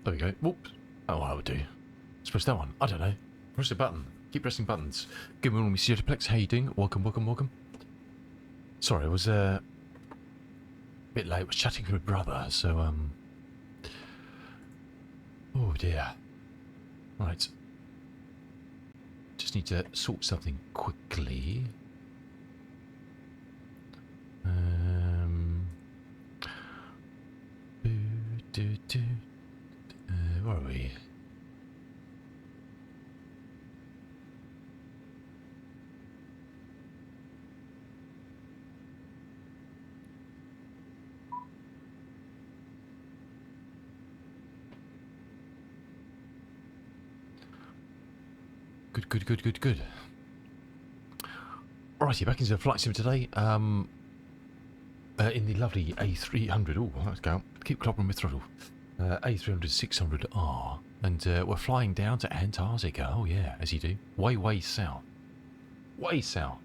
There we go. Whoops. Oh, I would do. Let's press that one. I don't know. Press the button. Keep pressing buttons. Good morning, Mr. Plex. How you doing? Welcome, welcome, welcome. Sorry, I was a bit late. I was chatting with my brother, so oh dear. Right. Just need to sort something quickly. Where are we? Good. Alrighty, back into the flight sim today. In the lovely A300. Oh, let's go. Keep clobbering with throttle. A300-600R, and we're flying down to Antarctica. Oh yeah, as you do. Way south. Way south.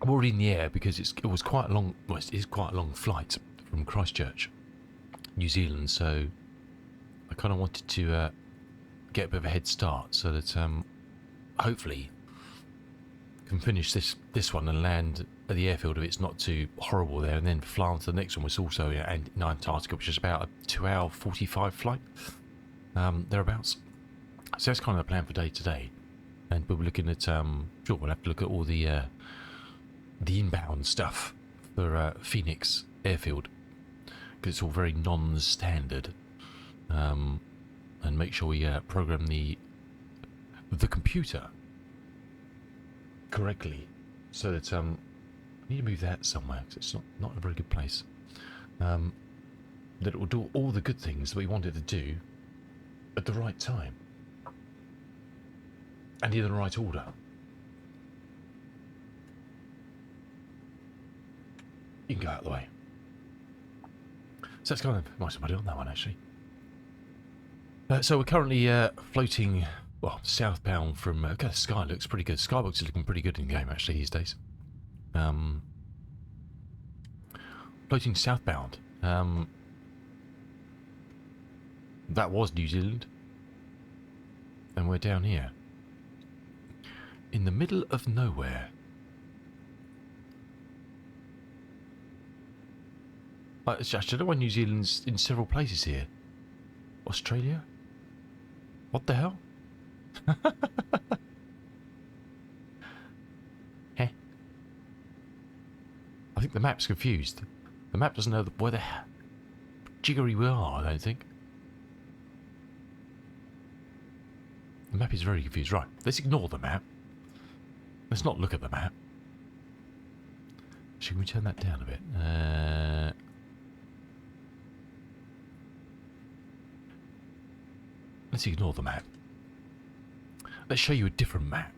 I'm already in the air because it was quite a long. Well, it is quite a long flight from Christchurch, New Zealand. So I kind of wanted to get a bit of a head start so that hopefully can finish this one and land at the airfield if it's not too horrible there, and then fly on to the next one, which is also in Antarctica, which is about a 2-hour 45 flight, thereabouts. So that's kind of the plan for day today, and we'll be looking at sure, we'll have to look at all the inbound stuff for Phoenix airfield, because it's all very non-standard, and make sure we program the computer correctly, so that I need to move that somewhere because it's not a very good place. That it will do all the good things that we want it to do at the right time and in the right order. You can go out of the way. So that's kind of nice of on that one, actually. So we're currently floating, well, southbound from. Okay, the sky looks pretty good. Skybox is looking pretty good in the game actually these days. Floating southbound. That was New Zealand, and we're down here in the middle of nowhere. I don't know why New Zealand's in several places here. Australia? What the hell? Heh. I think the map's confused. The map doesn't know where the jiggery we are, I don't think. The map is very confused. Right, let's ignore the map. Let's not look at the map. Should we turn that down a bit? Let's ignore the map. Let's show you a different map,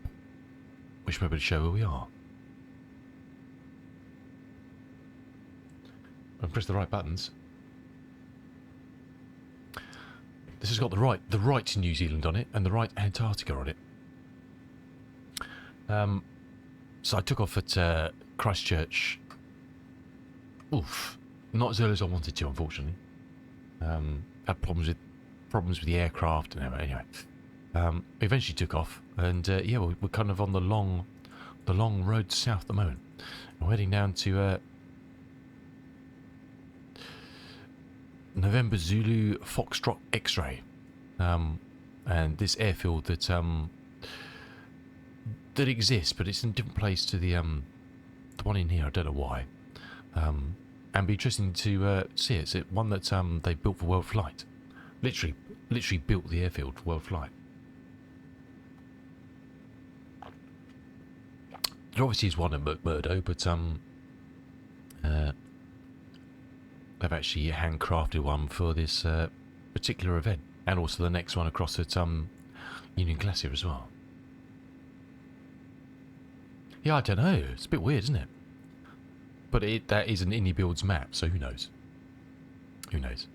which may be able to show where we are. And press the right buttons. This has got the right New Zealand on it and the right Antarctica on it. So I took off at Christchurch. Oof, not as early as I wanted to, unfortunately. Had problems with the aircraft and everything. Anyway, eventually took off, and yeah, we're kind of on the long road south at the moment. We're heading down to November Zulu Foxtrot X-ray, and this airfield that exists, but it's in a different place to the one in here. I don't know why. And be interesting to see it. It's one that they built for World Flight. Literally built the airfield for World Flight. There obviously is one at McMurdo, but they've actually handcrafted one for this particular event, and also the next one across at Union Glacier as well. Yeah, I don't know. It's a bit weird, isn't it? But that is an Indie Builds map, so who knows? Who knows?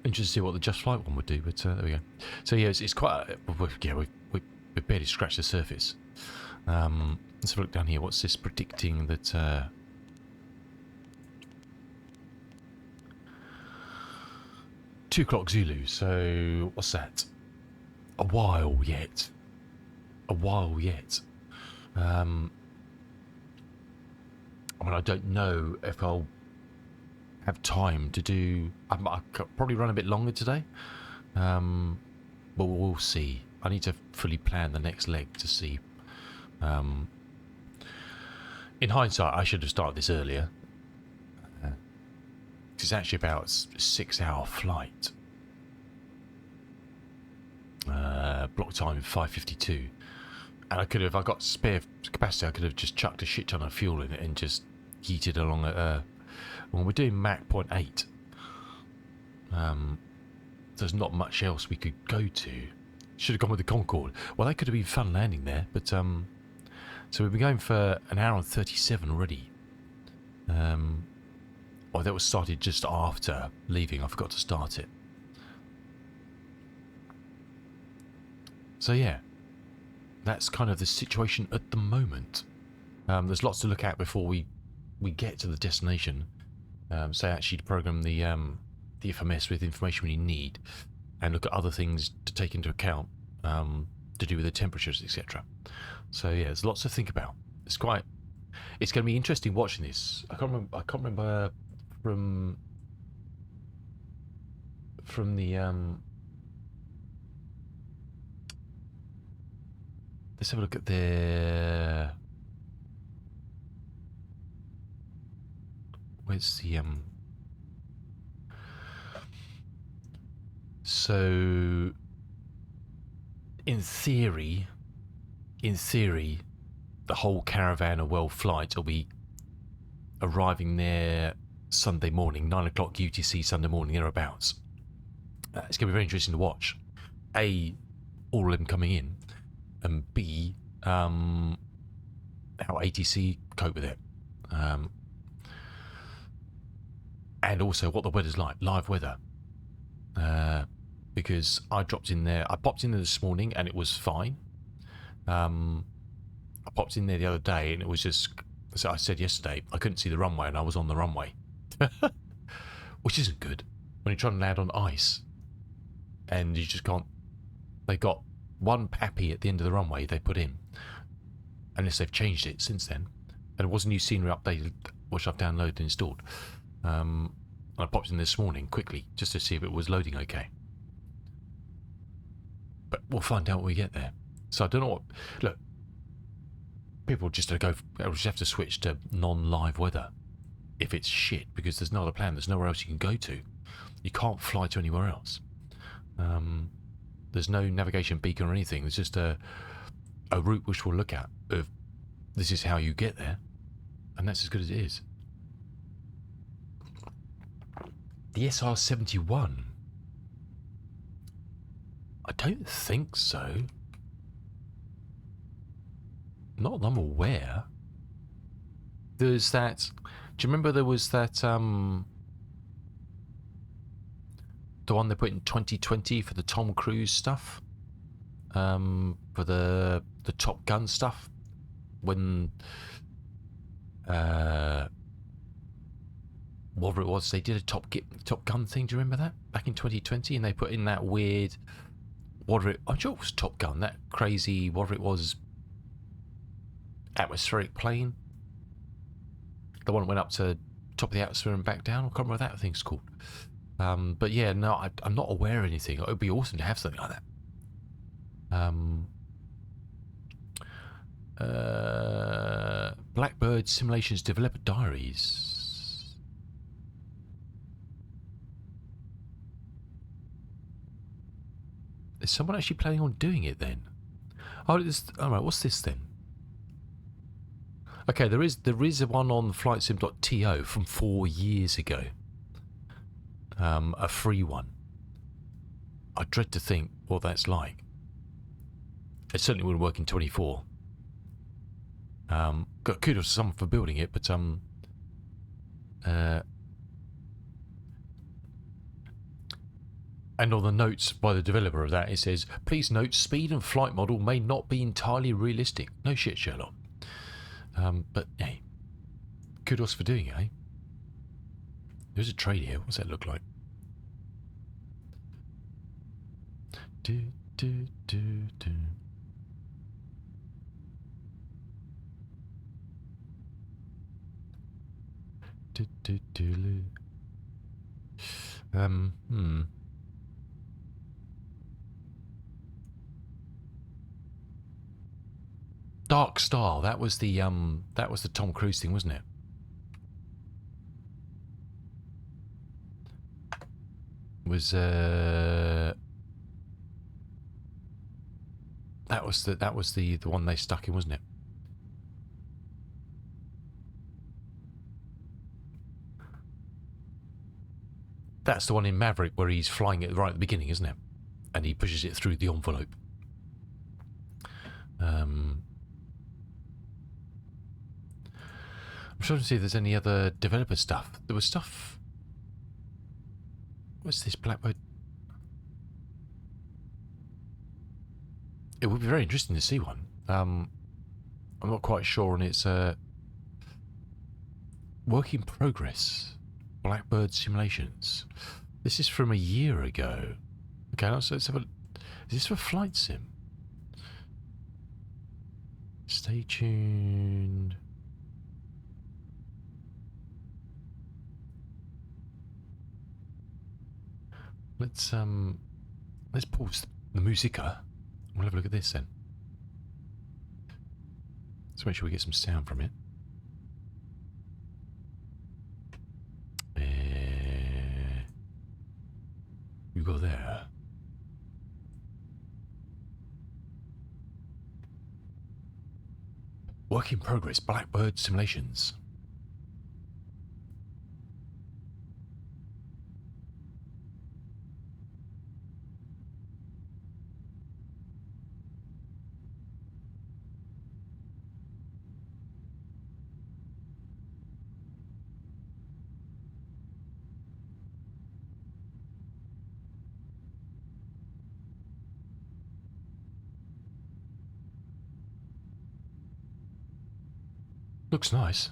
Interested to see what the Just Flight one would do, but there we go. So yeah, it's quite. We barely scratched the surface. Let's have a look down here. What's this predicting that? 2 o'clock Zulu, so what's that? A while yet. A while yet. I mean, I don't know if I'll have time to do... I'll probably run a bit longer today. But we'll see. I need to fully plan the next leg to see. In hindsight, I should have started this earlier. It's actually about a 6-hour flight. Block time 5:52. And I could have, if I got spare capacity, I could have just chucked a shit ton of fuel in it and just yeeted along at, when we're doing Mach 0.8. There's not much else we could go to. Should have gone with the Concorde. Well, that could have been fun landing there, but, so we've been going for an hour and 37 already. Well, that was started just after leaving. I forgot to start it. So yeah, that's kind of the situation at the moment. There's lots to look at before we get to the destination. So actually to program the FMS with information we need, and look at other things to take into account to do with the temperatures, etc. So yeah, there's lots to think about. It's going to be interesting watching this. I can't remember from the let's have a look at their... Where's the so in theory, the whole caravan of World flights will be arriving there Sunday morning, 9 o'clock UTC Sunday morning, thereabouts. It's going to be very interesting to watch. A, all of them coming in, and B, how ATC cope with it. And also what the weather's like, live weather. Because I popped in there this morning and it was fine. I popped in there the other day and it was just, as I said yesterday, I couldn't see the runway and I was on the runway. Which isn't good when you're trying to land on ice and you just can't. They got one pappy at the end of the runway they put in, unless they've changed it since then, and it was a new scenery updated which I've downloaded and installed. I popped in this morning quickly just to see if it was loading okay, but we'll find out when we get there. So I don't know what. Look, people just have to switch to non-live weather if it's shit, because there's no other plan. There's nowhere else you can go to. You can't fly to anywhere else. There's no navigation beacon or anything. There's just a route which we'll look at of this is how you get there, and that's as good as it is. The SR-71? I don't think so. Not that I'm aware. There's that... Do you remember there was that... the one they put in 2020 for the Tom Cruise stuff? For the Top Gun stuff? When... whatever it was, they did a Top Gun thing. Do you remember that? Back in 2020, and they put in that weird... I'm sure it was Top Gun. That crazy... Whatever it was... atmospheric plane. The one that went up to top of the atmosphere and back down. I can't remember what that thing's called. But yeah, no, I'm not aware of anything. It would be awesome to have something like that. Blackbird Simulations Developer Diaries. Is someone actually planning on doing it then? Oh, alright, what's this then? Okay, there is a one on flightsim.to from 4 years ago. A free one. I dread to think what that's like. It certainly wouldn't work in 24. Got kudos to someone for building it, but and on the notes by the developer of that, it says, "Please note, speed and flight model may not be entirely realistic." No shit, Sherlock. But hey, kudos for doing it, eh? There's a trade here. What's that look like? do, do, do, do. Do, do, do, do. Dark Star. That was the Tom Cruise thing, wasn't it? Was that was the one they stuck in, wasn't it? That's the one in Maverick where he's flying it right at the beginning, isn't it? And he pushes it through the envelope. I'm trying to see if there's any other developer stuff. There was stuff. What's this Blackbird? It would be very interesting to see one. I'm not quite sure on its work in progress. Blackbird simulations. This is from a year ago. Okay, let's have a. Is this for flight sim? Stay tuned. Let's pause the musica. We'll have a look at this then. Let's make sure we get some sound from it. You go there. Work in progress, Blackbird simulations. Looks nice.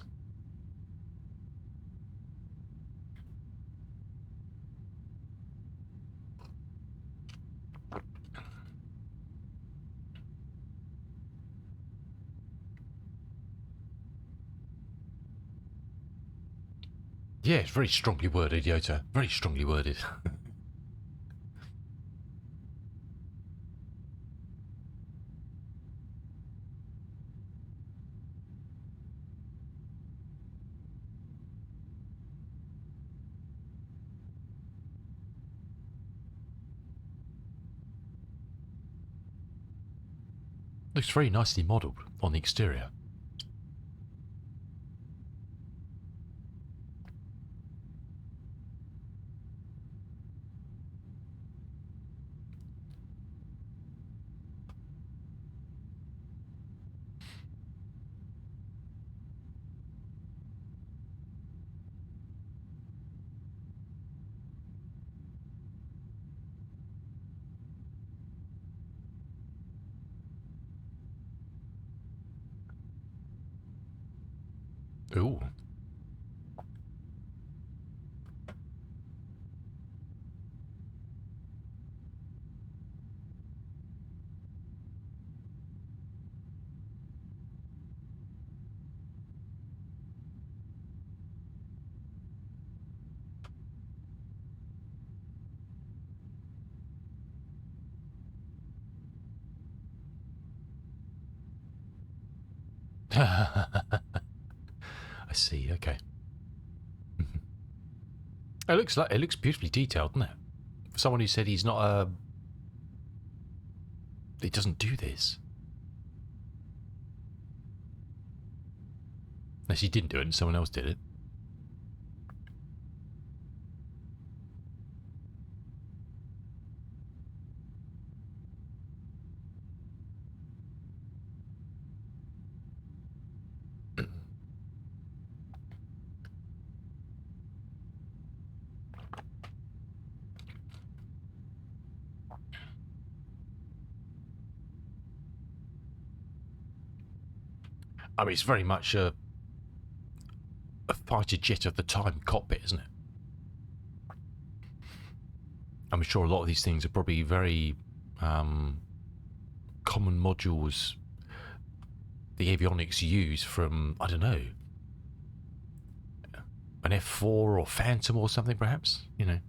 Yeah, it's very strongly worded, Yota. Very strongly worded. Looks very nicely modelled on the exterior. Ooh. I see. Okay. It looks beautifully detailed, doesn't it? For someone who said he's not a, he doesn't do this. Unless he didn't do it and someone else did it. I mean, it's very much a fighter jet of the time cockpit, isn't it? I'm sure a lot of these things are probably very common modules the avionics use from, I don't know, an F4 or Phantom or something, perhaps, you know.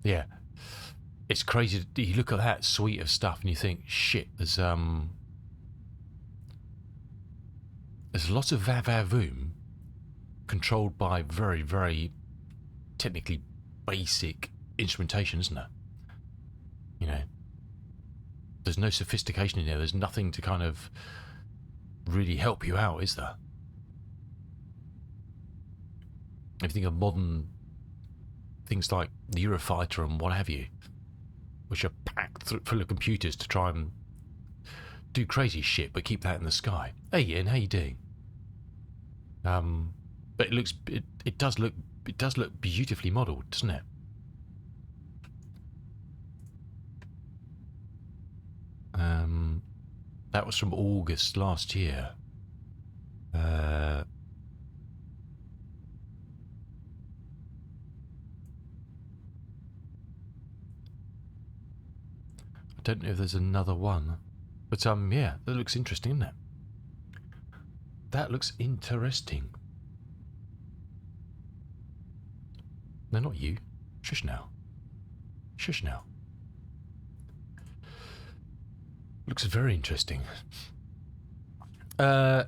Yeah, it's crazy. You look at that suite of stuff and you think, shit, there's lots of vavavoom controlled by very, very technically basic instrumentation, isn't there? You know, there's no sophistication in there. There's nothing to kind of really help you out, is there? If you think of modern things like the Eurofighter and what have you, which are packed full of computers to try and do crazy shit, but keep that in the sky. Hey Ian, how you doing? But it does look beautifully modelled, doesn't it? That was from August last year. I don't know if there's another one, but yeah, that looks interesting, doesn't it? That looks interesting. No, not you. Shush now. Shush now. Looks very interesting. I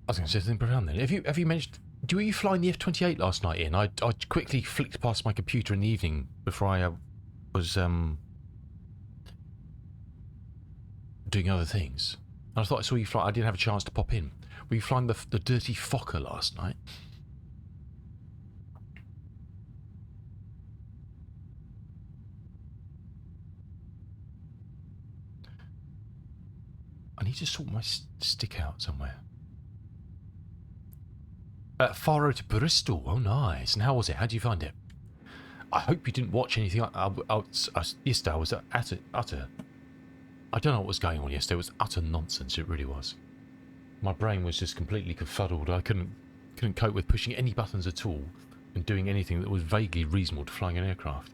was going to say something profound then. Have you managed? Were you flying the F-28 last night, Ian? I quickly flicked past my computer in the evening before I was doing other things. And I thought I saw you fly. I didn't have a chance to pop in. Were you flying the dirty Fokker last night? I need to sort my stick out somewhere. Faro to Bristol. Oh, nice. And how was it? How did you find it? I hope you didn't watch anything. Yesterday I was utter. I don't know what was going on yesterday. It was utter nonsense. It really was. My brain was just completely confuddled. I couldn't cope with pushing any buttons at all and doing anything that was vaguely reasonable to flying an aircraft.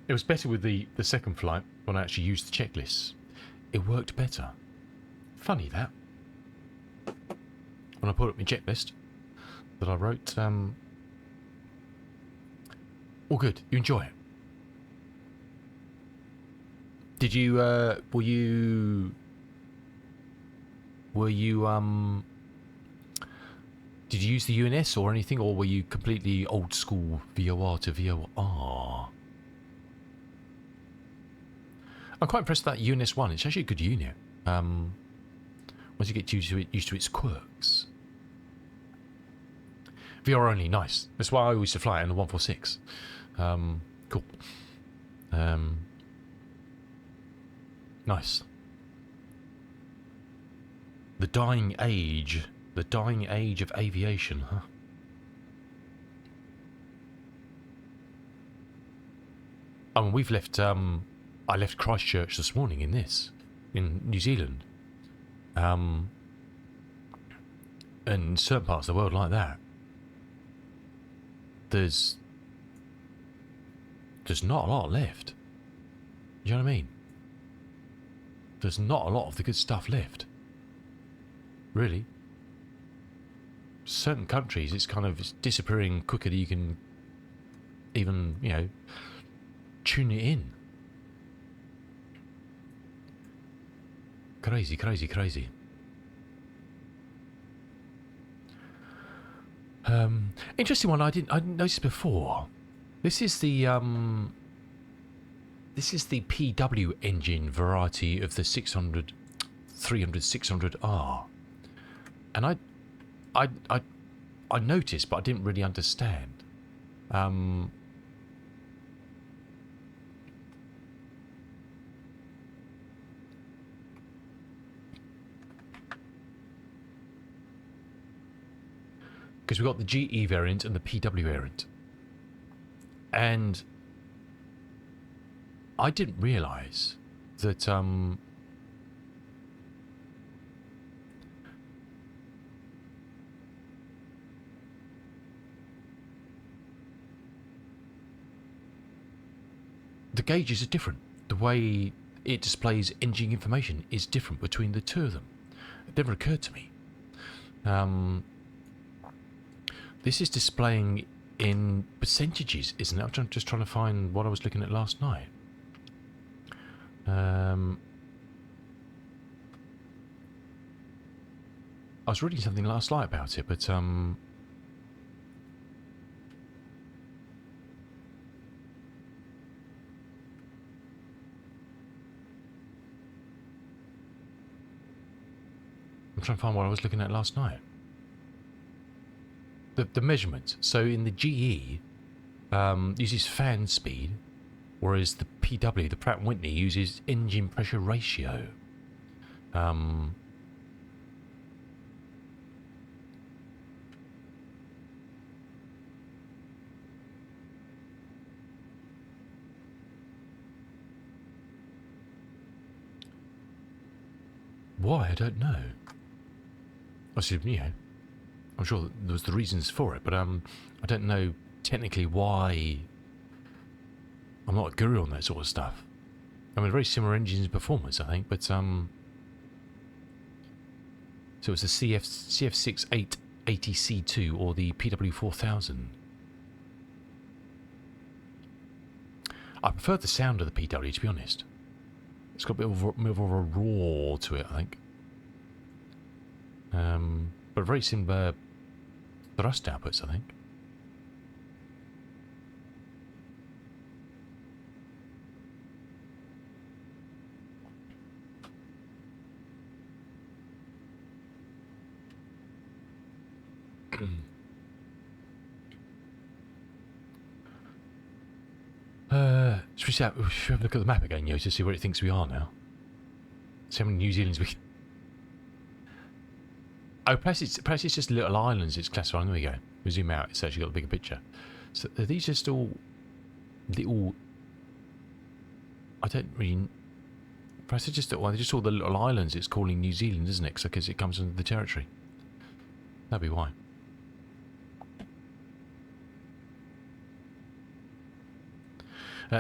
It was better with the second flight when I actually used the checklists. It worked better. Funny that. When I put up my checklist that I wrote, all good. You enjoy it. Did you, were you, did you use the UNS or anything, or were you completely old school VOR to VOR? I'm quite impressed with that UNS one. It's actually a good unit. Once you get used to its quirks. VR only, nice. That's why I used to fly it in the 146. Cool. Nice. The dying age of aviation, huh? I mean, we've left. I left Christchurch this morning in New Zealand. And certain parts of the world like that, there's not a lot left. You know what I mean? There's not a lot of the good stuff left. Really. Certain countries, it's disappearing quicker than you can even, tune it in. Crazy, crazy, crazy. Interesting one I didn't notice before. This is the PW engine variety of the 300-600R, and I noticed, but I didn't really understand. Because we've got the GE variant and the PW variant. And I didn't realise that the gauges are different. The way it displays engine information is different between the two of them. It never occurred to me. This is displaying in percentages, isn't it? I'm just trying to find what I was looking at last night. I was reading something last night about it, but I'm trying to find what I was looking at last night. The measurements. So in the GE, uses fan speed, whereas the PW, the Pratt & Whitney, uses engine pressure ratio. Why? I don't know. Obviously, I'm sure there was the reasons for it, but I don't know technically why. I'm not a guru on that sort of stuff. I mean, very similar engines and performance, I think, but so it's the CF6880C2 or the PW4000. I prefer the sound of the PW, to be honest. It's got a bit of a roar to it, I think. But very similar thrust outputs, I think. Should we have a look at the map again, to see where it thinks we are now? See how many New Zealand's we can... Oh, perhaps it's just little islands it's classifying. There we go. We zoom out, it's actually got a bigger picture. So are these just all little... I don't really... Perhaps it's just, they're just all the little islands it's calling New Zealand, isn't it? Because it comes under the territory. That'd be why.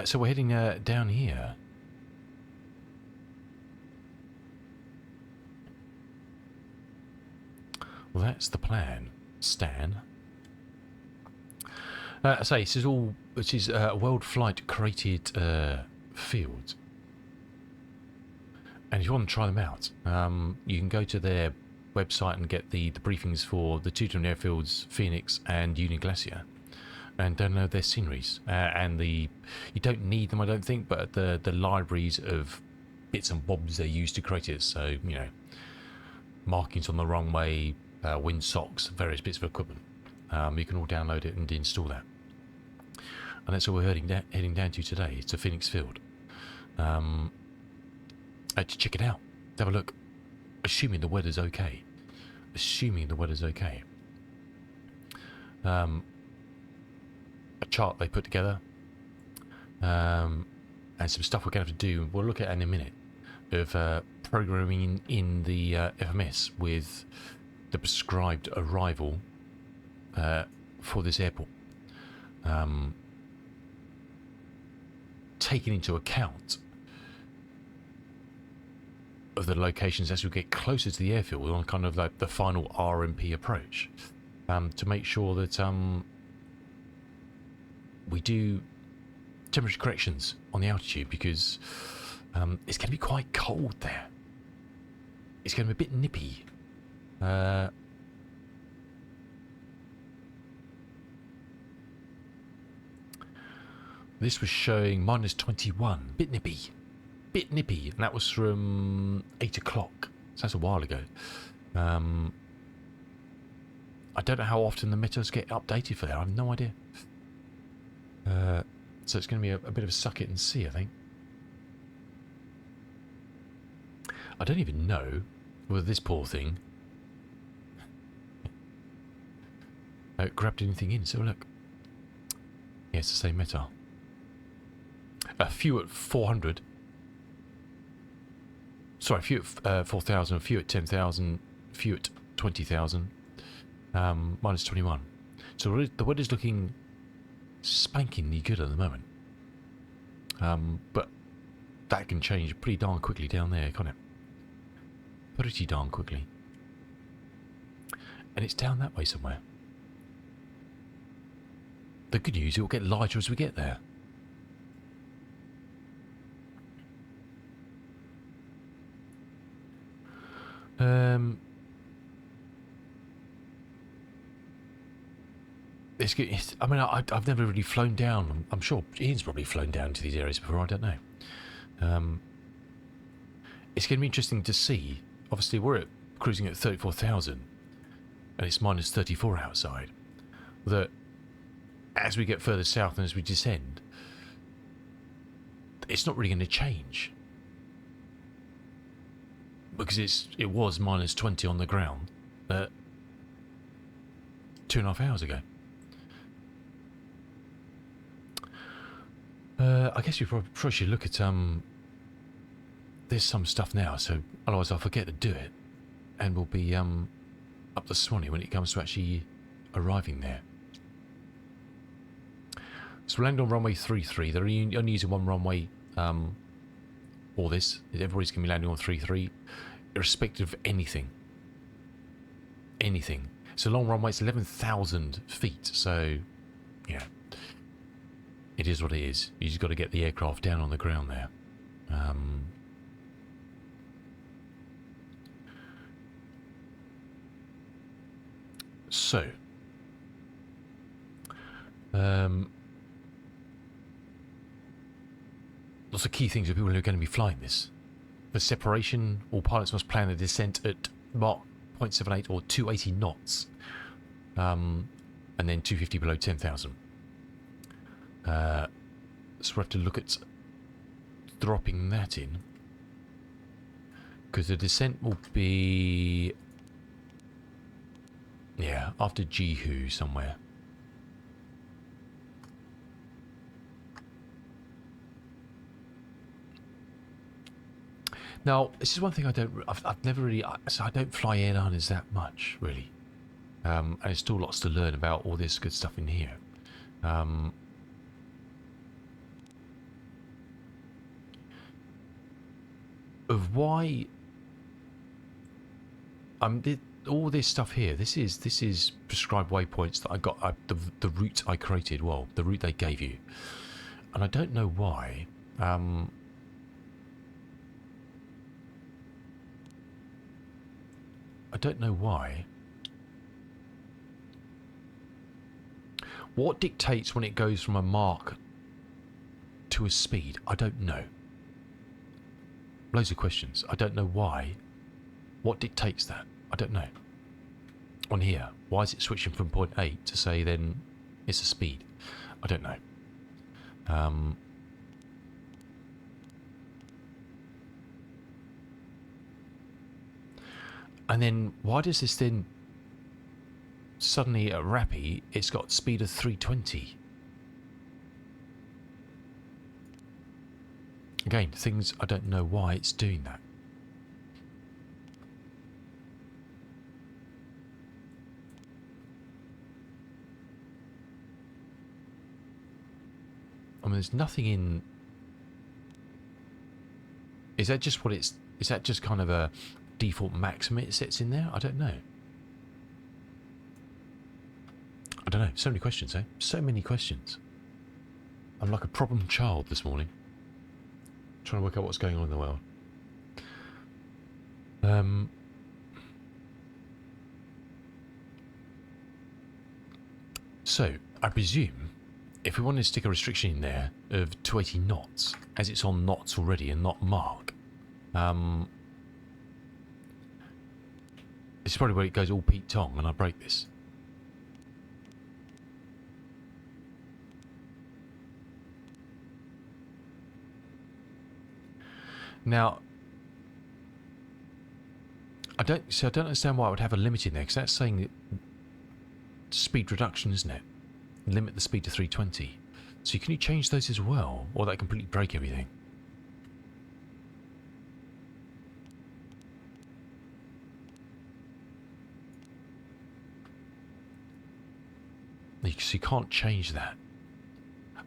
So we're heading down here. Well, that's the plan, Stan. This is a World Flight created field. And if you want to try them out, you can go to their website and get the briefings for the two different airfields, Phoenix and Union Glacier, and download their sceneries. You don't need them, I don't think, but the libraries of bits and bobs they use to create it. So, markings on the runway, wind socks, various bits of equipment. You can all download it and install that. And that's what we're heading down to today. It's a Phoenix Field. To check it out, have a look. Assuming the weather's okay. A chart they put together, and some stuff we're going to have to do. We'll look at it in a minute of programming in the FMS with the prescribed arrival for this airport, taking into account of the locations as we get closer to the airfield on kind of like the final RMP approach, to make sure that we do temperature corrections on the altitude, because it's going to be quite cold there. It's going to be a bit nippy. This was showing -21, bit nippy, and that was from 8 o'clock, so that's a while ago. I don't know how often the meteors get updated for that. I have no idea. So it's going to be a bit of a suck it and see, I think. I don't even know whether this poor thing grabbed anything in. So look, yeah, it's the same meter. A few at 400. Sorry, a few at 4,000, a few at 10,000, a few at 20,000. -21. So the weather's looking spankingly good at the moment. But that can change pretty darn quickly down there, can't it? Pretty darn quickly. And it's down that way somewhere. The good news, it will get lighter as we get there. I mean, I've never really flown down. I'm sure Ian's probably flown down to these areas before. I don't know. It's going to be interesting to see. Obviously, we're cruising at 34,000, and it's minus 34 outside. That as we get further south and as we descend, it's not really going to change, because it was minus 20 on the ground 2.5 hours ago. I guess we probably should look at there's some stuff now, so otherwise I'll forget to do it, and we'll be up the Swanee when it comes to actually arriving there. So we'll land on runway 33. They're only using one runway. All this, everybody's going to be landing on 33, irrespective of anything. Anything. It's a long runway. It's 11,000 feet. So, yeah, it is what it is. You just got to get the aircraft down on the ground there. So, lots of key things for people who are going to be flying this. For separation, all pilots must plan a descent at Mach 0.78 or 280 knots, and then 250 below 10,000. So we have to look at dropping that in, because the descent will be, yeah, after Jihu somewhere. Now, this is one thing I've never really, so I don't fly airliners that much, really. And there's still lots to learn about all this good stuff in here. Of why all this stuff here, this is prescribed waypoints that I got, the route I created, well, the route they gave you. And I don't know why. I don't know why. What dictates when it goes from a mark to a speed? I don't know. Loads of questions. I don't know why. What dictates that? I don't know. On here, why is it switching from 0.8 to say then it's a speed? I don't know. And then why does this then suddenly at Rappy it's got speed of 320? Again, things I don't know why it's doing that. I mean, there's nothing in. Is that just what it's? Is that just kind of a default maximum it sets in there? I don't know. I don't know. So many questions, eh? So many questions. I'm like a problem child this morning, trying to work out what's going on in the world. So I presume if we wanted to stick a restriction in there of 280 knots, as it's on knots already and not Mark, this is probably where it goes all Pete Tong and I break this. Now, I don't understand why I would have a limit in there, because that's saying that speed reduction, isn't it? Limit the speed to 320. So can you change those as well, or that completely break everything? So you can't change that.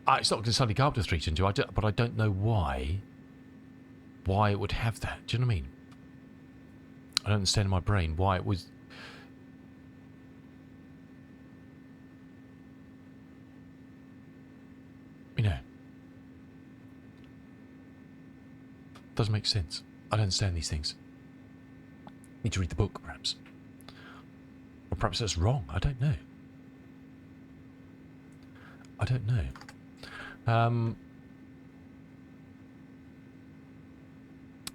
It's not going to suddenly go up to 300, but I don't know why it would have that. Do you know what I mean? I don't understand in my brain why it was... You know. Doesn't make sense. I don't understand these things. Need to read the book, perhaps. Or perhaps that's wrong. I don't know. I don't know.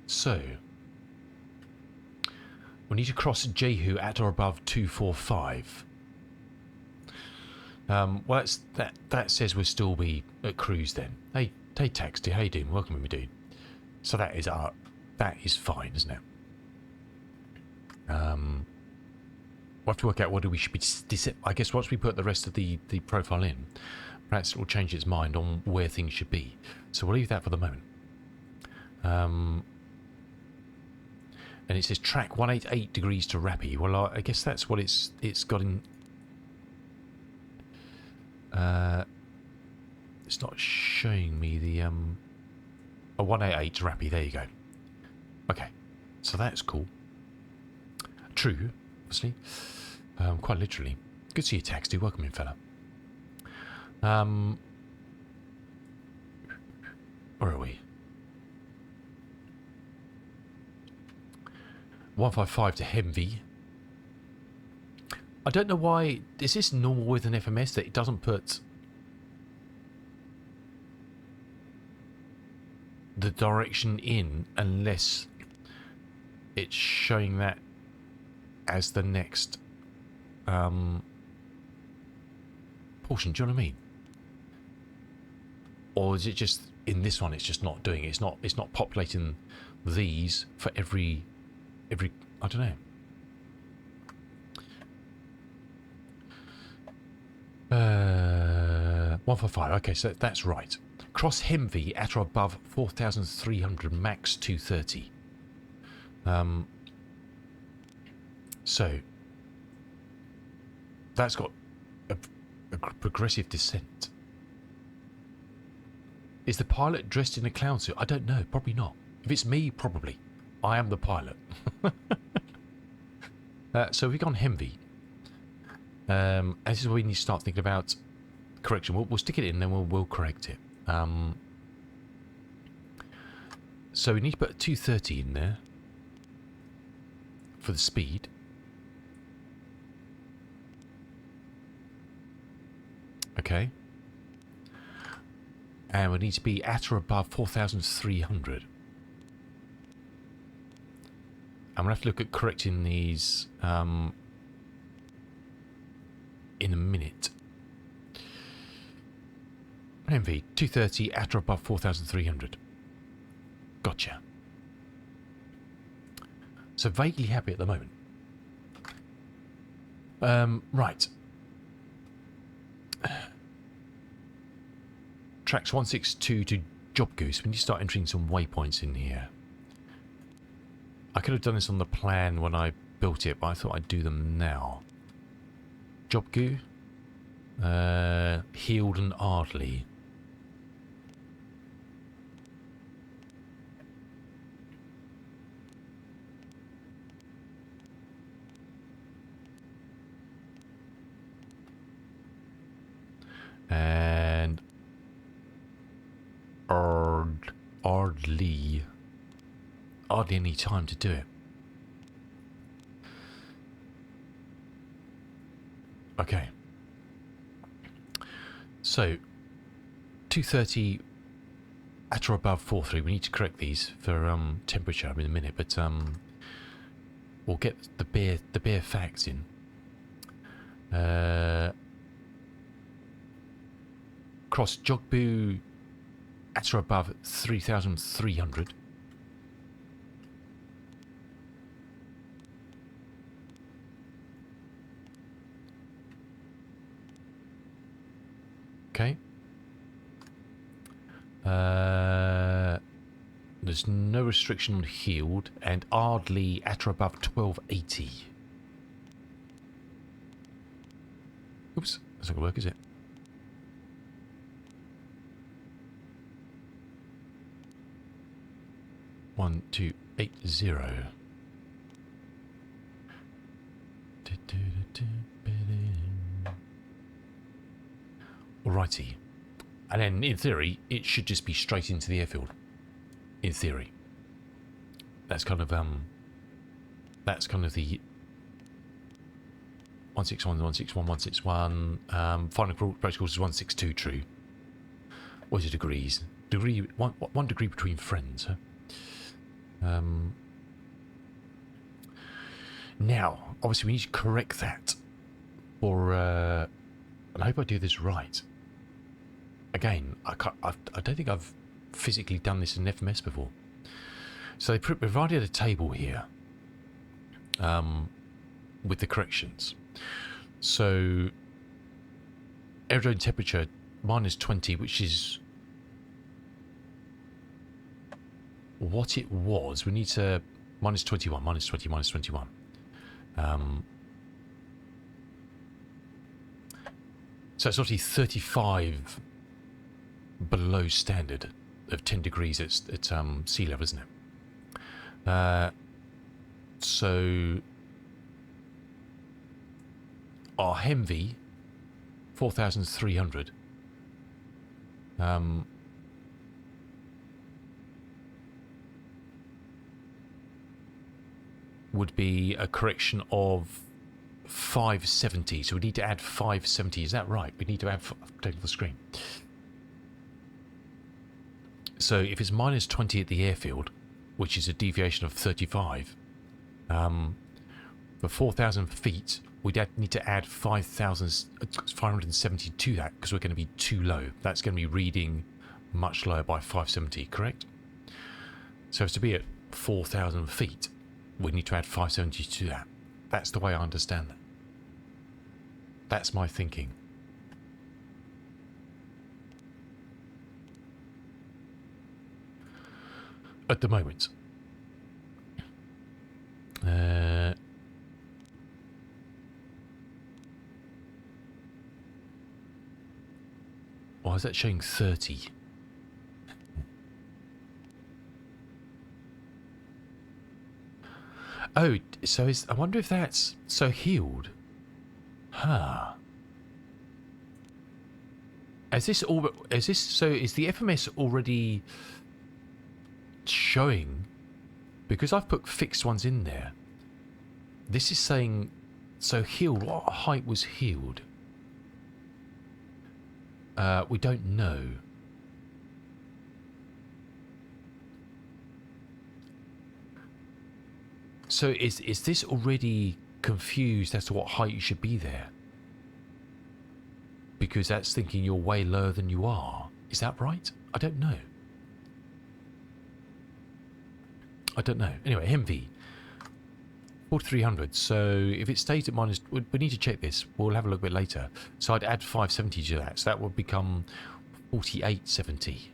So, we need to cross Jehu at or above 245. Well, that says we'll still be at cruise then. Hey, Taxi, how you doing? Welcome, my dude. So that is fine, isn't it? We'll have to work out whether we should be... I guess once we put the rest of the profile in, perhaps it will change its mind on where things should be. So we'll leave that for the moment. And it says track 188 degrees to Rappy. Well, I guess that's what it's got in... it's not showing me the... 188 to Rappy, there you go. Okay, so that's cool. True, obviously. Quite literally. Good to see you, Taxi. Welcome in, fella. Where are we? 155 to Hemvee. I don't know why... Is this normal with an FMS that it doesn't put the direction in unless it's showing that as the next portion? Do you know what I mean? Or is it just in this one it's just not doing it? It's not populating these for every I don't know. 155. Okay, so that's right. Cross Hemvee at or above 4,300, max 230. So that's got a progressive descent. Is the pilot dressed in a clown suit? I don't know. Probably not. If it's me, probably. I am the pilot. So we've gone Hemvee. This is where we need to start thinking about correction. We'll stick it in, then we'll correct it. So we need to put a 230 in there for the speed. Okay. And we need to be at or above 4,300. I'm going to have to look at correcting these in a minute. MV 230 at or above 4,300. Gotcha. So vaguely happy at the moment. Right. Tracks 162 to Job Goose. We need to start entering some waypoints in here. I could have done this on the plan when I built it, but I thought I'd do them now. Job Goo, Heald and Ardley. And Ardley. Hardly any time to do it. Okay. So 230 at or above 43. We need to correct these for temperature in a minute, but we'll get the bare facts in. Cross Jogbu at or above 3,300. Okay. There's no restriction on Heald, and Ardley at or above 1280. Oops, that's not going to work, is it? 1280. Alrighty. And then, in theory, it should just be straight into the airfield. In theory. That's kind of the 161, 161, 161. Final protocols is 162 true. What is it, degrees? One degree between friends, huh? Now, obviously we need to correct that for, and I hope I do this right. Again, I don't think I've physically done this in FMS before. So they provided a table here with the corrections. So aerodrome temperature -20, which is what it was. We need to -21, -20, -21. So it's obviously 35 below standard of 10 degrees at sea level, isn't it? So our HEMV 4,300 would be a correction of 570. So we need to add 570. Is that right? We need to add, take the screen. So if it's -20 at the airfield, which is a deviation of 35, for 4,000 feet, we'd need to add 570 to that because we're going to be too low. That's going to be reading much lower by 570, correct? So it's to be at 4,000 feet, we need to add 570 to that. That's the way I understand that. That's my thinking. At the moment. Why is that showing 30? Oh, so I wonder if that's so healed. Huh. Is this so is the FMS already showing, because I've put fixed ones in there, this is saying so healed. What height was healed? We don't know. So is this already confused as to what height you should be there? Because that's thinking you're way lower than you are. Is that right? I don't know. I don't know. Anyway, MV 4300. So if it stays at minus, we need to check this. We'll have a look a bit later. So I'd add 570 to that. So that would become 4870.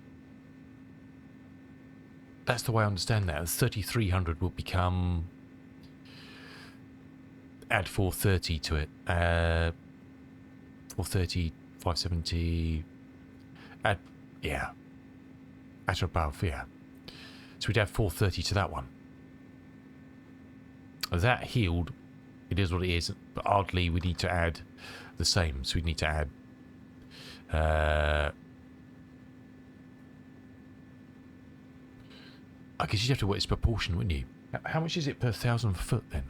That's the way I understand that. 3300 will become, add 430 to it. 430, 570. Add, yeah. At or above, yeah. So we'd add 430 to that one. That healed, it is what it is, but oddly we need to add the same. So we need to add I guess you'd have to work its proportion, wouldn't you? How much is it per 1,000 foot then?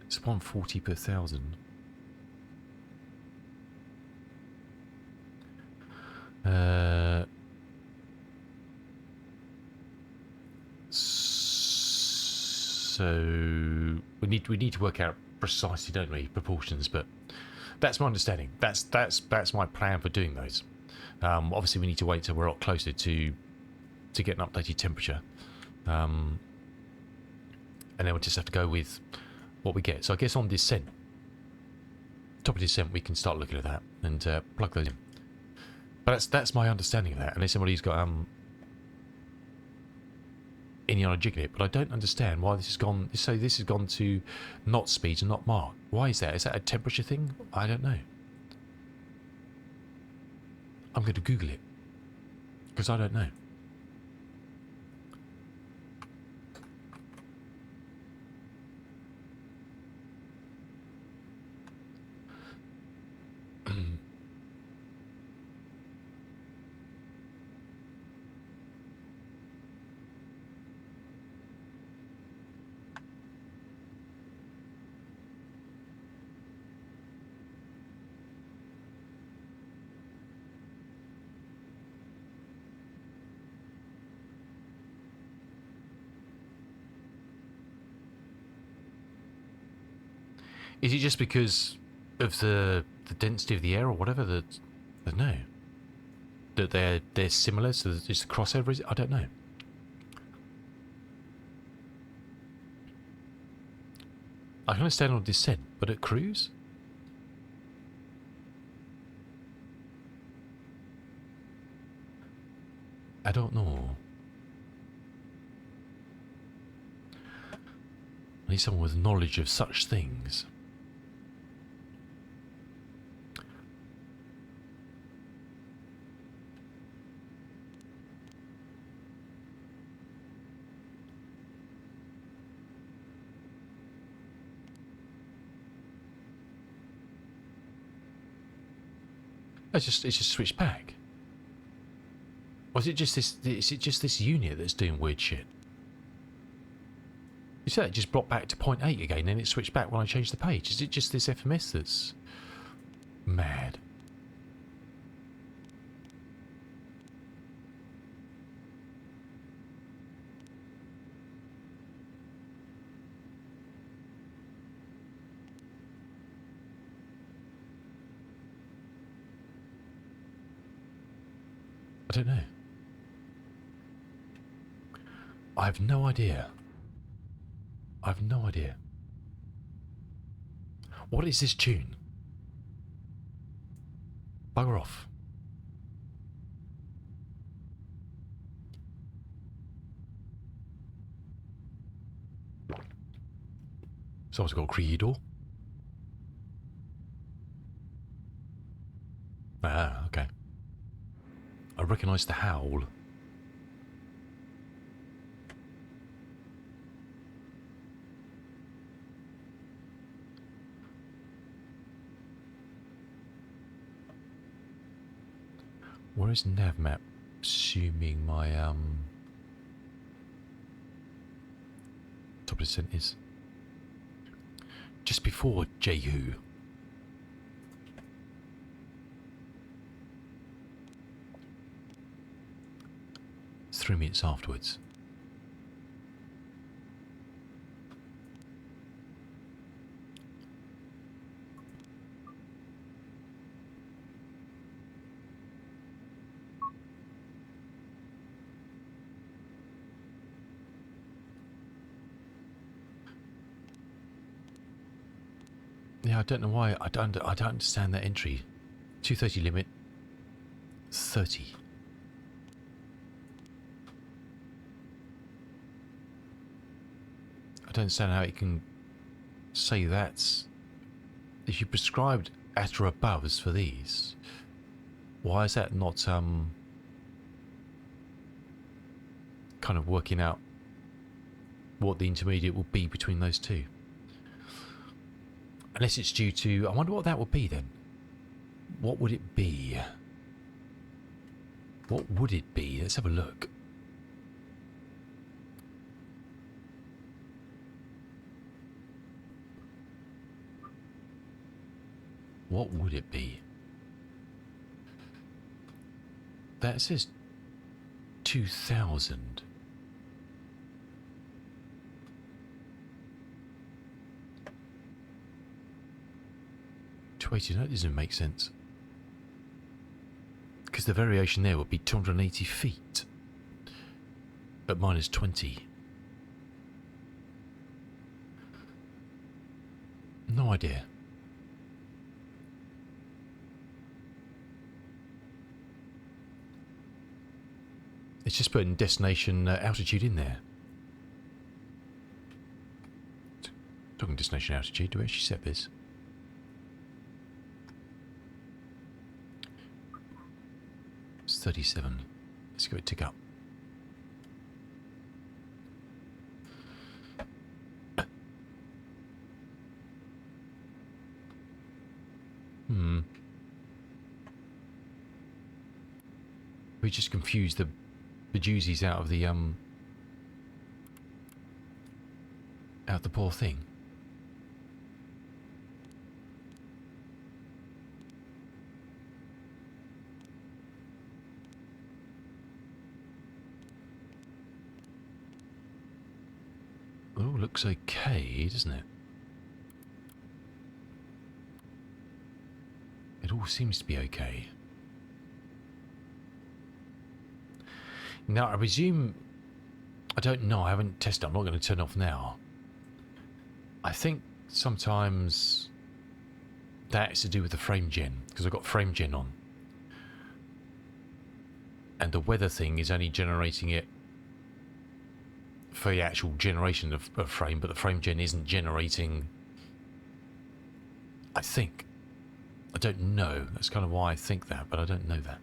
It's 140 per 1,000. So we need to work out precisely, don't we, proportions? But that's my understanding. That's my plan for doing those. Obviously, we need to wait till we're a lot closer to get an updated temperature, and then we'll just have to go with what we get. So I guess on descent, top of descent, we can start looking at that and plug those in. But that's my understanding of that. Unless somebody's got any on a jig it, but I don't understand why this has gone. So this has gone to knot speeds and not Mach. Why is that? Is that a temperature thing? I don't know. I'm going to Google it. Because I don't know. Is it just because of the density of the air or whatever that I don't know that they're similar? So that it's the crossover. Is it? I don't know. I can understand on descent, but at cruise, I don't know. I need someone with knowledge of such things. It's just switched back. Or is it just this unit that's doing weird shit? You said it just brought back to point 8 again, then it switched back when I changed the page. Is it just this FMS that's mad? I don't know. I have no idea. I have no idea. What is this tune? Bugger off. Someone's got a creaky door. Ah, okay. I recognise the howl. Where is nav map? Assuming my top of descent is just before Jehu. 3 minutes afterwards. Yeah, I don't know why. I don't understand that entry. 230 limit. 30. I don't understand how it can say that's... If you prescribed at or aboves for these, why is that not kind of working out what the intermediate will be between those two? Unless it's due to... I wonder what that would be then. What would it be? What would it be? Let's have a look. What would it be? That says 2000. That doesn't make sense. Because the variation there would be 280 feet at minus 20. No idea. It's just putting destination altitude in there. Talking destination altitude, do we actually set this? 37. Let's give it a tick up. We just confused the bejesus out of the poor thing. Oh, looks okay, doesn't it? It all seems to be okay. Now, I presume... I don't know, I haven't tested it. I'm not going to turn it off now. I think sometimes that's to do with the frame gen, because I've got frame gen on. And the weather thing is only generating it for the actual generation of frame, but the frame gen isn't generating... I think. I don't know. That's kind of why I think that, but I don't know that.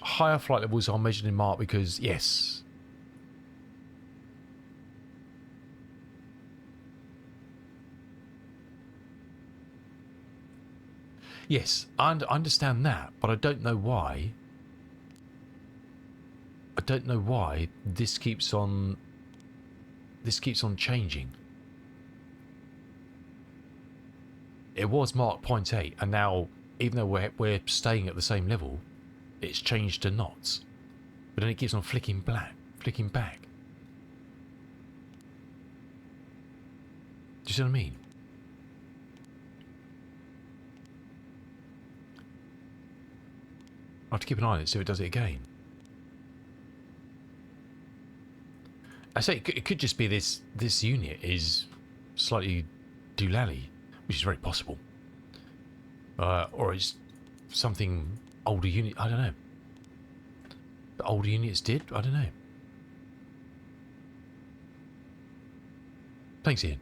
Higher flight levels are measured in Mach because, yes. Yes, I understand that, but I don't know why. I don't know why this keeps on changing. It was Mach 0.8, and now, even though we're staying at the same level, it's changed to knots. But then it keeps on flicking back. Do you see what I mean? I have to keep an eye on it, see if it does it again. I say it could just be this unit is slightly doolally, which is very possible. Or it's something older unit, I don't know. The older units did, I don't know. Thanks, Ian.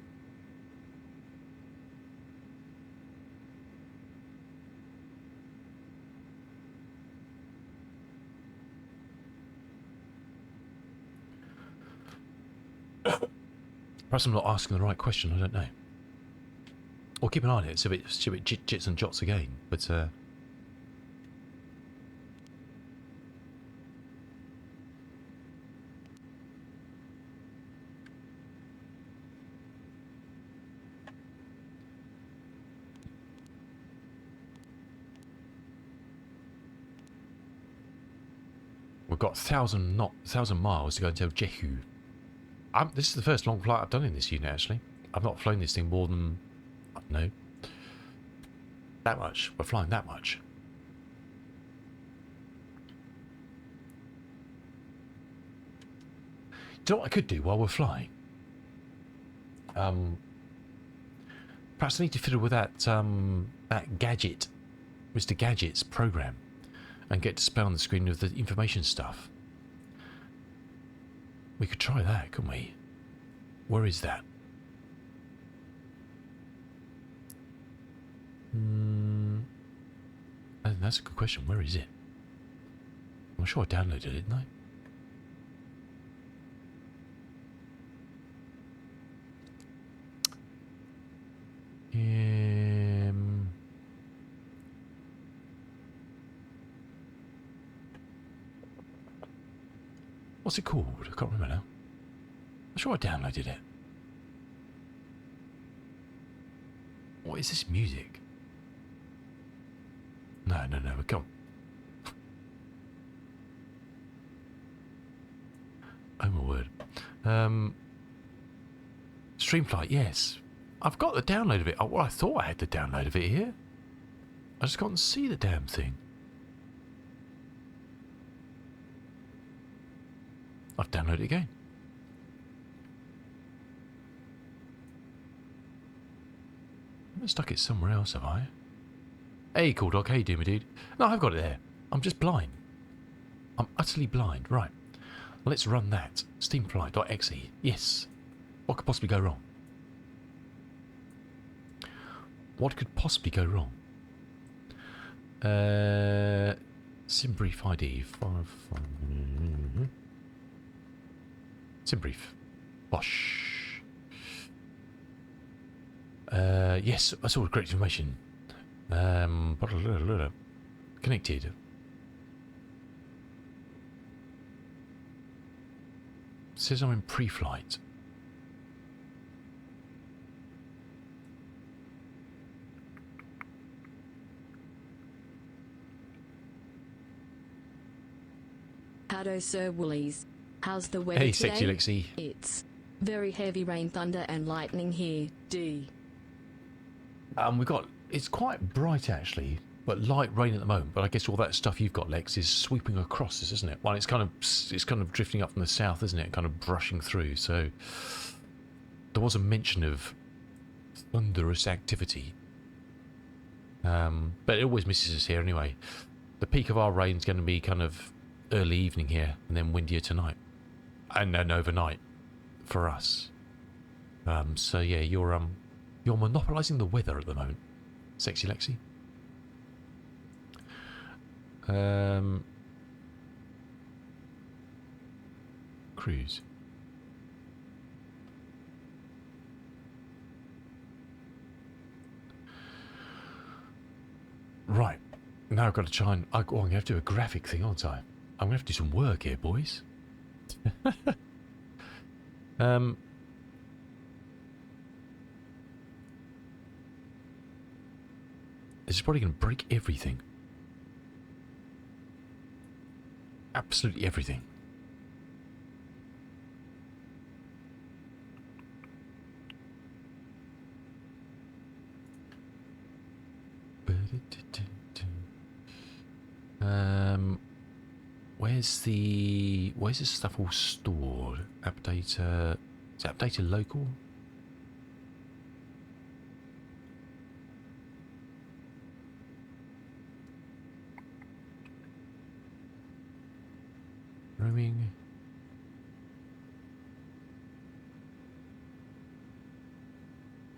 Perhaps I'm not asking the right question, I don't know. Or keep an eye on it, so it jits and jots again, but we've got 1,000 miles to go until Jehu. This is the first long flight I've done in this unit, actually. I've not flown this thing more than, I don't know, that much. We're flying that much. Do you know what I could do while we're flying? Perhaps I need to fiddle with that Gadget, Mr. Gadget's program, and get display on the screen with the information stuff. We could try that, couldn't we? Where is that? That's a good question. Where is it? I'm sure I downloaded it, didn't I? What's it called? I can't remember now. I'm sure I downloaded it. What is this music? No, come. Oh my word. Streamflight, yes. I've got the download of it. Well, I thought I had the download of it here. I just can't see the damn thing. I've downloaded it again. I've stuck it somewhere else, have I? Hey, cool dog. Hey, Doomy dude. No, I've got it there. I'm just blind. I'm utterly blind. Right. Let's run that. Steamflight.exe. Yes. What could possibly go wrong? What could possibly go wrong? Simbrief ID. Simbrief. Bosh. Yes, that's all correct information. Connected. Says I'm in pre-flight. Howdo, Sir Woolies. How's the weather Hey, today? sexy Lexi. It's very heavy rain, thunder, and lightning here. D. We've got, it's quite bright actually, but light rain at the moment. But I guess all that stuff you've got, Lex, is sweeping across us, isn't it? Well, it's kind of drifting up from the south, isn't it? Kind of brushing through. So there was a mention of thunderous activity, but it always misses us here anyway. The peak of our rain is going to be kind of early evening here, and then windier tonight, and then overnight for us. So yeah, you're monopolising the weather at the moment, sexy Lexi. Cruise. Right, now I've got to try and I'm going to have to do a graphic thing, aren't I? I'm going to have to do some work here, boys. This is probably going to break everything. Absolutely everything. Where's this stuff all stored? App data. Is app data local? Roaming.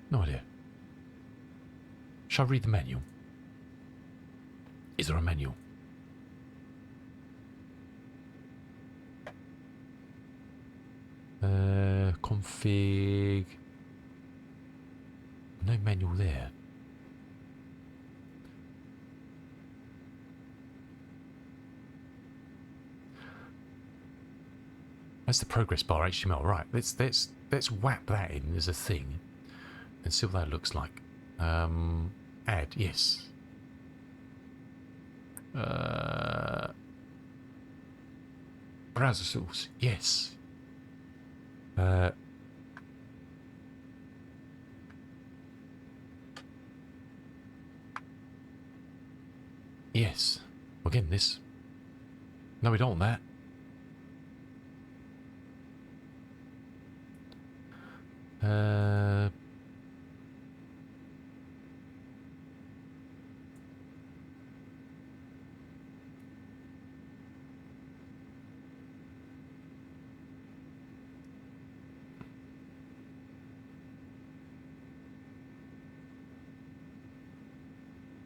No idea. Shall I read the manual? Is there a manual? Config. No manual there. That's the progress bar HTML. Right, let's whap that in as a thing and see what that looks like. Add, yes. Browser source, yes. Yes. We're getting this. No, we don't want that.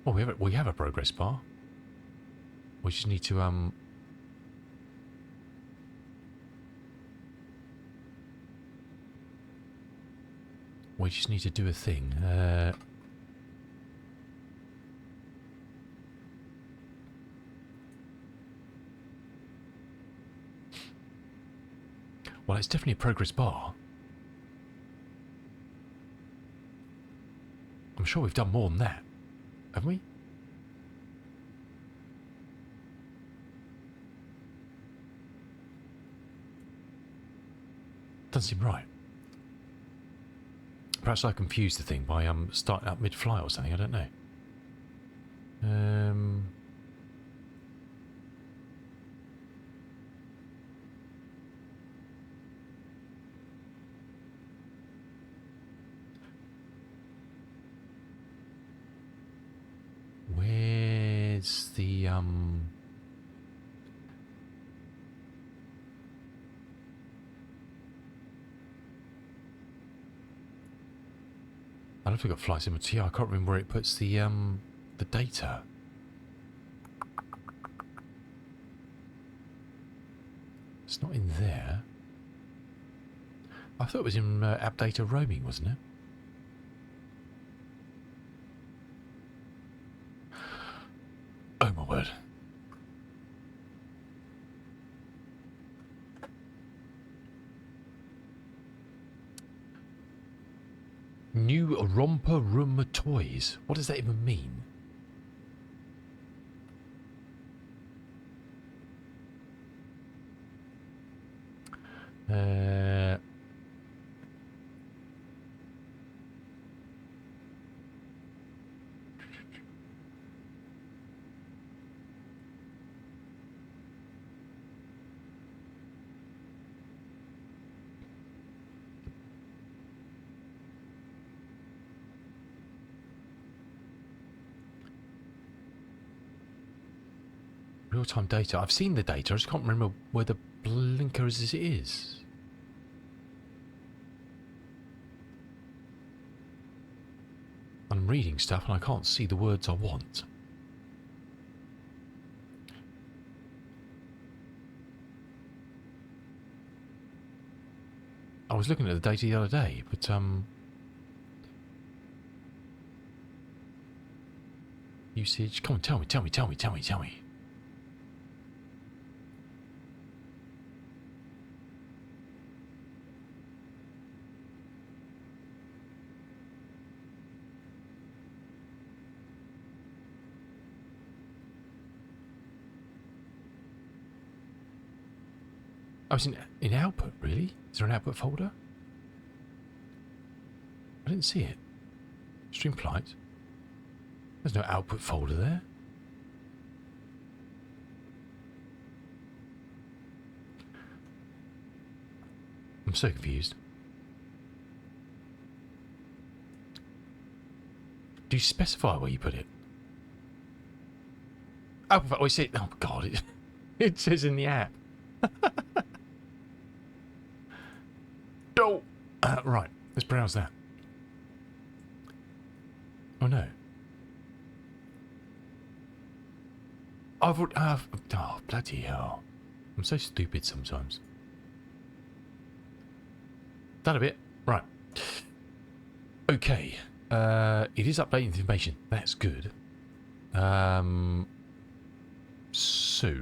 Oh, we have a progress bar. We just need to we just need to do a thing. Well, it's definitely a progress bar. I'm sure we've done more than that, haven't we? Doesn't seem right. Perhaps I confused the thing by starting up mid-flight or something. I don't know. Where's the I don't think I've got flight simulator. I can't remember where it puts the data. not in there. I thought it was in app data roaming, wasn't it? Oh my word. New romper room toys. What does that even mean? Real-time data. I've seen the data. I just can't remember where the blinker is. I'm reading stuff and I can't see the words I want. I was looking at the data the other day, but usage. Come on, tell me. I was in output, really? Is there an output folder? I didn't see it. Stream flight. There's no output folder there. I'm so confused. Do you specify where you put it? Output, oh, see, oh God, it says in the app. No! Right, let's browse that. Oh no. Oh, bloody hell. I'm so stupid sometimes. Done a bit. Right. Okay. It is updating the information. That's good. So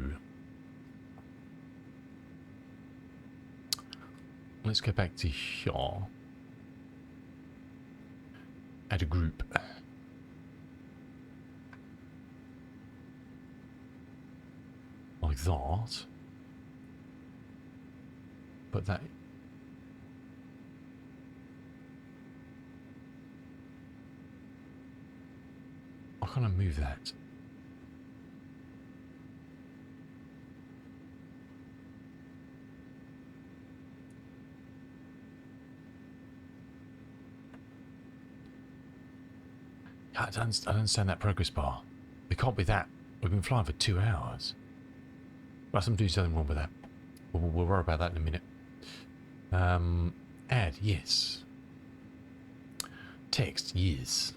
let's go back to here. Add a group. Like that. But that... I can't move that. I don't understand that progress bar. It can't be that. We've been flying for 2 hours. Must do something wrong with that. We'll worry about that in a minute. Add, yes. Text, yes.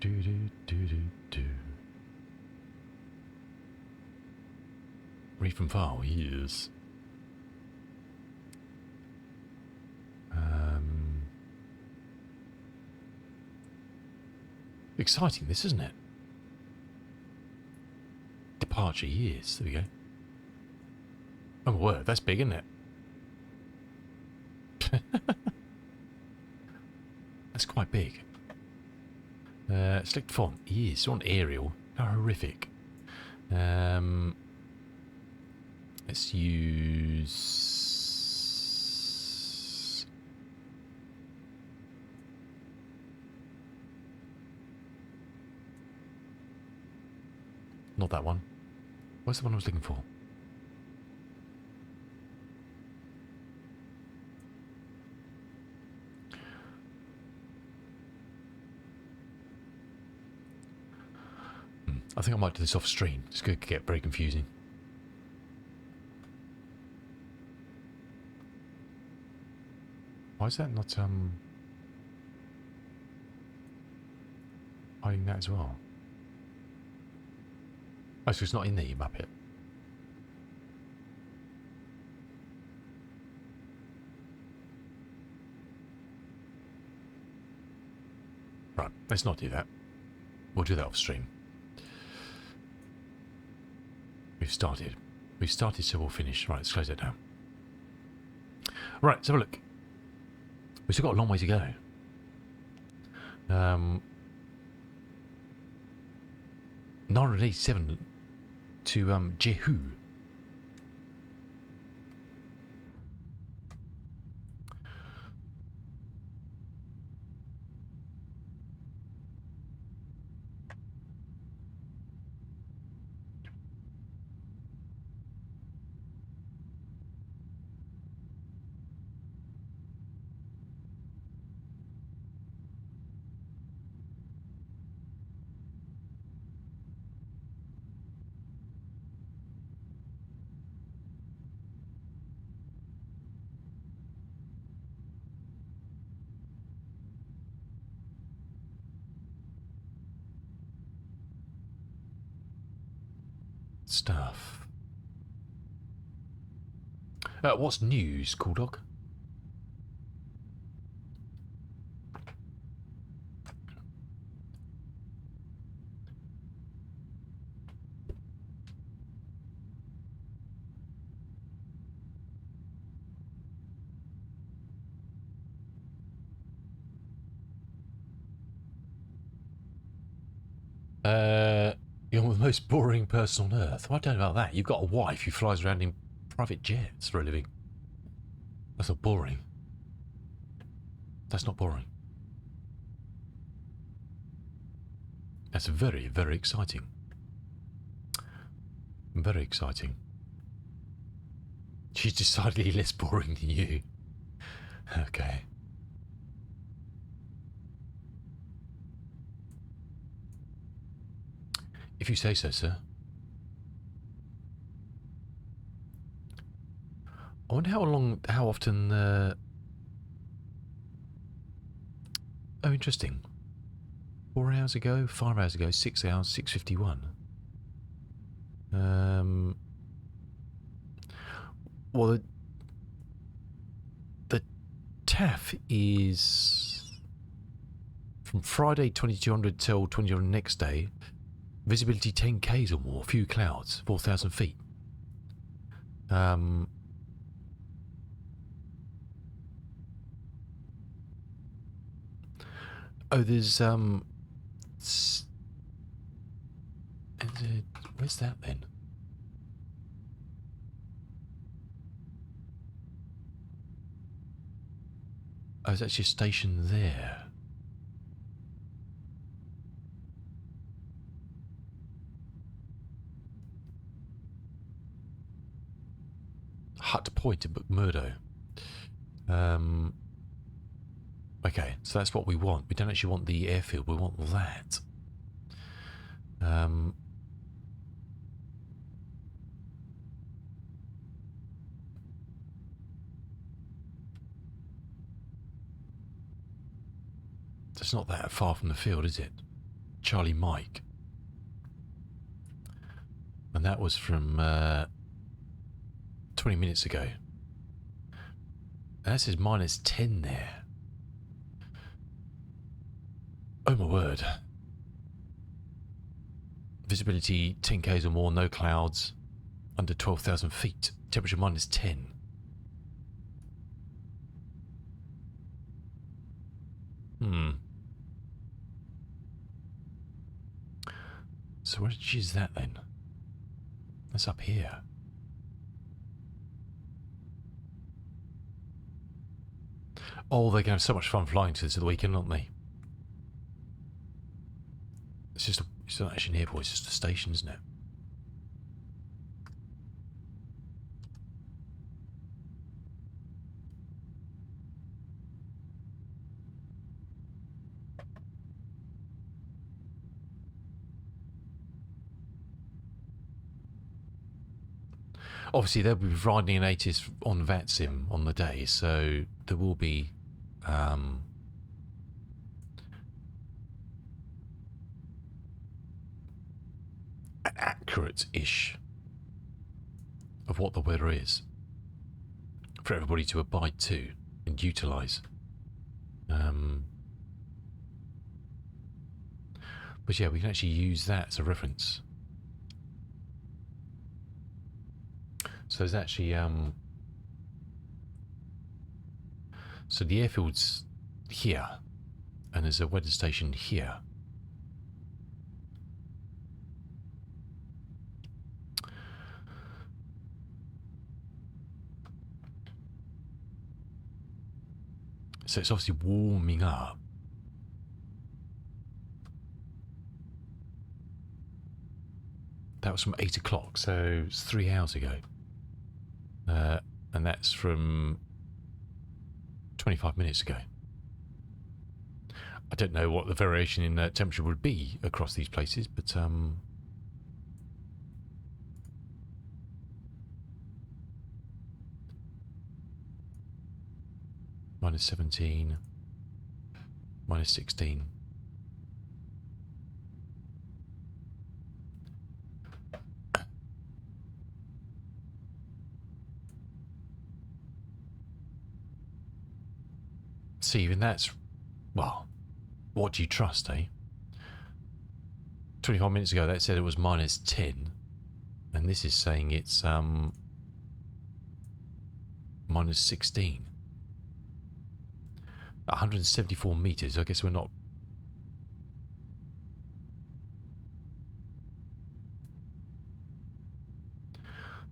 Do. Read from file, yes. Exciting, this, isn't it? Departure, yes. There we go. Oh, my word, that's big, isn't it? That's quite big. Select font, yes. On Arial. How horrific. Let's use... Not that one. Where's the one I was looking for? I think I might do this off stream. It's going to get very confusing. Why is that not hiding that as well. Oh, so it's not in there, you muppet. Right, let's not do that. We'll do that off stream. We've started. We've started, so we'll finish. Right, let's close it down. Right, let's have a look. We've still got a long way to go. Um, 987 to Jehu. Stuff. What's news, Cool Dog? You're the most boring person on earth. Well, I don't know about that. You've got a wife who flies around in private jets for a living. That's not boring. That's not boring. That's very, very exciting. Very exciting. She's decidedly less boring than you. Okay. If you say so, sir. I wonder how often, oh, interesting. 4 hours ago, 5 hours ago, 6 hours, 6:51. Well, the TAF is from Friday 2200 till 2200 next day. Visibility 10 k's or more, few clouds, 4,000 feet. Oh, there's where's that then? Oh, there's actually a station there. Hut Point in McMurdo. Okay, so that's what we want. We don't actually want the airfield, we want that. It's not that far from the field, is it? Charlie Mike. And that was from 20 minutes ago. And that says -10 there. Oh my word. Visibility 10 k's or more, no clouds, under 12,000 feet. Temperature -10. So where is that then? That's up here. Oh, they're going to have so much fun flying to this at the weekend, aren't they? It's not actually an airport, it's just a station, isn't it? Obviously, they'll be providing an ATIS on VATSIM on the day, so there will be accurate-ish of what the weather is for everybody to abide to and utilise. But yeah, we can actually use that as a reference. So there's actually so the airfield's here, and there's a weather station here. So it's obviously warming up. That was from 8 o'clock, so it's 3 hours ago. And that's from 25 minutes ago. I don't know what the variation in temperature would be across these places, but minus 17, minus 16. See, even that's, well, what do you trust, eh? 25 minutes ago that said it was minus 10, and this is saying it's minus 16. 174 meters. I guess we're not.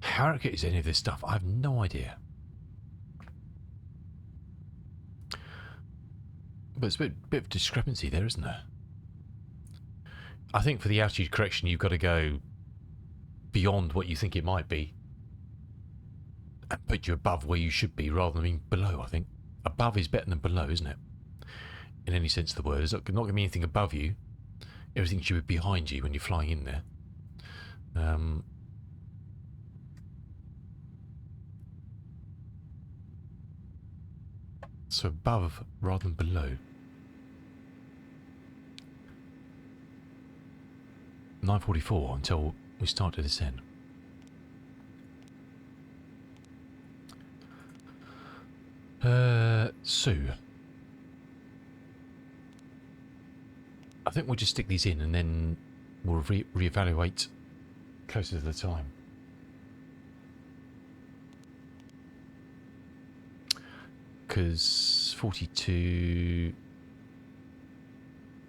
How accurate is any of this stuff? I have no idea. But it's a bit of discrepancy there, isn't there? I think for the altitude correction, you've got to go beyond what you think it might be and put you above where you should be rather than being below, I think. Above is better than below, isn't it? In any sense of the word. There's not going to be anything above you. Everything should be behind you when you're flying in there. So above rather than below. 9:44 until we start to descend. So I think we'll just stick these in and then we'll reevaluate closer to the time. Because 42,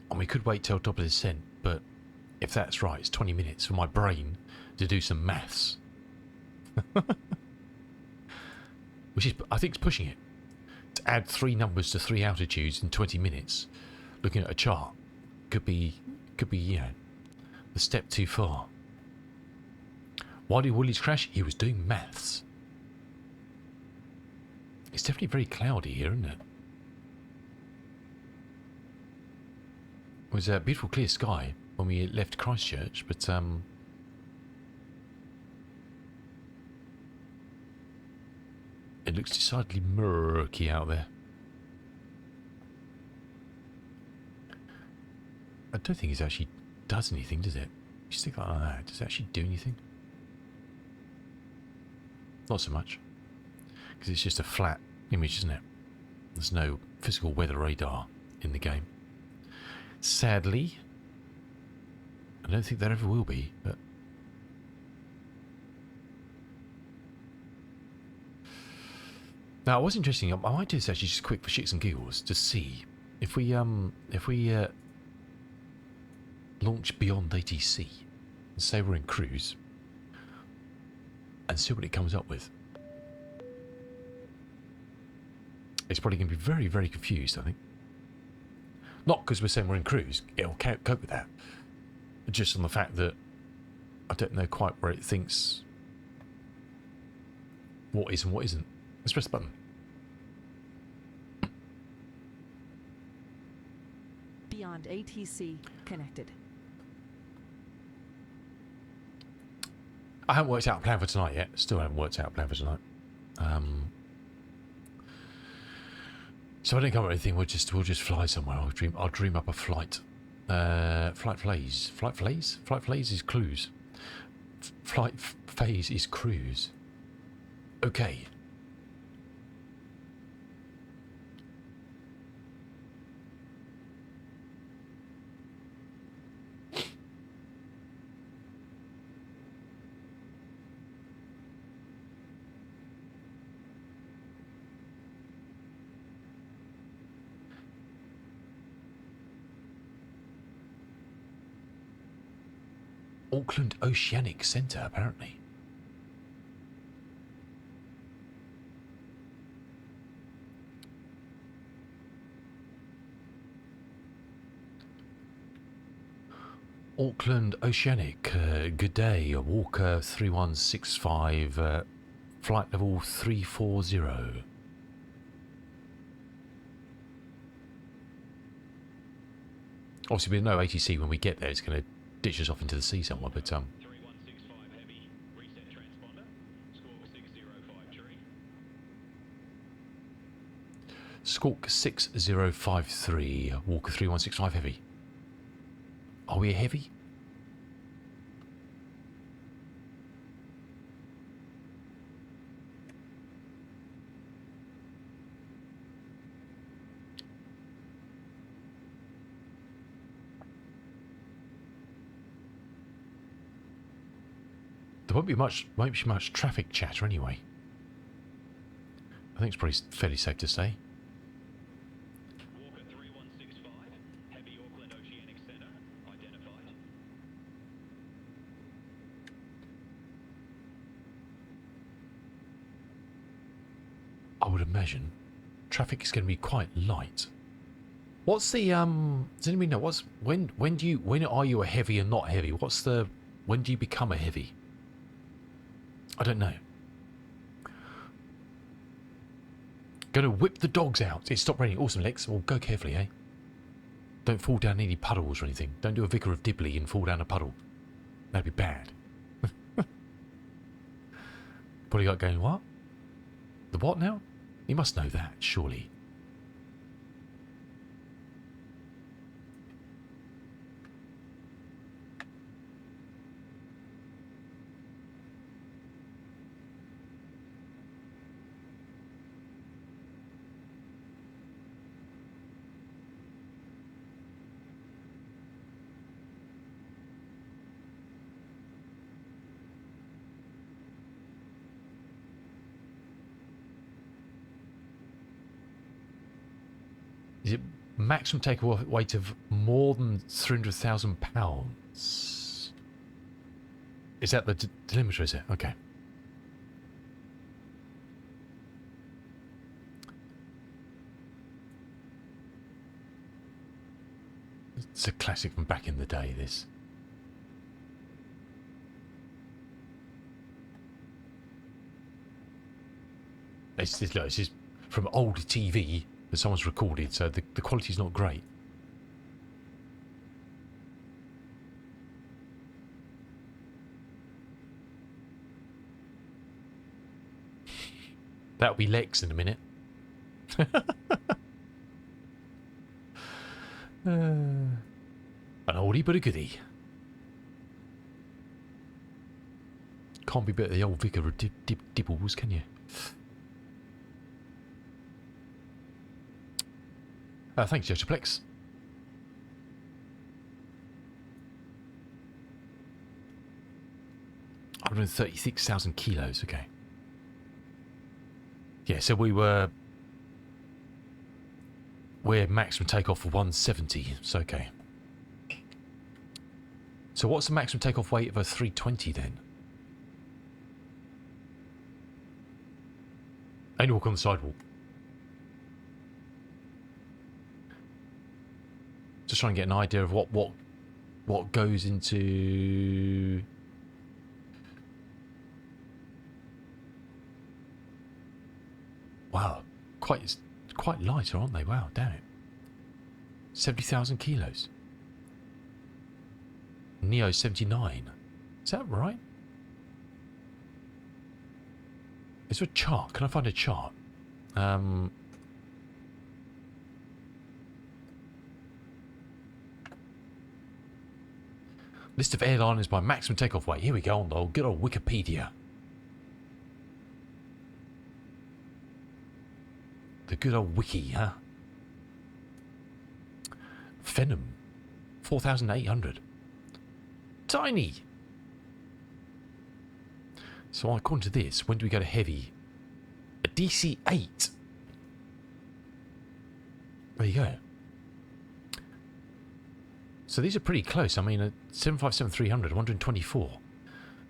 and we could wait till top of the descent, but if that's right, it's 20 minutes for my brain to do some maths. Which is, I think, it's pushing it. To add 3 numbers to 3 altitudes in 20 minutes, looking at a chart, could be, you know, a step too far. Why did Woolies crash? He was doing maths. It's definitely very cloudy here, isn't it? It was a beautiful clear sky when we left Christchurch, but it looks decidedly murky out there. I don't think it actually does anything, does it? You stick that like that, does it actually do anything? Not so much. Because it's just a flat image, isn't it? There's no physical weather radar in the game. Sadly, I don't think there ever will be, but now what's interesting, I might do this actually just quick for shits and giggles to see if we launch beyond ATC and say we're in cruise and see what it comes up with. It's probably going to be very, very confused, I think. Not because we're saying we're in cruise, it'll cope with that. Just on the fact that I don't know quite where it thinks what is and what isn't. Let's press the button. Beyond ATC connected. I haven't worked out a plan for tonight yet. Still haven't worked out a plan for tonight. So I don't come up with anything. We'll just fly somewhere. I'll dream up a flight. Flight flays is clues. flight phase is cruise. Okay. Auckland Oceanic Centre, apparently. Auckland Oceanic, good day, Walker 3165, flight level 340. Obviously, with no ATC when we get there, it's going to ditch us off into the sea somewhere, but 3165 heavy, reset transponder, Squawk squawk 6053. 6053, Walker 3165 heavy. Are we a heavy? There won't be much traffic chatter anyway. I think it's probably fairly safe to say. Walker 3165, heavy Auckland Oceanic Centre, identified. I would imagine traffic is going to be quite light. What's the does anybody know what's when are you a heavy and not heavy? What's the when do you become a heavy? I don't know. Gonna whip the dogs out. It's stopped raining. Awesome, Lex. Well, go carefully, eh? Don't fall down any puddles or anything. Don't do a Vicar of Dibley and fall down a puddle. That'd be bad. Probably like going, what? The what now? You must know that, surely. Is it maximum takeoff weight of more than 300,000 pounds? Is that the telemetry, is it? Okay. It's a classic from back in the day, this. This is from old TV that someone's recorded, so the quality's not great. That'll be Lex in a minute. An oldie but a goodie. Can't be better than the old Vicar of Dibbles, can you? Thanks, Jotaplex. $136,000 kilos, okay. Yeah, so we're maximum takeoff for 170, so okay. So what's the maximum takeoff weight of a 320 then? Only walk on the sidewalk. Just trying to get an idea of what goes into. Wow, quite lighter, aren't they? Wow, damn it. 70,000 kilos. Neo 79. Is that right? Is there a chart? Can I find a chart? List of airliners by maximum takeoff weight. Here we go on the good old Wikipedia. The good old wiki, huh? Phenom, 4,800. Tiny. So according to this, when do we go to heavy? A DC-8. There you go. So these are pretty close. I mean, a 757-300, 124. And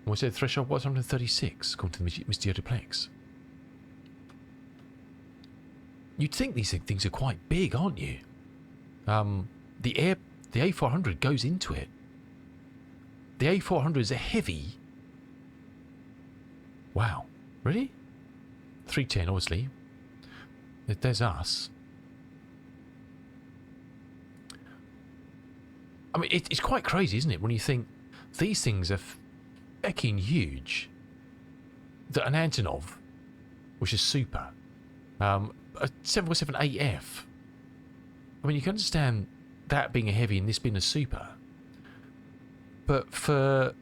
we said threshold was 136, according to the Mr. Yodoplex. You'd think these things are quite big, aren't you? The A400 goes into it. The A400 is a heavy. Wow. Really? 310, obviously. There's us. I mean, it's quite crazy, isn't it, when you think these things are fecking huge. That an Antonov, which is super, a 747-8F. I mean, you can understand that being a heavy and this being a super. But for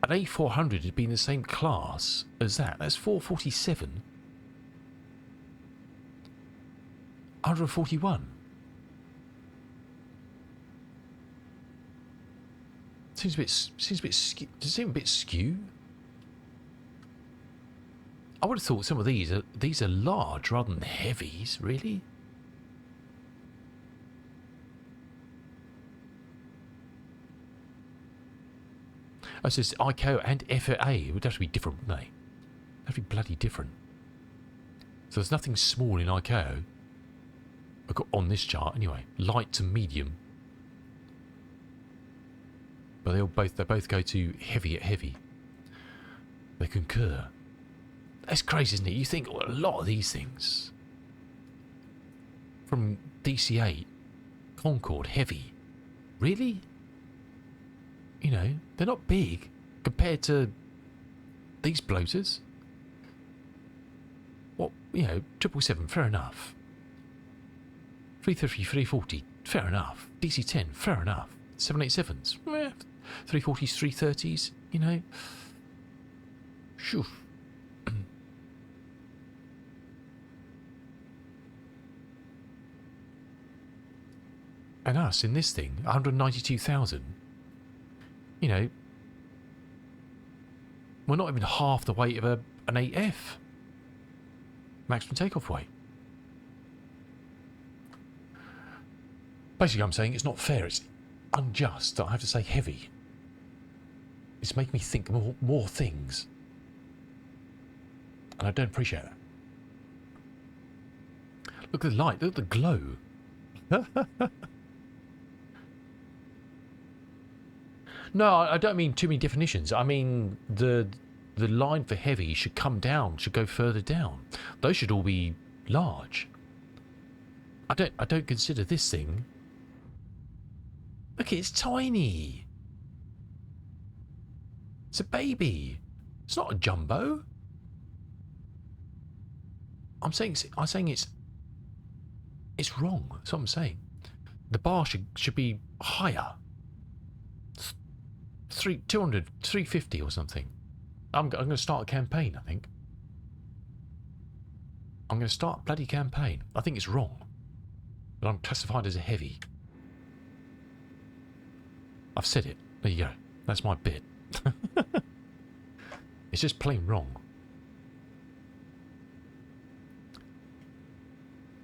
an A400 to be in the same class as that's 447. 141. Seems a bit skew. Does it seem a bit skew? I would have thought some of these are large rather than heavies, really. Oh, it says ICAO and FAA. It would have to be different, wouldn't they? That'd be bloody different. So there's nothing small in ICAO. I've got on this chart anyway. Light to medium. But they both go to heavy at heavy. They concur. That's crazy, isn't it? You think a lot of these things from DC-8, Concorde, heavy. Really? You know, they're not big compared to these bloaters. What, you know, 777, fair enough. 330, 340, fair enough. DC-10, fair enough. 787s, 340s, 330s, you know. Shoo. And us in this thing, 192,000. You know, we're not even half the weight of an 8F. Maximum takeoff weight. Basically, I'm saying it's not fair. It's unjust that I have to say heavy. It's making me think more things. And I don't appreciate that. Look at the light. Look at the glow. No, I don't mean too many definitions. I mean the line for heavy should come down, should go further down. Those should all be large. I don't consider this thing. Look, it's tiny. It's a baby. It's not a jumbo. I'm saying it's wrong. That's what I'm saying. The bar should be higher. 200, 350 or something. I'm going to start a campaign, I think. I'm going to start a bloody campaign. I think it's wrong. But I'm classified as a heavy. I've said it. There you go. That's my bit. It's just plain wrong.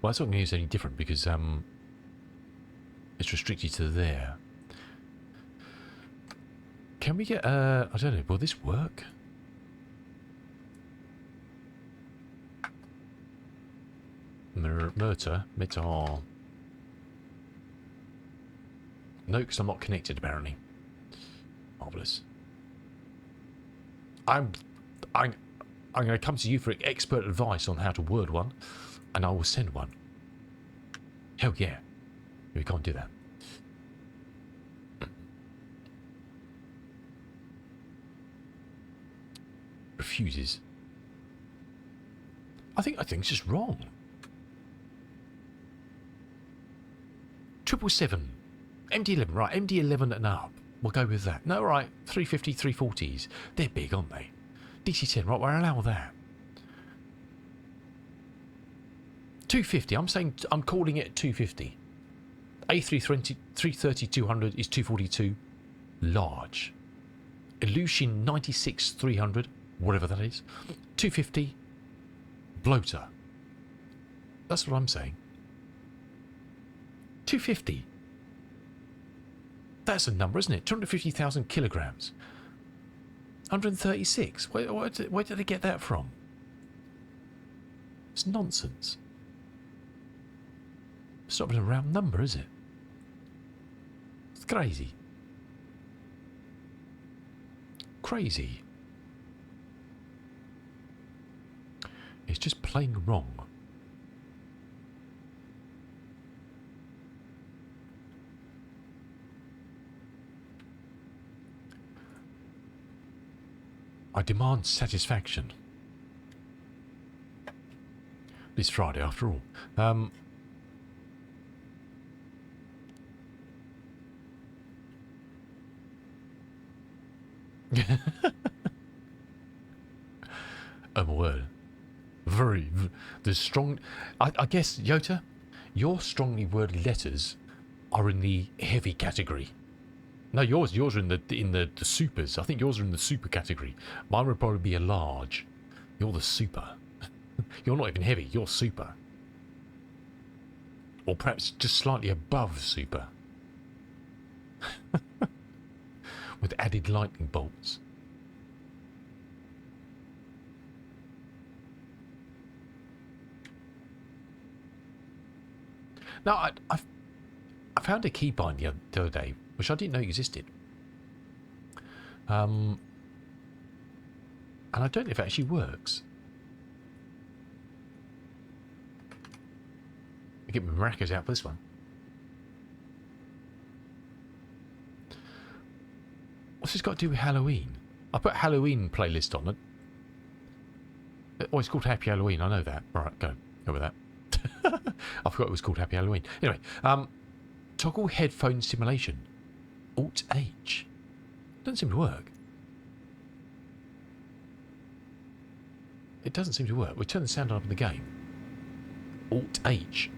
Well, that's not going to use any different because it's restricted to there. Can we get I don't know, will this work? Meter. No, because I'm not connected apparently. Marvellous. I'm going to come to you for expert advice on how to word one, and I will send one. Hell yeah. We can't do that. Refuses. I think it's just wrong. 777. MD-11, right, MD-11 and up. We'll go with that. No, right. 350, 340s. They're big, aren't they? DC-10, right, we'll allow that. 250, I'm calling it 250. A330-200 is 242. Large. Illusion 96-300, whatever that is. 250. Bloater. That's what I'm saying. 250. That's a number, isn't it? 250,000 kilograms. 136. Where did they get that from? It's nonsense. It's not even a round number, is it? It's crazy. Crazy. It's just plain wrong. I demand satisfaction. It's Friday after all. Oh my word. The strong... I guess, Yota, your strongly worded letters are in the heavy category. No, yours are in the supers. I think yours are in the super category. Mine would probably be a large. You're the super. You're not even heavy, you're super. Or perhaps just slightly above super. With added lightning bolts. Now, I found a keybind the other day, which I didn't know existed. And I don't know if it actually works. I'll get my maracas out for this one. What's this got to do with Halloween? I put Halloween playlist on it. Oh, it's called Happy Halloween. I know that. Right, go with that. I forgot it was called Happy Halloween. Anyway, toggle headphone simulation. Alt H. Doesn't seem to work. It doesn't seem to work. We turn the sound on in the game. Alt H.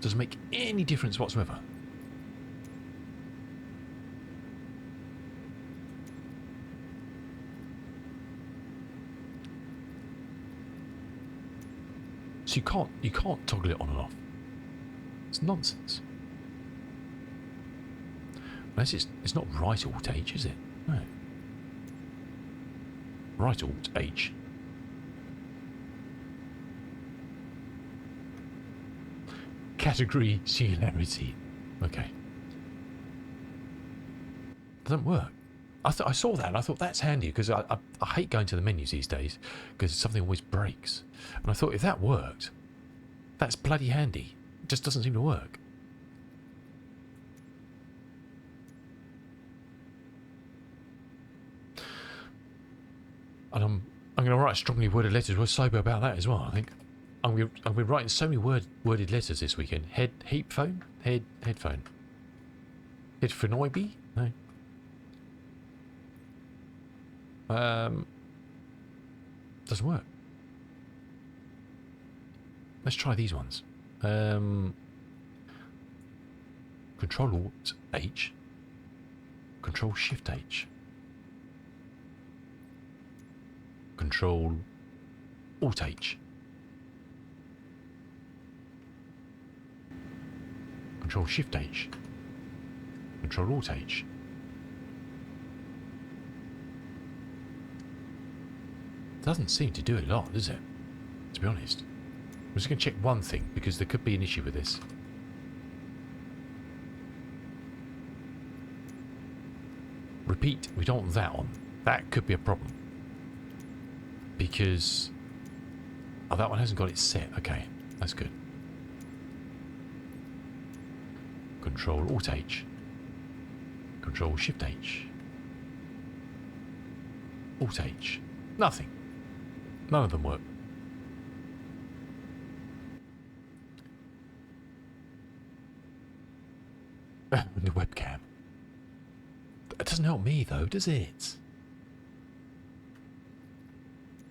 Doesn't make any difference whatsoever. So you can't toggle it on and off. It's nonsense. Unless it's not right Alt H, is it? No. Right Alt H. Category singularity. Okay. Doesn't work. I saw that and I thought that's handy because I hate going to the menus these days because something always breaks. And I thought if that worked, that's bloody handy. It just doesn't seem to work. And I'm going to write strongly worded letters. We're sober about that as well, I think. I'm going to be writing so many worded letters this weekend. Headphone? Headphone. Headphone-oiby? No. Doesn't work. Let's try these ones. Control Alt H. Control Shift H. Control Alt H. Control Shift H. Control Alt H. Doesn't seem to do a lot, does it? To be honest. I'm just going to check one thing because there could be an issue with this. Repeat, we don't want that on. That could be a problem. Because... oh, that one hasn't got it set. Okay, that's good. Control Alt H. Control Shift H. Alt H. Nothing. None of them work. The webcam. That doesn't help me though, does it?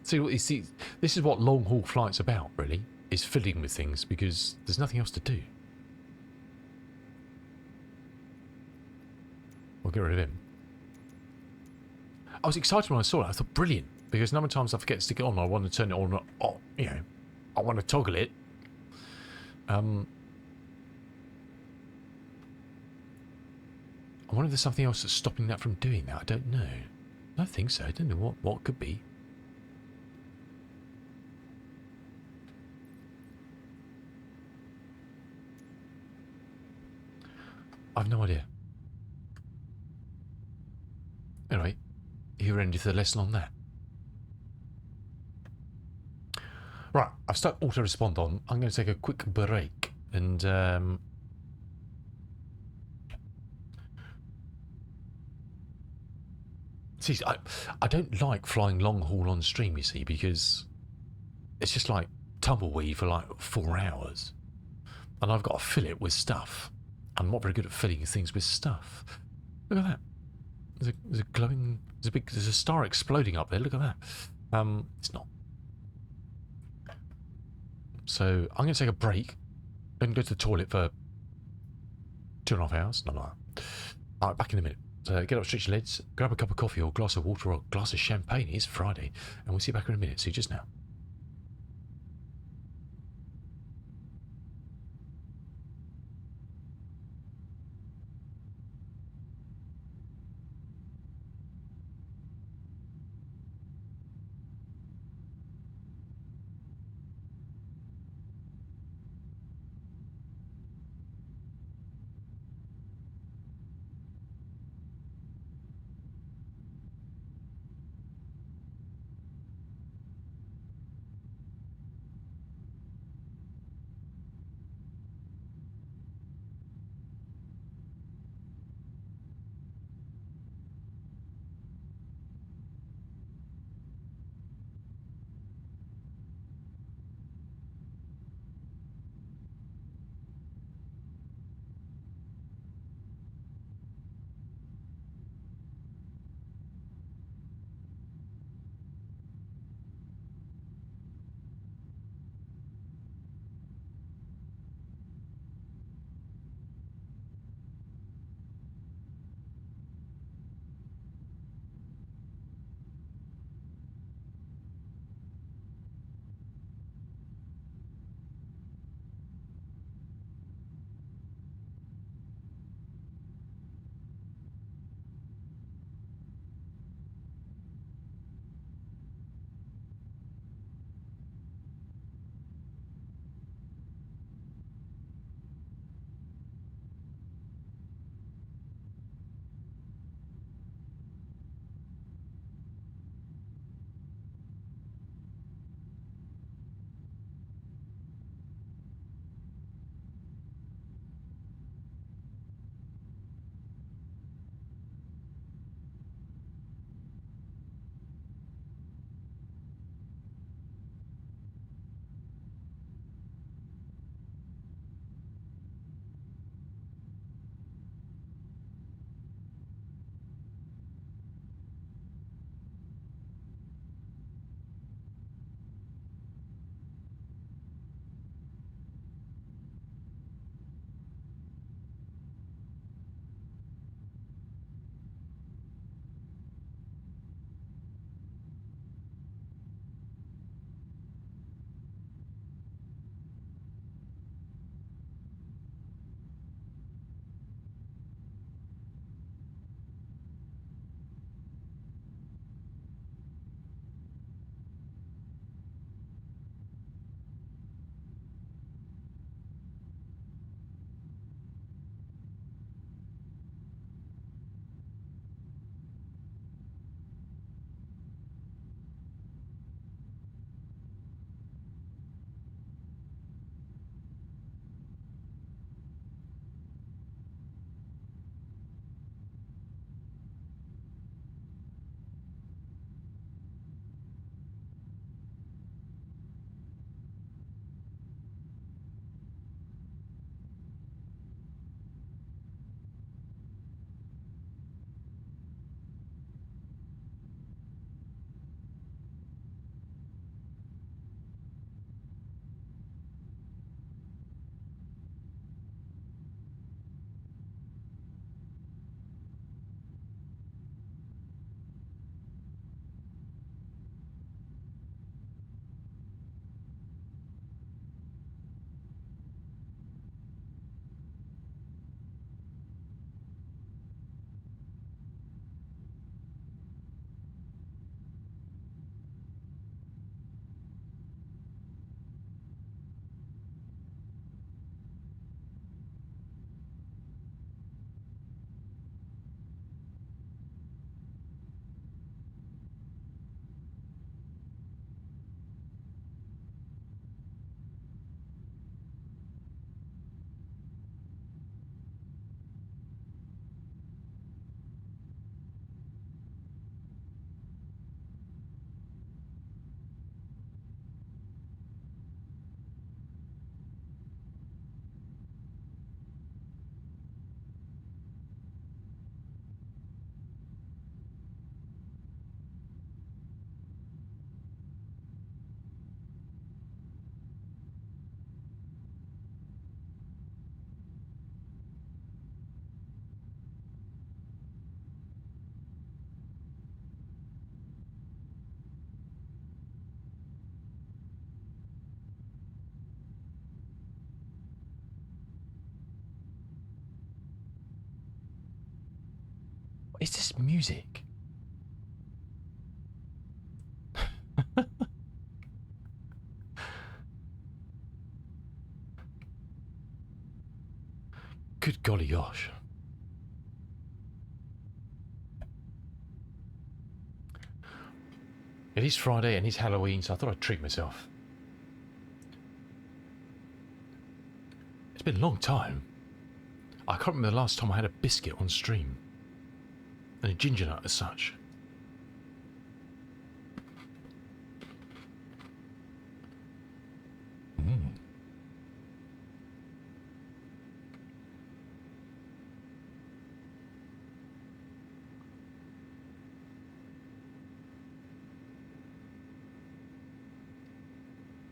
See, this is what long haul flights about, really, is fiddling with things because there's nothing else to do. We'll get rid of him. I was excited when I saw it. I thought, brilliant, because a number of times I forget to stick it on. I want to turn it on. Oh, you know, I want to toggle it. I wonder if there's something else that's stopping that from doing that. I don't know. I don't think so. I don't know what could be. I've no idea. Anyway, you're ending the lesson on that. Right, I've stuck auto respond on. I'm going to take a quick break and see, I don't like flying long haul on stream, you see, because it's just like tumbleweed for like 4 hours, and I've got to fill it with stuff. I'm not very good at filling things with stuff. Look at that. There's a glowing. There's a star exploding up there. Look at that. It's not. So I'm going to take a break and go to the toilet for 2.5 hours. Not like that. All right, back in a minute. So get up, stretch your legs, grab a cup of coffee or a glass of water or a glass of champagne. It's Friday, and we'll see you back in a minute. See you just now. What is this music? Good golly gosh. It is Friday and it's Halloween, so I thought I'd treat myself. It's been a long time. I can't remember the last time I had a biscuit on stream. And a ginger nut as such.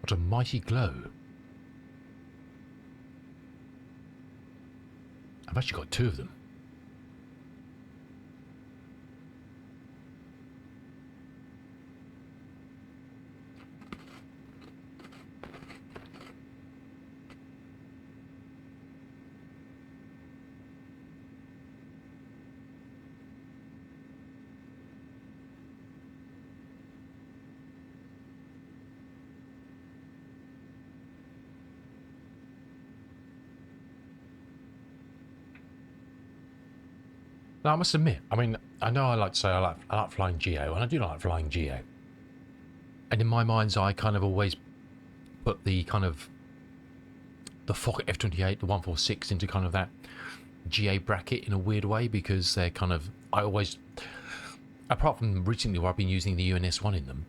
What a mighty glow. I've actually got 2 of them. Now, I must admit, I mean, I know I like to say I like flying GEO, and I do like flying GEO. And in my mind's eye, I kind of always put the kind of the Fokker F-28, the 146 into kind of that GA bracket in a weird way, because they're kind of, I always, apart from recently where I've been using the UNS-1 in them,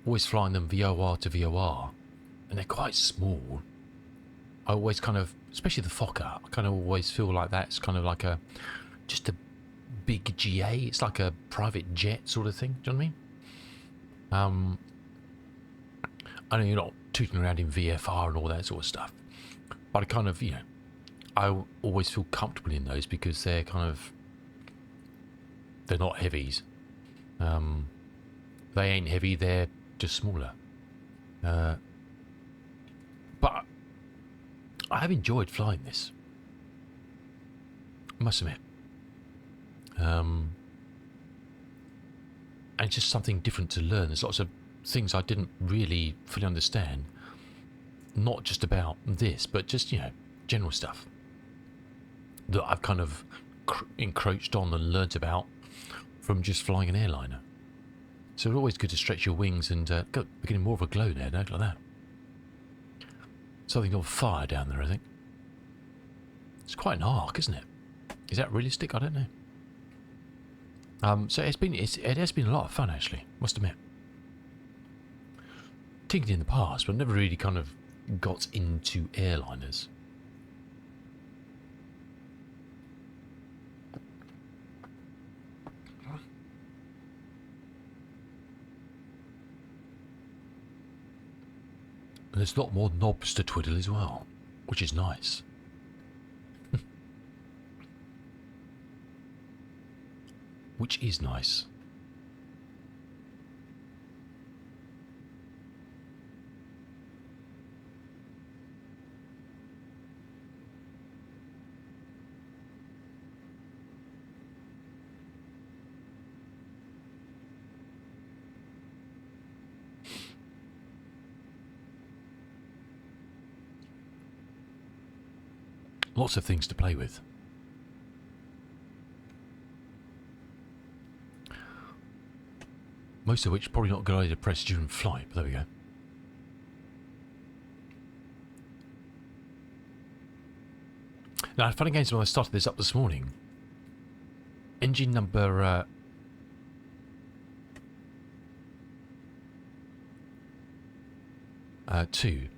always flying them VOR to VOR, and they're quite small. I always kind of, especially the Fokker, I kind of always feel like that's kind of like a, just a big GA. It's like a private jet sort of thing. Do you know what I mean? I know you're not tooting around in VFR and all that sort of stuff, but I kind of, you know, I always feel comfortable in those because they're kind of, they're not heavies. They ain't heavy, they're just smaller. But I have enjoyed flying this, I must admit. And it's just something different to learn. There's lots of things I didn't really fully understand. Not just about this, but just, you know, general stuff that I've kind of encroached on and learnt about from just flying an airliner. So it's always good to stretch your wings and getting more of a glow there, no? Like that. Something on fire down there, I think. It's quite an arc, isn't it? Is that realistic? I don't know. So it has been a lot of fun, actually, must admit. Tinkered in the past, but never really kind of got into airliners. And there's a lot more knobs to twiddle as well, which is nice. Which is nice. Lots of things to play with. Most of which probably not a good idea to press during flight, but there we go. Now, fun and games when I started this up this morning. Engine number 2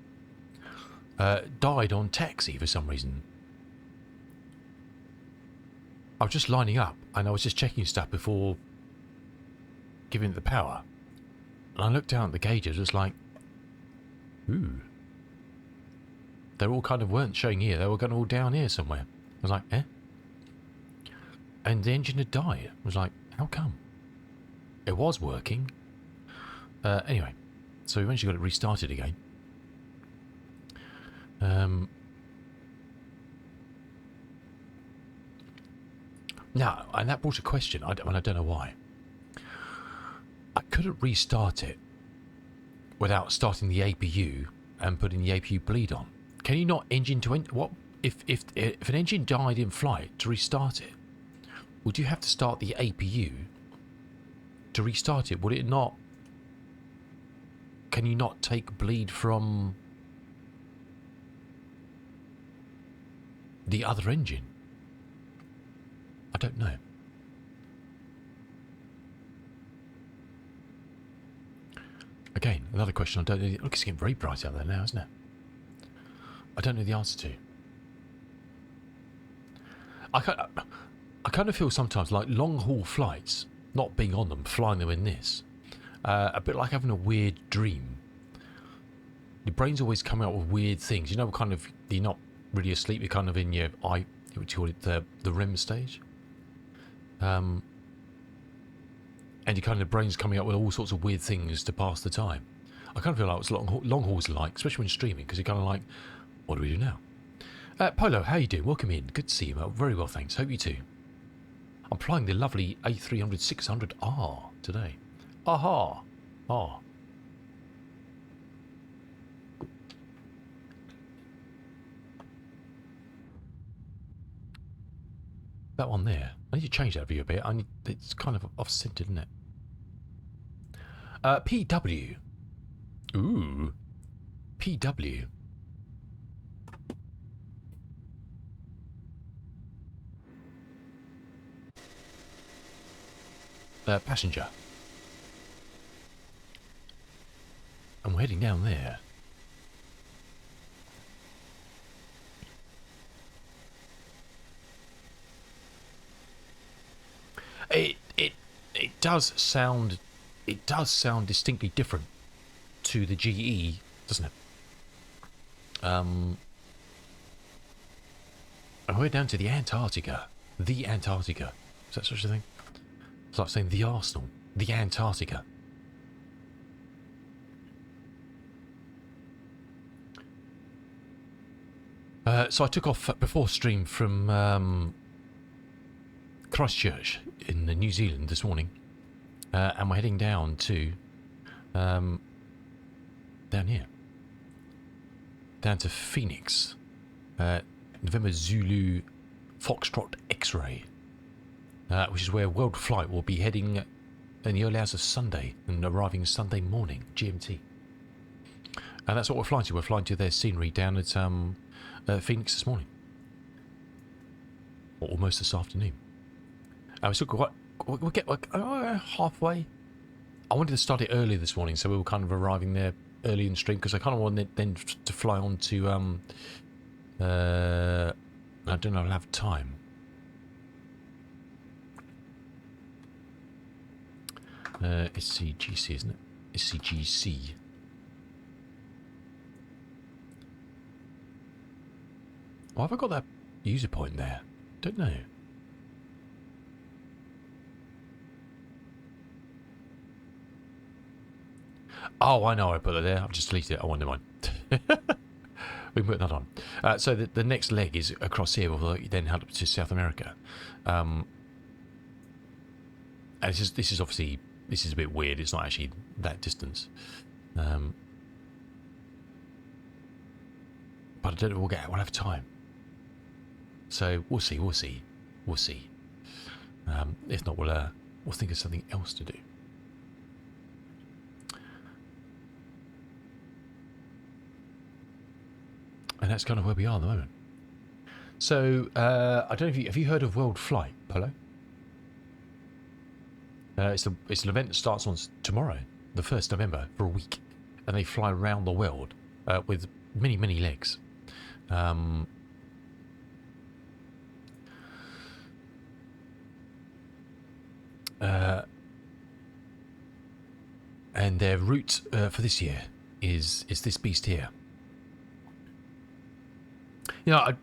died on taxi for some reason. I was just lining up and I was just checking stuff before giving it the power. And I looked down at the gauges, it was like, ooh. They all kind of weren't showing here, they were going all down here somewhere. I was like, eh? And the engine had died. I was like, how come? It was working. Anyway, so we eventually got it restarted again. Now, and that brought a question. I don't know why. I couldn't restart it without starting the APU and putting the APU bleed on. Can you not engine to what if an engine died in flight to restart it? Would you have to start the APU to restart it? Would it not? Can you not take bleed from the other engine? I don't know. Again, another question I don't know. Look, it's getting very bright out there now, isn't it? I don't know the answer to. I kind of feel sometimes like long haul flights, not being on them, flying them in this, a bit like having a weird dream. Your brain's always coming up with weird things. You know, kind of, you're not really asleep. You're kind of in your what do you call it, the REM stage. And your kind of brain's coming up with all sorts of weird things to pass the time. I kind of feel like it's long hauls like, especially when streaming, because you're kind of like, what do we do now? Polo, how you doing? Welcome in. Good to see you, mate. Very well, thanks. Hope you too. I'm flying the lovely A300-600R today. Aha! Ah. That one there. I need to change that view a bit. It's kind of off-centered, isn't it? PW. Ooh. PW. Passenger. And we're heading down there. It does sound distinctly different to the GE, doesn't it? And we're down to the Antarctica. The Antarctica. Is that such a thing? It's like saying the Arsenal. The Antarctica. So I took off before stream from Christchurch in New Zealand this morning, and we're heading down to down here, down to Phoenix, November Zulu Foxtrot X-ray, which is where World Flight will be heading in the early hours of Sunday and arriving Sunday morning GMT. And that's what we're flying to. We're flying to their scenery down at Phoenix this morning, or almost this afternoon. We still got we'll get halfway. I wanted to start it early this morning, so we were kind of arriving there early in the stream because I kind of wanted then to fly on to I don't know, I'll have time. SCGC, isn't it? SCGC. Why have I got that user point there? Don't know. Oh, I know I put it there. I've just deleted it. Oh, never mind. We can put that on. So the next leg is across here. We'll then head up to South America. And this is obviously, this is a bit weird. It's not actually that distance. But I don't know. We'll have time. So we'll see. If not, we'll think of something else to do. And that's kind of where we are at the moment. So I don't know if have you heard of World Flight, Polo? It's an event that starts on tomorrow, the 1st November, for a week, and they fly around the world with many legs. And their route for this year is this beast here. You know,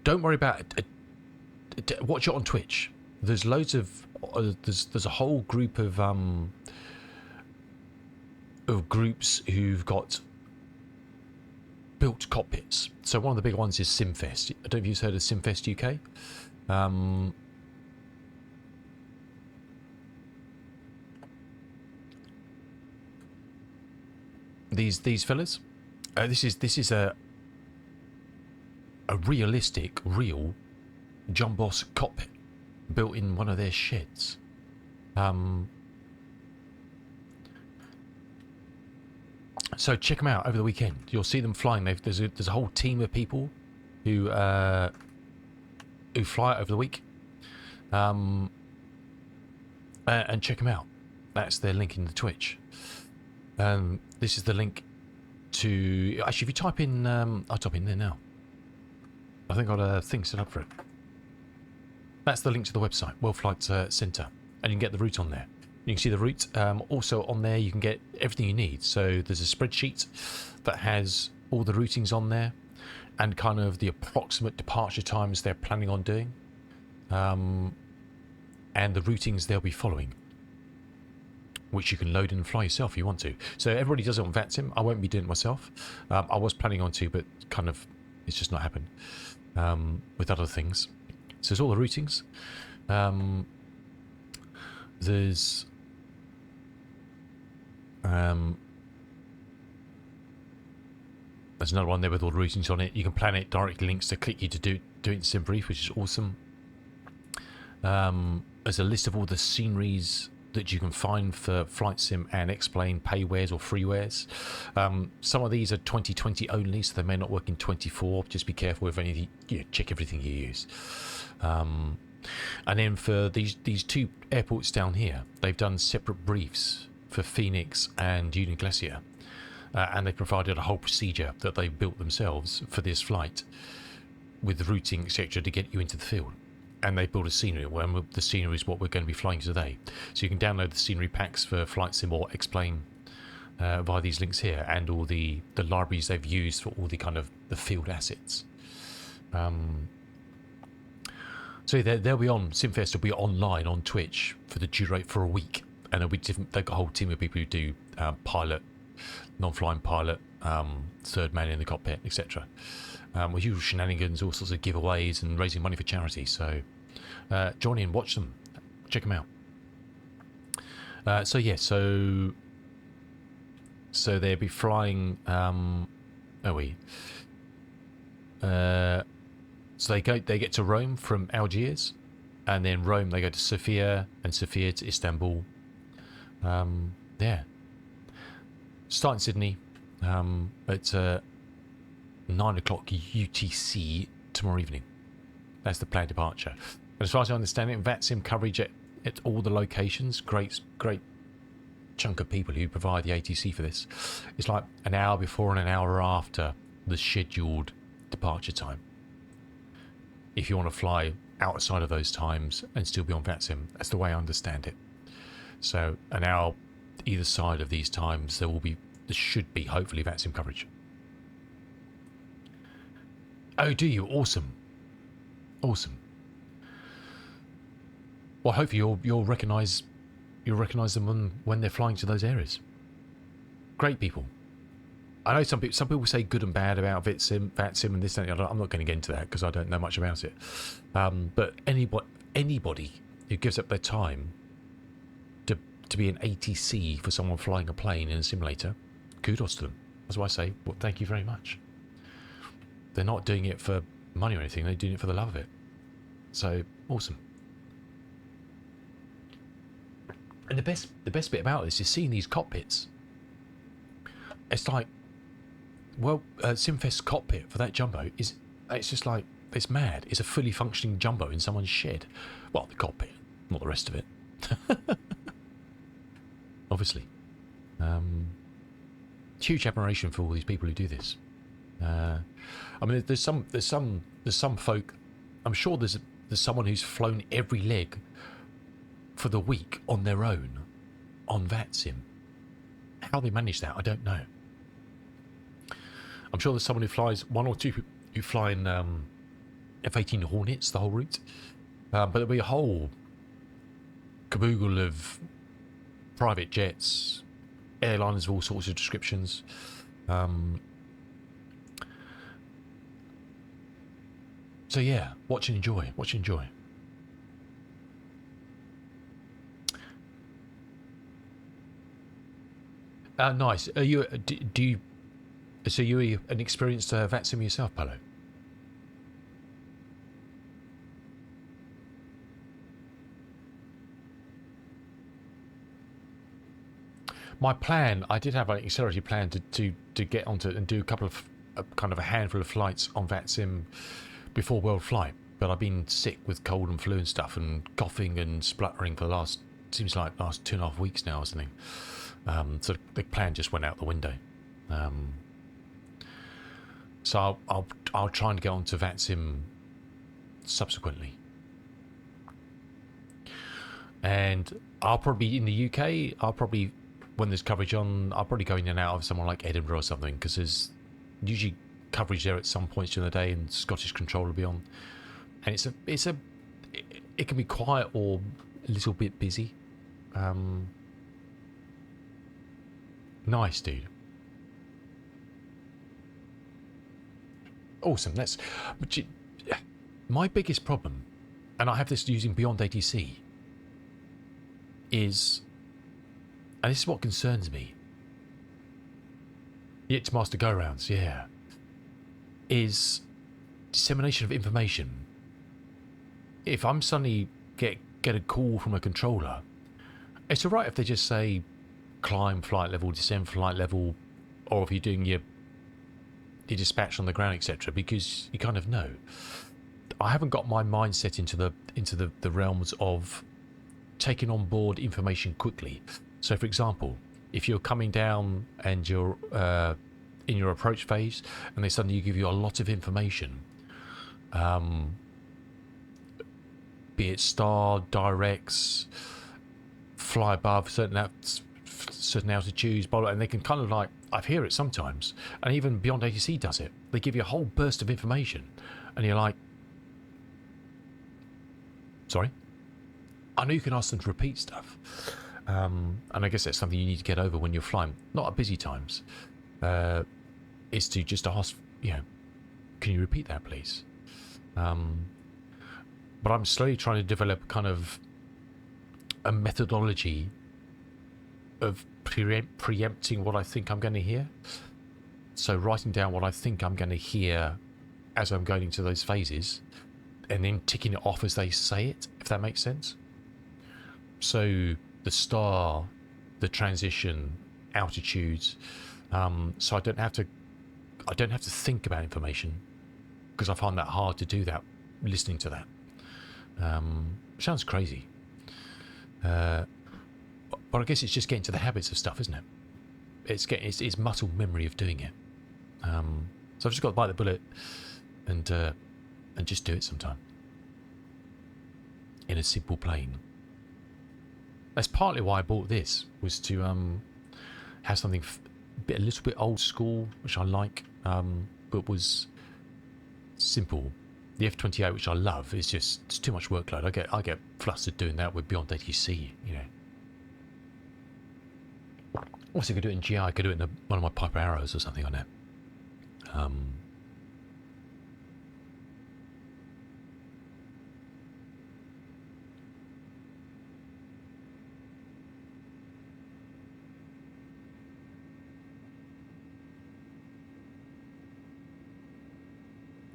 don't worry about it. Watch it on Twitch. There's loads of there's a whole group of groups who've got built cockpits. So one of the big ones is SimFest. I don't know if you've heard of SimFest UK. Um, these fellas. This is a realistic, real Jumbos cockpit built in one of their sheds. So check them out over the weekend. You'll see them flying. There's a whole team of people who fly over the week. And check them out. That's their link in the Twitch. This is the link to... Actually, if you type in... I'll type in there now. I think I've got a thing set up for it. That's the link to the website, World Flight Centre. And you can get the route on there. You can see the route. Also on there, you can get everything you need. So there's a spreadsheet that has all the routings on there and kind of the approximate departure times they're planning on doing. And the routings they'll be following, which you can load in and fly yourself if you want to. So everybody does it on VATSIM. I won't be doing it myself. I was planning on to, but kind of it's just not happened with other things. So there's all the routings. There's another one there with all the routings on it. You can plan it, direct links to click you to do it in SimBrief, which is awesome. There's a list of all the sceneries that you can find for Flight Sim and X-Plane paywares or freewares. Some of these are 2020 only, so they may not work in 24. Just be careful with any. Check everything you use. And then for these two airports down here, they've done separate briefs for Phoenix and Union Glacier, and they provided a whole procedure that they built themselves for this flight, with the routing, etc., to get you into the field. And they built a scenery, well, the scenery is what we're going to be flying today. So you can download the scenery packs for Flight Sim or X-Plane via these links here, and all the libraries they've used for all the kind of the field assets. So they'll be on, SimFest will be online on Twitch for a week, and it'll be different. They've got a whole team of people who do pilot, non-flying pilot, third man in the cockpit, etc. With usual shenanigans, all sorts of giveaways and raising money for charity. So join in, watch them, check them out. So they'll be flying. So they get to Rome from Algiers, and then Rome they go to Sofia, and Sofia to Istanbul. Start in Sydney at 9 o'clock UTC tomorrow evening. That's the planned departure. And as far as I understand it, VATSIM coverage at all the locations. Great chunk of people who provide the ATC for this. It's like an hour before and an hour after the scheduled departure time. If you want to fly outside of those times and still be on VATSIM, that's the way I understand it. So an hour either side of these times, there should be hopefully VATSIM coverage. Oh, do you? Awesome. Well, hopefully you'll recognise them when they're flying to those areas. Great people. I know some people say good and bad about VATSIM and this and that. I'm not going to get into that because I don't know much about it. But anybody who gives up their time to be an ATC for someone flying a plane in a simulator, kudos to them. That's why I say, well, thank you very much. They're not doing it for money or anything. They're doing it for the love of it. So awesome. And the best bit about this is seeing these cockpits. It's like, well, SimFest cockpit for that jumbo it's just like, it's mad. It's a fully functioning jumbo in someone's shed. Well, the cockpit, not the rest of it. Obviously. Huge admiration for all these people who do this. I mean, there's some folk. I'm sure there's someone who's flown every leg for the week on their own on VATSIM. How they manage that, I don't know. I'm sure there's someone who flies, one or two who fly in F-18 Hornets the whole route, but there'll be a whole caboodle of private jets, airliners of all sorts of descriptions. So yeah, watch and enjoy. Nice. Are you? Do you? So you an experienced VATSIM yourself, Palo? My plan, I did have an accelerated plan to get onto and do a couple of kind of a handful of flights on VATSIM before World Flight, but I've been sick with cold and flu and stuff, and coughing and spluttering for the last, seems like last 2.5 weeks now or something. So the plan just went out the window. So I'll try and get onto VATSIM subsequently, and I'll probably in the UK. I'll probably, when there's coverage on, I'll probably go in and out of somewhere like Edinburgh or something, because there's usually coverage there at some points during the day, and Scottish Control will be on, and it can be quiet or a little bit busy. Nice, dude. Awesome. My biggest problem, and I have this using Beyond ATC, is, and this is what concerns me, it's Master Go-Rounds, yeah, is dissemination of information. If I'm suddenly get a call from a controller, it's alright if they just say climb flight level, descend flight level, or if you're doing your dispatch on the ground, etc., because you kind of know. I haven't got my mindset into the realms of taking on board information quickly. So, for example, if you're coming down and you're in your approach phase, and they suddenly give you a lot of information, be it star, directs, fly above certain altitudes, blah, blah, and they can kind of like, I hear it sometimes, and even Beyond ATC does it. They give you a whole burst of information, and you're like, sorry? I know you can ask them to repeat stuff, and I guess that's something you need to get over when you're flying, not at busy times, is to just ask, can you repeat that, please? But I'm slowly trying to develop kind of a methodology of preempting what I think I'm going to hear. So writing down what I think I'm going to hear as I'm going into those phases, and then ticking it off as they say it, if that makes sense. So the star, the transition, altitudes, so I don't have to think about information, because I find that hard to do that listening to that. Sounds crazy, but I guess it's just getting to the habits of stuff, isn't it? It's muscle memory of doing it. So I've just got to bite the bullet and just do it sometime in a simple plane. That's partly why I bought this, was to have something a little bit old school, which I like, but was simple. The F-28, which I love, is just, it's too much workload. I get flustered doing that with Beyond ATC, Also, I could do it in GI. I could do it in one of my Piper Arrows or something on it.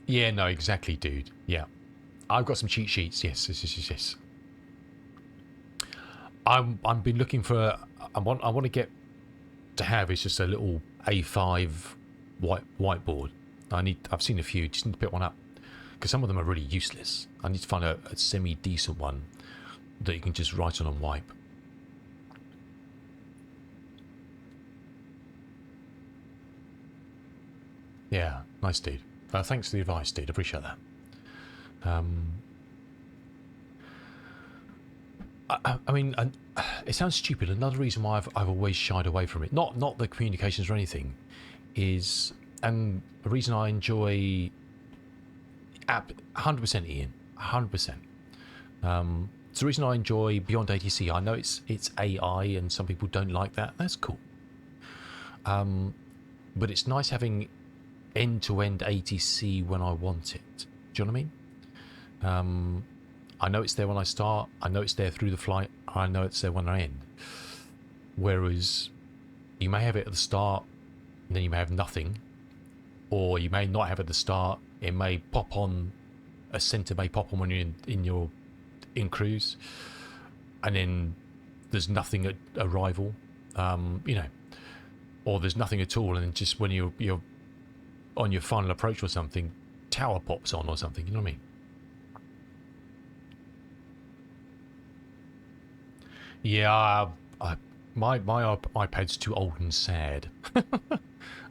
Yeah, no, exactly, dude. Yeah. I've got some cheat sheets. Yes. I've been looking for, I want to get to have is just a little A5 whiteboard. I've seen a few, just need to pick one up, because some of them are really useless. I need to find a semi decent one that you can just write on and wipe. Yeah, nice, dude. Thanks for the advice, dude. Appreciate that. I mean, it sounds stupid. Another reason why I've always shied away from it, not the communications or anything, is, and the reason I enjoy 100% Ian, 100%. It's the reason I enjoy Beyond ATC. I know it's AI, and some people don't like that. That's cool. But it's nice having end-to-end ATC when I want it. Do you know what I mean? I know it's there when I start. I know it's there through the flight. I know it's there when I end. Whereas You may have it at the start, and then you may have nothing, or you may not have it at the start. It may pop on, a center may pop on when you're in cruise, and then there's nothing at arrival, you know, or there's nothing at all, and then just when you're on your final approach or something, tower pops on or something. You know what I mean? Yeah, my iPad's too old and sad.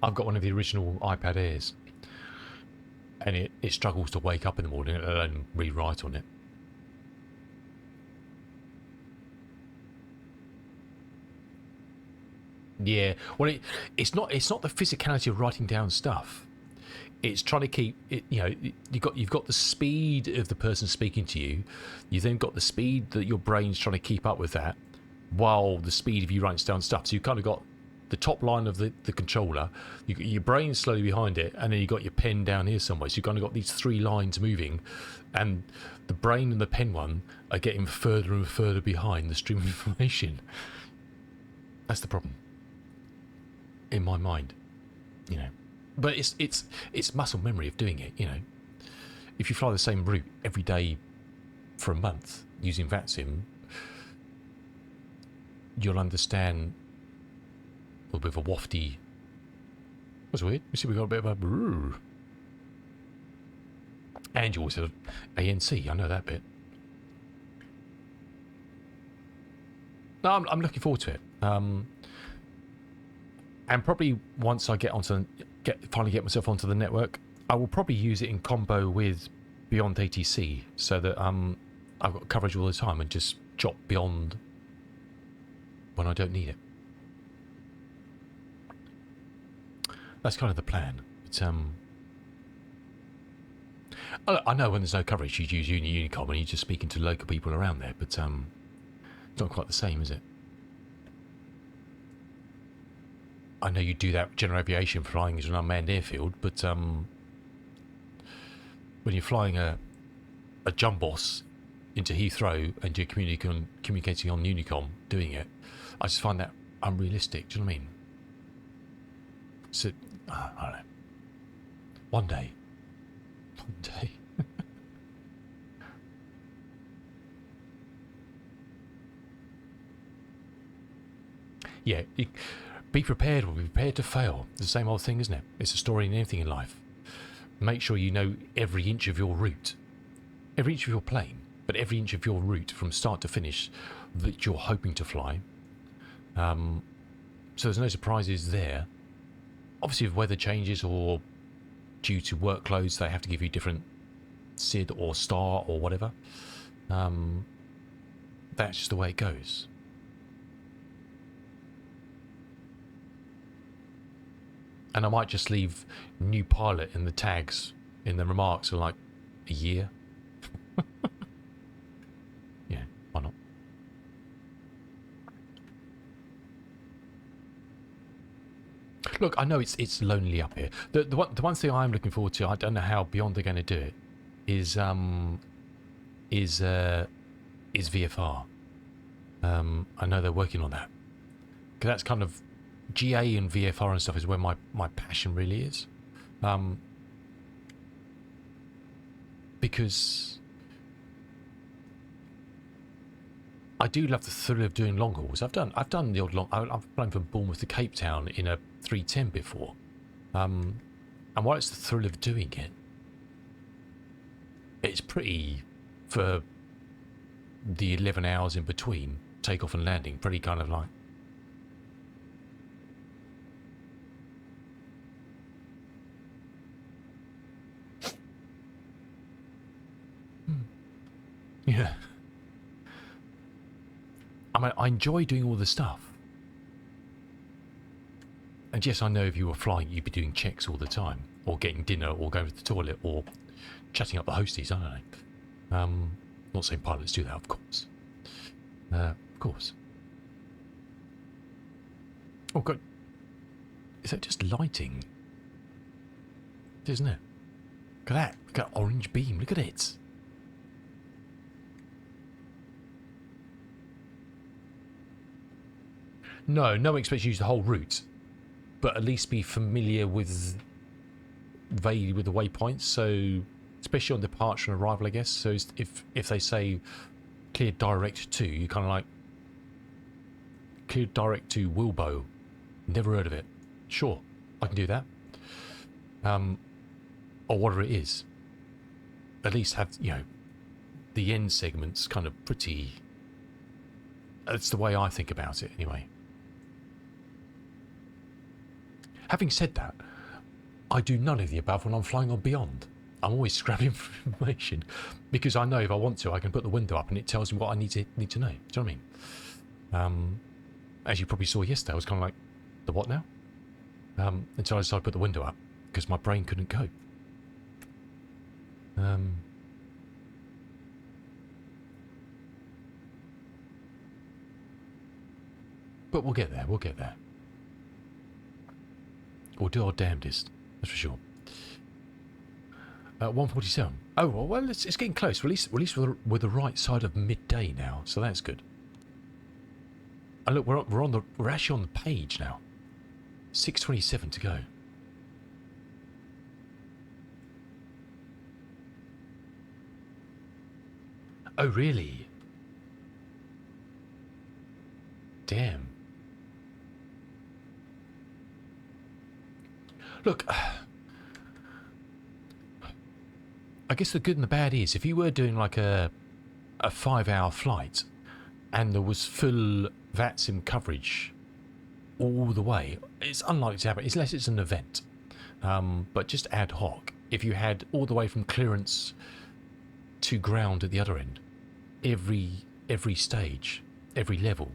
I've got one of the original iPad Airs, and it struggles to wake up in the morning, let alone rewrite on it. Yeah, well, it's not the physicality of writing down stuff. It's trying to keep it. You know, you've got the speed of the person speaking to you. You then got the speed that your brain's trying to keep up with that, while the speed of you writing down stuff. So you kind of got the top line of the controller, you got your brain slowly behind it, and then you got your pen down here somewhere. So you've kind of got these three lines moving, and the brain and the pen one are getting further and further behind the stream of information. That's the problem in my mind, you know. But it's muscle memory of doing it, you know. If you fly the same route every day for a month using VATSIM, you'll understand a little bit of a wafty. That's weird. You see, we got a bit of a brrr. And you also ANC. I know that bit. No, I'm looking forward to it. And probably once I finally get myself onto the network, I will probably use it in combo with Beyond ATC, so that I've got coverage all the time and just drop Beyond when I don't need it. That's kind of the plan. But, I know when there's no coverage, you use Unicom and you're just speaking to local people around there, but it's not quite the same, is it? I know you do that with general aviation flying as an unmanned airfield, but when you're flying a Jumbos into Heathrow and you're communicating on Unicom doing it, I just find that unrealistic. Do you know what I mean? So, I don't know. One day. Yeah, be prepared or be prepared to fail. It's the same old thing, isn't it? It's a story in anything in life. Make sure you know every inch of your route, every inch of your plane, but every inch of your route from start to finish that you're hoping to fly. So there's no surprises there. Obviously, if weather changes or due to workloads, they have to give you different SID or star or whatever. That's just the way it goes. And I might just leave new pilot in the tags, in the remarks for like a year. Yeah, why not? Look, I know it's lonely up here. The one thing I'm looking forward to, I don't know how Beyond are going to do it, is VFR. I know they're working on that. Because that's kind of GA and VFR and stuff is where my passion really is. Because I do love the thrill of doing long hauls. I've done the odd long. I've flown from Bournemouth to Cape Town in a 310 before, and while it's the thrill of doing it, it's pretty, for the 11 hours in between takeoff and landing, pretty kind of like. Yeah. I mean, I enjoy doing all the stuff. And yes, I know if you were flying, you'd be doing checks all the time, or getting dinner, or going to the toilet, or chatting up the hosties, I don't know. Not saying pilots do that, of course. Of course. Oh, God. Is that just lighting? Isn't it? Look at that. Look at that orange beam. Look at it. No one expects you to use the whole route, but at least be familiar with vaguely with the waypoints. So, especially on departure and arrival, I guess. So if they say clear direct to, you kind of like clear direct to Wilbo. Never heard of it. Sure, I can do that. Or whatever it is. At least have, you know, the end segment's kind of pretty. That's the way I think about it, anyway. Having said that, I do none of the above when I'm flying on Beyond. I'm always scrabbling for information because I know if I want to, I can put the window up and it tells me what I need to know. Do you know what I mean? As you probably saw yesterday, I was kind of like, the what now? Until I decided to put the window up because my brain couldn't cope. But we'll get there. We'll get there. We'll do our damnedest. That's for sure. 147. Oh well, it's getting close. At least we're the right side of midday now, so that's good. And look, we're actually on the page now. 6:27 to go. Oh really? Damn. Look, I guess the good and the bad is if you were doing like a 5-hour flight and there was full VATSIM coverage all the way, it's unlikely to happen unless it's an event. But just ad hoc, if you had all the way from clearance to ground at the other end, every stage, every level,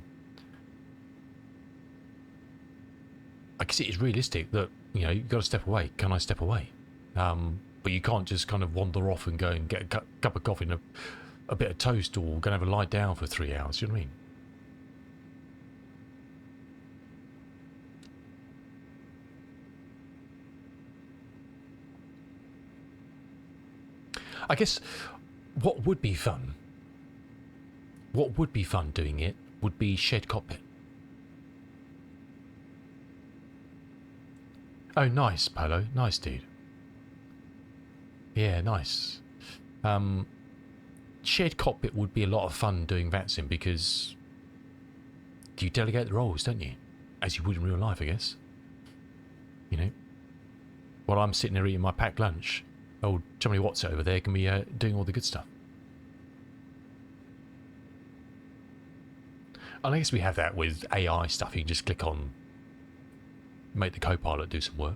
I guess it is realistic that, you know, you've got to step away. Can I step away? But you can't just kind of wander off and go and get a cup of coffee and a bit of toast, or go and have a lie down for 3 hours. Do you know what I mean? I guess what would be fun doing it would be shared cockpit. Oh, nice, Paolo. Nice, dude. Yeah, nice. Shared cockpit would be a lot of fun doing VATSIM because you delegate the roles, don't you? As you would in real life, I guess. You know? While I'm sitting there eating my packed lunch, old Johnny Watts over there can be doing all the good stuff. And I guess we have that with AI stuff. You can just click on, make the co-pilot do some work.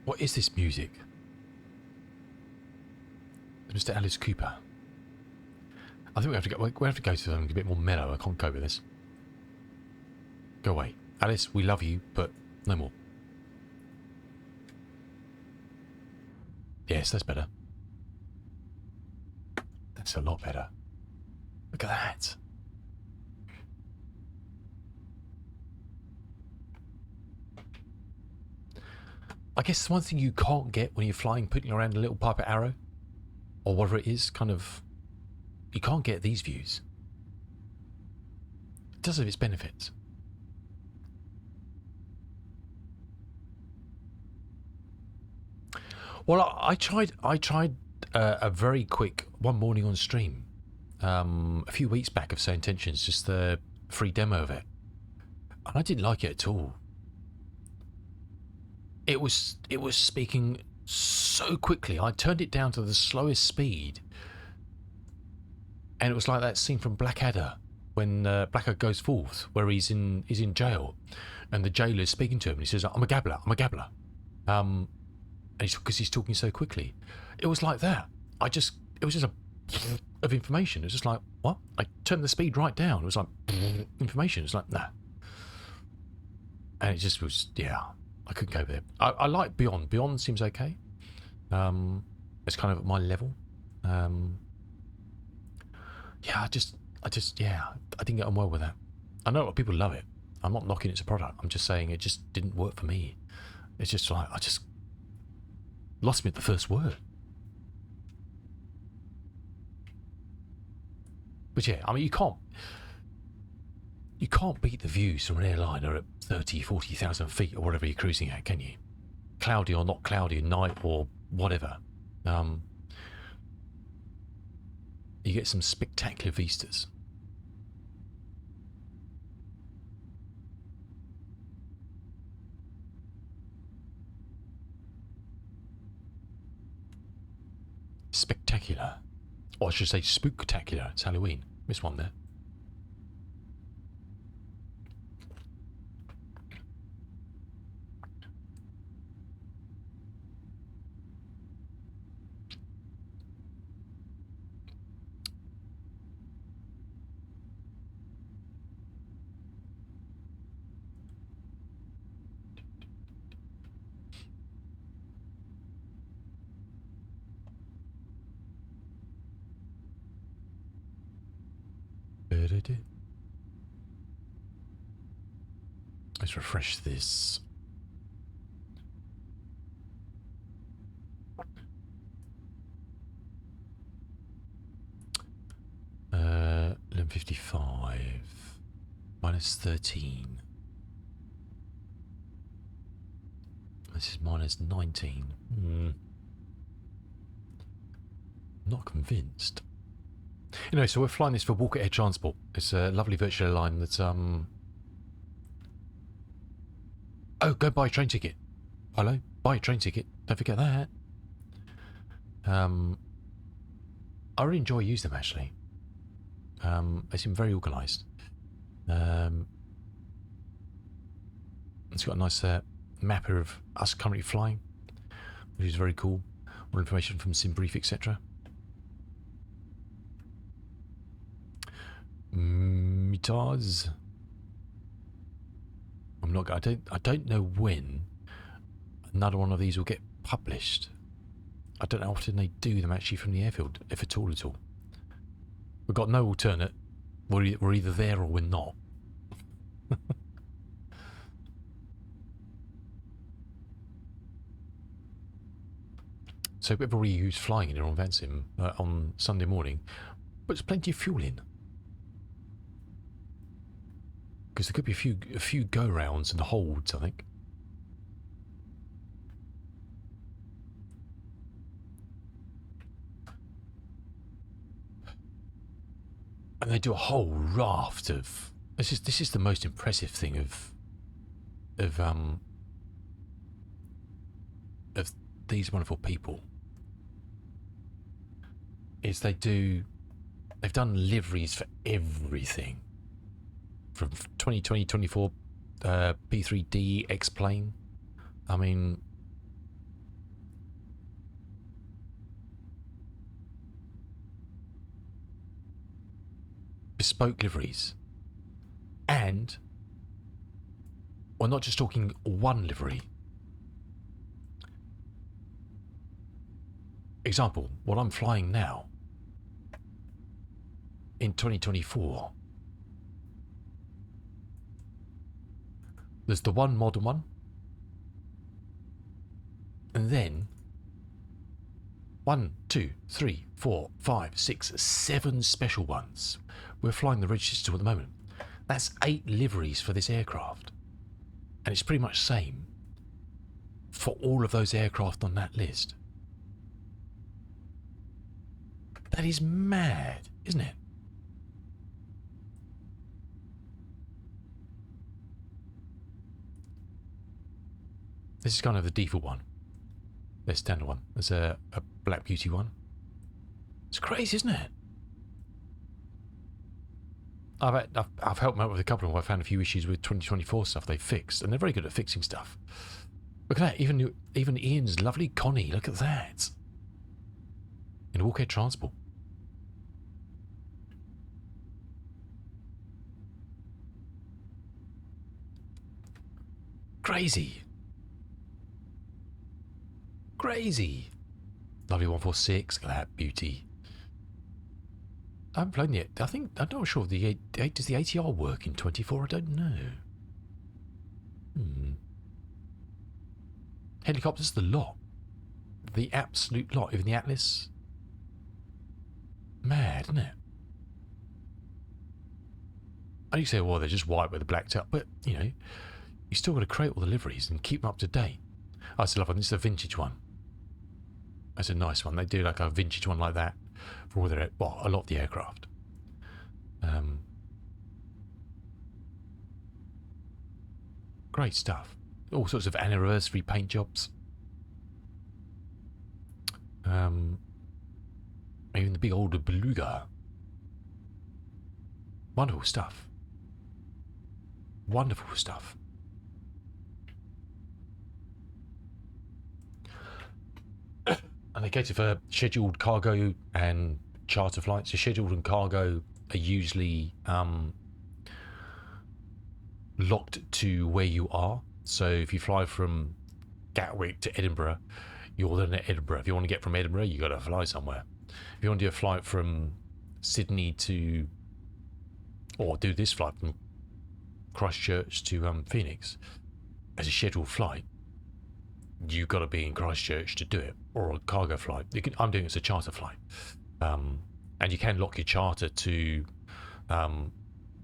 What is this music? Mr. Alice Cooper. I think we have to go to something a bit more mellow. I can't cope with this. Go away. Alice, we love you, but no more. Yes, that's better. That's a lot better. Look at that. I guess one thing you can't get when you're flying, putting around a little Piper Arrow, or whatever it is, kind of, you can't get these views. It does have its benefits. Well, I tried a very quick one morning on stream a few weeks back of Say Intentions, just the free demo of it, and I didn't like it at all. It was speaking so quickly. I turned it down to the slowest speed, and it was like that scene from Blackadder when Blackadder goes forth, where he's in jail, and the jailer is speaking to him, and he says, "I'm a gabbler, I'm a gabbler," and because he's talking so quickly. It was like that. It was just a of information. It was just like, what? I turned the speed right down. It was like information. It's like, nah. And it just was, yeah. I couldn't go with it. I like Beyond. Beyond seems okay. It's kind of at my level. Yeah, I didn't get on well with that. I know a lot of people love it. I'm not knocking it's a product. I'm just saying it just didn't work for me. It's just like, I just lost me at the first word. But yeah, I mean, you can't beat the views from an airliner at 30, 40,000 feet or whatever you're cruising at, can you? Cloudy or not cloudy, night or whatever. You get some spectacular vistas. Spectacular. Or I should say spooktacular. It's Halloween. Missed one there. Let's refresh this. 11:55 minus 13. This is minus 19. Not convinced. Anyway, so we're flying this for Walker Air Transport. It's a lovely virtual airline that's Oh, go buy a train ticket. Hello, buy a train ticket. Don't forget that. I really enjoy using them actually. They seem very organised. It's got a nice mapper of us currently flying, which is very cool. More information from SimBrief, etc. Meters. I'm not. I don't know when another one of these will get published. I don't know how often they do them actually from the airfield, if at all. We've got no alternate. We're either there or we're not. So everybody who's flying in here on Vansim on Sunday morning puts plenty of fuel in. Because there could be a few go-rounds and holds, I think. And they do a whole raft of... This is the most impressive thing of these wonderful people. Is they've done liveries for everything. From 2020-24 P3D X-Plane. I mean... bespoke liveries. And we're not just talking one livery. Example, what I'm flying now in 2024. There's the one modern one, and then 1, 2, 3, 4, 5, 6, 7 special ones. We're flying the register at the moment. That's 8 liveries for this aircraft, and it's pretty much same for all of those aircraft on that list. That is mad, isn't it? This is kind of the default one. Their standard one. There's a Black Beauty one. It's crazy, isn't it? I've helped them out with a couple of them. I found a few issues with 2024 stuff they fixed, and they're very good at fixing stuff. Look at that. Even Ian's lovely Connie. Look at that. In Walker Air Transport. Crazy. Crazy. Lovely 146. Look at that beauty. I haven't flown yet. I'm not sure if does the ATR work in 24? I don't know. Helicopters, the lot. The absolute lot. Even the Atlas. Mad, isn't it? And you say, well, they're just white with a black tail. But, you know, you still got to create all the liveries and keep them up to date. I still love one. This is a vintage one. That's a nice one. They do like a vintage one like that for all their, well, a lot of the aircraft. Great stuff. All sorts of anniversary paint jobs. Even the big old beluga. Wonderful stuff. Wonderful stuff. And they cater for scheduled cargo and charter flights. So scheduled and cargo are usually locked to where you are. So if you fly from Gatwick to Edinburgh, you're then at Edinburgh. If you want to get from Edinburgh, you got to fly somewhere. If you want to do a flight from Sydney to, or do this flight from Christchurch to Phoenix as a scheduled flight, you've got to be in Christchurch to do it, or a cargo flight. I'm doing it as a charter flight, and you can lock your charter to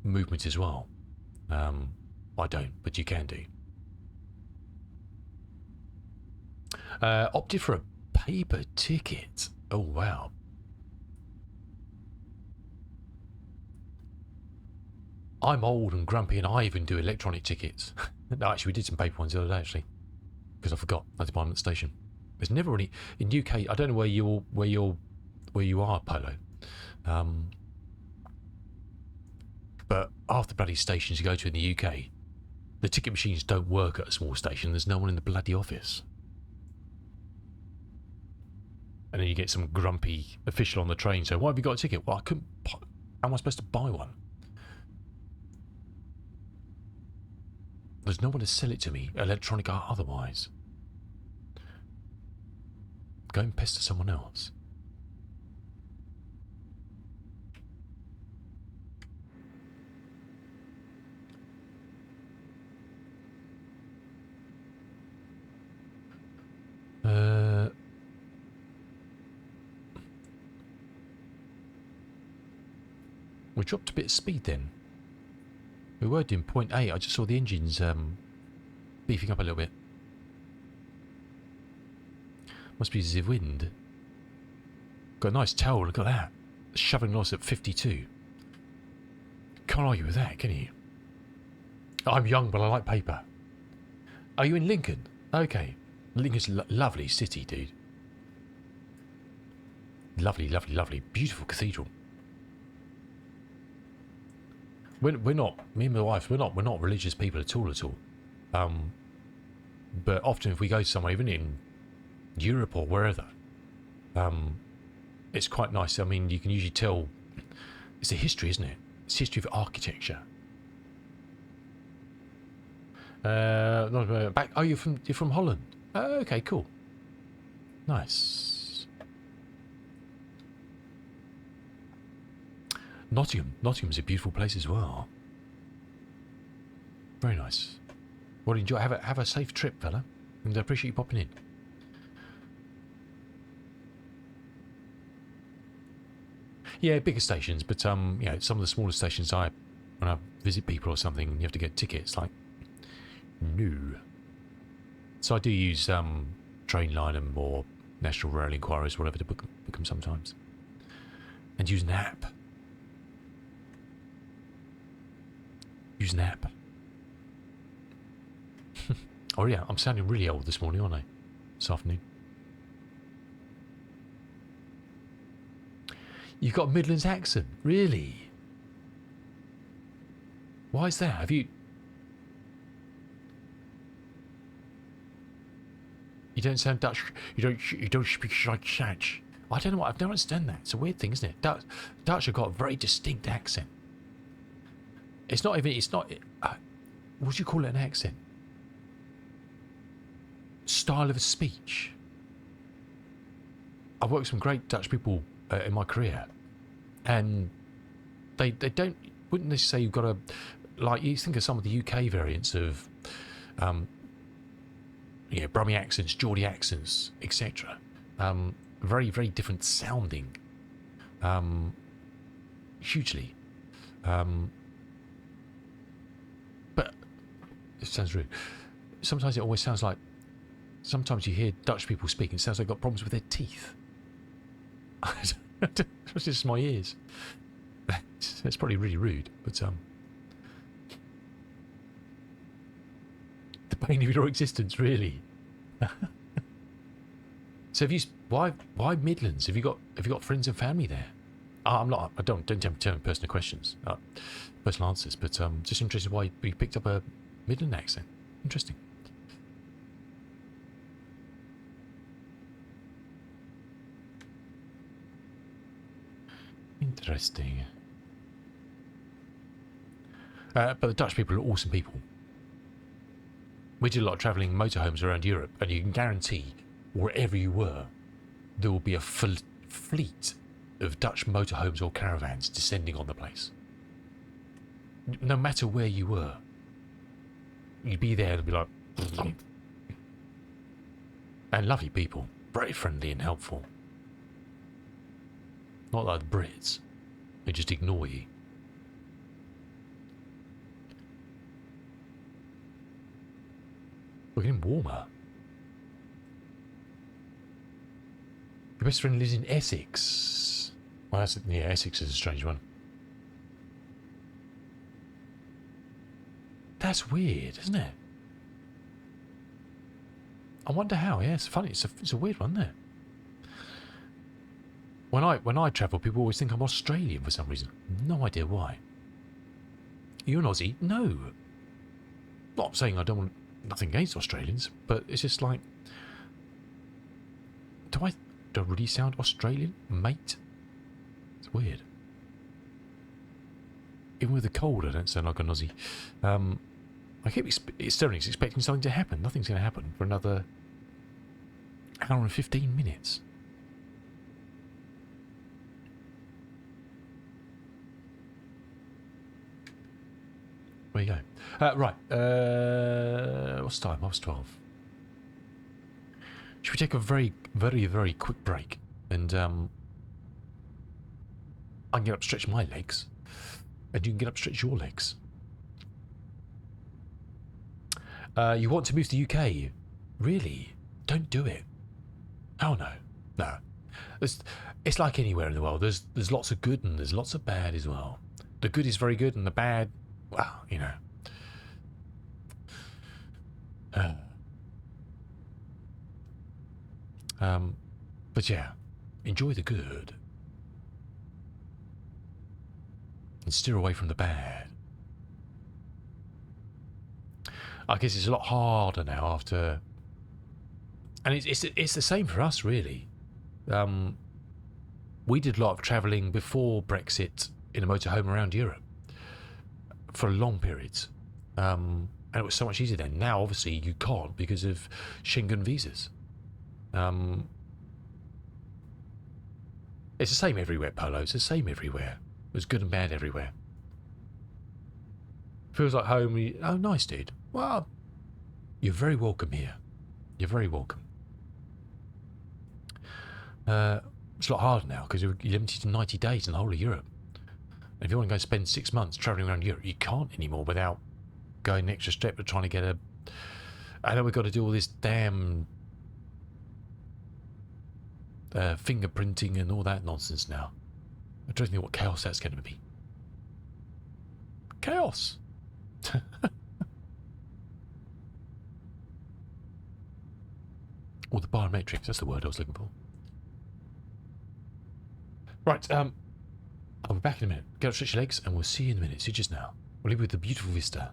movement as well. I don't, but you can do. Opted for a paper ticket. Oh wow. I'm old and grumpy, and I even do electronic tickets. No, actually, we did some paper ones the other day, actually, because I forgot. I had to buy them at the station. There's never really in UK. I don't know where you are, Polo. But half the bloody stations you go to in the UK, the ticket machines don't work at a small station. There's no one in the bloody office. And then you get some grumpy official on the train saying, why have you got a ticket? Well, I couldn't. How am I supposed to buy one? There's no one to sell it to me, electronic or otherwise. Go and pester someone else. We dropped a bit of speed then. We were doing 0.8. I just saw the engines beefing up a little bit. Must be the wind. Got a nice tail, look at that. Shoving loss at 52. Can't argue with that, can you? I'm young, but I like paper. Are you in Lincoln? Okay. Lincoln's a lovely city, dude. Lovely, lovely, lovely. Beautiful cathedral. We're not, me and my wife, we're not religious people at all. But often if we go somewhere, even in Europe or wherever, it's quite nice. I mean, you can usually tell it's a history, isn't it? It's history of architecture. Back. Oh, you're from Holland. Oh, okay, cool. Nice. Nottingham's a beautiful place as well. Very nice. Well, enjoy. Have a safe trip, fella, and I appreciate you popping in. Yeah, bigger stations, but yeah, some of the smaller stations, when I visit people or something, you have to get tickets. Like, no. So I do use Trainline or National Rail Inquiries, whatever, to book them sometimes, and use an app. Use an app. Oh yeah, I'm sounding really old this morning, aren't I? This afternoon. You've got a Midlands accent, really? Why is that? Have you? You don't sound Dutch. You don't speak like Dutch. I don't know what. I don't understand that. It's a weird thing, isn't it? Dutch have got a very distinct accent. It's not even. It's not. What do you call it? An accent? Style of speech. I've worked with some great Dutch people in my career, and they wouldn't necessarily say you've got a, like, you think of some of the UK variants of yeah, Brummie accents, Geordie accents, etc. Very, very different sounding. Hugely. But it sounds rude. Sometimes it always sounds like. Sometimes you hear Dutch people speak, and it sounds like they've got problems with their teeth. It's just my ears. It's probably really rude, but the pain of your existence, really. So have you? Why Midlands? Have you got friends and family there? I'm not. I don't tell me personal questions, personal answers. But just interested why you picked up a Midland accent. Interesting. Interesting. But the Dutch people are awesome people. We did a lot of travelling motorhomes around Europe, and you can guarantee wherever you were, there will be a fleet of Dutch motorhomes or caravans descending on the place. No matter where you were, you'd be there and be like, and lovely people, very friendly and helpful. Not like the Brits, who just ignore you. We're getting warmer. Your best friend lives in Essex. Well, Essex is a strange one. That's weird, isn't it? I wonder how. Yeah, it's funny. It's a weird one, isn't it? When I travel, people always think I'm Australian for some reason. No idea why. You're an Aussie? No. Not saying I don't want nothing against Australians, but it's just like, do I really sound Australian, mate? It's weird. Even with the cold, I don't sound like an Aussie. I keep expecting something to happen. Nothing's going to happen for another hour and 15 minutes. There you go. Right. What's the time? 12. Should we take a very, very, very quick break? And I can get up, stretch my legs, and you can get up, stretch your legs. You want to move to the UK? Really? Don't do it. Oh no, no. It's like anywhere in the world. There's lots of good and there's lots of bad as well. The good is very good, and the bad, well, you know. But yeah, enjoy the good and steer away from the bad. I guess it's a lot harder now after, and it's the same for us really. We did a lot of travelling before Brexit in a motorhome around Europe for long periods, and it was so much easier then. Now, obviously, you can't because of Schengen visas. It's the same everywhere, Polo. It's the same everywhere. There's good and bad everywhere. Feels like home. Oh, nice, dude. Well, you're very welcome here. You're very welcome. It's a lot harder now because you're limited to 90 days in the whole of Europe. And if you want to go spend 6 months travelling around Europe, you can't anymore without going the extra step of trying to get a... I know we've got to do all this damn fingerprinting and all that nonsense now. I don't know what chaos that's going to be. Chaos! Or the biometrics, that's the word I was looking for. Right, I'll be back in a minute. Get up, stretch your legs, and we'll see you in a minute. See you just now. We'll leave you with the beautiful vista.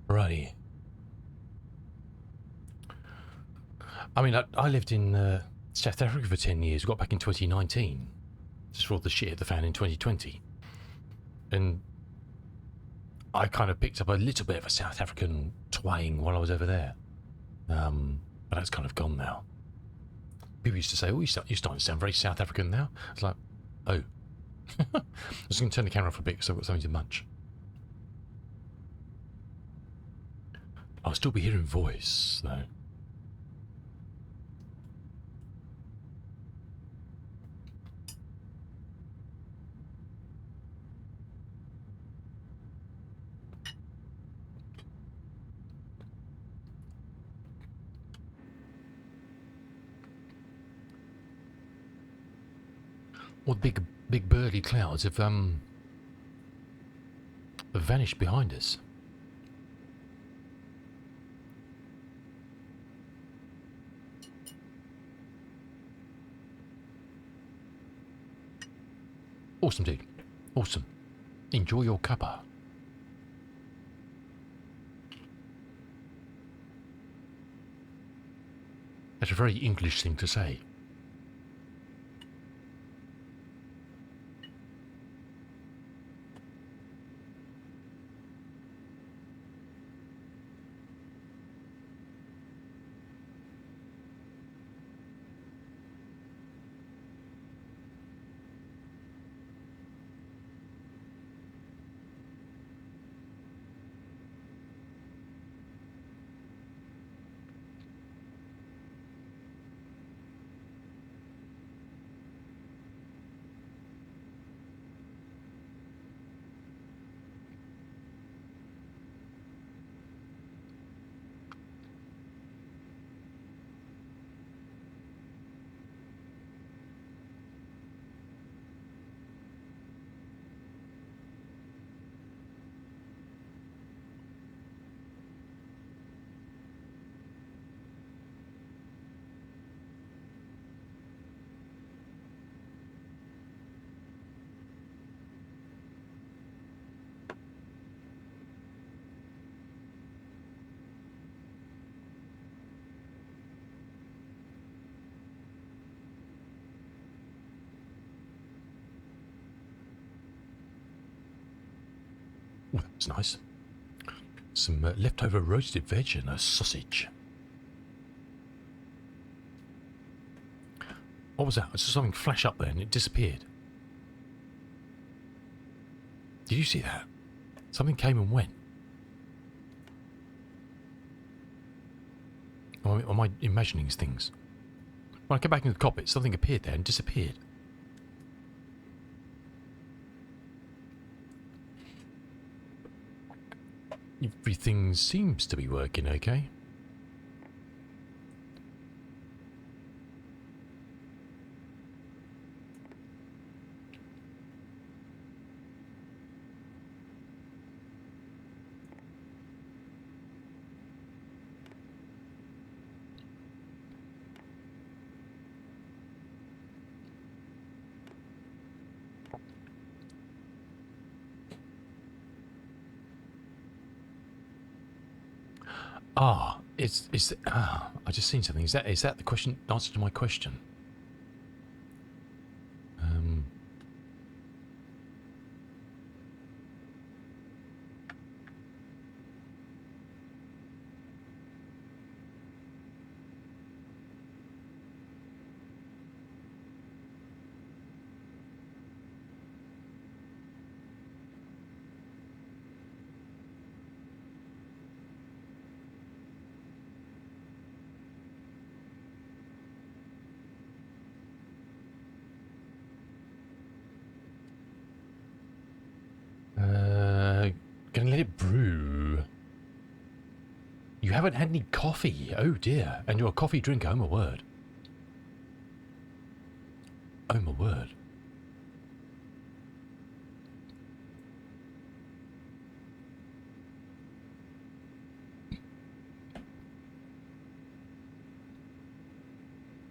Alrighty. I mean, I lived in South Africa for 10 years. Got back in 2019. Just for all the shit hit the fan in 2020. And I kind of picked up a little bit of a South African twang while I was over there. But that's kind of gone now. People used to say, oh, you're starting to sound very South African now. It's like, oh. I was going to turn the camera off a bit because I've got something to munch. I'll still be hearing voice, though. All the big burly clouds have vanished behind us. Awesome, dude. Awesome. Enjoy your cuppa. That's a very English thing to say. Well, that's nice. Some leftover roasted veg and a sausage. What was that? I saw something flash up there and it disappeared. Did you see that? Something came and went. Or am I imagining things? When I came back into the cockpit, something appeared there and disappeared. Everything seems to be working okay. I just seen something. Is that the question? Answer to my question? Gonna let it brew. You haven't had any coffee. Oh dear. And you're a coffee drinker. Oh my word. Oh my word.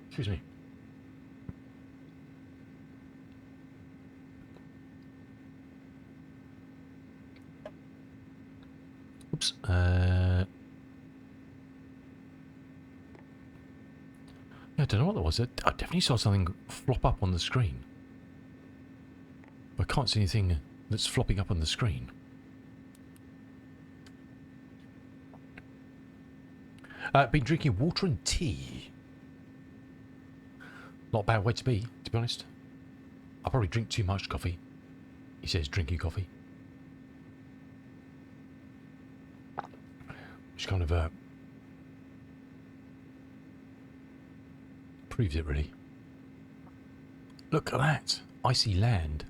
Excuse me. Oops. Yeah, I don't know what that was. I definitely saw something flop up on the screen. I can't see anything that's flopping up on the screen. I've been drinking water and tea. Not a bad way to be honest. I probably drink too much coffee. He says drinking coffee. Which kind of proves it, really. Look at that. Icy land.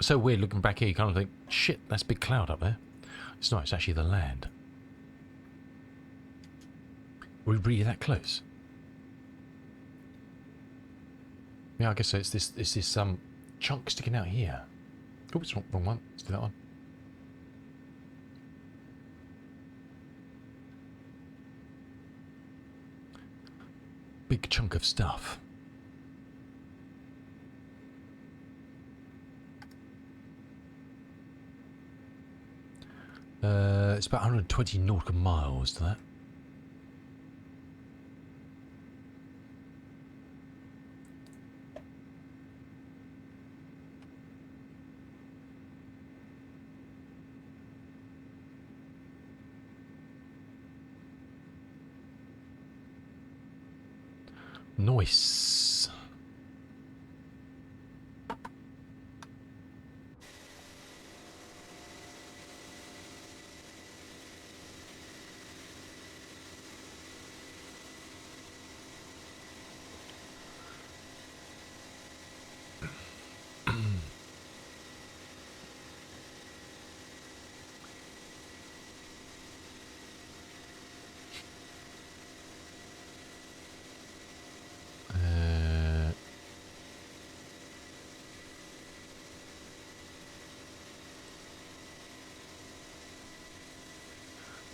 So weird looking back here, you kind of think, shit, that's a big cloud up there. It's not, it's actually the land. Were we really that close? Yeah, I guess so. It's this chunk sticking out here. Oops, wrong one. Let's do that one. Big chunk of stuff. It's about 120 nautical miles to that. Nice.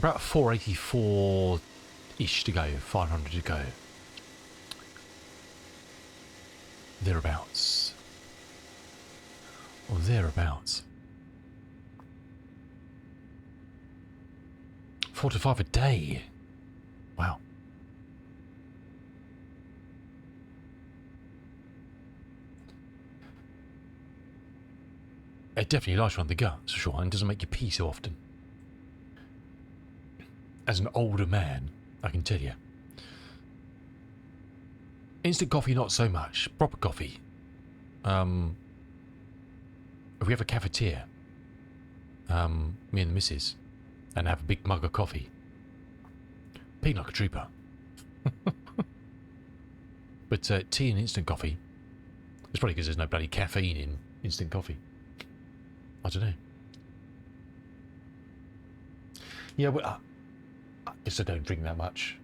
About 484-ish to go, 500 to go. Thereabouts. Or thereabouts. 4 to 5 a day. Wow. It definitely lies around the guts, for sure, and doesn't make you pee so often. As an older man, I can tell you. Instant coffee, not so much. Proper coffee. If we have a cafetiere, me and the missus, and have a big mug of coffee, pee like a trooper. But tea and instant coffee, it's probably because there's no bloody caffeine in instant coffee. I don't know. Yeah, well, I guess I don't drink that much.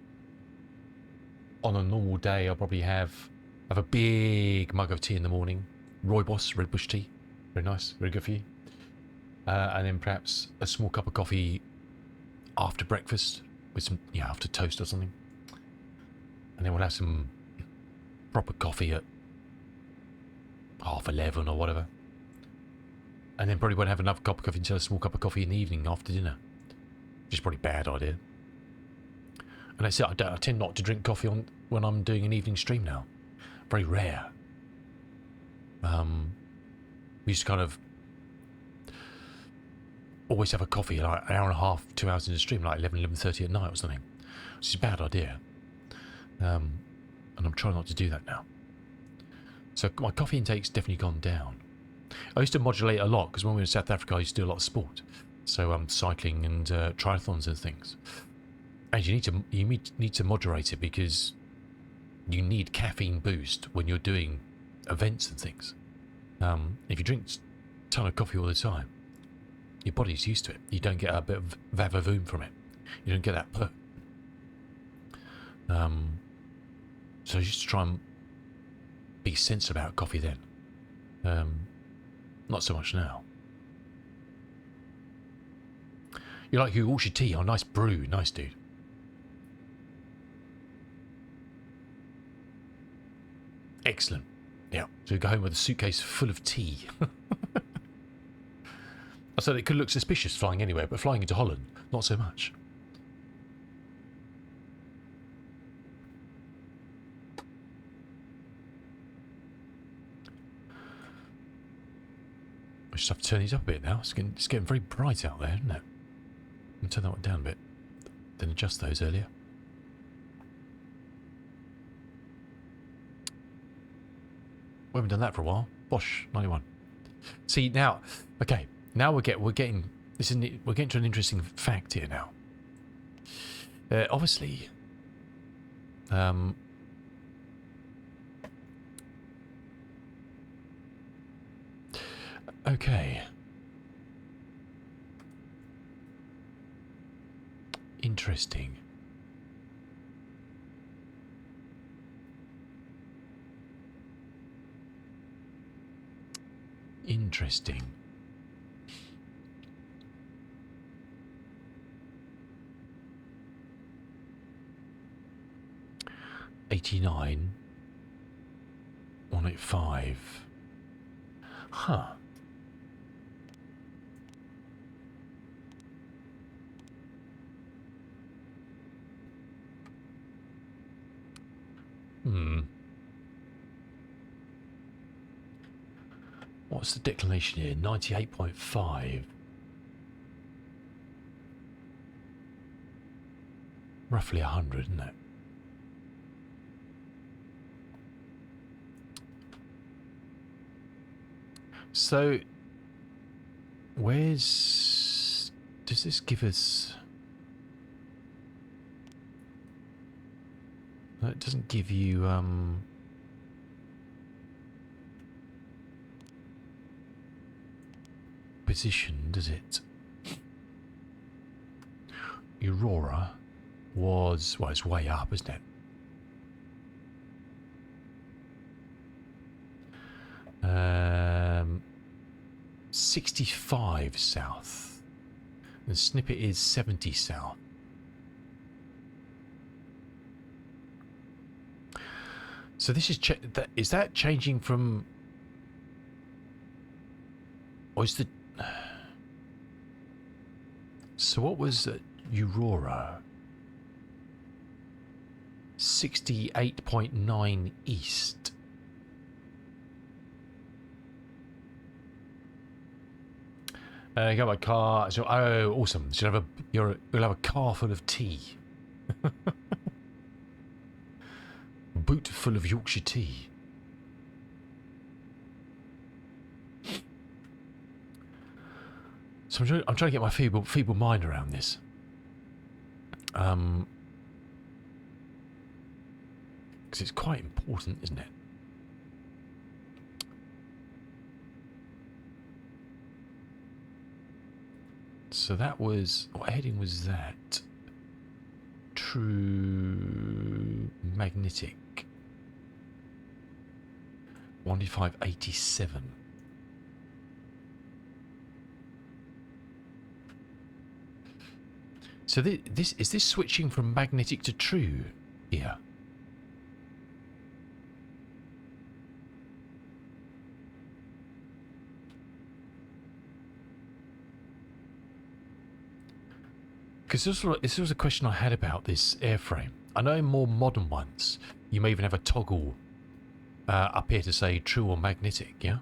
On a normal day, I'll probably have a big mug of tea in the morning. Rooibos, red bush tea. Very nice, very good for you. And then perhaps a small cup of coffee after breakfast with some, after toast or something. And then we'll have some proper coffee at 11:30 or whatever. And then probably won't have another cup of coffee until a small cup of coffee in the evening after dinner. Which is probably a bad idea. And that's it. I tend not to drink coffee when I'm doing an evening stream now. Very rare. We used to kind of always have a coffee like an hour and a half, 2 hours in the stream, like 11:30 at night or something. Which is a bad idea. And I'm trying not to do that now. So my coffee intake's definitely gone down. I used to modulate a lot because when we were in South Africa, I used to do a lot of sport. So cycling and triathlons and things. And you need to moderate it because you need caffeine boost when you're doing events and things. If you drink a ton of coffee all the time, your body's used to it. You don't get a bit of vavavoom from it. You don't get that perk. So I used to try and be sensible about coffee then. Not so much now. You like your Yorkshire tea? Oh, nice brew. Nice, dude. Excellent. Yeah. So we go home with a suitcase full of tea. I said it could look suspicious flying anywhere, but flying into Holland, not so much. I just have to turn these up a bit now. It's getting very bright out there, isn't it? I'll turn that one down a bit. Didn't adjust those earlier. We haven't done that for a while. Bosh, 91. See now, okay. Now we're getting this. We're getting to an interesting fact here now. Obviously, okay. Interesting. Interesting. $89, 185. Huh. What's the declination here? 98.5. Roughly 100, isn't it? So, does this give us... It doesn't give you, position, does it? Aurora was, well, it's way up, isn't it? 65 south. The snippet is 70 south. So this is that changing from, or is the, so what was Aurora? 68.9 east. Got my car. So, oh, awesome! So you'll have a car full of tea. Boot full of Yorkshire tea. So I'm trying to get my feeble mind around this. Because it's quite important, isn't it? So that was, what heading was that? True magnetic. 18587. So is this switching from magnetic to true here? Because this was a question I had about this airframe. I know in more modern ones, you may even have a toggle up here to say true or magnetic, yeah?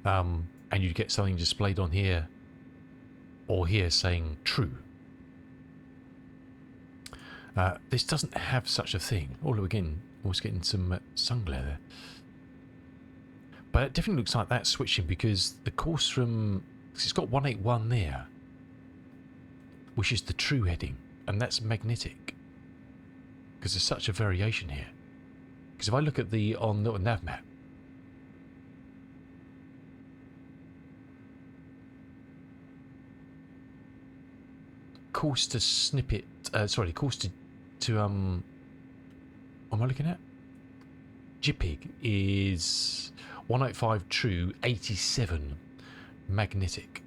And you'd get something displayed on here or here saying true. This doesn't have such a thing. Oh, look, again, almost getting some sun glare there. But it definitely looks like that's switching because the course from... It's got 181 there, which is the true heading, and that's magnetic. Because there's such a variation here. Because if I look at on the nav map, course to snippet, course to what am I looking at? JPEG is 185 true, 87 magnetic.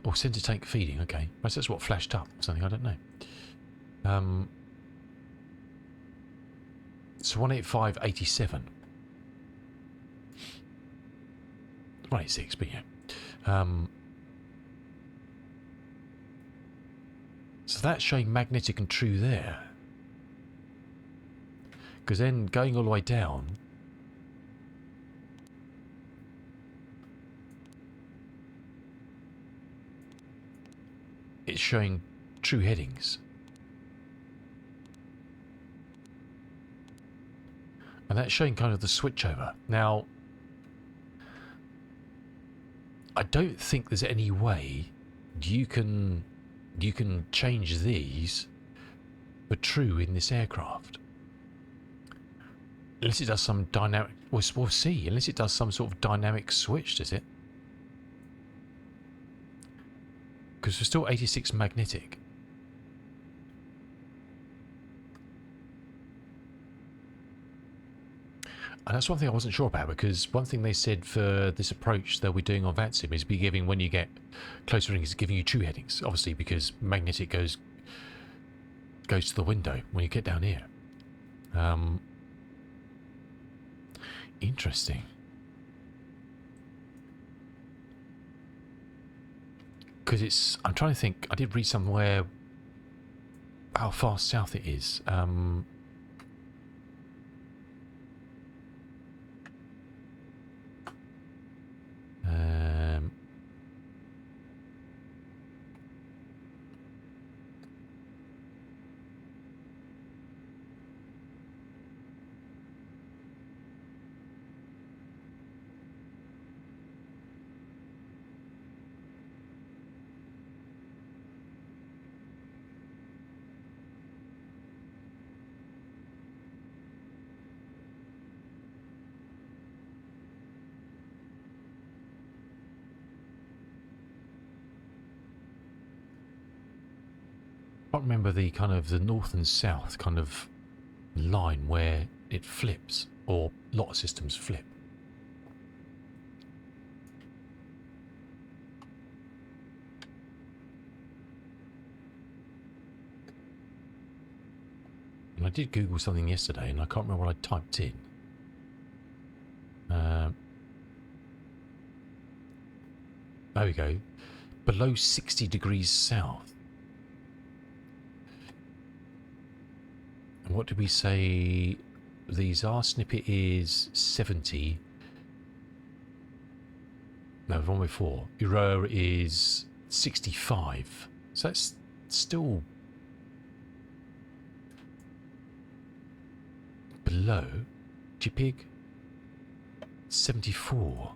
Or center tank feeding, okay. That's what flashed up, something I don't know. So 185.87. 186, but yeah. So that's showing magnetic and true there. Because then going all the way down, it's showing true headings. And that's showing kind of the switchover. Now, I don't think there's any way you can change these for true in this aircraft. Unless it does some dynamic... We'll see. Unless it does some sort of dynamic switch, does it? Because we're still 86 magnetic. And that's one thing I wasn't sure about, because one thing they said for this approach they'll be doing on VATSIM is be giving, when you get closer in, is giving you true headings, obviously, because magnetic goes to the window when you get down here. Interesting. Because it's, I'm trying to think, I did read somewhere how far south it is. I can't remember the kind of the north and south kind of line where it flips, or a lot of systems flip. And I did Google something yesterday and I can't remember what I typed in. There we go. Below 60 degrees south. And what did we say these are? Snippet is 70. No, the one before. Euro is 65. So that's still below. JPEG 74.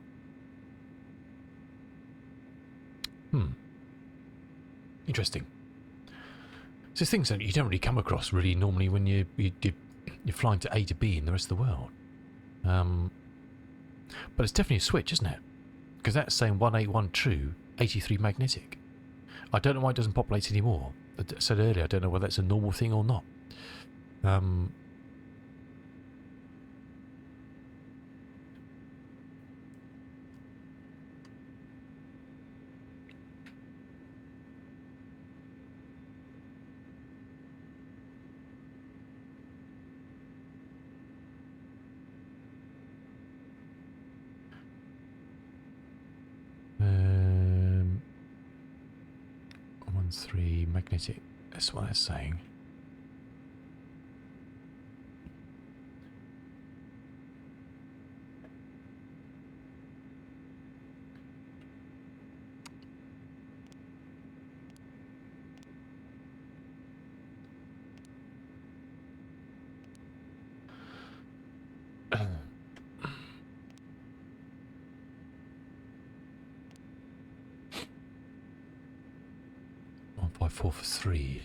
Interesting. So things that you don't really come across really normally when you're flying to A to B in the rest of the world. But it's definitely a switch, isn't it? Because that's saying 181 true, 83 magnetic. I don't know why it doesn't populate anymore. I said earlier, I don't know whether that's a normal thing or not. Three magnetic, that's what they're saying. By 4 for 3.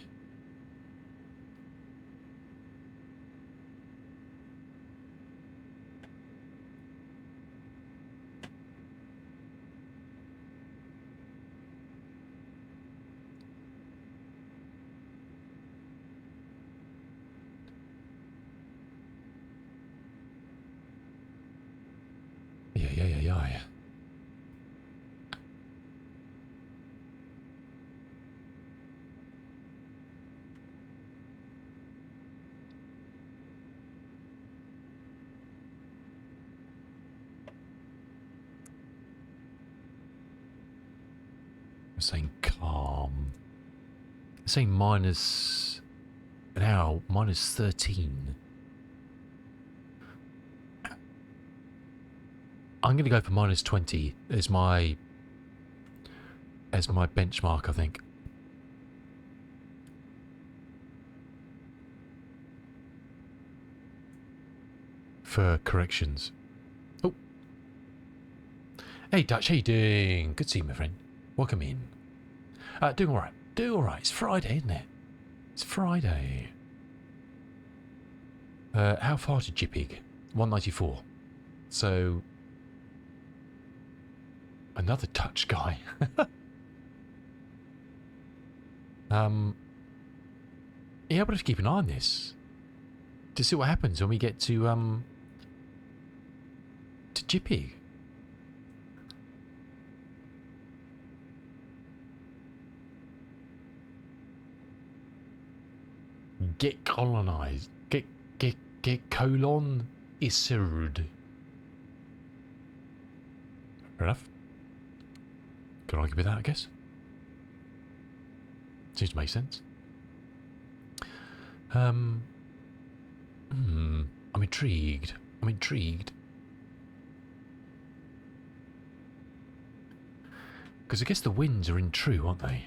Yeah. I'm saying calm. I'm saying minus an hour, minus 13. I'm going to go for minus 20 as my benchmark, I think. For corrections. Oh. Hey Dutch, how you doing? Good to see you, my friend. Welcome in. Doing alright. Doing alright. It's Friday, isn't it? It's Friday. How far to Jippig? 194. So another Dutch guy. Yeah, we'll have to keep an eye on this to see what happens when we get to Jippig. Get colonized. Get colon issued. Fair enough. Can argue with that, I guess. Seems to make sense. I'm intrigued. I'm intrigued. Because I guess the winds are in true, aren't they?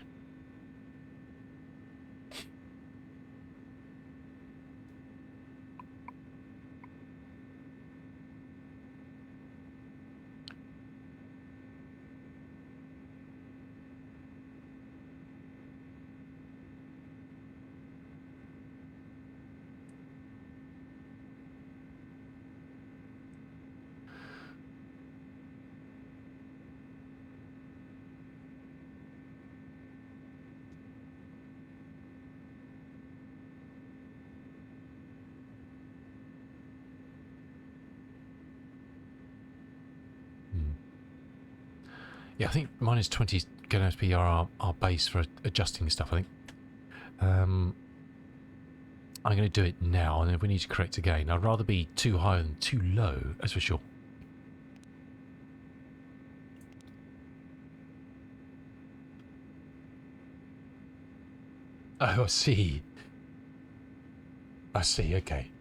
Yeah, I think minus 20 is going to be our base for adjusting stuff, I think. I'm going to do it now, and if we need to correct again, I'd rather be too high than too low, that's for sure. Oh, I see. I see, okay.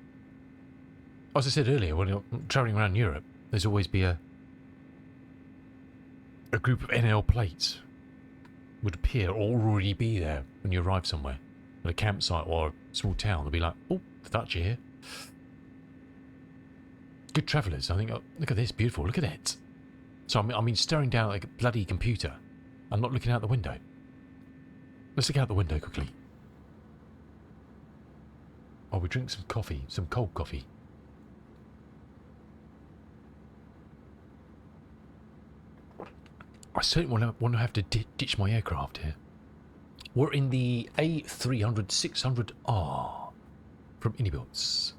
As I said earlier, when you're travelling around Europe, there's always be a group of NL plates would appear or already be there when you arrive somewhere. At a campsite or a small town, they'll be like, oh, the Dutch are here. Good travellers. I think, oh, look at this, beautiful, look at it. So I mean, staring down like a bloody computer. I'm not looking out the window. Let's look out the window quickly. Oh, we drink some coffee, some cold coffee. I certainly want to have to ditch my aircraft here. We're in the A300-600R from Inibuilts.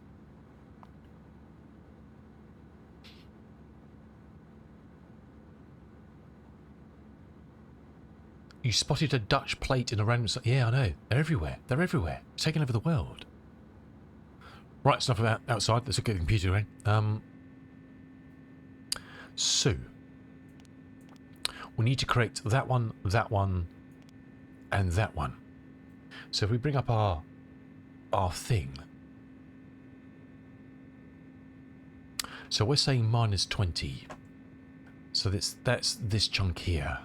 You spotted a Dutch plate in a random... Yeah, I know. They're everywhere. They're everywhere. It's taking over the world. Right, stuff about outside. Let's look at the computer again. So... we need to correct that one, and that one. So if we bring up our thing. So we're saying minus 20. So that's this chunk here.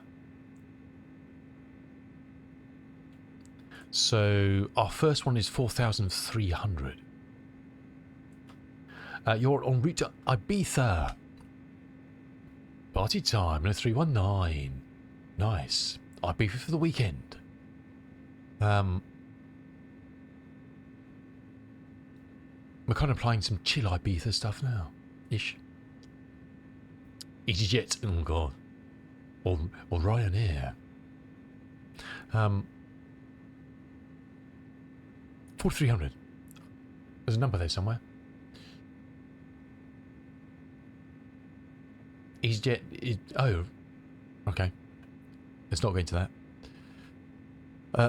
So our first one is 4,300. You're en route to Ibiza. Party time in a 319. Nice. Ibiza for the weekend. We're kind of playing some chill Ibiza stuff now. Ish. EasyJet. Oh god. Or Ryanair. 4,300. There's a number there somewhere. EasyJet is... oh. Okay. Let's not go into that.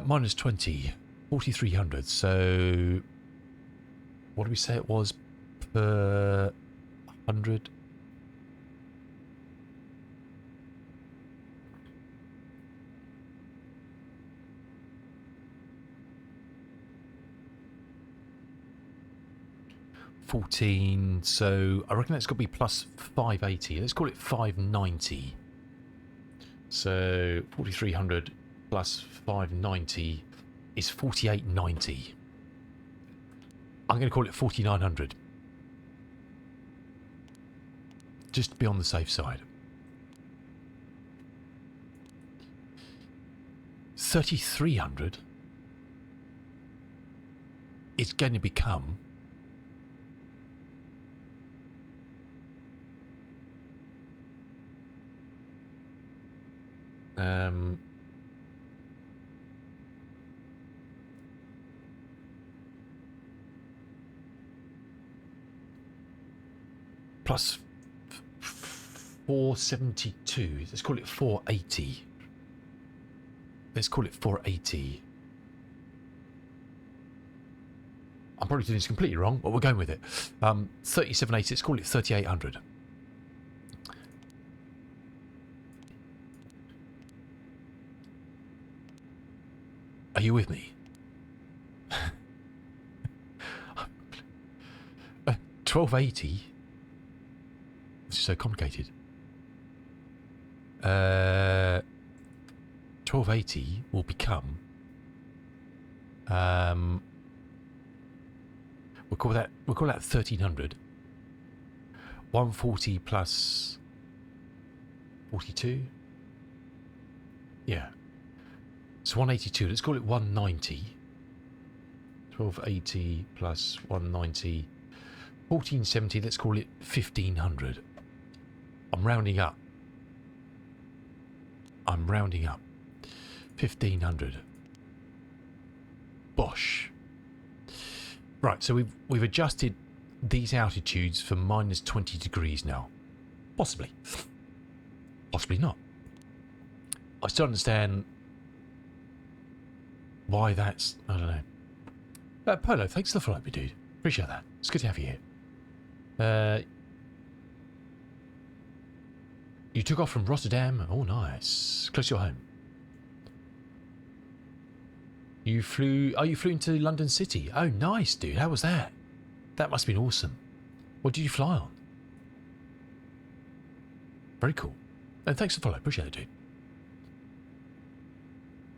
Minus 20. 4,300. So... what do we say it was per 100? 14, so I reckon that's got to be plus 580. Let's call it 590. So 4300 plus 590 is 4890. I'm going to call it 4900. Just to be on the safe side. 3300 is going to become plus 472. Let's call it 480. Let's call it 480. I'm probably doing this completely wrong, but we're going with it. 3780. Let's call it 3800. Are you with me? 1280. This is so complicated. 1280 will become. We'll call that 1300. 140 plus 42. Yeah. It's 182. Let's call it 190. 1280 plus 190. 1470. Let's call it 1500. I'm rounding up. 1500. Bosh. Right, so we've adjusted these altitudes for minus 20 degrees now. Possibly. Possibly not. I still understand why that's... I don't know. Polo, thanks for the follow, dude. Appreciate that. It's good to have you here. You took off from Rotterdam. Oh, nice. Close to your home. You flew... Oh, you flew into London City. Oh, nice, dude. How was that? That must have been awesome. What did you fly on? Very cool. And thanks for the follow. Appreciate it, dude.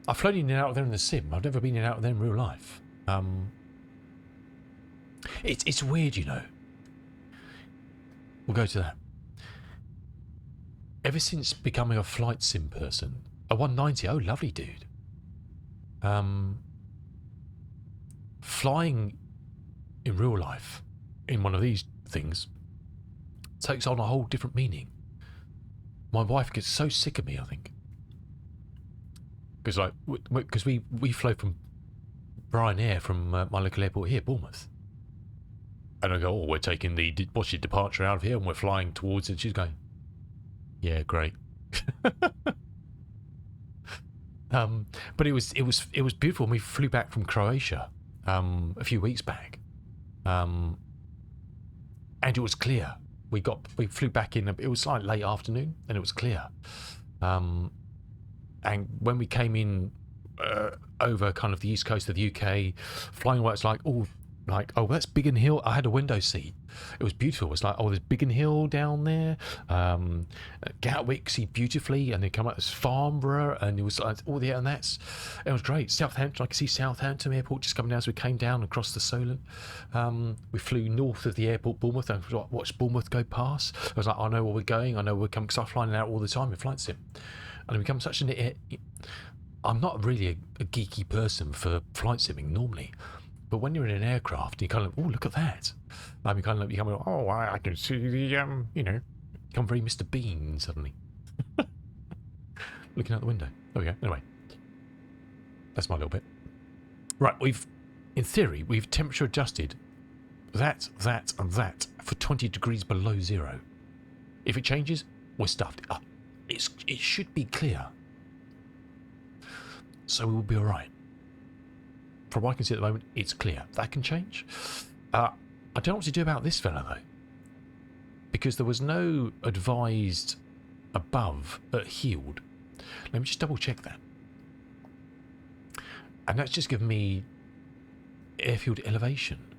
I've flown in and out of there in the sim. I've never been in and out of there in real life. It's weird, you know. We'll go to that. Ever since becoming a flight sim person, a 190, oh lovely dude. Flying in real life, in one of these things, takes on a whole different meaning. My wife gets so sick of me, I think. Because we flew from Brian Air from my local airport here, Bournemouth. And I go, oh, we're taking the departure out of here and we're flying towards it. She's going, yeah, great. But it was beautiful. We flew back from Croatia a few weeks back, and it was clear. We flew back in. It was like late afternoon, and it was clear. And when we came in over kind of the east coast of the UK, flying away, it's like, oh, that's Biggin Hill. I had a window seat. It was beautiful. It was like, oh, there's Biggin Hill down there. Gatwick, see beautifully, and then come out as Farnborough, and it was like all the and that's. It was great. Southampton, I could see Southampton Airport just coming down as we came down across the Solent. We flew north of the airport, Bournemouth, and watched Bournemouth go past. I was like, I know where we're going. I know we're coming because I'm flying out all the time in flight sim, and I become such an. I'm not really a geeky person for flight simming normally. But when you're in an aircraft, you kind of, oh, look at that. You kind of, oh, I can see the, become very Mr. Bean suddenly. Looking out the window. There we go. Anyway, that's my little bit. Right, in theory, we've temperature adjusted that, and that for 20 degrees below zero. If it changes, we're stuffed. It should be clear. So we will be all right. From what I can see at the moment, it's clear. That can change. I don't know what to do about this fella, though. Because there was no advised above at healed. Let me just double check that. And that's just given me airfield elevation.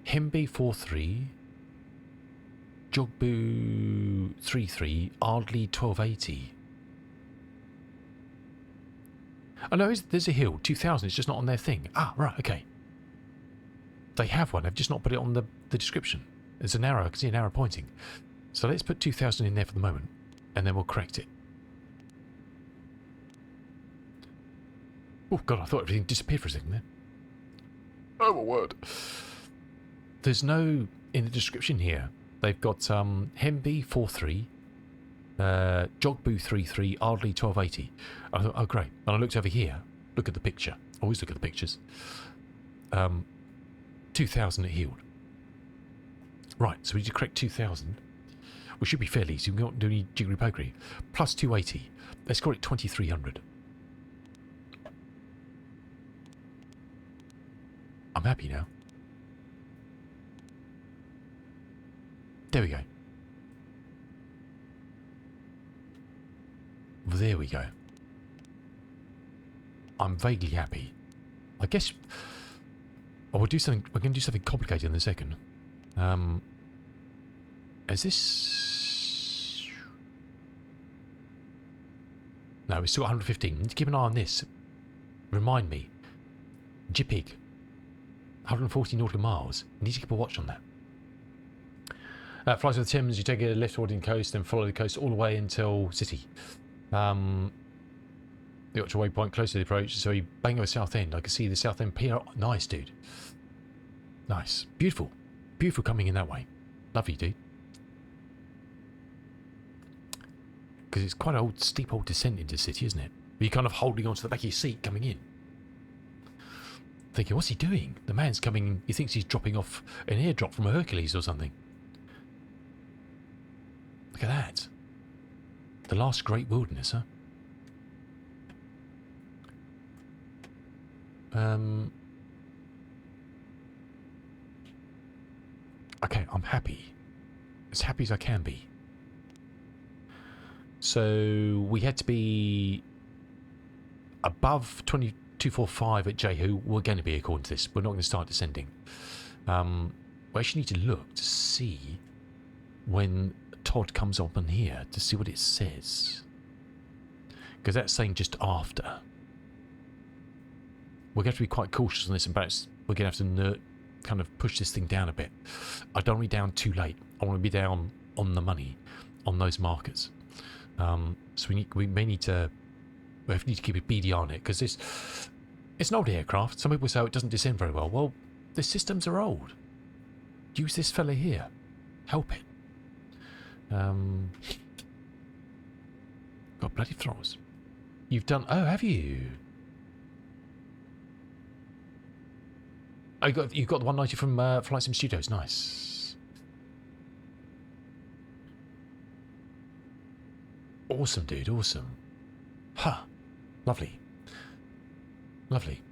Hemby 43, Jogbu 33, Ardley 1280. Oh no, there's a hill, 2000, it's just not on their thing. Ah, right, okay. They have one, they've just not put it on the description. There's an arrow, I can see an arrow pointing. So let's put 2000 in there for the moment, and then we'll correct it. Oh god, I thought everything disappeared for a second there. Oh my word. There's no, in the description here, they've got Hemby 43, Jogbu 33, Ardley 1280. I thought, oh great. And I looked over here, look at the picture. Always look at the pictures. 2000 it healed. Right, so we need to correct 2000. We should be fairly easy. We don't do any jiggery pokery. Plus 280. Let's call it 2300. I'm happy now. There we go. There we go. I'm vaguely happy. I guess we'll do something. We're going to do something complicated in a second. Is this? No, we're still at 115. Need to keep an eye on this. Remind me. Jipig. 140 nautical miles. Need to keep a watch on that. Flies with the Thames, you take a left toward the coast, then follow the coast all the way until City. The actual waypoint close to the approach, so you bang over South End. I can see the South End pier. Nice, dude. Nice. Beautiful. Beautiful coming in that way. Lovely, dude. Because it's quite an steep old descent into the city, isn't it? You're kind of holding onto the back of your seat coming in. Thinking, what's he doing? The man's coming, he thinks he's dropping off an airdrop from a Hercules or something. Look at that. The last great wilderness, huh? Okay, I'm happy. As happy as I can be. So we had to be above 2245 at Jehu. We're going to be according to this. We're not going to start descending. We actually need to look to see when Todd comes up on here to see what it says. Because that's saying just after. We're going to be quite cautious on this, and perhaps we're going to have to kind of push this thing down a bit. I don't want to be down too late. I want to be down on the money on those markers. So we may need to keep a beady on it, because it's an old aircraft. Some people say it doesn't descend very well. Well, the systems are old. Use this fella here. Help it. Got bloody throttles. You've done. Oh, have you? Oh, you got the 190 from Flight Sim Studios. Nice. Awesome, dude. Awesome. Huh. Lovely. Lovely.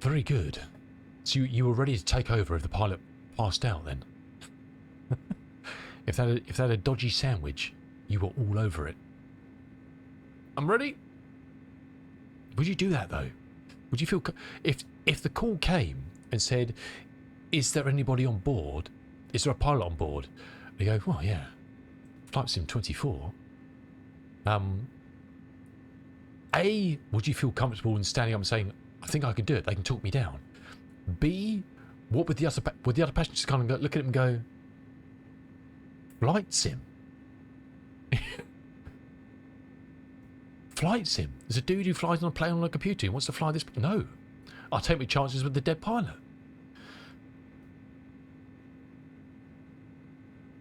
Very good. So you were ready to take over if the pilot passed out then? If that had a dodgy sandwich, you were all over it. I'm ready. Would you do that though? Would you feel if the call came and said, "Is there anybody on board? Is there a pilot on board?" And you go, "Well, yeah, Flight Sim 24." A, would you feel comfortable in standing up and saying, "I think I can do it. They can talk me down"? B, what would the other passengers kind of look at him and go, "Flight Sim? Flight Sim? There's a dude who flies on a plane on a computer who wants to fly this. No, I'll take my chances with the dead pilot."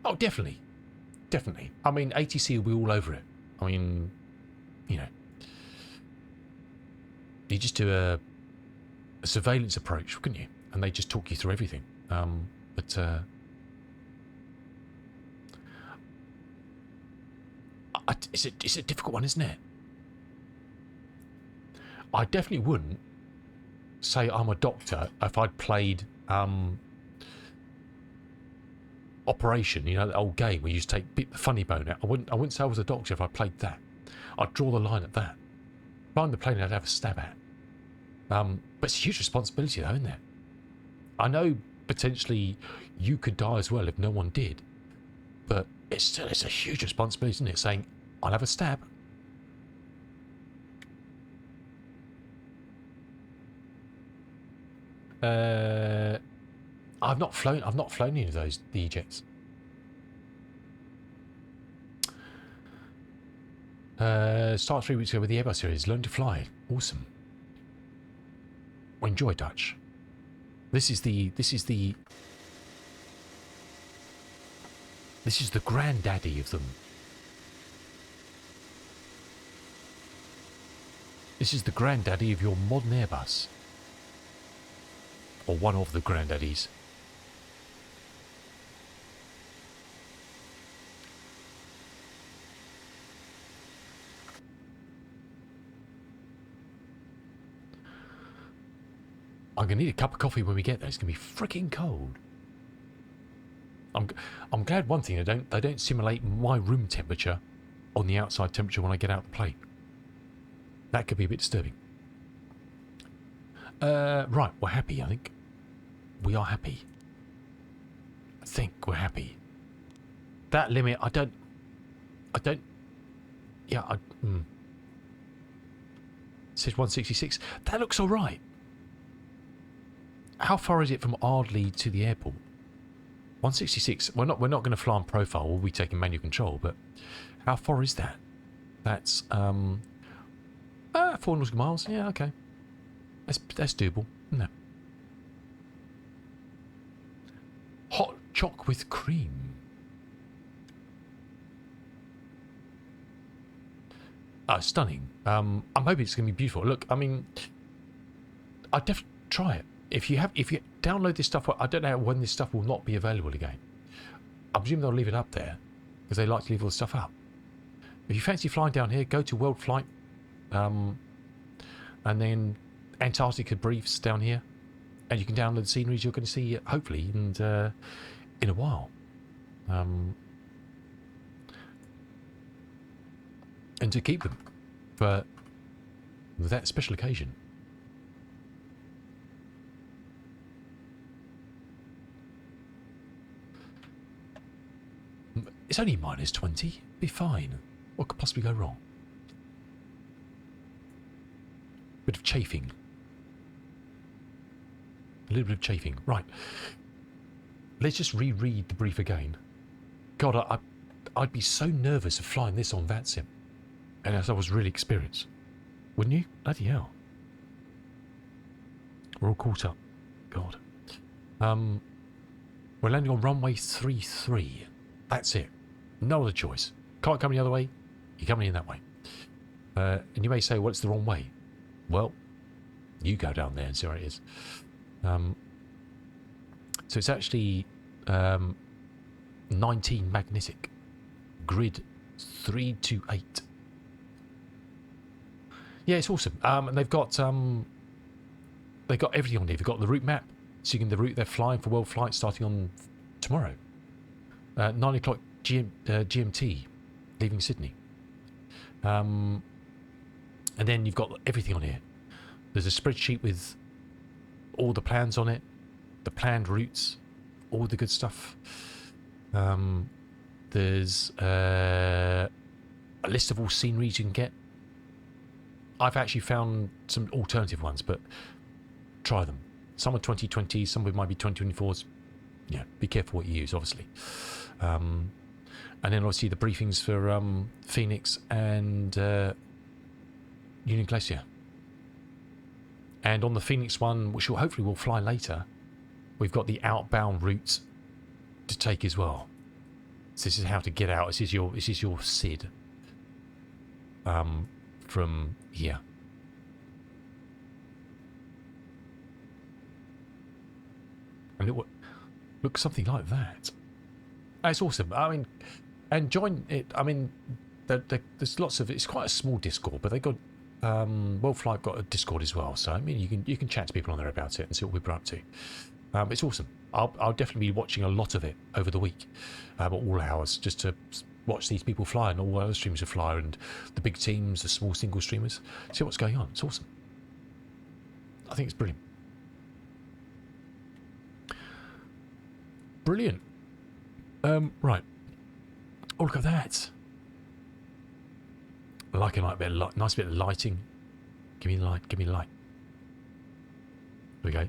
Oh, definitely. Definitely. I mean, ATC will be all over it. I mean, you know, you just do a surveillance approach, couldn't you? And they just talk you through everything. It's a difficult one, isn't it? I definitely wouldn't say I'm a doctor if I'd played Operation, you know, the old game where you just take the funny bone out. I wouldn't say I was a doctor if I played that. I'd draw the line at that. Flying the plane I'd have a stab at. But it's a huge responsibility, though, isn't it? I know potentially you could die as well if no one did, but it's a huge responsibility, isn't it? Saying, I'll have a stab. I've not flown any of those, the E-jets. Start 3 weeks ago with the Airbus series. Learn to fly. Awesome. Well, enjoy, Dutch. This is the granddaddy of them. This is the granddaddy of your modern Airbus. Or one of the granddaddies. I'm gonna need a cup of coffee when we get there. It's gonna be freaking cold. I'm glad one thing they don't simulate my room temperature on the outside temperature when I get out the plane. That could be a bit disturbing. Right, we're happy. I think we are happy. I think we're happy. That limit, I don't. Yeah, it says 166. That looks all right. How far is it from Ardley to the airport? 166. We're not going to fly on profile. We'll be taking manual control. But how far is that? That's 4 nautical miles. Yeah, okay. That's doable, isn't it? Hot choc with cream. Stunning. I'm hoping it's going to be beautiful. Look, I mean, I'd definitely try it. If you download this stuff, I don't know when this stuff will not be available again. I presume they'll leave it up there because they like to leave all the stuff up. If you fancy flying down here, go to World Flight, and then Antarctica briefs down here, and you can download the sceneries you're going to see, hopefully, and in a while. And to keep them for that special occasion. It's only -20. Be fine. What could possibly go wrong? Bit of chafing. A little bit of chafing. Right. Let's just reread the brief again. God, I'd be so nervous of flying this on VATSIM. And as I was really experienced. Wouldn't you? Bloody hell. We're all caught up. God. We're landing on runway 33. That's it. No other choice. Can't come any other way. You're coming in that way. And you may say, well, it's the wrong way. Well, you go down there and see where it is. So it's actually 19 magnetic. Grid 328. Yeah, it's awesome. And they've got everything on there. They've got the route map, so you can the route they're flying for world flight starting on tomorrow. 9 o'clock GMT, leaving Sydney. And then you've got everything on here. There's a spreadsheet with all the plans on it, the planned routes, all the good stuff. There's a list of all sceneries you can get. I've actually found some alternative ones, but try them. Some are 2020, some might be 2024s. Yeah, be careful what you use, obviously. And then obviously the briefings for Phoenix and Union Glacier. And on the Phoenix one, which hopefully will fly later, we've got the outbound route to take as well. So this is how to get out. This is your SID from here. And it looks something like that. It's awesome. I mean, and join it. I mean, there's lots of. It's quite a small Discord, but they got World Flight got a Discord as well. So I mean, you can chat to people on there about it and see what we're up to. It's awesome. I'll definitely be watching a lot of it over the week, at all hours, just to watch these people fly and all other streamers who fly and the big teams, the small single streamers. See what's going on. It's awesome. I think it's brilliant. Brilliant. Right. Oh, look at that. I like a nice bit of lighting. Give me the light. Give me the light. There we go.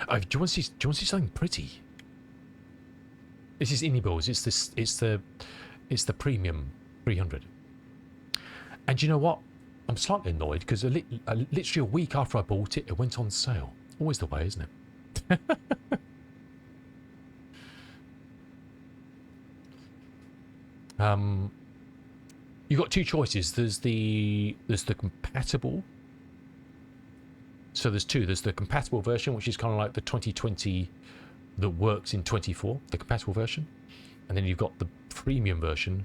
Oh, do you want to see something pretty? This is Inibils. It's the premium 300. And you know what? I'm slightly annoyed because literally a week after I bought it, it went on sale. Always the way, isn't it? You've got two choices. There's the compatible. So there's two. There's the compatible version, which is kind of like the 2020 that works in 24, the compatible version. And then you've got the premium version,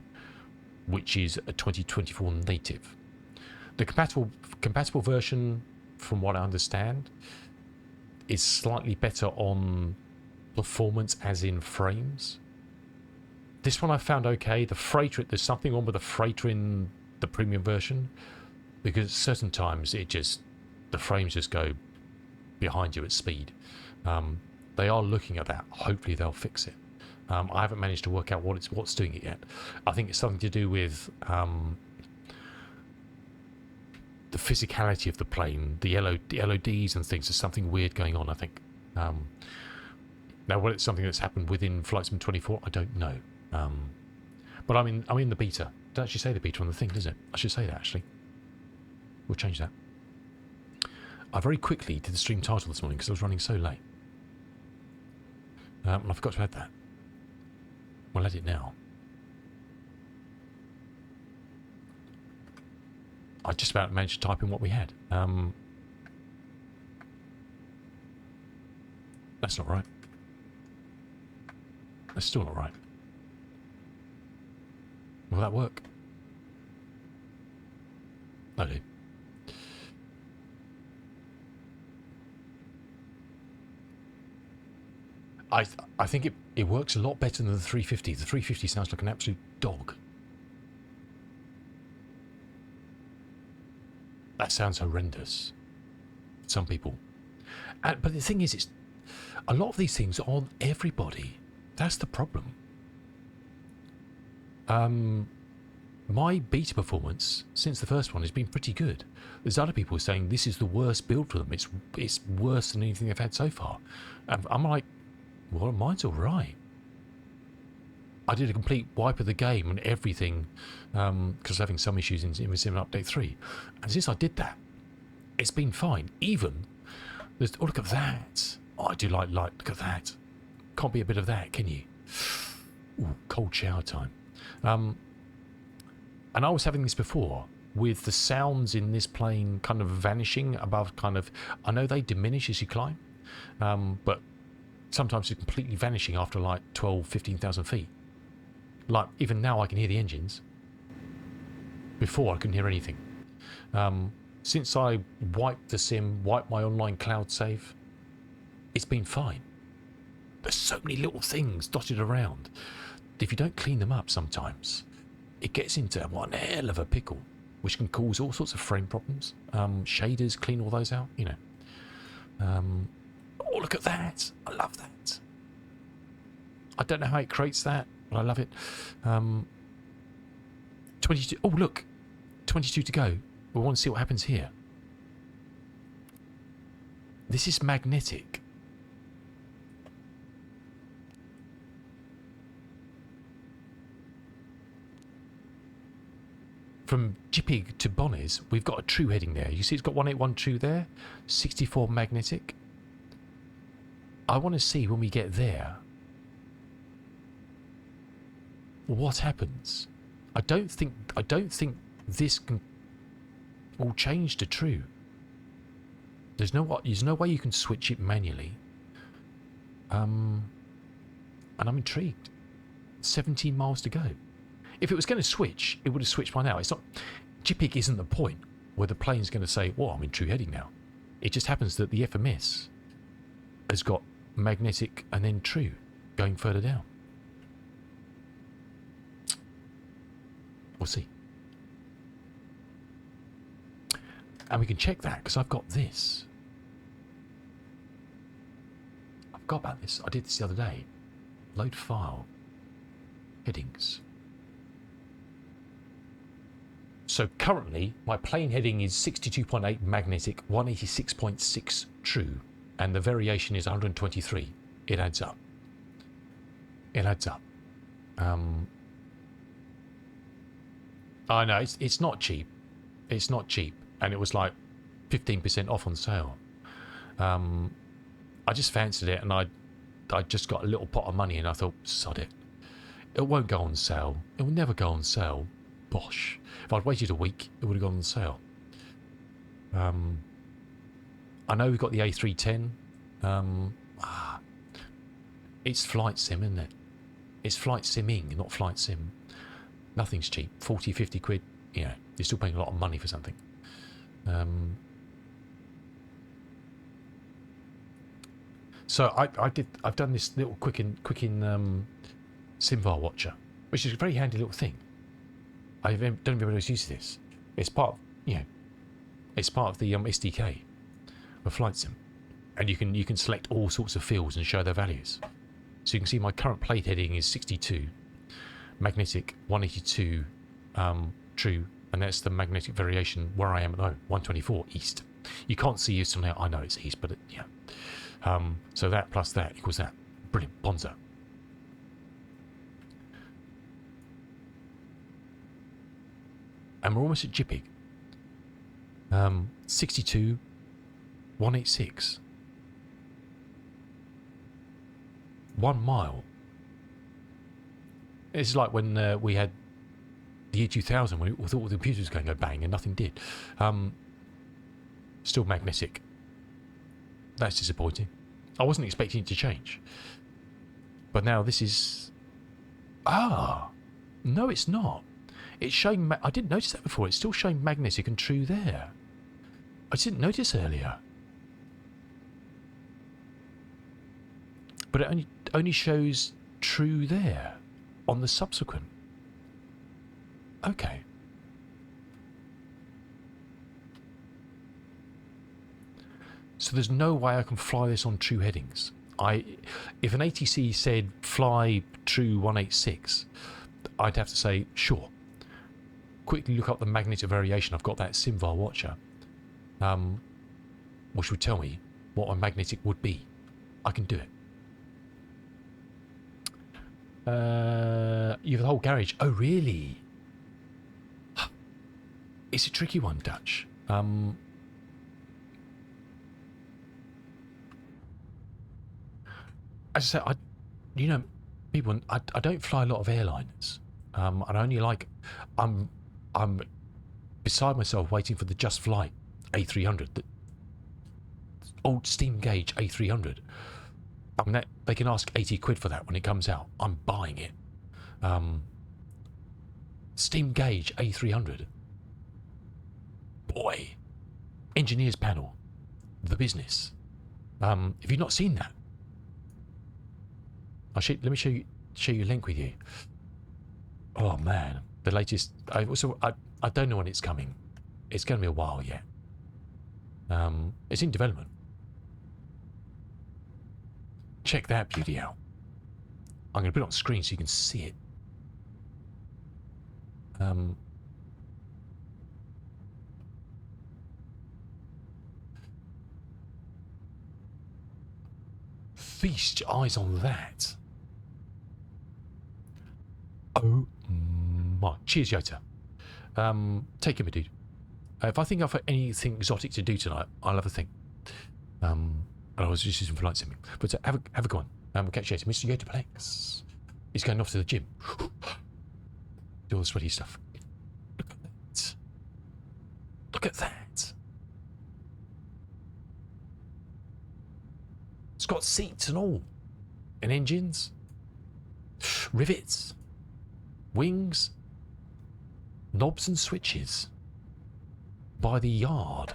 which is a 2024 native. The compatible version, from what I understand, is slightly better on performance, as in frames. This one I found okay. The freighter, there's something wrong with the freighter in the premium version, because certain times the frames just go behind you at speed. They are looking at that. Hopefully they'll fix it. I haven't managed to work out what's doing it yet. I think it's something to do with the physicality of the plane, the LODs and things. There's something weird going on, I think. Now, whether it's something that's happened within Flight Sim 24, I don't know. But I'm in the beta. Don't actually say the beta on the thing, does it? I should say that, actually. We'll change that. I very quickly did the stream title this morning because I was running so late. And I forgot to add that. We'll add it now. I just about managed to type in what we had. That's not right. That's still not right. Will that work? No, dude. I think it works a lot better than the 350. The 350 sounds like an absolute dog. That sounds horrendous. Some people. But the thing is, it's a lot of these things are on everybody. That's the problem. My beta performance since the first one has been pretty good. There's other people saying this is the worst build for them. It's worse than anything they've had so far. And I'm like, well, mine's all right. I did a complete wipe of the game and everything because I was having some issues in Sim Update 3. And since I did that, it's been fine. Even, oh, look at that. Oh, I do like light. Look at that. Can't be a bit of that, can you? Ooh, cold shower time. And I was having this before with the sounds in this plane kind of vanishing above I know they diminish as you climb, but sometimes it's completely vanishing after like 15,000 feet. Like, even now I can hear the engines. Before I couldn't hear anything. Since I wiped the sim, wiped my online cloud save, it's been fine. There's so many little things dotted around. If you don't clean them up sometimes, it gets into one hell of a pickle, which can cause all sorts of frame problems. Shaders, clean all those out, you know. Oh, look at that. I love that. I don't know how it creates that, but I love it. 22. Oh, look. 22 to go. We want to see what happens here. This is magnetic. From Jippig to Bonnies, we've got a true heading there. You see it's got 181 true there, 64 magnetic. I want to see when we get there what happens. I don't think this will change to true. There's no way you can switch it manually. And I'm intrigued. 17 miles to go. If it was going to switch, it would have switched by now. It's not. Jippig isn't the point where the plane's going to say, "Well, I'm in true heading now." It just happens that the FMS has got magnetic and then true going further down. We'll see. And we can check that because I've got this. I forgot about this. I did this the other day. Load file. Headings. So currently, my plane heading is 62.8 magnetic, 186.6 true, and the variation is 123. It adds up. It adds up. I know, it's not cheap. It's not cheap. And it was like 15% off on sale. I just fancied it, and I just got a little pot of money, and I thought, sod it. It won't go on sale. It will never go on sale. Bosh. If I'd waited a week, it would have gone on sale. I know we've got the A310. It's flight sim, isn't it? It's flight simming, not flight sim. Nothing's cheap. 40, 50 quid. Yeah, you're still paying a lot of money for something. So I've done this little quick in SimVar watcher, which is a very handy little thing. I don't know if anybody's used this. It's part of, it's part of the SDK of Flight Sim, and you can select all sorts of fields and show their values. So you can see my current plate heading is 62, magnetic 182, true, and that's the magnetic variation where I am at 124 east. You can't see east on there. I know it's east, but so that plus that equals that. Brilliant, bonzo. And we're almost at Jippig. 62, 186. 1 mile. It's like when we had the year 2000, when we thought the computer was going to go bang and nothing did. Still magnetic. That's disappointing. I wasn't expecting it to change. But now this is... No, it's not. It's showing... I didn't notice that before. It's still showing magnetic and true there. I didn't notice earlier. But it only shows true there on the subsequent. Okay. So there's no way I can fly this on true headings. If an ATC said fly true 186, I'd have to say sure. Quickly look up the magnetic variation. I've got that SimVar watcher, which would tell me what my magnetic would be. I can do it. You have the whole garage. Oh, really? It's a tricky one, Dutch. As I said, people, I don't fly a lot of airliners. And I only like, I'm beside myself waiting for the Just Flight A300, the old steam gauge A300. I mean, they can ask 80 quid for that when it comes out. I'm buying it. Steam gauge A300. Boy, engineer's panel, the business. Have you not seen that? Let me show you a link with you. Oh man, the latest. I don't know when it's coming. It's going to be a while yet. It's in development. Check that beauty out. I'm going to put it on screen so you can see it. Feast your eyes on that. Oh my. Cheers, Yota. Take it, my dude. If I think I've got anything exotic to do tonight, I'll have a think. I was just using flight simming. But have a go on. We'll catch you later. Mr. Yota Plex. He's going off to the gym. Do all the sweaty stuff. Look at that. Look at that. It's got seats and all. And engines. Rivets. Wings. Knobs and switches. By the yard.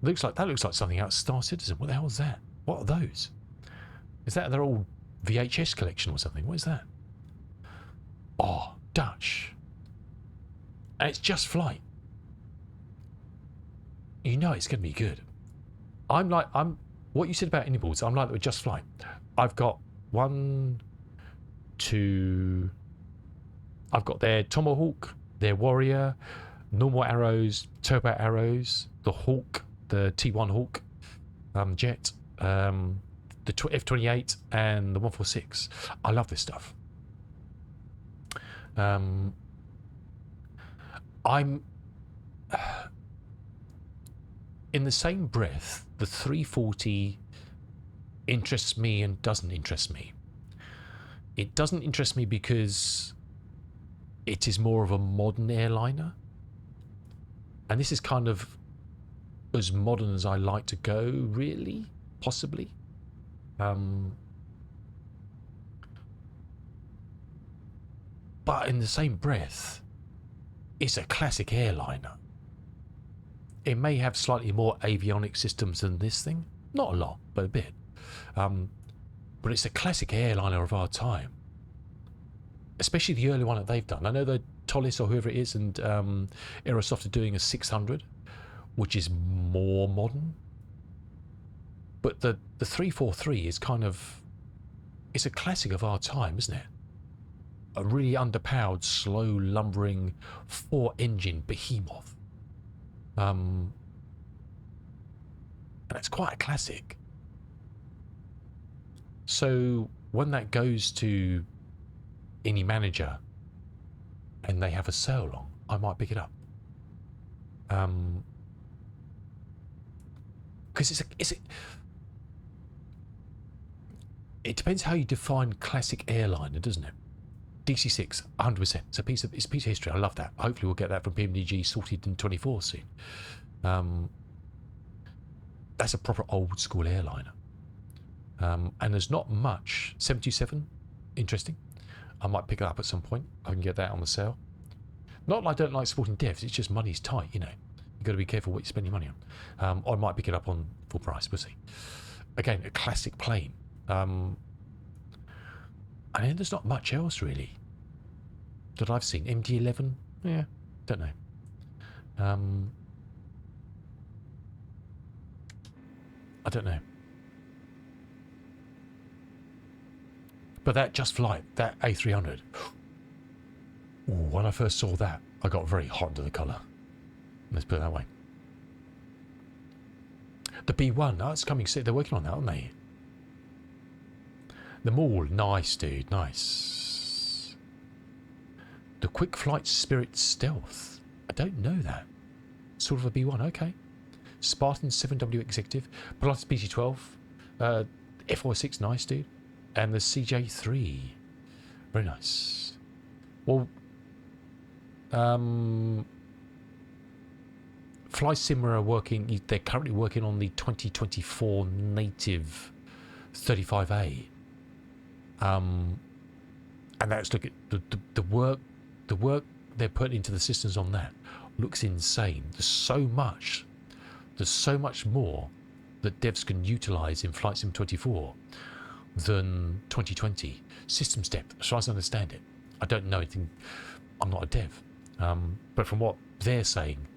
That looks like something out of Star Citizen. What the hell is that? What are those? Is that their old VHS collection or something? What is that? Oh, Dutch. And it's Just Flight. You know it's going to be good. I'm what you said about inboards. I'm like with Just Flight. I've got I've got their Tomahawk, their Warrior, normal arrows, turbo arrows, the Hawk, the T1 Hawk jet, the F28 and the 146. I love this stuff. I'm in the same breath, the 340 interests me and doesn't interest me. It doesn't interest me because it is more of a modern airliner. And this is kind of as modern as I like to go, really, possibly. But in the same breath, it's a classic airliner. It may have slightly more avionic systems than this thing. Not a lot, but a bit. But it's a classic airliner of our time. Especially the early one that they've done. I know that Tollis or whoever it is and Aerosoft are doing a 600, which is more modern. But the 343 is kind of... It's a classic of our time, isn't it? A really underpowered, slow, lumbering, 4-engine behemoth. And it's quite a classic. So when that goes to any manager and they have a sale on, I might pick it up. Because it depends how you define classic airliner, doesn't it? DC6, 100%. It's a piece of history. I love that. Hopefully we'll get that from PMDG sorted in 24 soon. That's a proper old school airliner. And there's not much. 727, interesting. I might pick it up at some point. I can get that on the sale. Not that I don't like supporting devs, it's just money's tight, you know. You've got to be careful what you spend your money on. Or I might pick it up on full price, we'll see. Again, a classic plane. And then there's not much else really that I've seen. MD-11, yeah, don't know. I don't know. But that Just Flight, that A300. Ooh, when I first saw that, I got very hot under the collar. Let's put it that way. The B1, oh, it's coming soon. They're working on that, aren't they? The Maul, nice, dude, nice. The Quick Flight Spirit Stealth. I don't know that. Sort of a B1, okay. Spartan 7W Executive. Pilatus PC-12. F46, nice, dude. And the CJ3. Very nice. Well, FlySim are working, they're currently working on the 2024 native 35A. And that's, look at the work they're putting into the systems on that looks insane. There's so much more that devs can utilize in Flight Sim 24 than 2020. Systems depth, as far as I understand it. I don't know anything, I'm not a dev. But from what they're saying,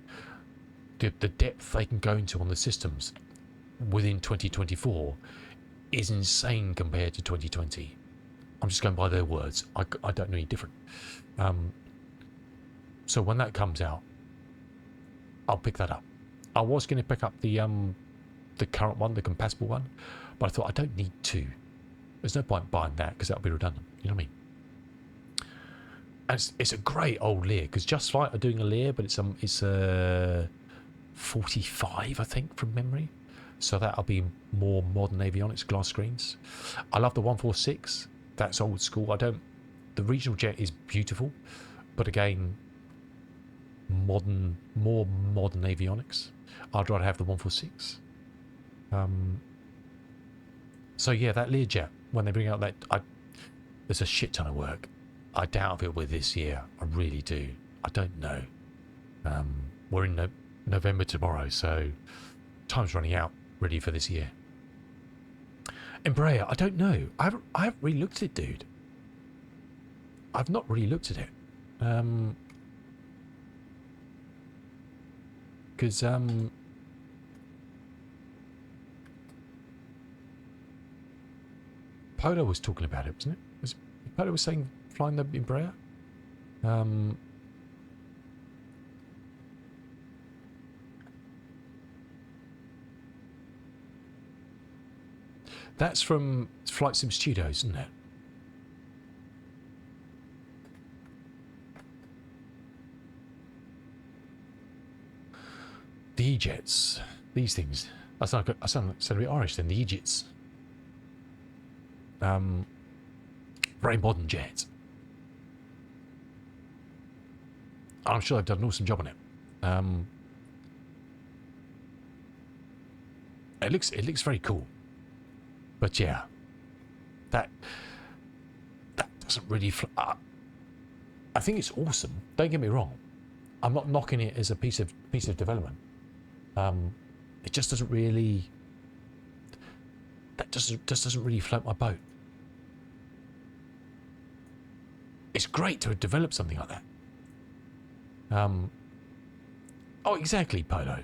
the depth they can go into on the systems within 2024 is insane compared to 2020. I'm just going by their words. I don't know any different. So when that comes out, I'll pick that up. I was going to pick up the current one, the compatible one, but I thought I don't need two. There's no point buying that because that'll be redundant. You know what I mean? And it's a great old Lear because Just Flight are doing a Lear, but it's a 45, I think, from memory. So that'll be more modern avionics, glass screens. I love the 146. That's old school. The regional jet is beautiful, but again, more modern avionics. I'd rather have the 146. So yeah, that Learjet, when they bring out that, there's a shit ton of work. I doubt if it will this year. I really do. I don't know. We're in November tomorrow, so time's running out ready for this year. Embraer, I don't know. I haven't really looked at it, dude. I've not really looked at it. Because Polo was talking about it, wasn't it? Polo was saying flying the Embraer. That's from Flight Sim Studios, isn't it? The E-jets, these things. I sound a bit Irish then. The E-jets. Very modern jet. I'm sure they've done an awesome job on it. It looks very cool. But yeah, that doesn't really. I think it's awesome. Don't get me wrong. I'm not knocking it as a piece of development. It just doesn't really. That just doesn't really float my boat. It's great to have developed something like that. Oh, exactly, Polo.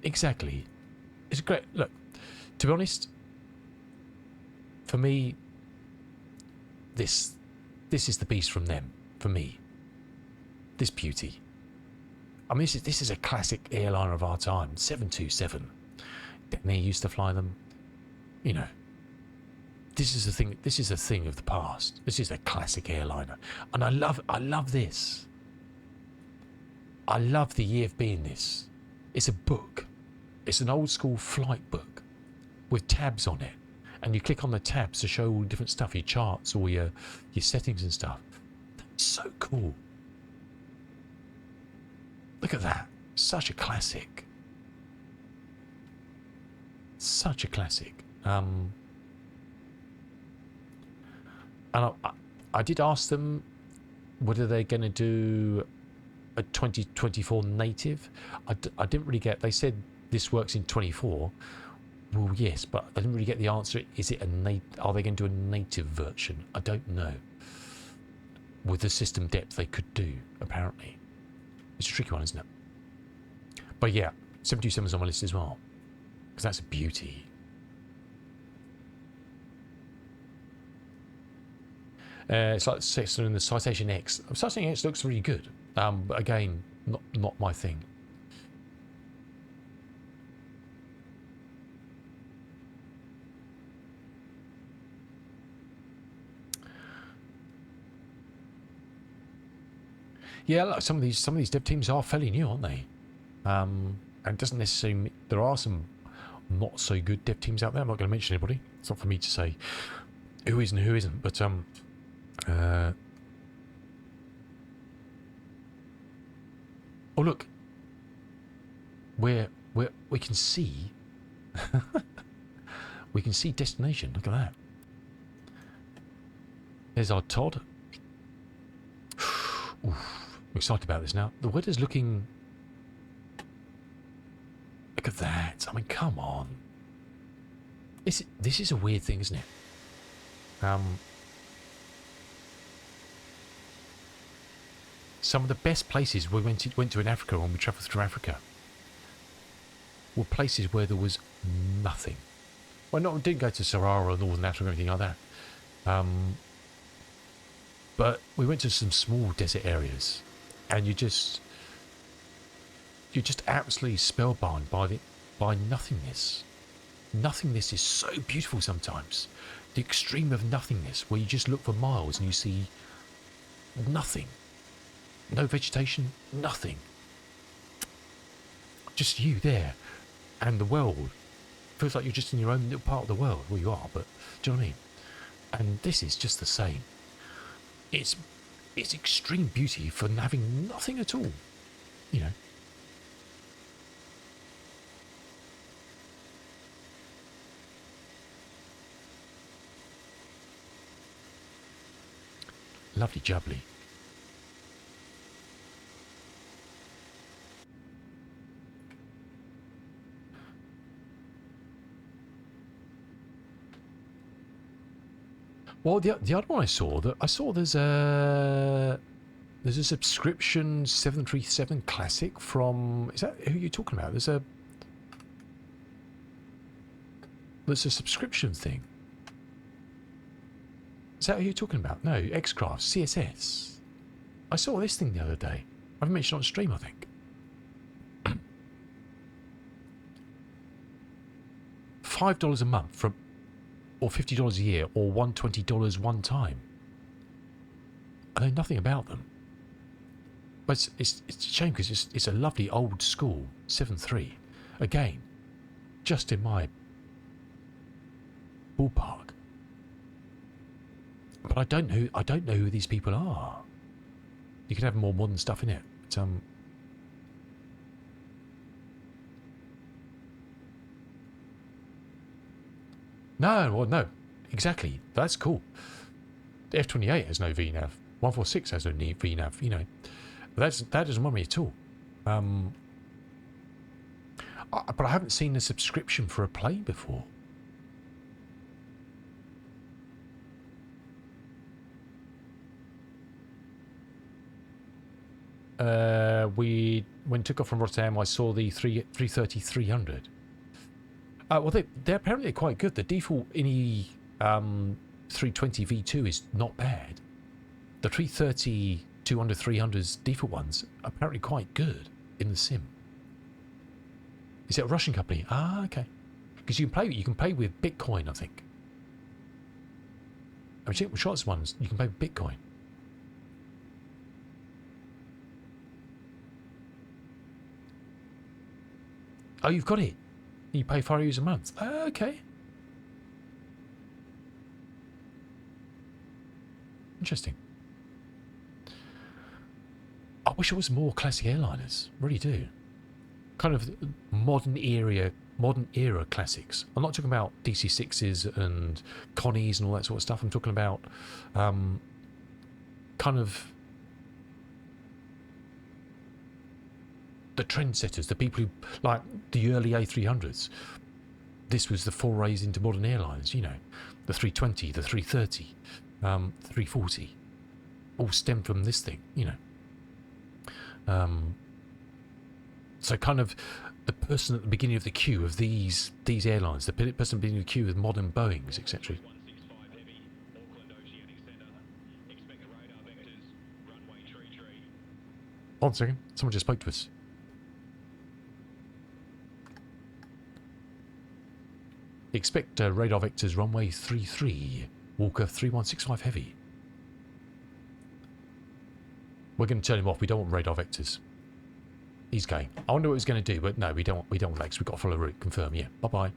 Exactly. It's great. Look, to be honest, for me, this is the beast from them. For me, this beauty. I mean, this is a classic airliner of our time. 727. They used to fly them. You know, this is the thing. This is a thing of the past. This is a classic airliner, and I love this. I love the year of being this. It's a book. It's an old school flight book with tabs on it, and you click on the tabs to show all different stuff, your charts or your settings and stuff. That's so cool. Look at that. Such a classic. Such a classic. And I did ask them whether they're going to do a 2024 native. I didn't really get. They said this works in 24. Well, yes, but I didn't really get the answer. Is it are they going to do a native version? I don't know. With the system depth they could do, apparently. It's a tricky one, isn't it? But yeah, 727's on my list as well. Because that's a beauty. It's like in the Citation X. Citation X looks really good. But again, not my thing. Yeah, look, some of these dev teams are fairly new, aren't they? And it doesn't necessarily mean there are some not so good dev teams out there. I'm not going to mention anybody. It's not for me to say who is and who isn't. But oh look, we can see we can see destination. Look at that. There's our Todd. Oof. I'm excited about this now. The weather's looking... Look at that. I mean, come on. This is a weird thing, isn't it? Some of the best places we went to in Africa when we travelled through Africa were places where there was nothing. Well, we didn't go to Sahara or Northern Africa or anything like that. But we went to some small desert areas, and you're just absolutely spellbound by nothingness. Nothingness is so beautiful sometimes. The extreme of nothingness, where you just look for miles and you see nothing. No vegetation, nothing. Just you there, and the world. Feels like you're just in your own little part of the world, where you are, but do you know what I mean? And this is just the same. It's extreme beauty for having nothing at all, you know. Lovely jubbly. Well, the other one I saw there's a subscription 737 Classic from, is that who you're talking about? There's a subscription thing. Is that who you're talking about? No, X-Craft, CSS. I saw this thing the other day. I've mentioned it on stream, I think. $5 a month from, or $50 a year, or $120 one time. I know nothing about them. But it's a shame because it's a lovely old school 7.3. Again, just in my ballpark. But I don't know who these people are. You can have more modern stuff in it. But, no, exactly. That's cool. The F28 has no VNAV. 146 has no VNAV. You know, that doesn't worry me at all. But I haven't seen a subscription for a plane before. When took off from Rotterdam, I saw the 330-300. Well, they're apparently quite good. The default INI 320 V2 is not bad. The 330 200-300's default ones are apparently quite good in the sim. Is it a Russian company? Ah, okay. Because you can pay with Bitcoin, I think. I mean, with Shots ones, you can pay with Bitcoin. Oh, you've got it. You pay €5 a month. Okay. Interesting. I wish it was more classic airliners. Really do. Kind of modern era classics. I'm not talking about DC-6s and Connies and all that sort of stuff. I'm talking about kind of the trendsetters, the people who like the early A300s. This was the forays into modern airlines, you know, the 320, the 330, 340, all stem from this thing, you know. So kind of the person at the beginning of the queue of these airlines, the person at the beginning of the queue with modern Boeings, etc. 165 heavy, Auckland Oceanic Centre. Expect radar vectors, runway tree. 1 second, someone just spoke to us. Expect radar vectors, runway 33, Walker 3165 heavy. We're going to turn him off. We don't want radar vectors. He's going. I wonder what he's going to do, but no, we don't want that because we've got to follow route. Confirm, yeah. Bye-bye.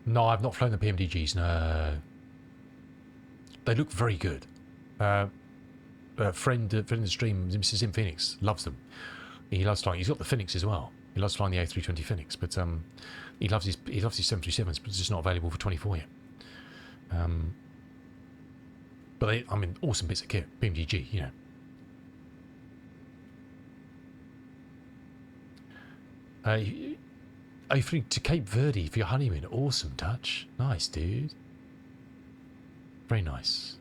No, I've not flown the PMDGs, no. They look very good. Friend of the stream, Mrs. Sim Phoenix, loves them. He loves flying. He's got the Phoenix as well. He loves flying the A320 Phoenix, but he loves his 737s, but it's just not available for 24 yet. But they, I mean, awesome bits of kit. PMDG, you know. Are you flew to Cape Verde for your honeymoon? Awesome touch. Nice, dude. Very nice.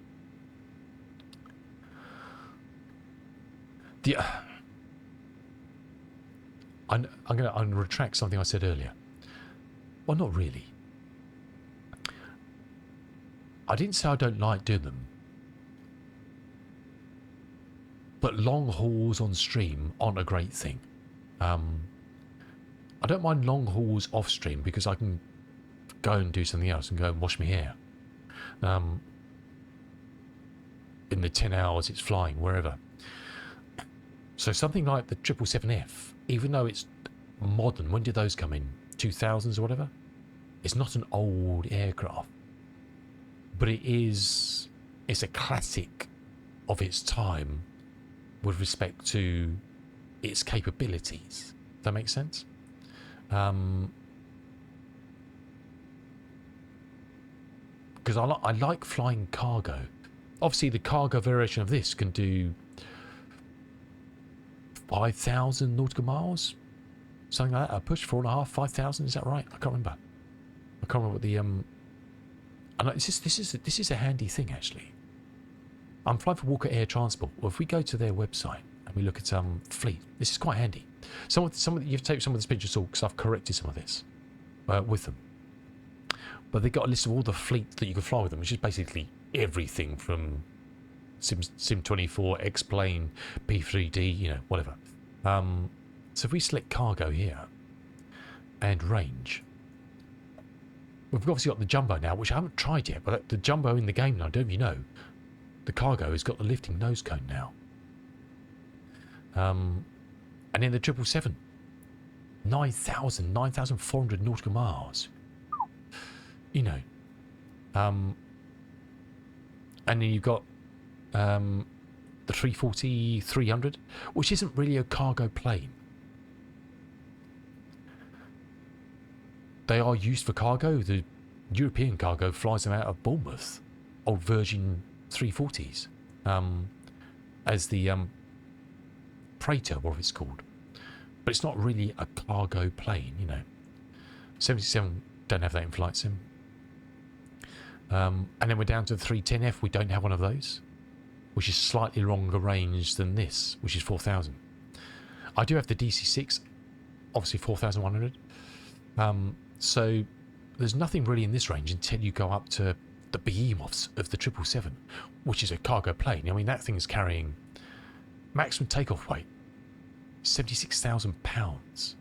I'm going to retract something I said earlier. Well, not really. I didn't say I don't like doing them. But long hauls on stream aren't a great thing. I don't mind long hauls off stream because I can go and do something else and go and wash my hair. In the 10 hours it's flying, wherever. So something like the 777F, even though it's modern, when did those come in? 2000s or whatever? It's not an old aircraft. But it's a classic of its time with respect to its capabilities. Does that make sense? Because I like flying cargo. Obviously, the cargo variation of this can do 5,000 nautical miles, something like that. A push 4.5, 5,000. Is that right? I can't remember. I can't remember what the I know this is a handy thing actually. I'm flying for Walker Air Transport. Well, if we go to their website and we look at fleet. This is quite handy. You've taken some of this pictures because I've corrected some of this with them. But they've got a list of all the fleet that you can fly with them, which is basically everything from Sim24, X-Plane, P3D, you know, whatever. So if we select cargo here and range, we've obviously got the jumbo now, which I haven't tried yet, but the jumbo in the game now, I don't know if you know, the cargo has got the lifting nose cone now. And then the 777, 9,400 nautical miles. You know. And then you've got the 340-300, which isn't really a cargo plane. They are used for cargo. The European cargo flies them out of Bournemouth, old Virgin 340s, as the Praetor, whatever it's called. But it's not really a cargo plane, you know. 77 don't have that in flight sim. And then we're down to the 310F. We don't have one of those, which is slightly longer range than this, which is 4,000. I do have the DC6, obviously 4,100. So there's nothing really in this range until you go up to the behemoths of the 777, which is a cargo plane. I mean, that thing's carrying maximum takeoff weight, 76,000 pounds.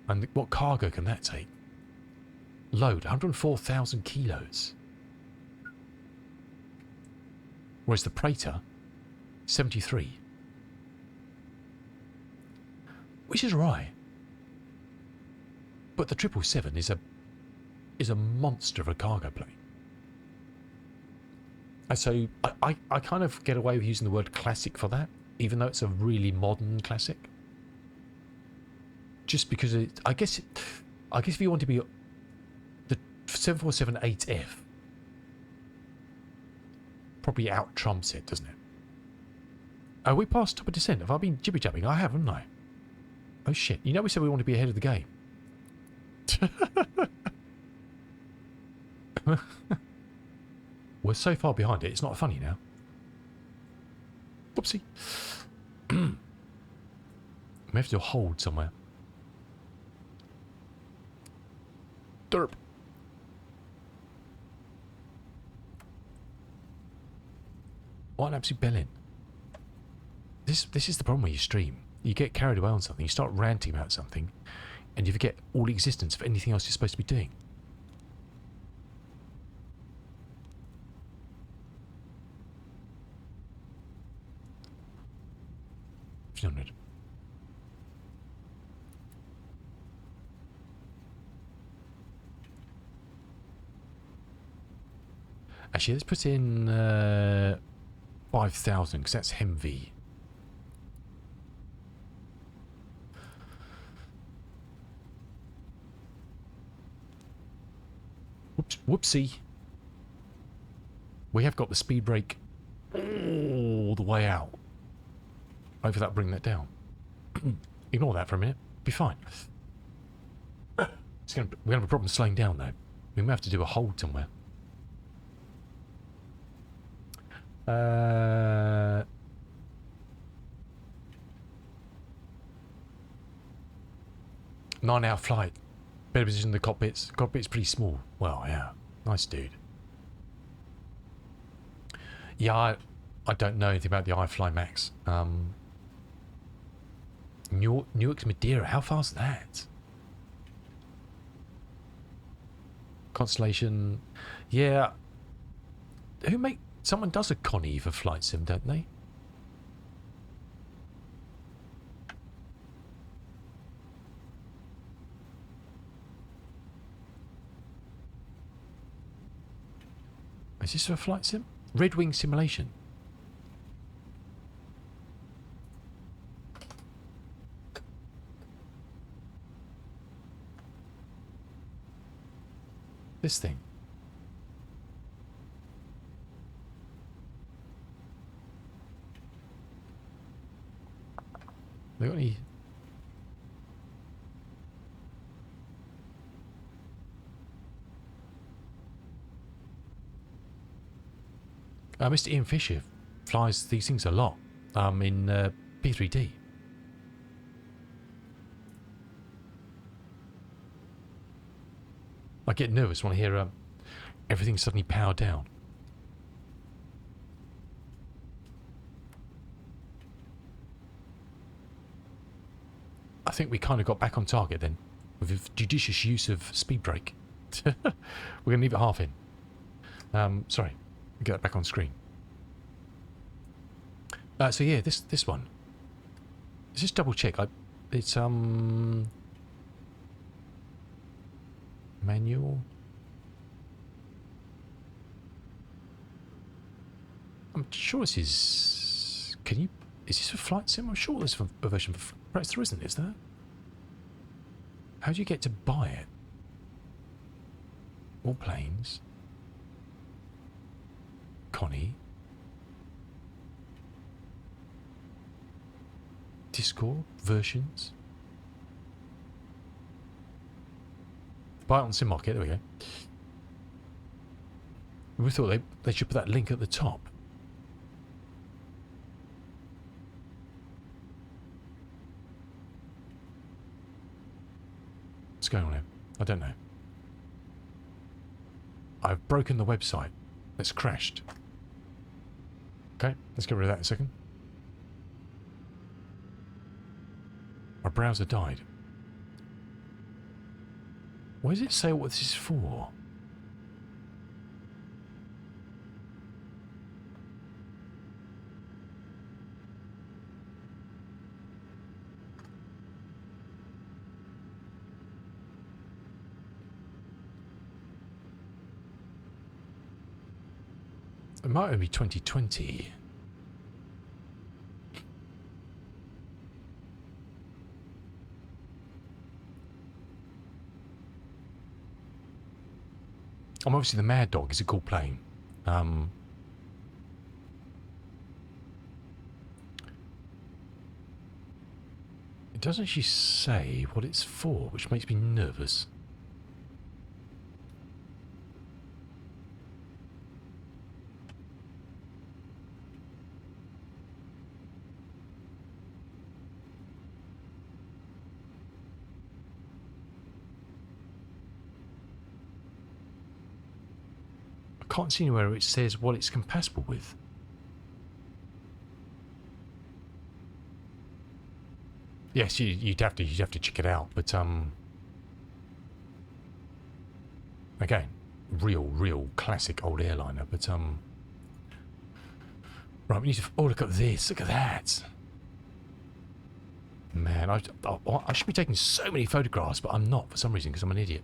And what cargo can that take? Load, 104,000 kilos. Whereas the Praetor, 73. Which is right. But the 777 is a monster of a cargo plane. And so I kind of get away with using the word classic for that, even though it's a really modern classic. Just because I guess if you want to be the 747-8F probably out trumps it, doesn't it? Are we past top of descent? Have I been jibby jabbing? I haven't I? Oh shit! You know we said we want to be ahead of the game. We're so far behind it, it's not funny now. Whoopsie. We have to do a hold somewhere. Derp. What an absolute bellend. This is the problem when you stream. You get carried away on something, you start ranting about something, and you forget all the existence of anything else you're supposed to be doing. $1,500. Actually, let's put in 5,000 because that's Hemvee. Whoopsie. We have got the speed brake all the way out. Hopefully that'll bring that down. Ignore that for a minute. Be fine. We're going to have a problem slowing down though. We may have to do a hold somewhere. 9-hour flight. Better position in the cockpits. The cockpit's pretty small. Well, yeah. Nice dude. Yeah, I don't know anything about the iFly Max. Newark to Madeira. How far's that? Constellation. Yeah. Someone does a Connie for flight sim, don't they? Is this for a flight sim? Red Wing Simulation. This thing. They got any? Mr. Ian Fisher flies these things a lot in P3D. I get nervous when I hear everything suddenly power down. I think we kind of got back on target then, with a judicious use of speed brake. We're going to leave it half in. Sorry, get that back on screen. So yeah, this one. Let's just double check. It's manual. I'm sure this is. Can you? Is this a flight sim? I'm sure there's a version for. Perhaps there isn't. Is there? How do you get to buy it? All planes. Connie. Discord versions. Buy it on Sim Market. There we go. We thought they should put that link at the top. What's going on here? I don't know. I've broken the website. It's crashed. Okay, let's get rid of that in a second. Our browser died. Where does it say what this is for? It might only be 2020. Obviously the Mad Dog is a cool plane. It doesn't actually say what it's for, which makes me nervous. I can't see anywhere it says what it's compatible with. Yes, you'd have to check it out, but again, real classic old airliner, but right, we need to. Oh, look at this! Look at that! Man, I should be taking so many photographs, but I'm not for some reason because I'm an idiot.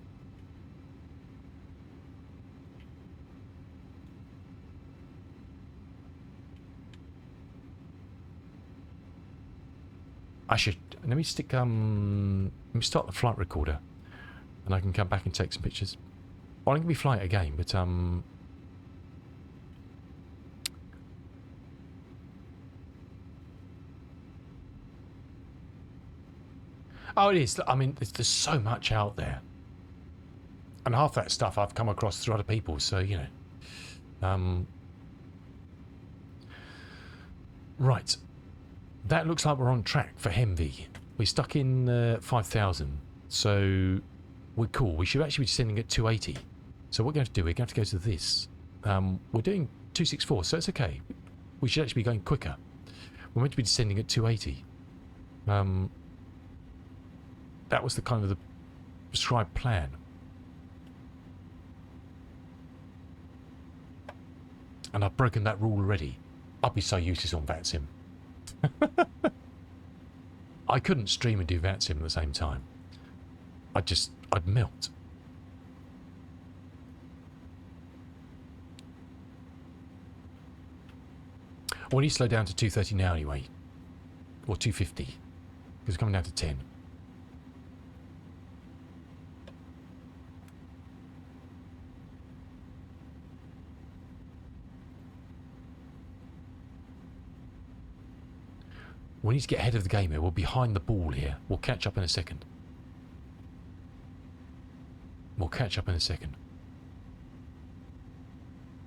I should. Let me stick. Let me start the flight recorder, and I can come back and take some pictures. Well, I'm gonna be flying it again, but oh, it is. I mean, there's so much out there, and half that stuff I've come across through other people. So you know, right. That looks like we're on track for Hemvee. We're stuck in 5,000, so we're cool. We should actually be descending at 280. So what we're going to do, we're going to have to go to this. We're doing 264, so it's okay. We should actually be going quicker. We're meant to be descending at 280. That was the kind of the prescribed plan. And I've broken that rule already. I'll be so useless on VATSIM. I couldn't stream and do VATSIM at the same time. I'd melt. Well, we need to slow down to 230 now anyway. Or 250. Because it's coming down to 10. We need to get ahead of the game here. We're behind the ball here. We'll catch up in a second. We'll catch up in a second.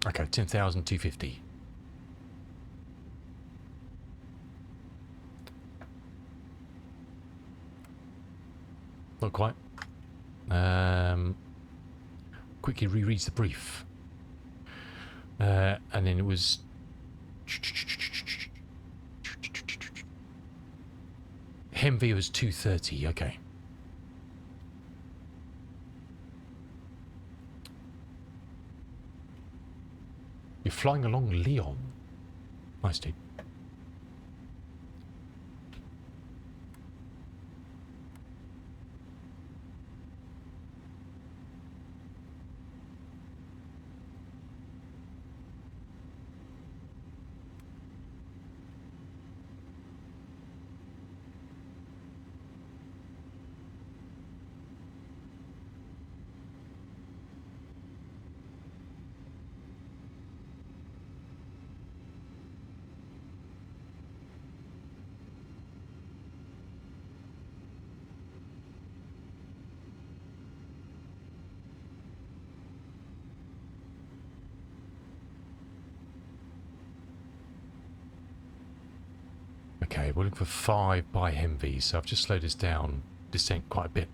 Okay, 10,250. Not quite. quickly rereads the brief. And then it was... Hemvee was 230, okay. You're flying along Leon. Nice, dude. Okay, we're looking for 5 by Hemvee, so I've just slowed this down, descent quite a bit.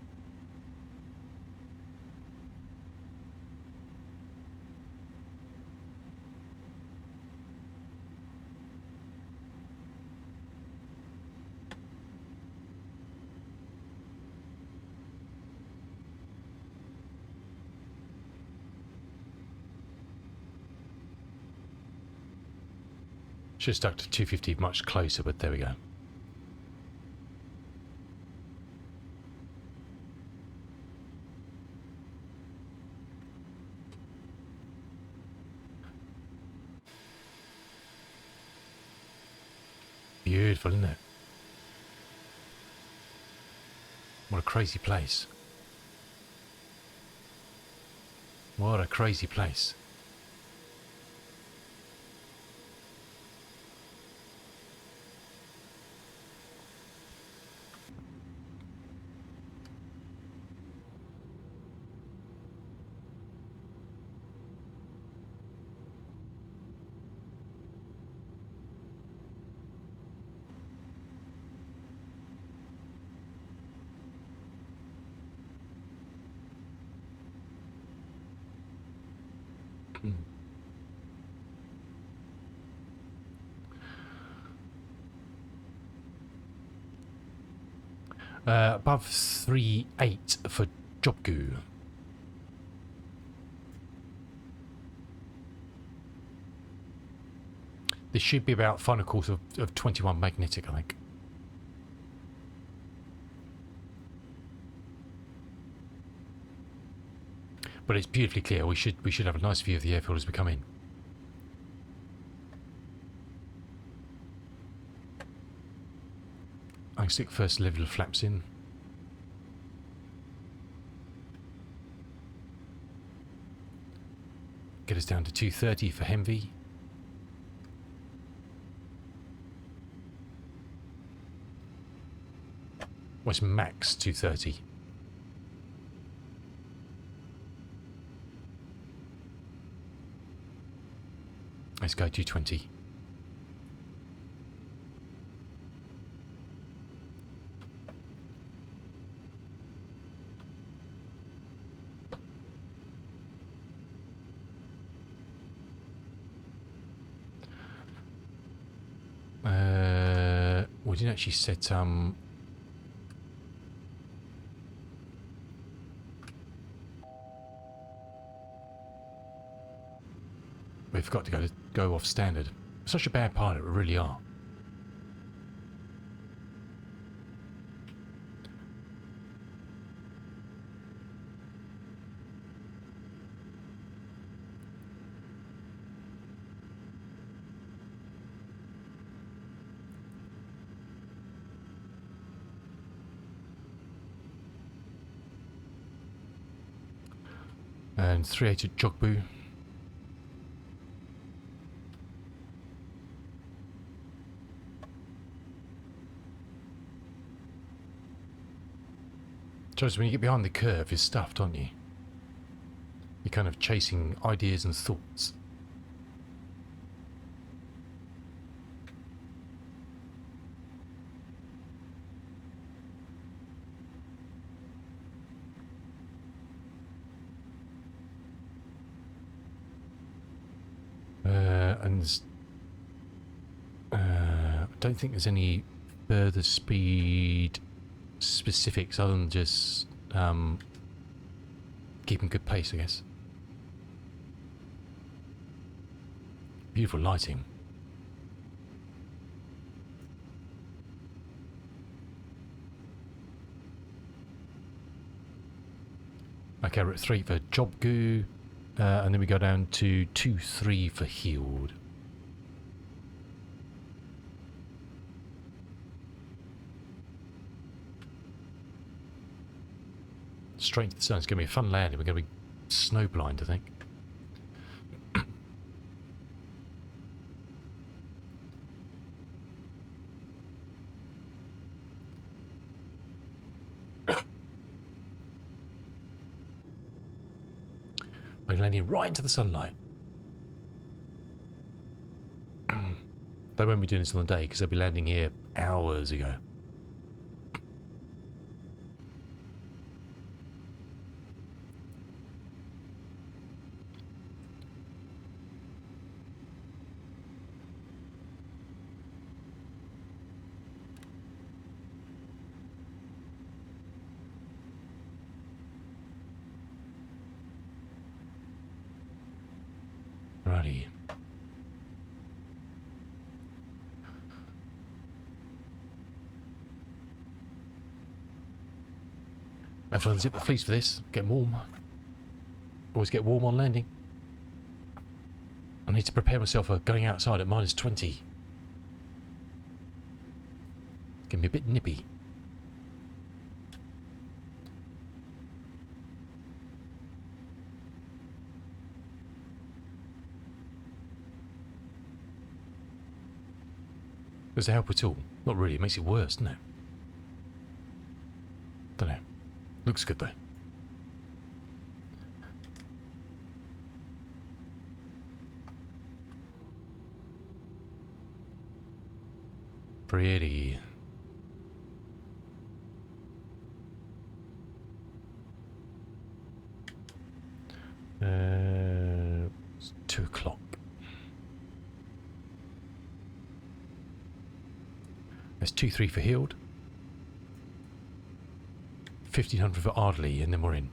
Should have stuck to 250 much closer, but there we go. Beautiful, isn't it? What a crazy place. What a crazy place. Above 3.8 for Jobgu. This should be about final course of 21 magnetic, I think. But it's beautifully clear. We should have a nice view of the airfield as we come in. I can stick first level of flaps in. Get us down to 230 for Hemvee. What's max 230? Let's go 220. We didn't actually set we forgot to go off standard. Such a bad pilot, we really are. And 3.8 at Jogbu. Just when you get behind the curve, you're stuffed, aren't you? You're kind of chasing ideas and thoughts. there's any further speed specifics other than just keeping good pace, I guess. Beautiful lighting. Okay, we're at 3 for job goo, and then we go down to 2-3 for healed. Straight to the sun. It's going to be a fun landing. We're going to be snow blind, I think. We're landing right into the sunlight. They won't be doing this on the day because they'll be landing here hours ago. Righty. I have to unzip the fleece for this. Get warm. Always get warm on landing. I need to prepare myself for going outside at -20. It's going to be a bit nippy. Does it help at all? Not really. It makes it worse, doesn't it? Don't know. Looks good though. Pretty. It's 2 o'clock. There's 2-3 for healed. 1500 for Ardley, and then we're in.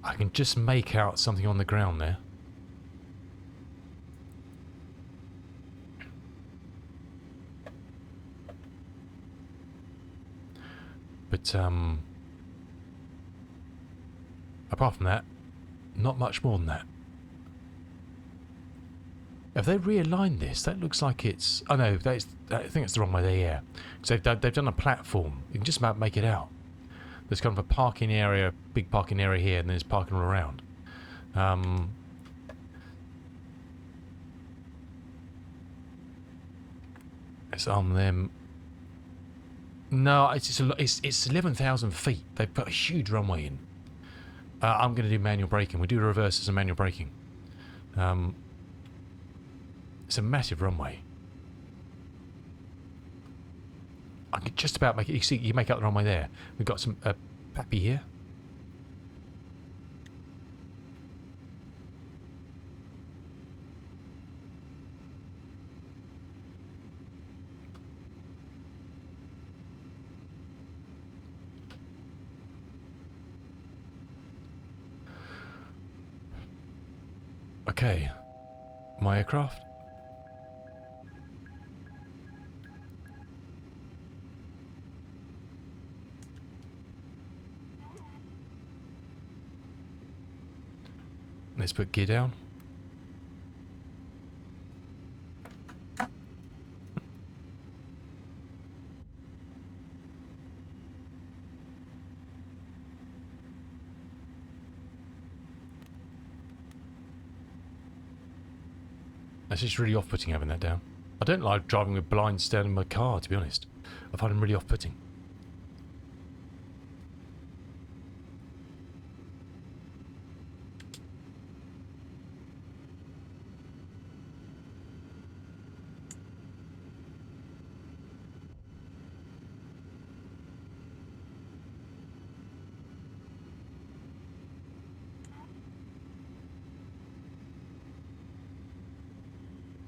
I can just make out something on the ground there. But apart from that, not much more than that. Have they realigned this? That looks like it's... Oh no, I think it's the wrong way there, yeah. Because they've done a platform. You can just about make it out. There's kind of a parking area, big parking area here, and then there's parking all around. It's on them. No, it's 11,000 feet. They've put a huge runway in. I'm going to do manual braking. We do reverse as a manual braking. It's a massive runway. I could just about make it. You see, you make out the runway there. We've got some Pappy here. Okay, my aircraft. Let's put gear down. That's just really off-putting having that down. I don't like driving with blinds down in my car, to be honest. I find them really off-putting.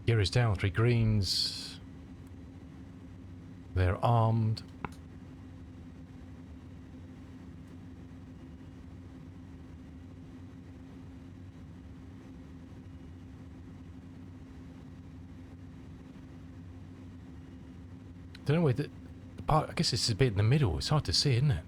Gear is down, 3 greens. They're armed. Don't know where the part. I guess it's a bit in the middle. It's hard to see, isn't it?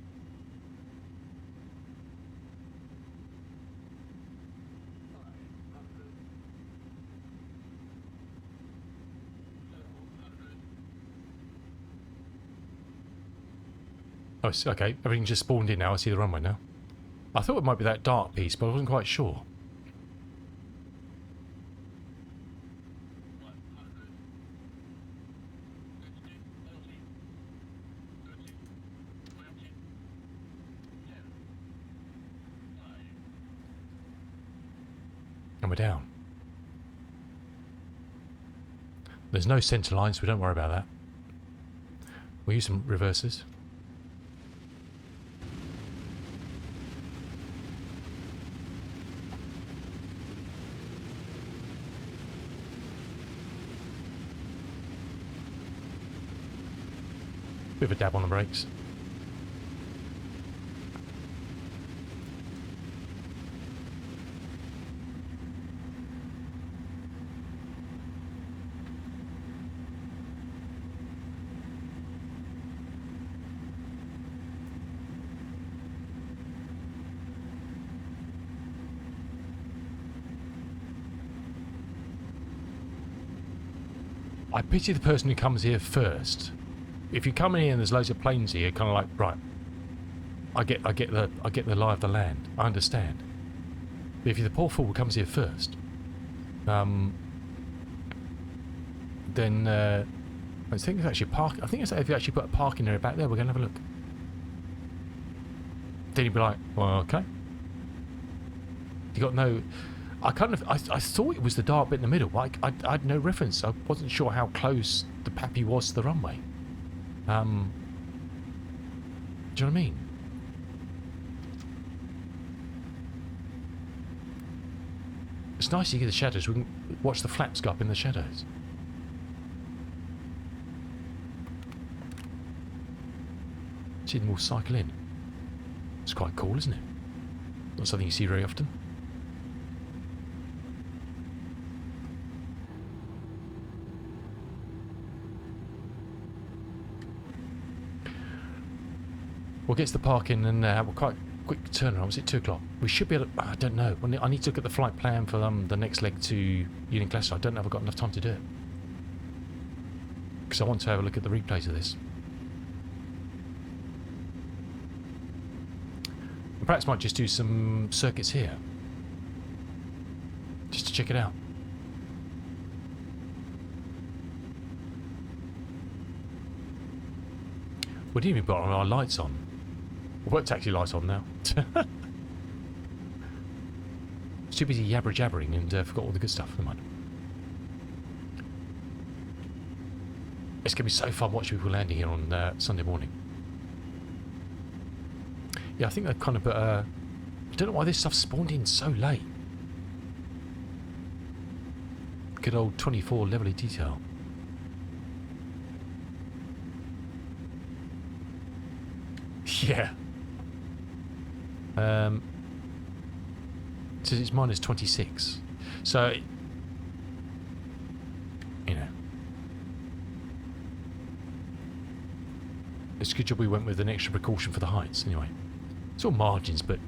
Oh, it's, okay. Everything just spawned in now. I see the runway now. I thought it might be that dark piece, but I wasn't quite sure. And we're down. There's no centre line, so we don't worry about that. We'll use some reversers. Bit of a dab on the brakes. I pity the person who comes here first. If you come in here and there's loads of planes here, kind of like, right, I get the lie of the land. I understand. But if you're the poor fool who comes here first, then I think it's actually park. I think it's if you actually put a parking area back there, we're gonna have a look. Then you'd be like, well, okay. You got no. I thought it was the dark bit in the middle. But I had no reference. I wasn't sure how close the pappy was to the runway. Do you know what I mean? It's nice to get the shadows. We can watch the flaps go up in the shadows. See them all cycle in. It's quite cool, isn't it? Not something you see very often. We'll get to the parking and have a quite quick turnaround. Was it 2 o'clock? We should be able to, I don't know. I need to look at the flight plan for the next leg to Union Glasgow. I don't know if I've got enough time to do it. Because I want to have a look at the replays of this. And perhaps might just do some circuits here. Just to check it out. We didn't even put our lights on. We've got taxi lights on now. It's too busy jabbering and forgot all the good stuff. Never mind. It's going to be so fun watching people landing here on Sunday morning. Yeah, I think they've kind of put I don't know why this stuff spawned in so late. Good old 24 level of detail. Yeah. So it's minus 26. So, you know. It's a good job we went with an extra precaution for the heights, anyway. It's all margins, but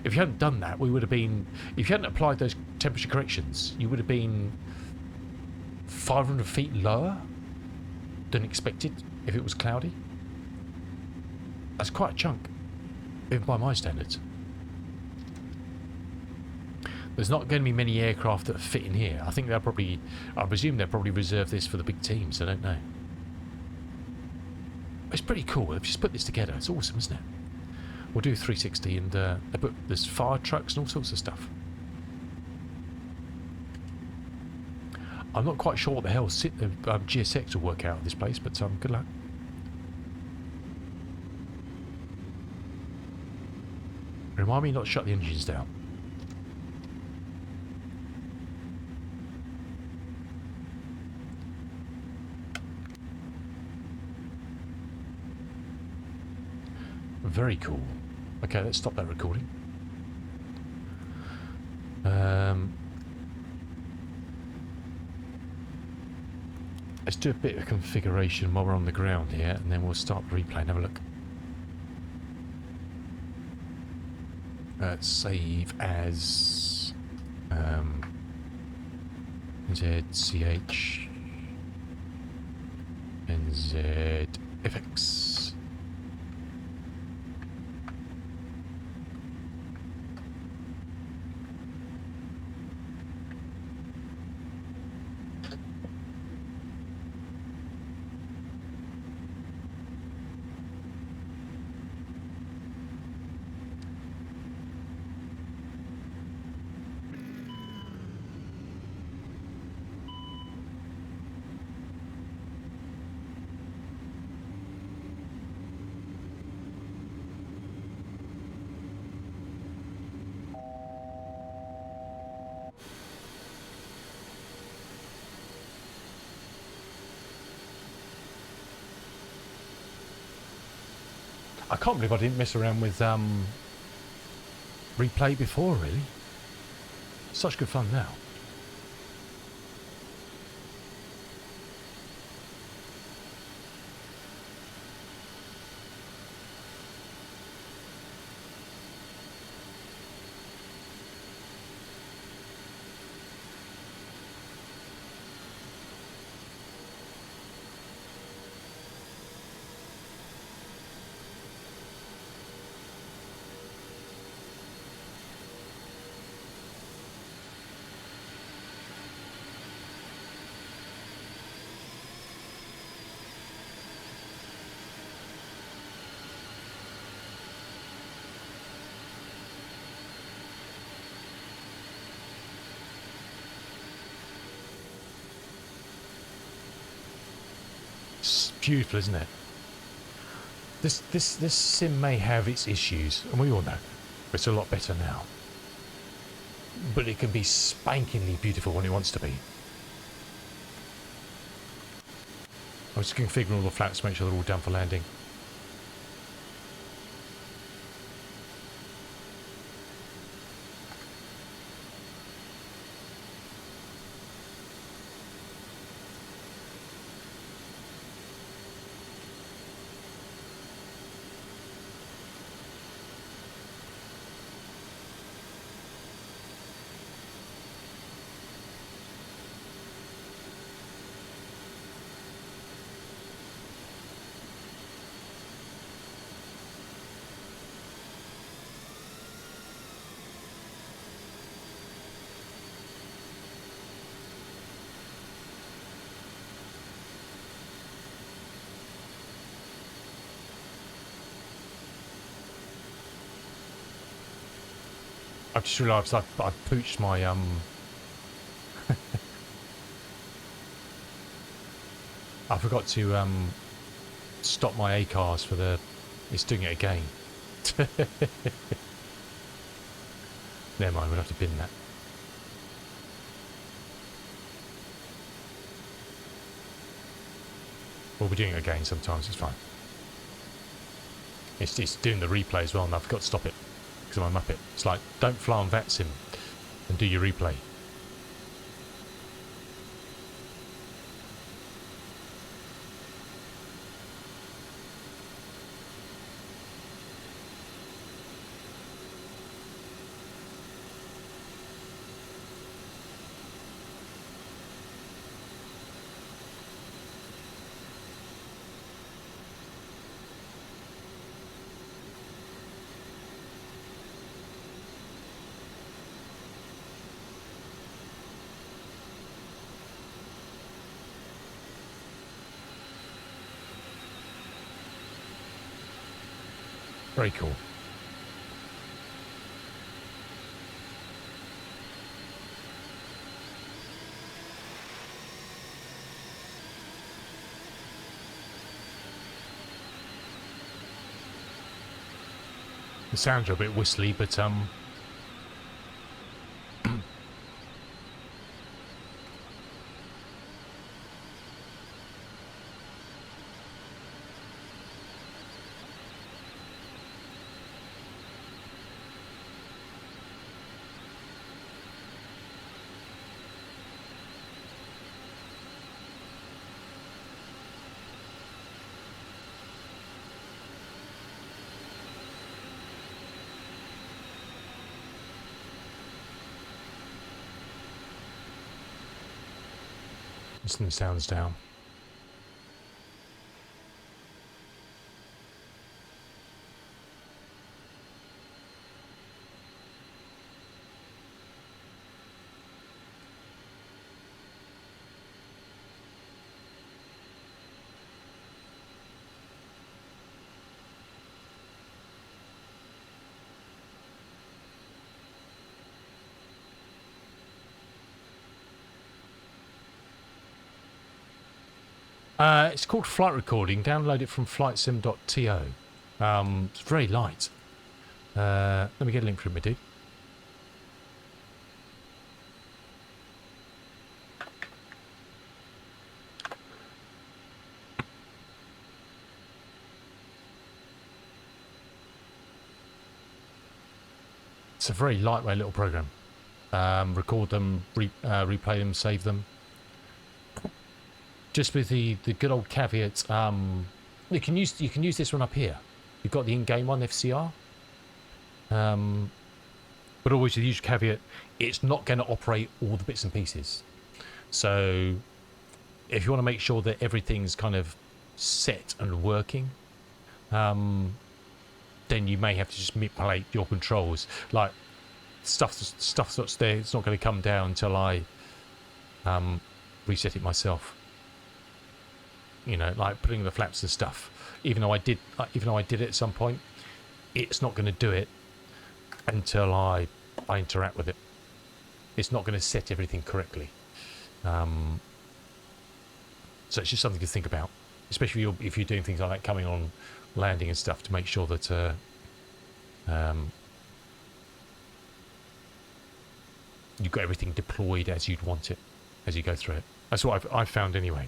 if you hadn't done that, we would have been... If you hadn't applied those temperature corrections, you would have been 500 feet lower than expected if it was cloudy. That's quite a chunk, even by my standards. There's not going to be many aircraft that fit in here. I think they'll probably... I presume they'll probably reserve this for the big teams. I don't know. It's pretty cool. They've just put this together. It's awesome, isn't it? We'll do 360 and they put... There's fire trucks and all sorts of stuff. I'm not quite sure what the hell GSX will work out of this place, but good luck. Remind me not to shut the engines down. Very cool. Okay, let's stop that recording. Let's do a bit of configuration while we're on the ground here, and then we'll start the replay and have a look. Save as ZCH and ZFX. I can't believe I didn't mess around with replay before, really. Such good fun now. It's beautiful, isn't it? This sim may have its issues, and we all know. It's a lot better now. But it can be spankingly beautiful when it wants to be. I was just configuring all the flaps to make sure they're all done for landing. I've just realised I've pooched my I forgot to stop my A cars for the. It's doing it again. Never mind, we'll have to bin that. We'll be doing it again sometimes. It's fine. It's doing the replay as well, and I forgot to stop it because I'm a muppet. It's like, don't fly on VATSIM and do your replay. Very cool. The sounds are a bit whistly, but Listen the sounds down. It's called Flight Recording. Download it from flightsim.to. It's very light. Let me get a link for it, my dude. It's a very lightweight little program. Record them, replay them, save them. Just with the good old caveat, you can use this one up here. You've got the in-game one, FCR. But always with the huge caveat, it's not going to operate all the bits and pieces. So if you want to make sure that everything's kind of set and working, then you may have to just manipulate your controls. Like stuff that's there, it's not going to come down until I reset it myself. You know, like putting the flaps and stuff. Even though I did it at some point, it's not going to do it until I interact with it. It's not going to set everything correctly. So it's just something to think about, especially if you're doing things like that, coming on, landing and stuff, to make sure that you've got everything deployed as you'd want it as you go through it. That's what I've found anyway.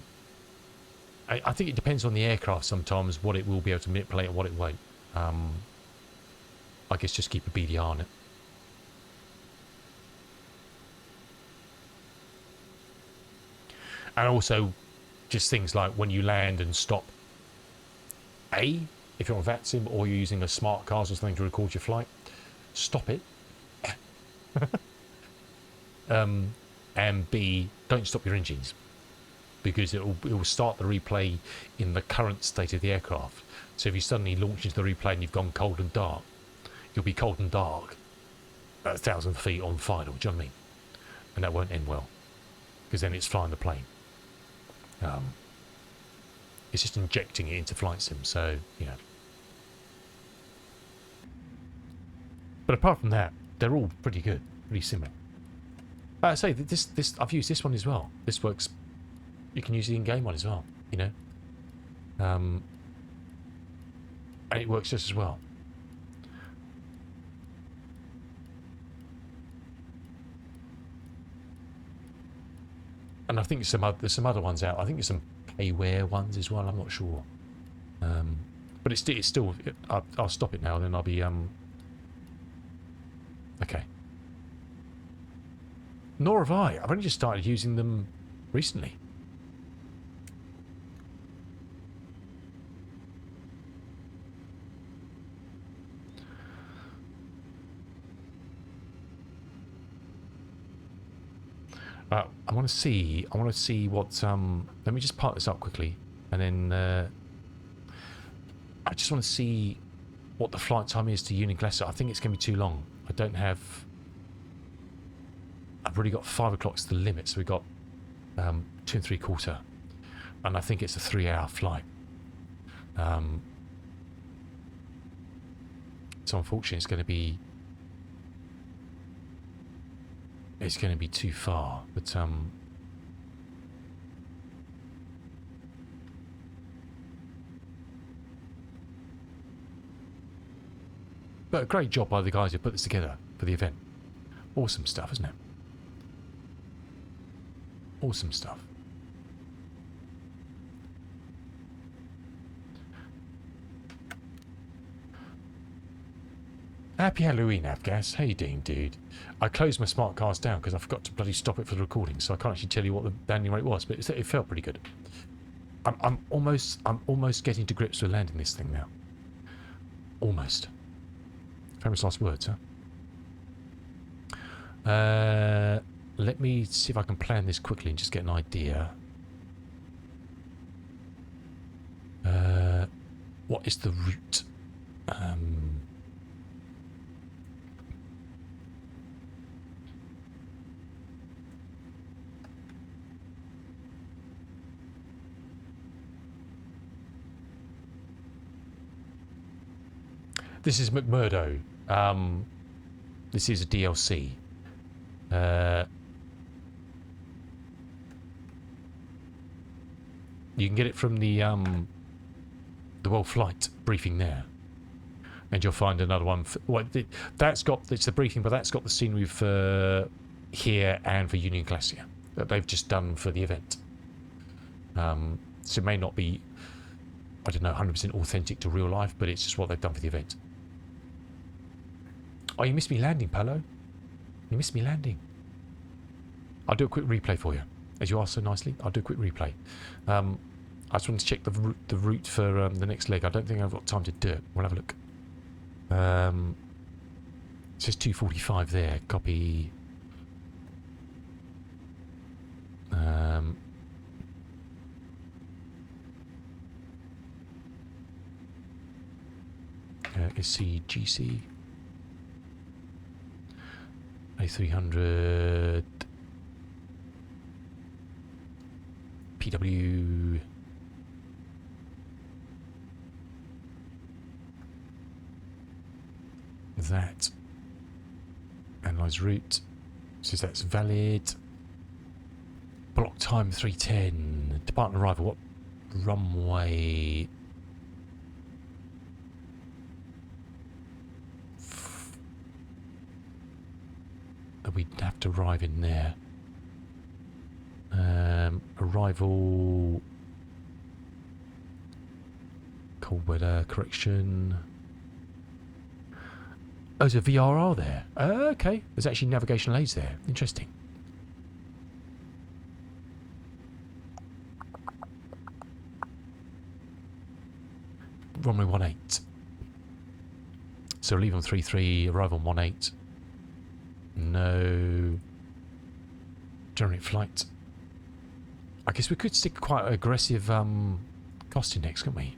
I think it depends on the aircraft sometimes, what it will be able to manipulate and what it won't. I guess just keep a BDR on it. And also just things like when you land and stop, if you're on VATSIM or you're using a smart cars or something to record your flight, stop it. And B, don't stop your engines, because it will start the replay in the current state of the aircraft. So if you suddenly launch into the replay and you've gone cold and dark, you'll be cold and dark at 1,000 feet on final, do you know what I mean? And that won't end well, because then it's flying the plane. It's just injecting it into flight sim, so, you know. But apart from that, they're all pretty good, pretty similar. I say this I've used this one as well. This works. You can use the in-game one as well, you know. And it works just as well. And I think there's some other ones out. I think there's some payware ones as well. I'm not sure. But it's still. I'll stop it now. Then I'll be okay. Nor have I. I've only just started using them recently. I want to see what. Let me just part this up quickly, and then I just want to see what the flight time is to Uniglacier. I think it's going to be too long. I don't have. I've already got 5 o'clock's the limit, so we've got 2 3/4, and I think it's a 3-hour flight. So unfortunately, it's going to be too far. But but a great job by the guys who put this together for the event. Awesome stuff, isn't it? Awesome stuff. Happy Halloween, Avgas. How you doing, dude? I closed my smart cars down because I forgot to bloody stop it for the recording, so I can't actually tell you what the landing rate was, but it felt pretty good. I'm almost getting to grips with landing this thing now. Almost. Famous last words, huh? Let me see if I can plan this quickly and just get an idea. is the route. This is McMurdo. This is a DLC. You can get it from the World Flight briefing there, and you'll find another one. That's got it's the briefing, but that's got the scenery for here and for Union Glacier that they've just done for the event. So it may not be, I don't know, 100% authentic to real life, but it's just what they've done for the event. Oh, you missed me landing, Palo. You missed me landing. I'll do a quick replay for you, as you asked so nicely. I'll do a quick replay. I just wanted to check the route for the next leg. I don't think I've got time to do it. We'll have a look. It says 2:45 there. Copy. SCGC A300 PW that analyze route, says that's valid. Block time 310, departing arrival. What runway? We'd have to arrive in there. Arrival. Cold weather correction. Oh, there's a VRR there. Okay, there's actually navigational aids there. Interesting. Runway 18. So leave on 33, arrive on 18. No. Generate flight. I guess we could stick quite aggressive cost index, couldn't we?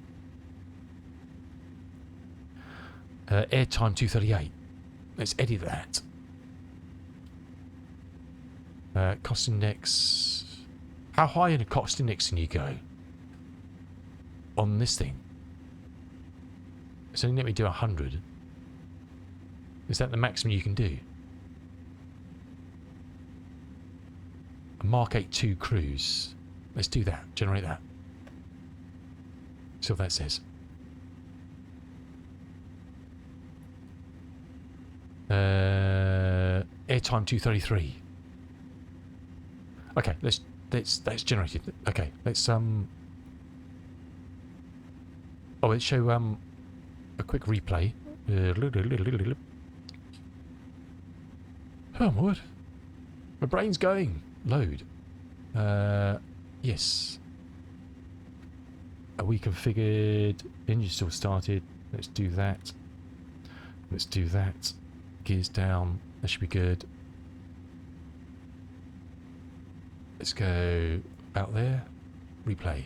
Airtime 238. Let's edit that. Cost index. How high in a cost index can you go on this thing? It's only let me do 100. Is that the maximum you can do? A Mark 82 cruise. Let's do that. Generate that. See what that says. Airtime 233. Okay, that's generated. Okay, let's oh, let's show a quick replay. Oh my word. My brain's going. Load. Yes. Are we configured? Engine still started. Let's do that. Let's do that. Gears down. That should be good. Let's go out there. Replay.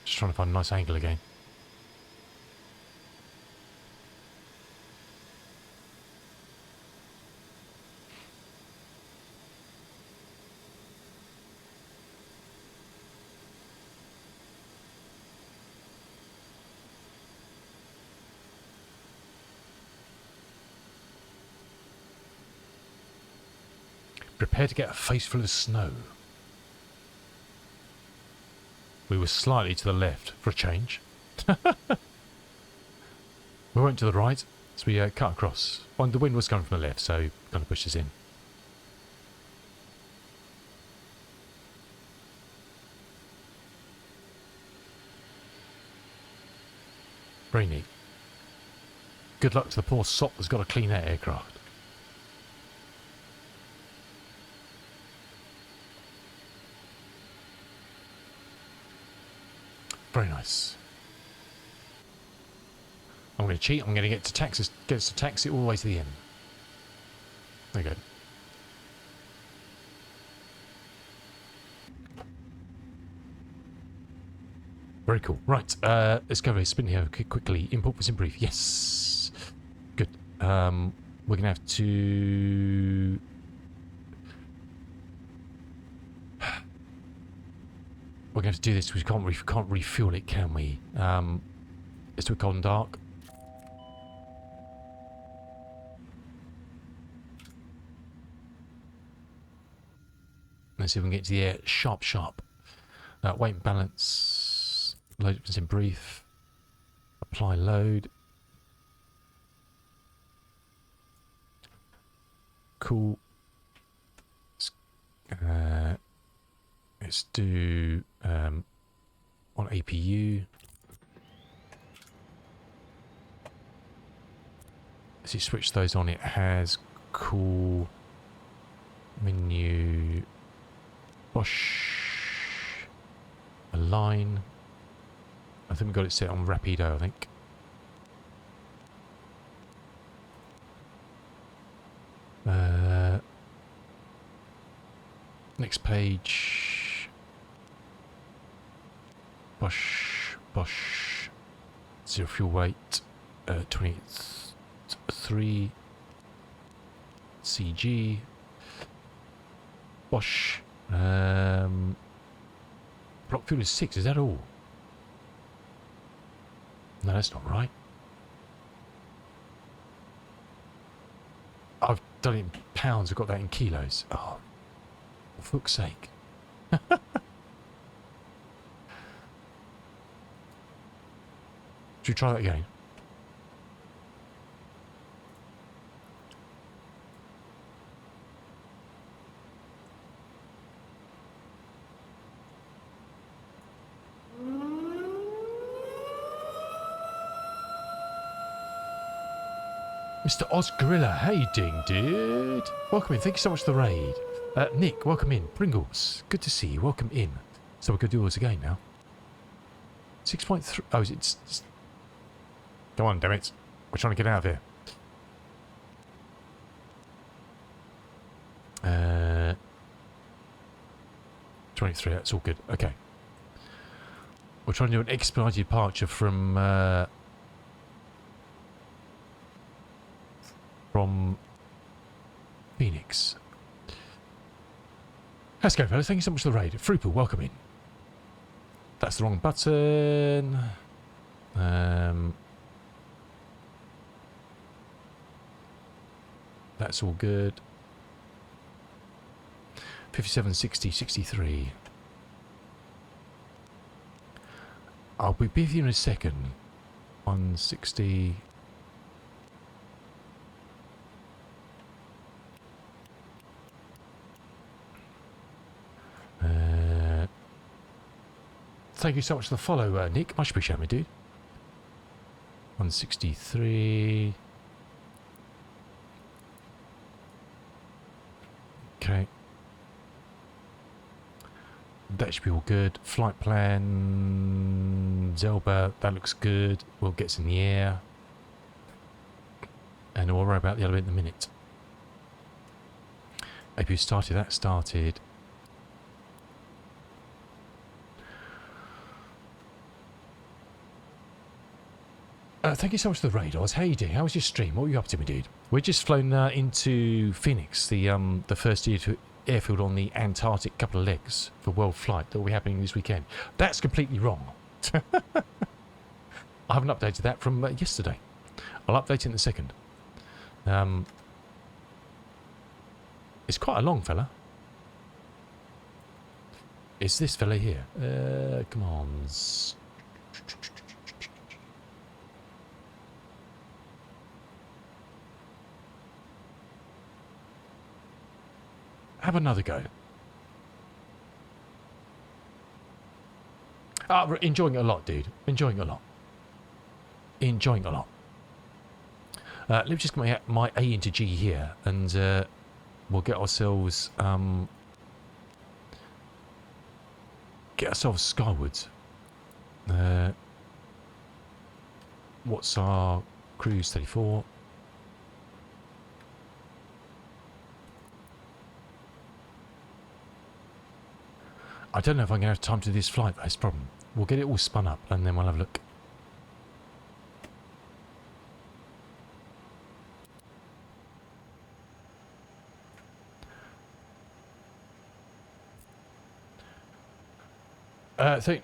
Just trying to find a nice angle again. Prepare to get a face full of snow. We were slightly to the left for a change. We went to the right, so we cut across. Well, the wind was coming from the left, so kind of pushed us in. Very neat. Good luck to the poor sop that's got to clean that aircraft. Very nice. I'm going to cheat. I'm going to get us to taxi all the way to the end. There you go. Very cool. Right, let's go over spin here quickly. Import was in brief. Yes. Good. We're going to have to... We're going to have to do this. We can't refuel it, can we? Let's do a cold and dark. Let's see if we can get to the air. Sharp, sharp. Weight and balance. Load was in brief. Apply load. Cool. Let's do on APU. As you switch those on, it has cool menu. Bosch. Align. I think we got it set on Rapido, I think. Next page. Bosch. Zero fuel weight. 23 CG. Bosch. Block fuel is 6, is that all? No, that's not right. I've done it in pounds, I've got that in kilos. Oh, for fuck's sake. Should we try that again? Mr. Oz Gorilla, how you doing, dude? Welcome in. Thank you so much for the raid. Nick, welcome in. Pringles, good to see you. Welcome in. So we're going to do this again now. 6.3. Oh, it's... Come on, damn it. We're trying to get out of here. 23, that's all good. Okay. We're trying to do an expedited departure from Phoenix. Let's go, fellas. Thank you so much for the raid. Frupo, welcome in. That's the wrong button. That's all good. 57, 60, 63. I'll be with you in a second. 160. Thank you so much for the follow, Nick. Much appreciated, my dude. 163. Okay. That should be all good. Flight plan. Zelba, that looks good. We'll get in the air. And we'll worry about the other bit in a minute. APU started, that started. Thank you so much for the raid, Oz. How you doing? How was your stream? What were you up to, my dude? We're just flown into Phoenix, the first airfield on the Antarctic couple of legs for world flight that will be happening this weekend. That's completely wrong. I haven't updated that from yesterday. I'll update it in a second. It's quite a long fella. It's this fella here. Come on. Have another go. Enjoying it a lot, dude. Enjoying it a lot. Enjoying it a lot. Let me just get my A into G here, and we'll get ourselves skywards. What's our cruise? 34. I don't know if I'm going to have time to do this flight. That's the problem. We'll get it all spun up and then we'll have a look.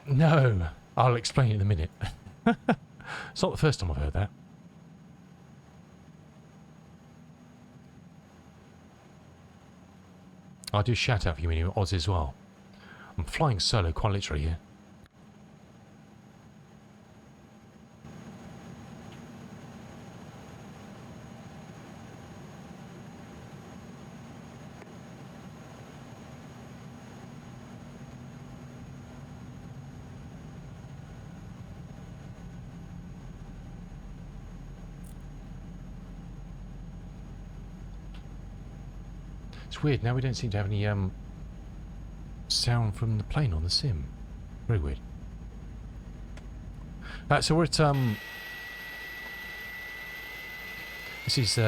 No, I'll explain in a minute. It's not the first time I've heard that. I'll do a shout out for you when you're Oz as well. I'm flying solo quite literally here. It's weird, now we don't seem to have any sound from the plane on the sim. Very weird. So we're at this is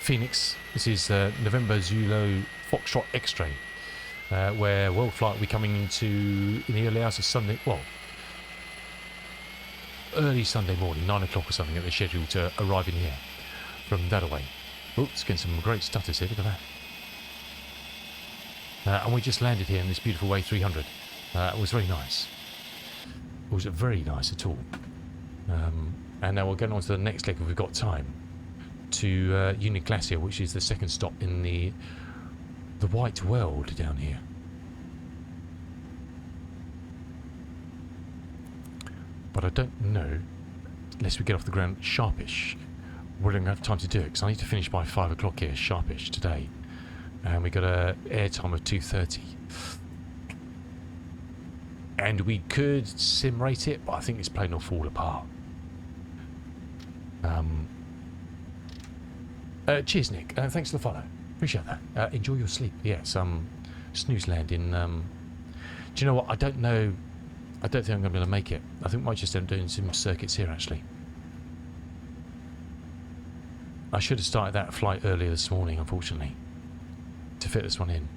Phoenix. This is November Zulu Foxtrot X-Ray, where world flight will be coming into in the early hours of Sunday. Well, early Sunday morning, 9 o'clock or something. That they're scheduled to arrive in here from that away. Oops, getting some great stutters here. Look at that. And we just landed here in this beautiful A300. It was very nice. It was very nice at all. And now we're going on to the next leg if we've got time. To Union Glacier, which is the second stop in the White World down here. But I don't know, unless we get off the ground sharpish, we're going to have time to do it, because I need to finish by 5 o'clock here, sharpish, today. And we got a air time of 2:30. And we could sim rate it, but I think this plane will fall apart. Cheers, Nick. Thanks for the follow. Appreciate that. Enjoy your sleep. Yes, snooze land in... do you know what? I don't know. I don't think I'm going to be able to make it. I think we might just end up doing some circuits here, actually. I should have started that flight earlier this morning, unfortunately, to fit this one in.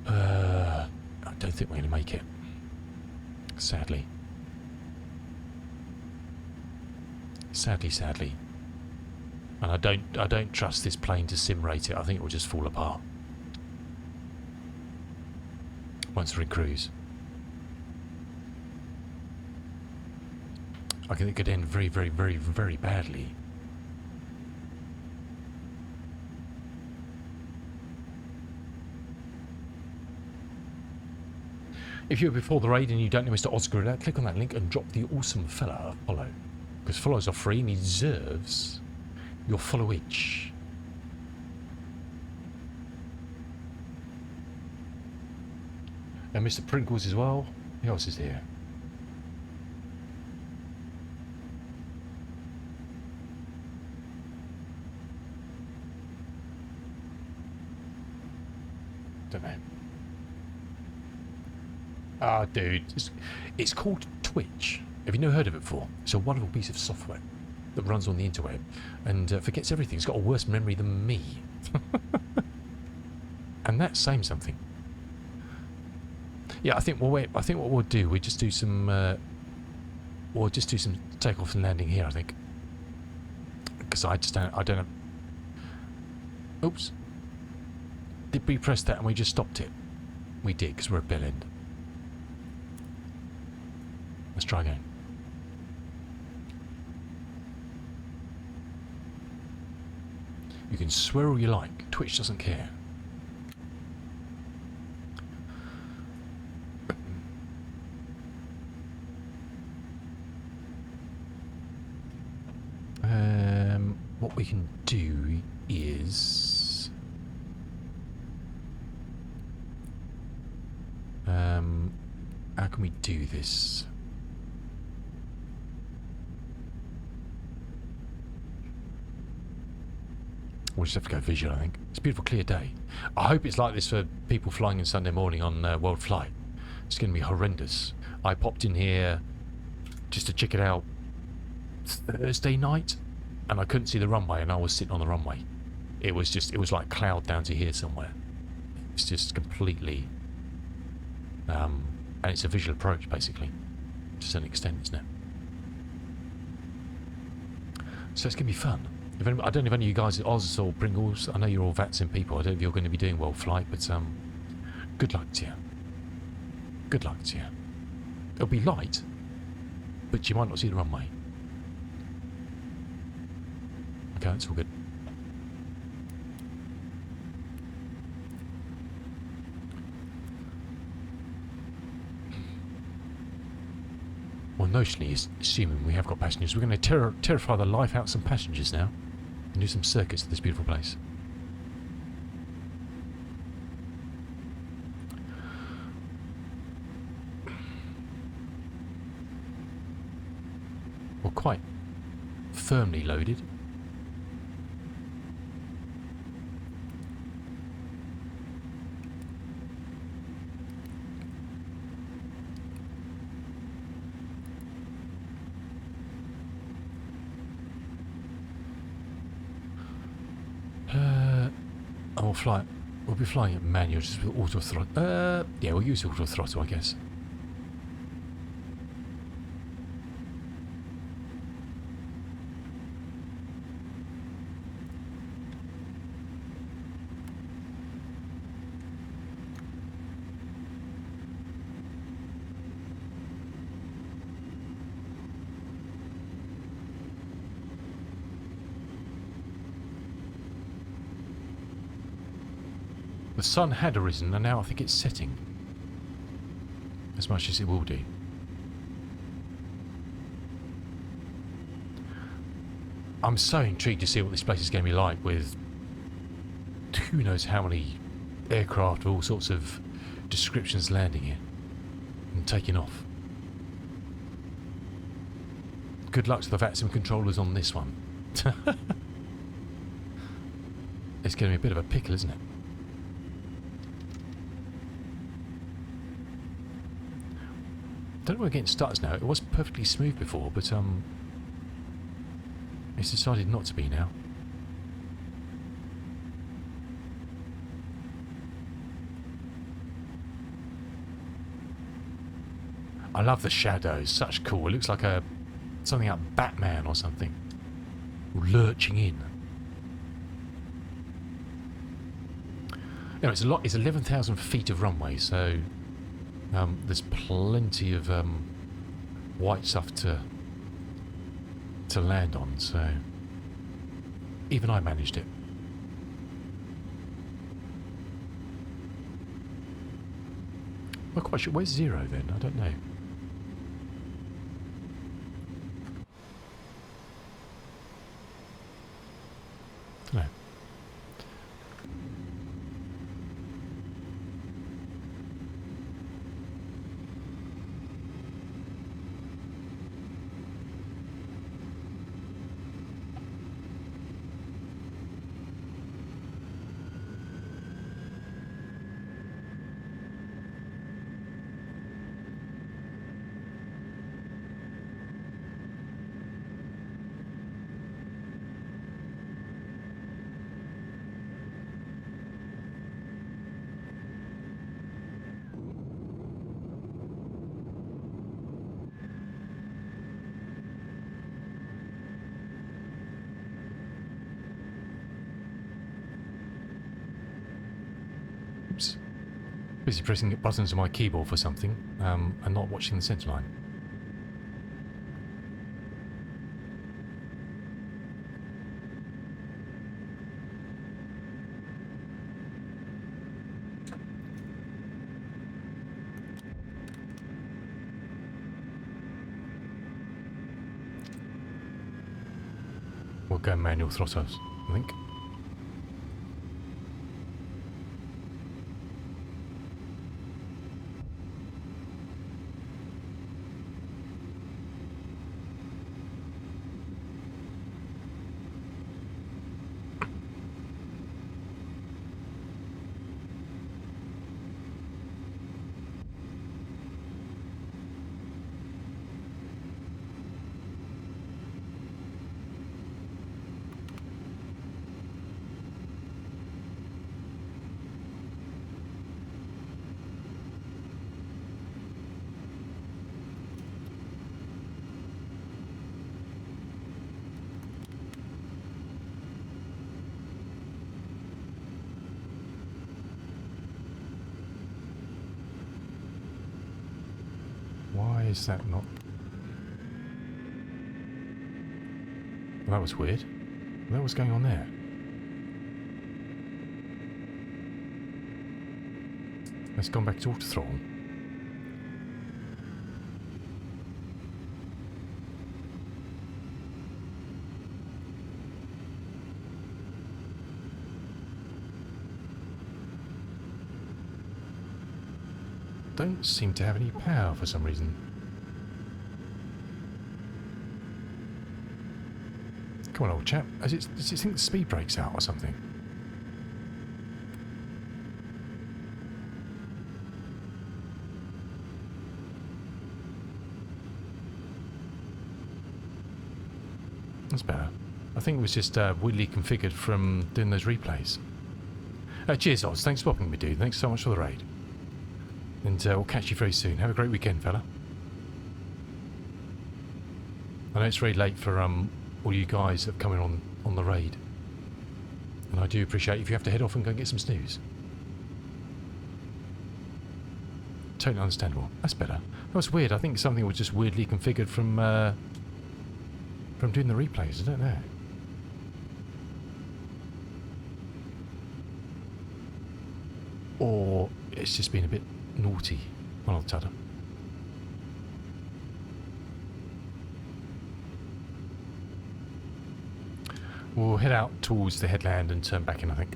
I don't think we're going to make it, sadly. Sadly. And I don't trust this plane to sim rate it. I think it will just fall apart once we're in cruise. I think it could end very, very, very, very badly. If you're before the raid and you don't know Mr. Oscar, click on that link and drop the awesome fella a follow. Because follows are free and he deserves your followage. And Mr. Prinkles as well. Who else is here? Don't know. Ah, dude. It's called Twitch. Have you never heard of it before? It's a wonderful piece of software that runs on the interweb and forgets everything. It's got a worse memory than me. And that's saying something. Yeah, I think what we'll do, we just do some takeoff and landing here, I think. Because I don't know. Oops. Did we press that and we just stopped it? We did, because we're at Bell End. Let's try again. You can swear all you like. Twitch doesn't care. What we can do is... how can we do this? We'll just have to go visual, I think. It's a beautiful, clear day. I hope it's like this for people flying in Sunday morning on World Flight. It's going to be horrendous. I popped in here just to check it out Thursday night, and I couldn't see the runway, and I was sitting on the runway. It was like cloud down to here somewhere. It's just completely... and it's a visual approach, basically. To an extent, isn't it? So it's going to be fun. I don't know if any of you guys at Oz or Pringles, I know you're all VATSIM people, I don't know if you're going to be doing World Flight, but good luck to you. Good luck to you. It'll be light, but you might not see the runway. Okay, that's all good. Well, notionally, assuming we have got passengers, we're going to terrify the life out of some passengers now and do some circuits of this beautiful place. We're quite firmly loaded. We'll be flying at manual, just with auto throttle. Yeah, we'll use auto throttle, I guess. The sun had arisen, and now I think it's setting. As much as it will do. I'm so intrigued to see what this place is going to be like with who knows how many aircraft of all sorts of descriptions landing here and taking off. Good luck to the VATSIM controllers on this one. It's going to be a bit of a pickle, isn't it? Don't know where we're getting stutters now. It was perfectly smooth before, but it's decided not to be now. I love the shadows. Such cool. It looks like something like Batman or something. Lurching in. No, it's a lot. It's 11,000 feet of runway, so there's plenty of white stuff to land on. So even I managed it. I'm not quite sure. Where's zero then? I don't know. No. Busy pressing buttons on my keyboard for something, and not watching the centre line. We'll go manual throttles, I think. is that not? Well, that was weird. What was going on there? It's gone back to auto throttle. Don't seem to have any power for some reason. Come on, old chap. Does it think the speed brake's out or something? That's better. I think it was just weirdly configured from doing those replays. Cheers, Oz. Thanks for popping me, dude. Thanks so much for the raid. And we'll catch you very soon. Have a great weekend, fella. I know it's very late for all you guys that have come in on the raid. And I do appreciate if you have to head off and go and get some snooze. Totally understandable. That's better. That was weird. I think something was just weirdly configured from doing the replays. I don't know. Or it's just been a bit naughty. One or the t'other. We'll head out towards the headland and turn back in, I think.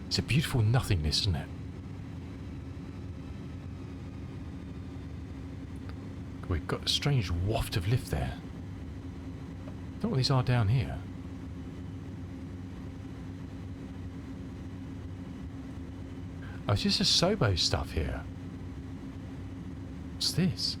It's a beautiful nothingness, isn't it? We've got a strange waft of lift there. I don't know what these are down here. Oh, it's just a Sobo stuff here. What's this?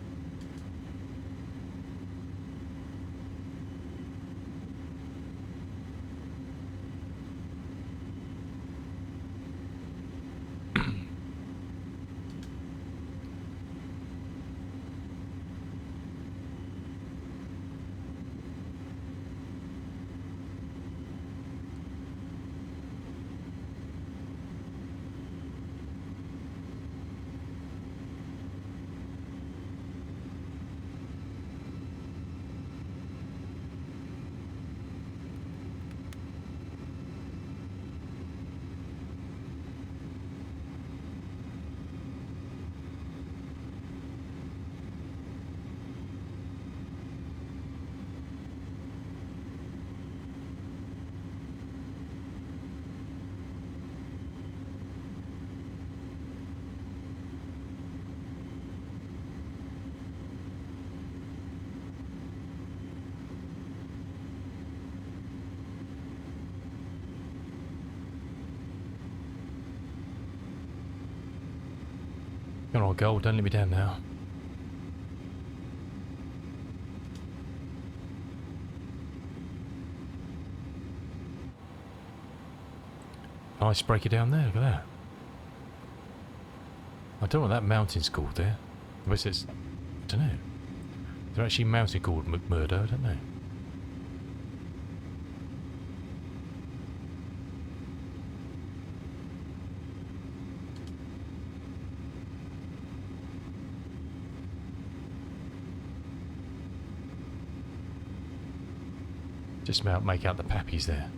Come on, gold, don't let me down now. Nice breaker down there, look at that. I don't know what that mountain's called there. I guess it's, I don't know. They're actually mountain called McMurdo, I don't know. Just about make out the pappies there.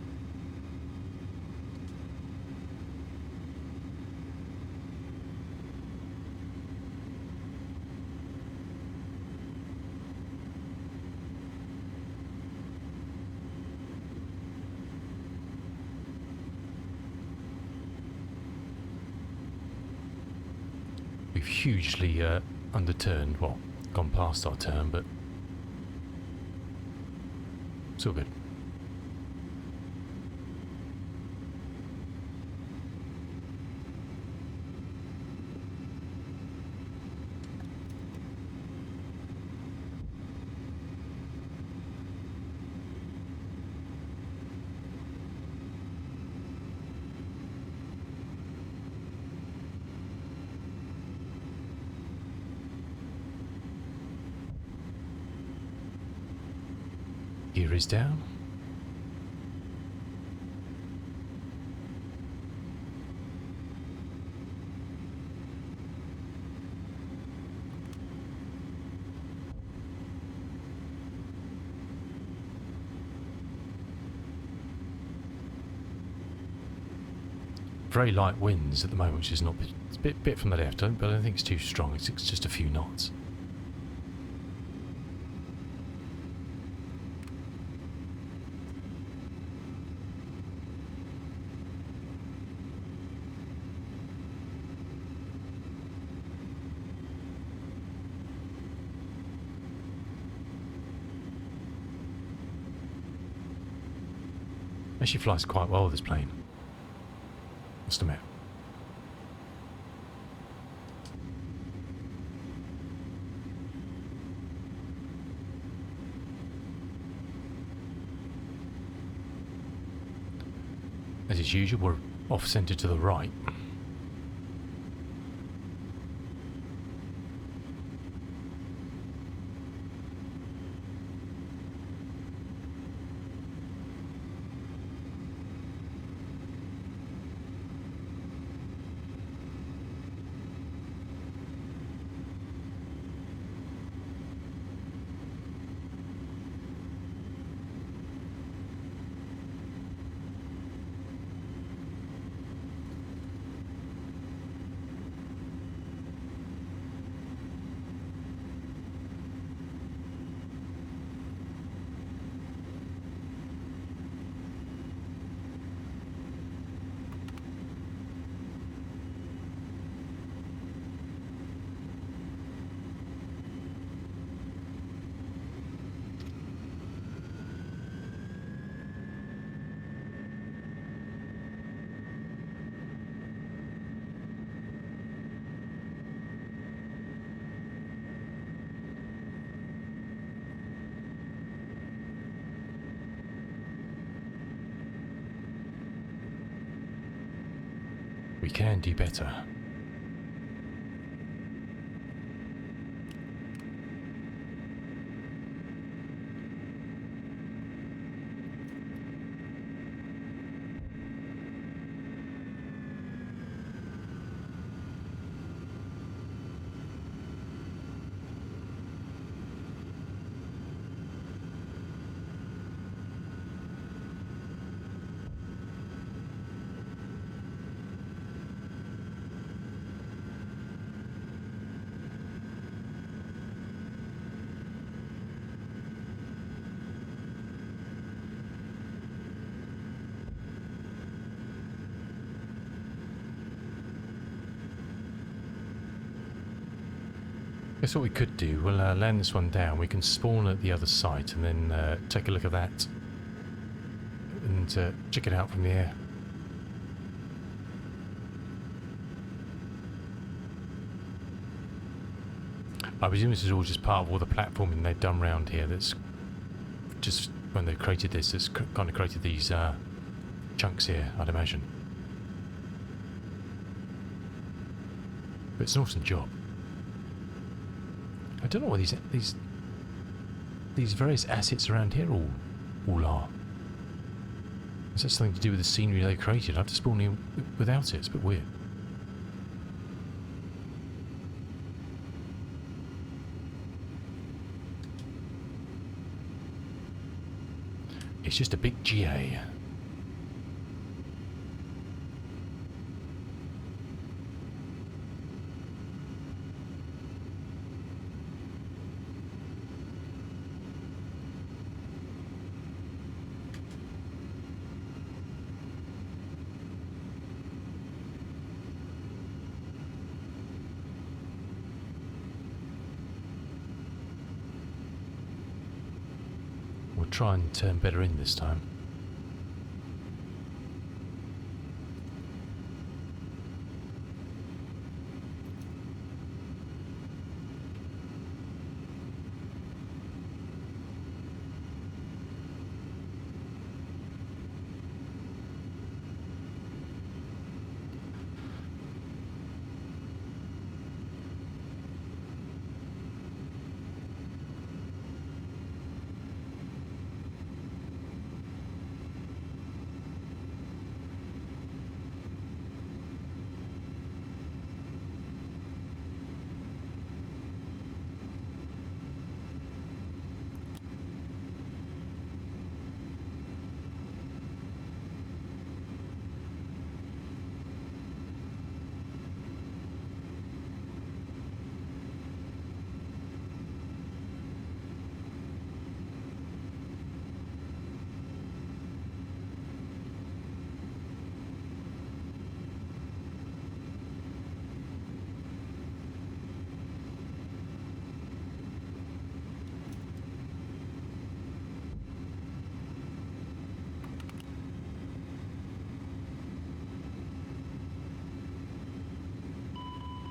We've hugely underturned, well, gone past our turn, but it's all good. Gear is down. Very light winds at the moment, which is not. It's a bit from the left, but I don't think it's too strong. It's just a few knots. Actually flies quite well, this plane. Must admit. As is usual, we're off-centre to the right. We can do better. Guess what we could do, we'll land this one down, we can spawn at the other site and then take a look at that and check it out from the air. I presume this is all just part of all the platforming they've done around here. That's just when they created this, that's kind of created these chunks here, I'd imagine. But it's an awesome job. I don't know what these various assets around here all are. Is that something to do with the scenery they created? I have to spawn in without it. It's a bit weird. It's just a big GA. We'll try and turn better in this time.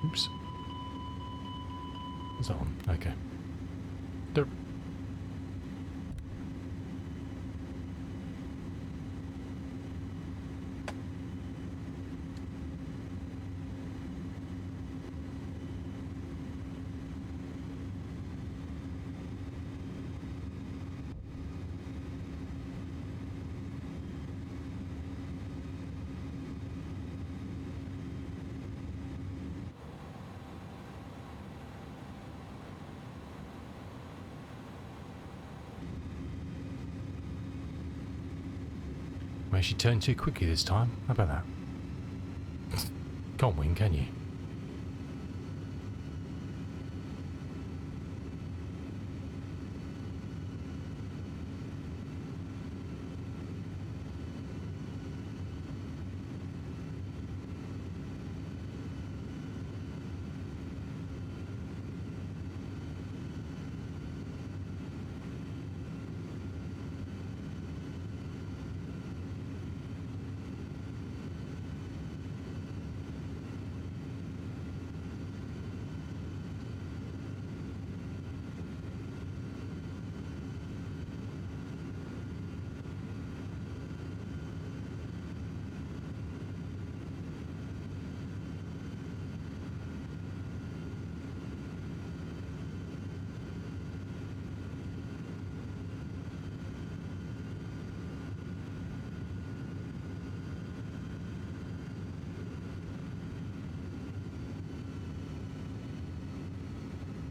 Oops. Is that on? Okay. Derp. Well, she turned too quickly this time. How about that? Can't win, can you?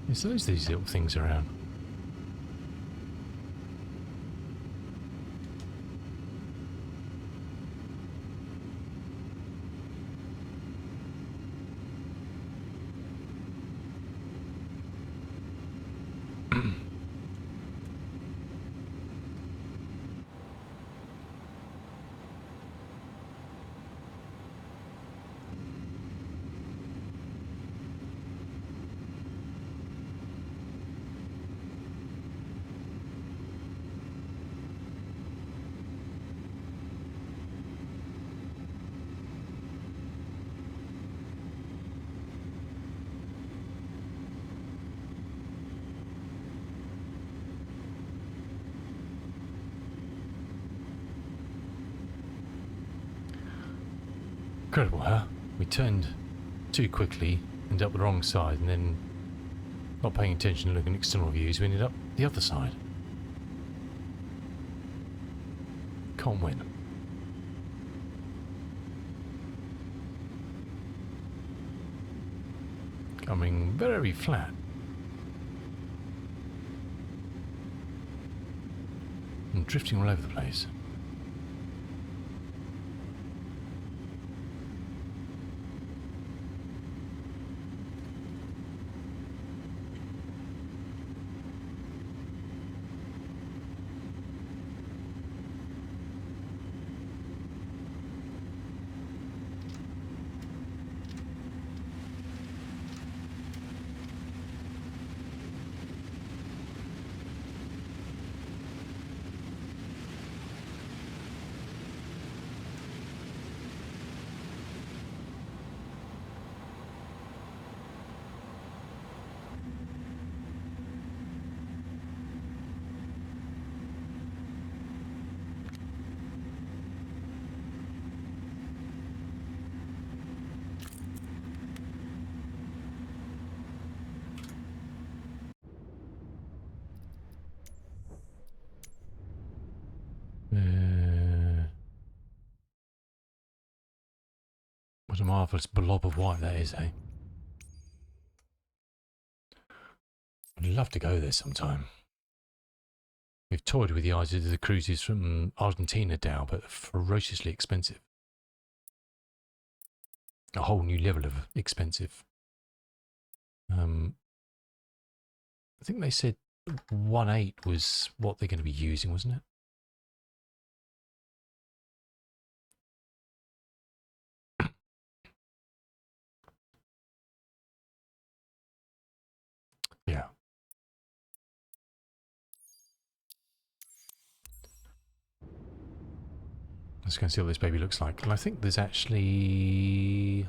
It's these little things around. Incredible, huh? We turned too quickly, ended up the wrong side, and then not paying attention and looking at external views, we ended up the other side. Can't win. Coming very flat. And drifting all over the place. What a marvellous blob of white that is, eh? I'd love to go there sometime. We've toyed with the idea of the cruises from Argentina down, but ferociously expensive. A whole new level of expensive. I think they said 1.8 was what they're going to be using, wasn't it? Yeah. Let's go and see what this baby looks like. And I think there's actually...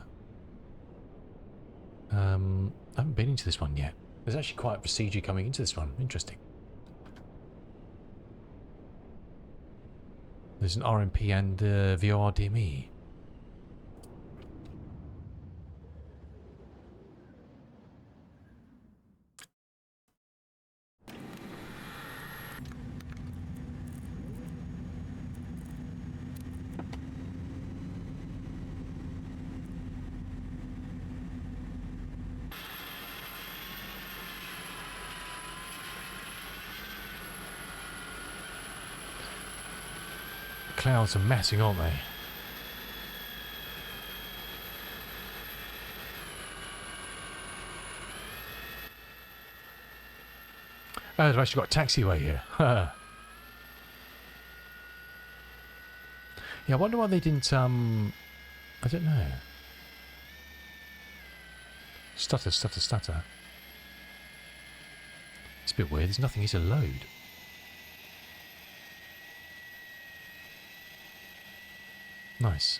been into this one yet. There's actually quite a procedure coming into this one. Interesting. There's an RMP and VOR DME. Clouds are massing, aren't they? Oh, they've actually got a taxiway here. Yeah, I wonder why they didn't, I don't know. Stutter, stutter, stutter. It's a bit weird, there's nothing here to load. Nice.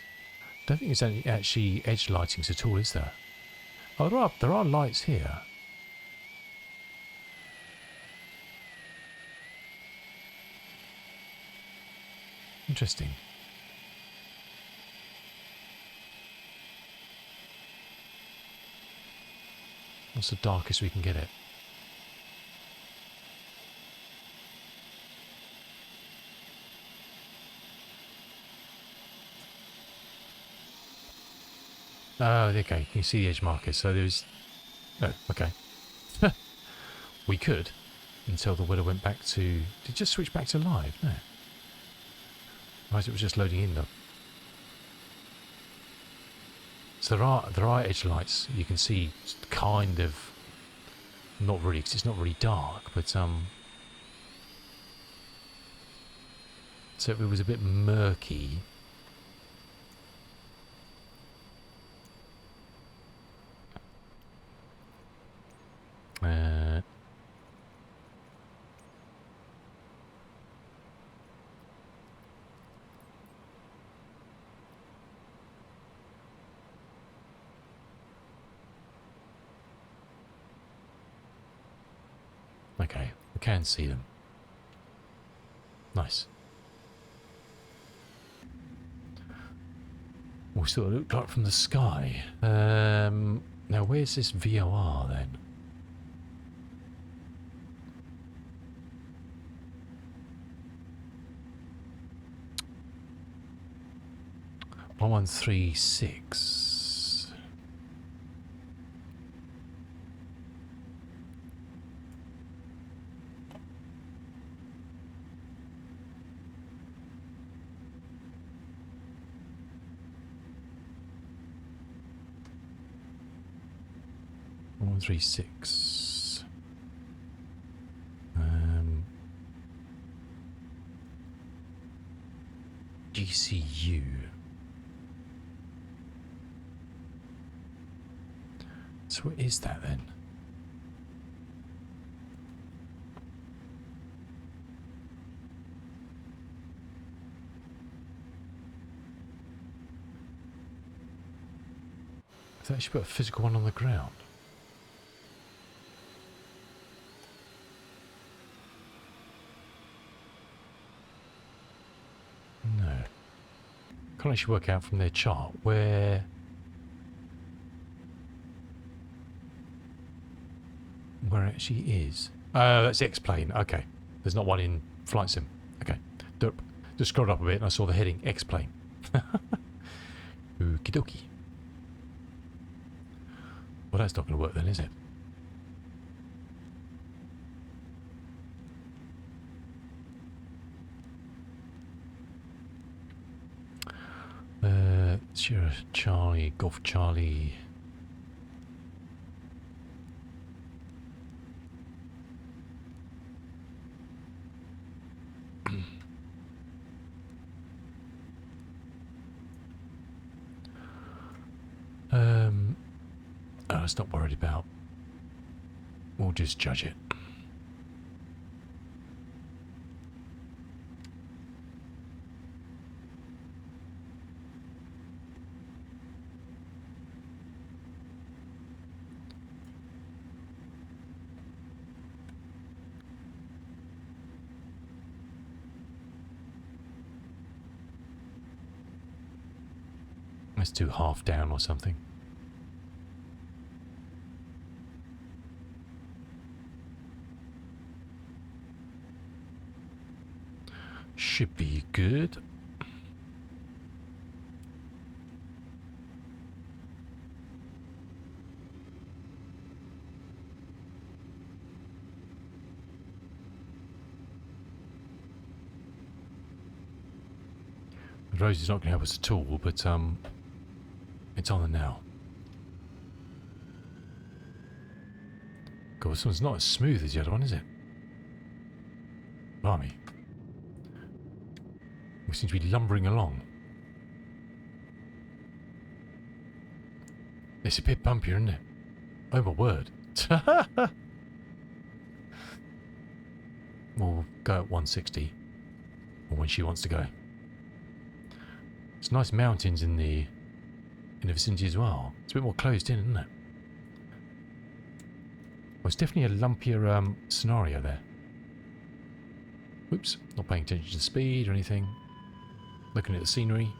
Don't think there's any actually edge lightings at all, is there? Oh, there are lights here. Interesting. What's the darkest we can get it? Oh, okay. Can you see the edge markers? So there's... Oh, okay. We could, until the weather went back to... Did it just switch back to live? No. Otherwise it was just loading in though. So there are edge lights. You can see kind of... Not really, because it's not really dark, but... So it was a bit murky. Okay, we can see them. Nice. What's what it looked like from the sky? Now where's this VOR then? One 136. One 136. GCU. So what is that then? I thought I should put a physical one on the ground. No. Can't actually work out from their chart where it actually is. Oh, that's X-plane. Okay. There's not one in Flight Sim. Okay. Just scrolled up a bit and I saw the heading X-plane. Okie dokie. Well, that's not going to work then, is it? Sierra Charlie, Golf Charlie. I was not worried about. We'll just judge it. Let's do half down or something. Should be good. Rosie's not going to help us at all, but it's on the now. God, this one's not as smooth as the other one, is it? Blimey. We seem to be lumbering along. It's a bit bumpier, isn't it? Oh my word. We'll go at 160. Or when she wants to go. It's nice mountains in the vicinity as well. It's a bit more closed in, isn't it? Well, it's definitely a lumpier scenario there. Oops, not paying attention to the speed or anything. Looking at the scenery.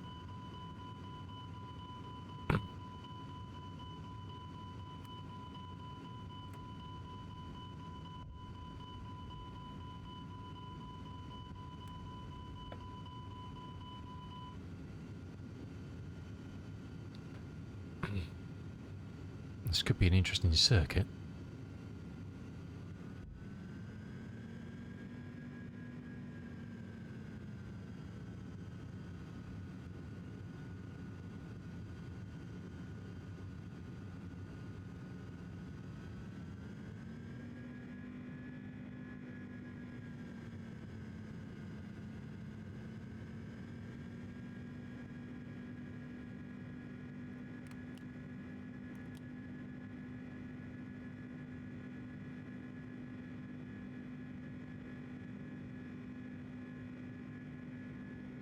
This could be an interesting circuit.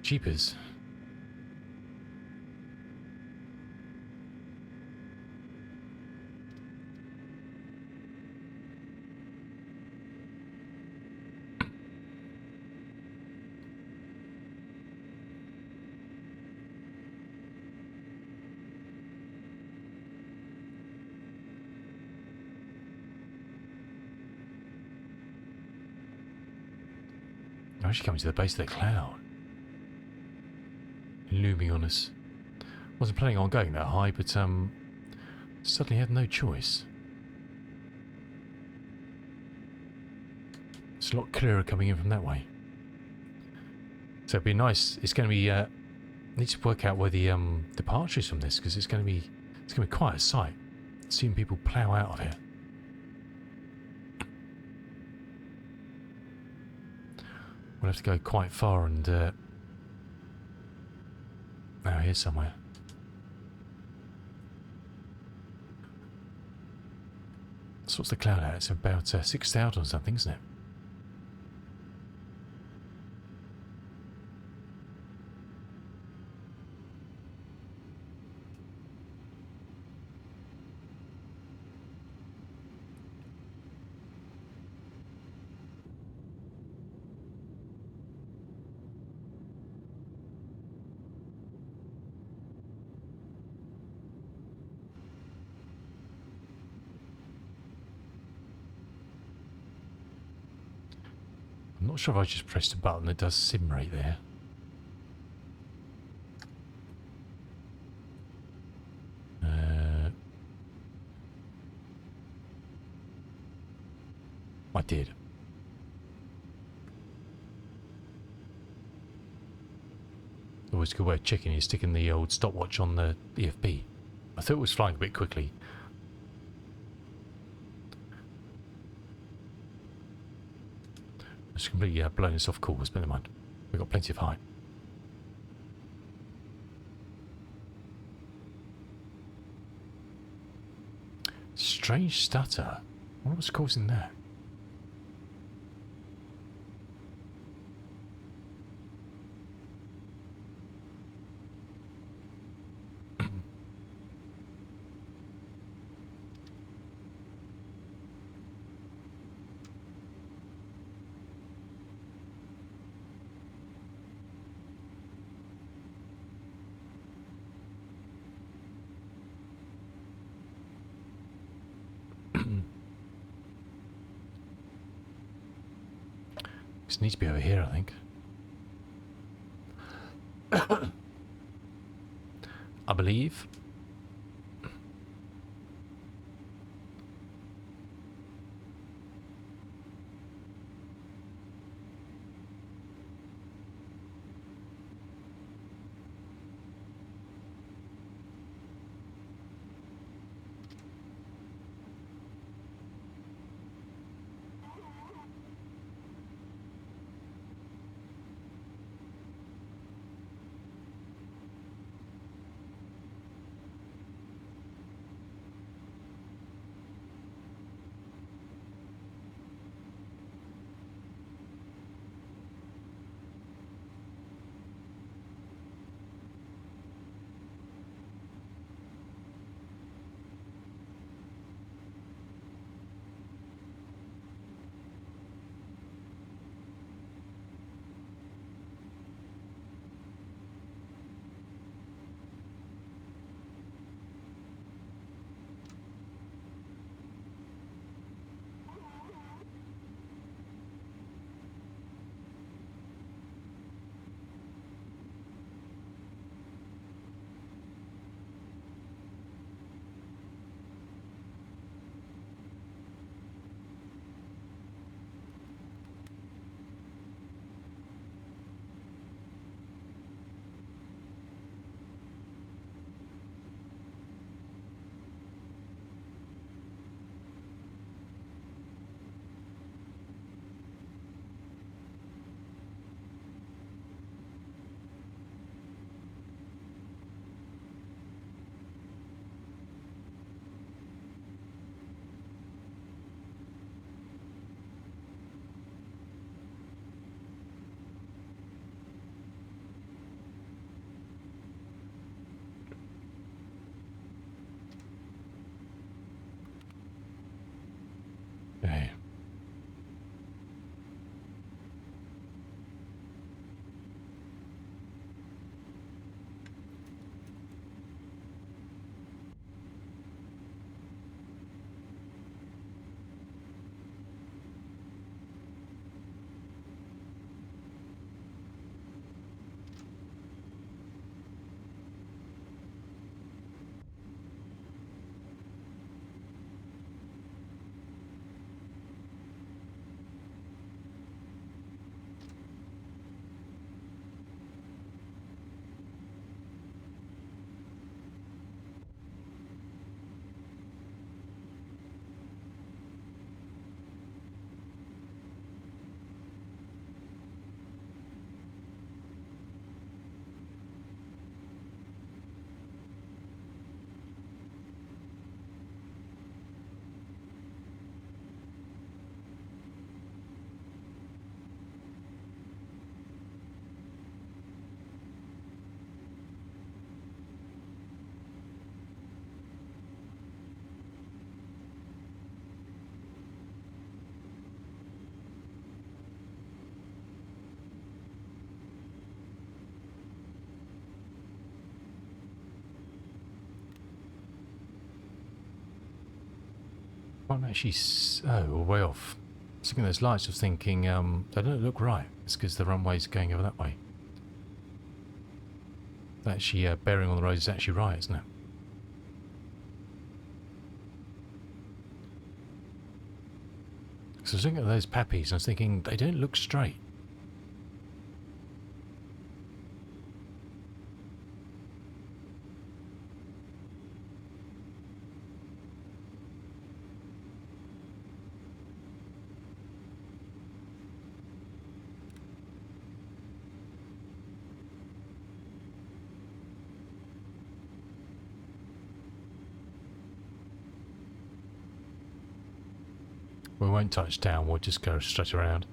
Jeepers. I'm actually coming to the base of the cloud. Looming on us. Wasn't planning on going that high, but suddenly had no choice. It's a lot clearer coming in from that way. So it'd be nice. It's going to be. Need to work out where the departure is from this, because it's going to be quite a sight. Seeing people plough out of here. We'll have to go quite far and. Now here somewhere. So what's the cloud at? It's about 6,000 or something, isn't it? I'm not sure if I just pressed a button that does sim rate there. I did. Always a good way of checking is sticking the old stopwatch on the EFB. I thought it was flying a bit quickly. It's completely blown us off course, but never mind. We've got plenty of height. Strange stutter. What was causing that? This needs to be over here, I think. I believe. Okay. Can't actually. Oh, we're way off. Looking at those lights, of thinking they don't look right. It's because the runway's going over that way. Actually, bearing on the road is actually right, isn't it? So I was looking at those pappies and I was thinking they don't look straight. We won't touch down, we'll just go straight around.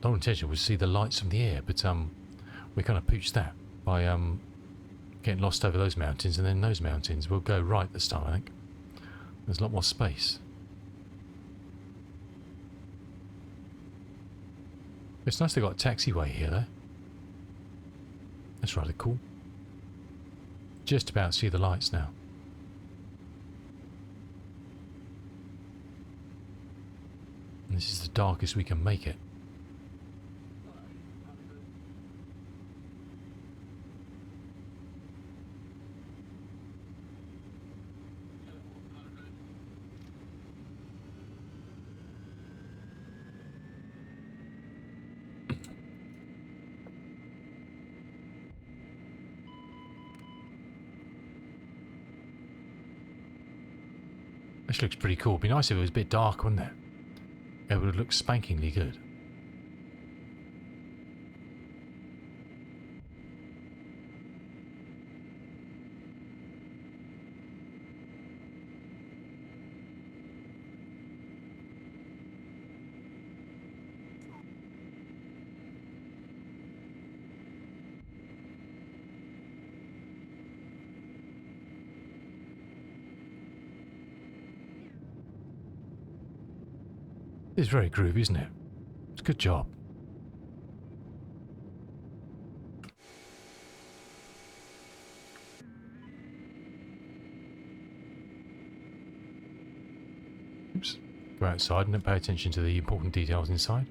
Our intention was to see the lights from the air, but we kind of pooched that by getting lost over those mountains and then those mountains. We'll go right this time, I think. There's a lot more space. It's nice they've got a taxiway here, though. That's rather cool. Just about see the lights now. And this is the darkest we can make it. This looks pretty cool. It'd be nice if it was a bit dark, wouldn't it? It would look spankingly good. It's very groovy, isn't it? It's a good job. Oops. Go outside and don't pay attention to the important details inside.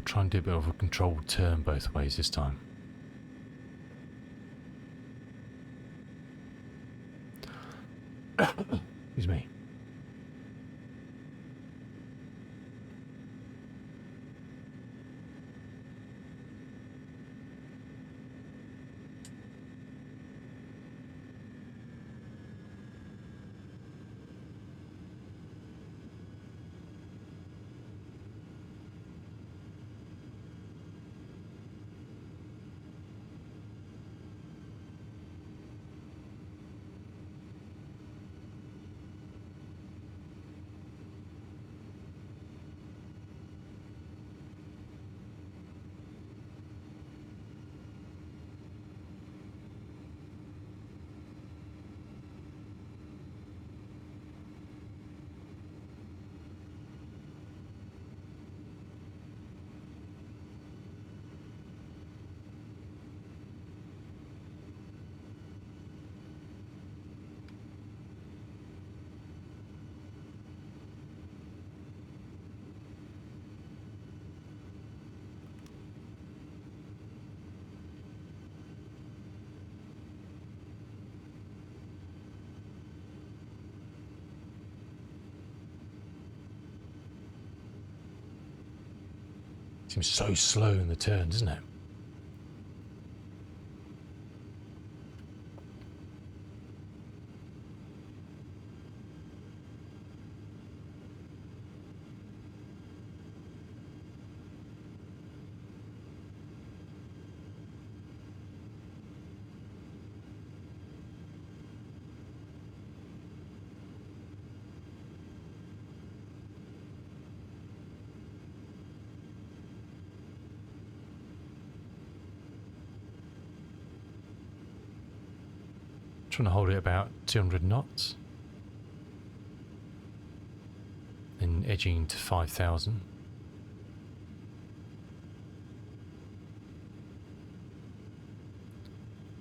Try and do a bit of a controlled turn both ways this time. Excuse me. Seems so slow in the turn, doesn't it? Trying to hold it about 200 knots. Then edging to 5,000.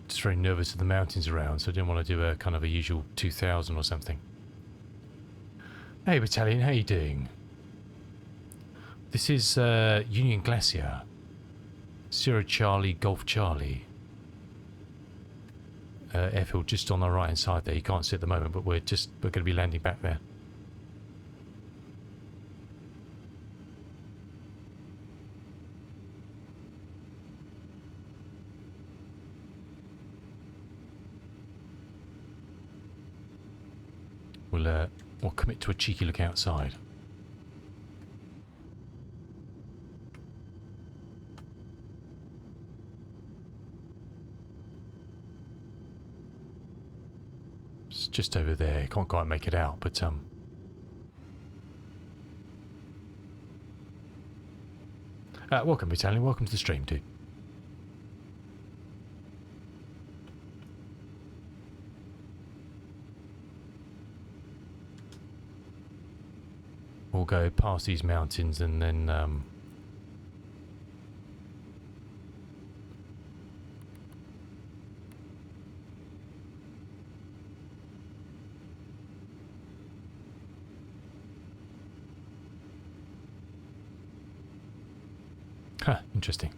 Just very nervous of the mountains around, so I didn't want to do a kind of a usual 2,000 or something. Hey Battalion, how you doing? This is Union Glacier. Sierra Charlie, Golf Charlie. Airfield just on the right hand side there. You can't see at the moment, but we're going to be landing back there. we'll commit to a cheeky look outside. It's just over there. Can't quite make it out, but welcome, Vitaly. Welcome to the stream, too. We'll go past these mountains and then interesting.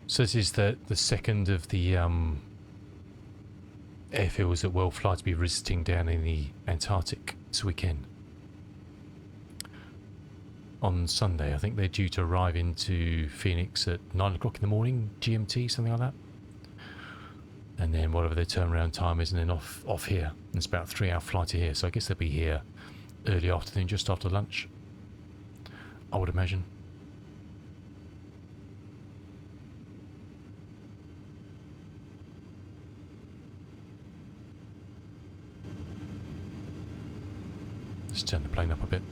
So this is the second of the airfields that we'll fly to be visiting down in the Antarctic this weekend. On Sunday, I think they're due to arrive into Phoenix at 9 o'clock in the morning, GMT, something like that. And then whatever their turnaround time is, and then off here. And it's about a 3-hour flight to here, so I guess they'll be here early afternoon, just after lunch, I would imagine. Let's turn the plane up a bit.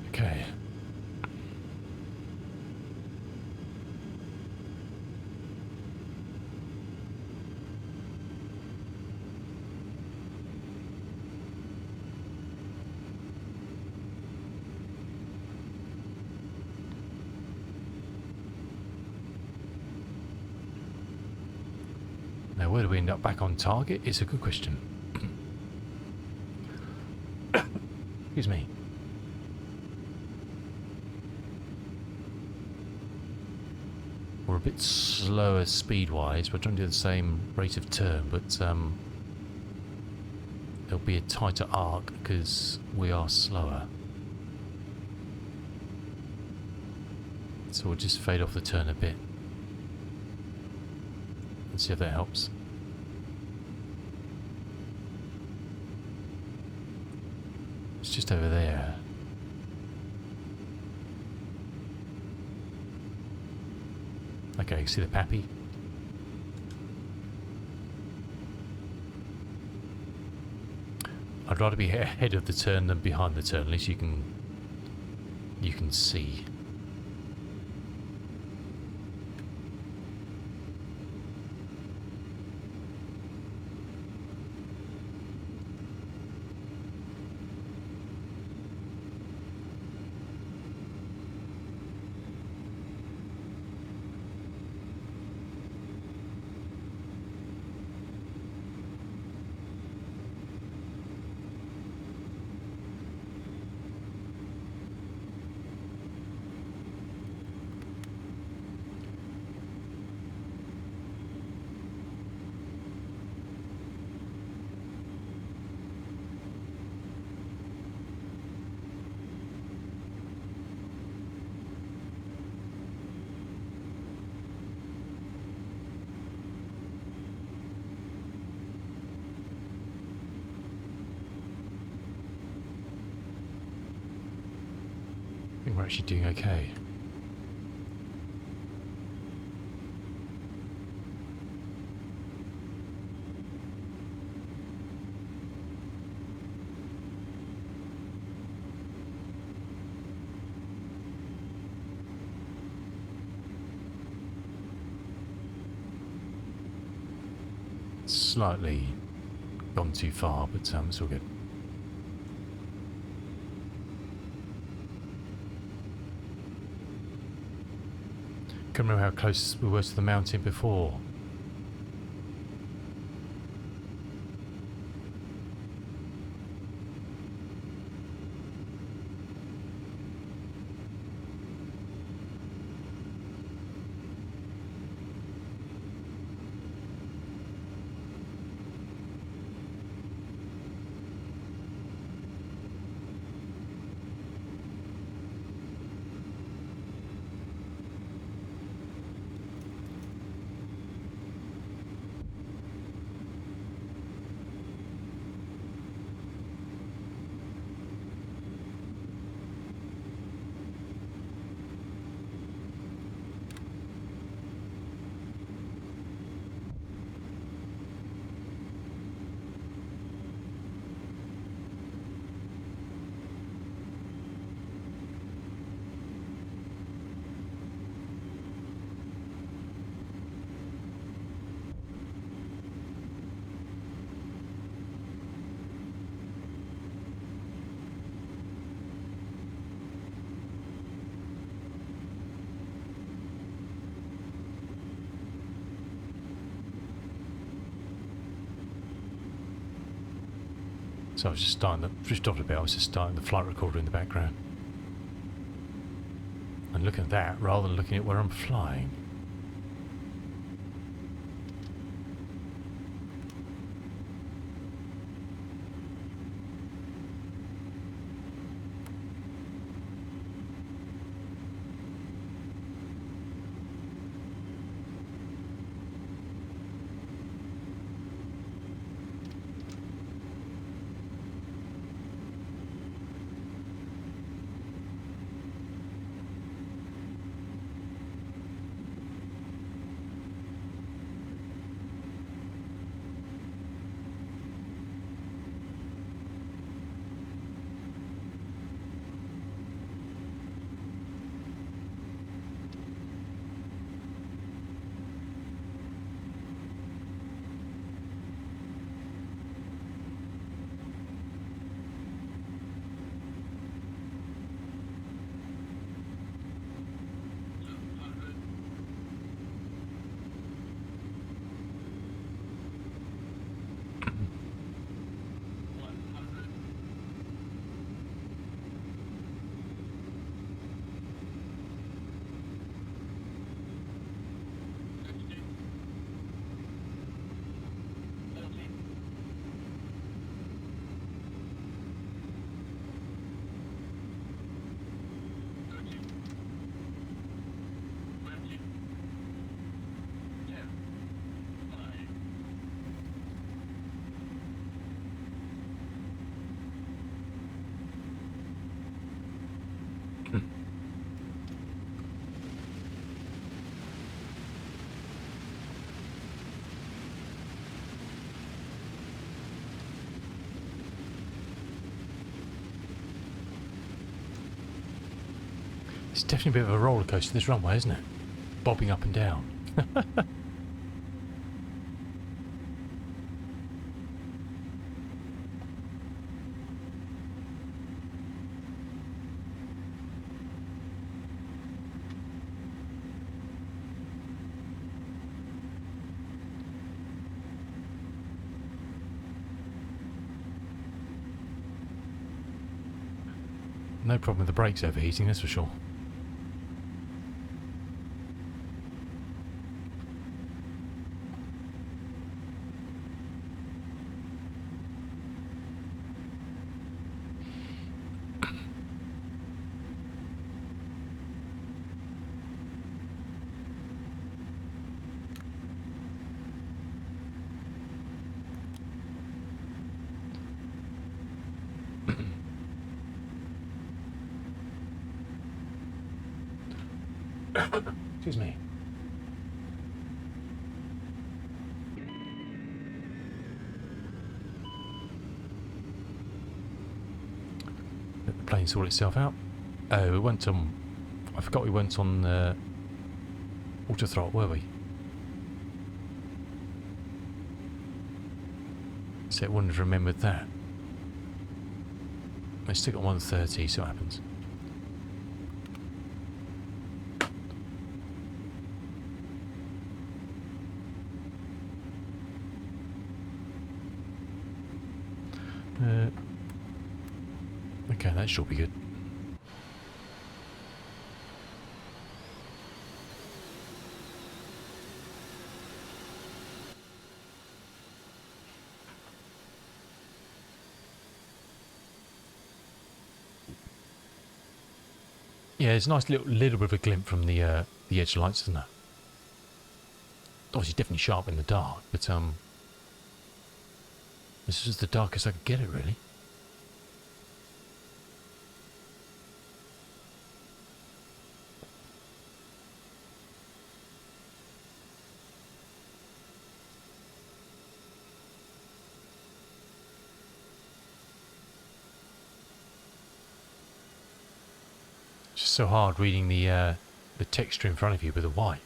Okay. Now, where do we end up? Back on target? It's a good question. Excuse me. We're a bit slower speed-wise. We're trying to do the same rate of turn, but there'll be a tighter arc because we are slower. So we'll just fade off the turn a bit. Let's see if that helps. It's just over there. Okay, see the pappy? I'd rather be ahead of the turn than behind the turn. At least you can see. I think we're actually doing okay. slightly gone too far, but it's all good. Can't remember how close we were to the mountain before. So I was just just off a bit, I was just starting the flight recorder in the background. And looking at that rather than looking at where I'm flying. It's definitely a bit of a roller coaster, this runway, isn't it? Bobbing up and down. No problem with the brakes overheating, that's for sure. Excuse me. Let the plane sort itself out. Oh, we went on... I forgot we went on auto throttle, were we? So it wouldn't have remembered that. Let's stick at 130, see what happens. Okay, that should be good. Yeah, it's a nice little bit of a glint from the edge lights, isn't it? Obviously, definitely sharp in the dark, but this is the darkest I could get it, really. It's just so hard reading the texture in front of you with the white.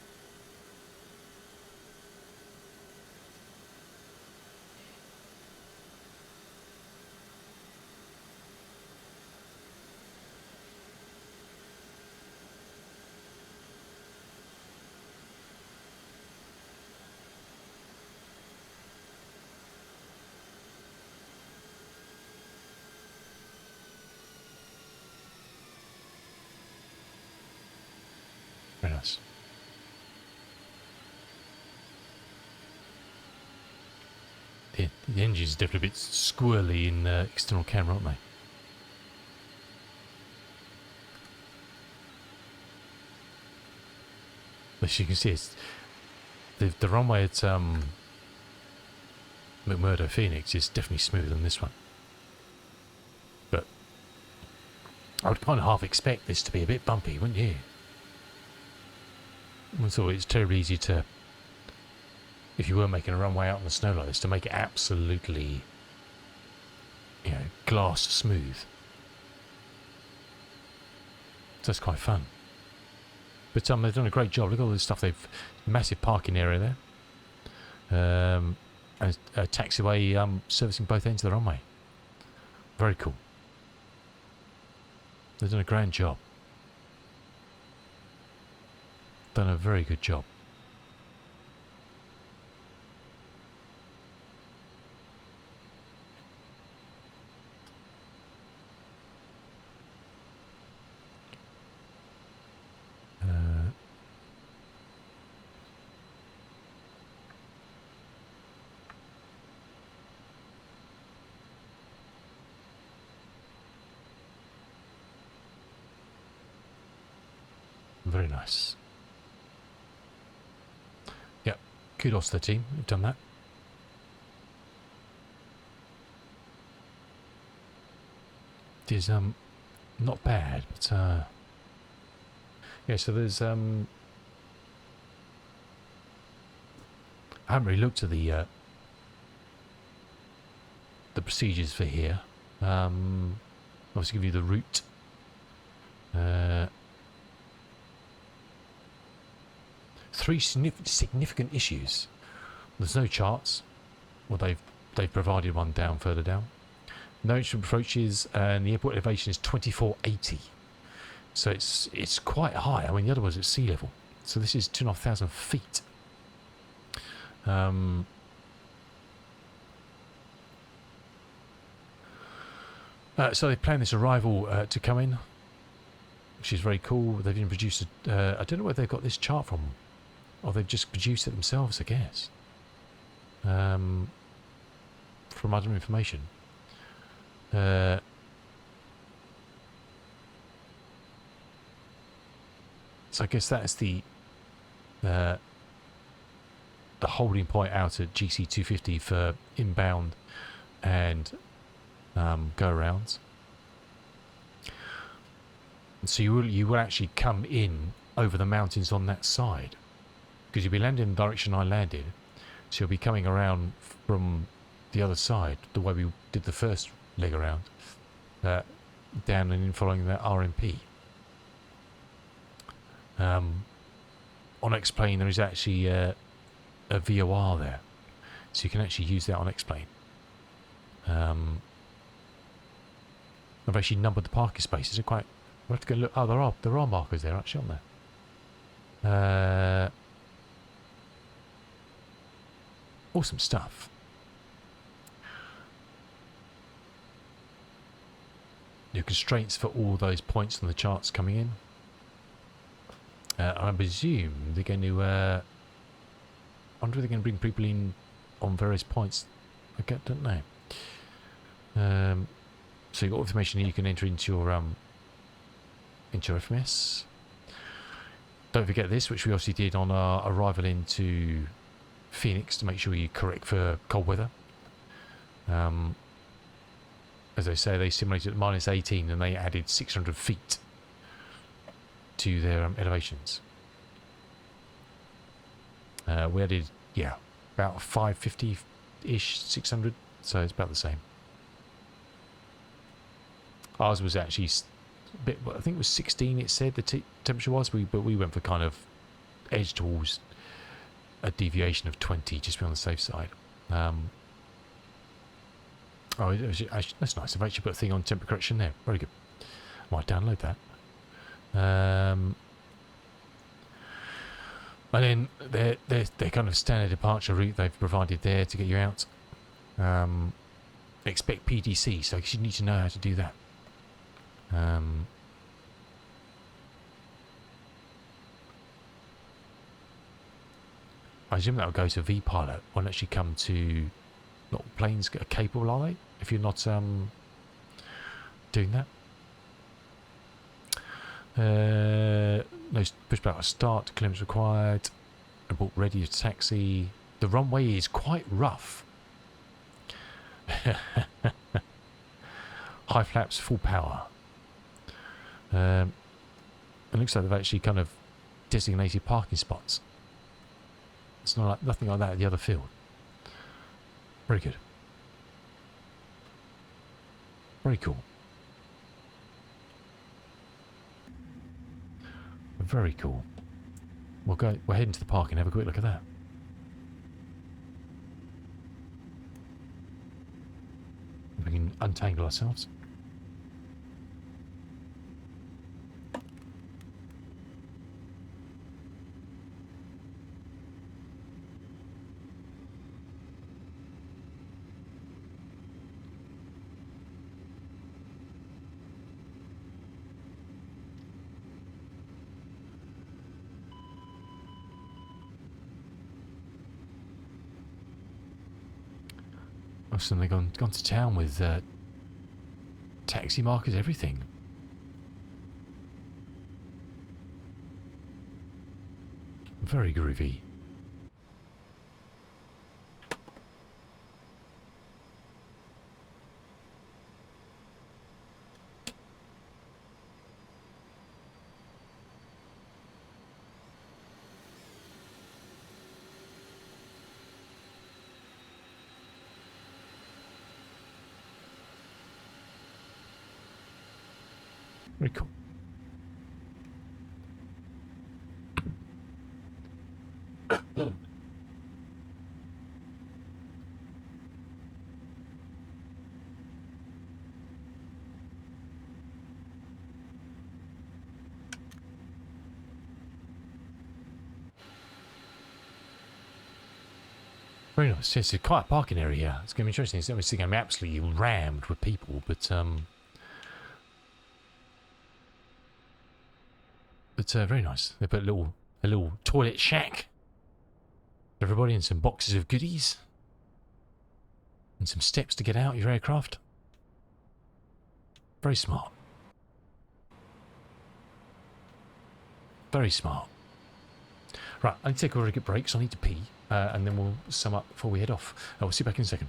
Very nice. The engine's definitely a bit squirrely in external camera, aren't they? As you can see, it's the runway at McMurdo Phoenix is definitely smoother than this one. But I would kind of half expect this to be a bit bumpy, wouldn't you? I thought it's terribly easy to, if you were making a runway out on the snow like this, to make it absolutely, glass smooth. So that's quite fun. But they've done a great job. Look at all this stuff. Massive parking area there. And a taxiway servicing both ends of the runway. Very cool. They've done a grand job. Done a very good job. Very nice. Yep, kudos to the team who've done that. It is not bad, but yeah. So there's I haven't really looked at the procedures for here. Obviously, give you the route. Three significant issues. There's no charts. Well, they've provided one down further down. No entry approaches, and the airport elevation is 2480. So it's quite high. I mean, the other was at sea level. So this is 2,500 feet. So they plan this arrival to come in, which is very cool. They've even produced I don't know where they've got this chart from. Or they've just produced it themselves, I guess. From other information. So I guess that's the holding point out at GC 250 for inbound and go-arounds. So you will actually come in over the mountains on that side. Because you'll be landing in the direction I landed, so you'll be coming around from the other side, the way we did the first leg around, down and in following that RMP. On X-Plane there is actually a VOR there, so you can actually use that on X-Plane. I've actually numbered the parking spaces. They're quite. We'll have to go look. Oh, there are markers there actually, aren't there? Awesome stuff. New constraints for all those points on the charts coming in. I presume they're going to. I wonder if they're going to bring people in on various points. I don't know. So you've got information that you can enter into your FMS. Don't forget this, which we obviously did on our arrival into Phoenix to make sure you're correct for cold weather. As I say, they simulated at -18 and they added 600 feet to their elevations. We added, yeah, about 550-ish, 600, so it's about the same. Ours was actually a bit, I think it was 16 it said the temperature was, but we went for kind of edge towards a deviation of 20 just to be on the safe side. Actually, that's nice. I've actually put a thing on temper correction there. Very good. Might download that. And then their kind of standard departure route they've provided there to get you out. Expect PDC, so you need to know how to do that. I assume that will go to V-Pilot. Won't actually come to not planes capable, are they? If you're not doing that. No pushback start. Clearance required. Abort ready to taxi. The runway is quite rough. High flaps, full power. It looks like they've actually kind of designated parking spots. It's not like nothing like that at the other field. Very good. Very cool. Very cool. We're heading to the park and have a quick look at that. If we can untangle ourselves. I've suddenly gone to town with taxi markers, everything. Very groovy. Very cool. Very nice. It's a quiet parking area here. It's going to be interesting. It's obviously going to be absolutely rammed with people, but very nice. They put a little toilet shack for everybody and some boxes of goodies and some steps to get out your aircraft. Very smart. Very smart. Right, I need to take a very good break, so I need to pee, and then we'll sum up before we head off. We'll see you back in a second.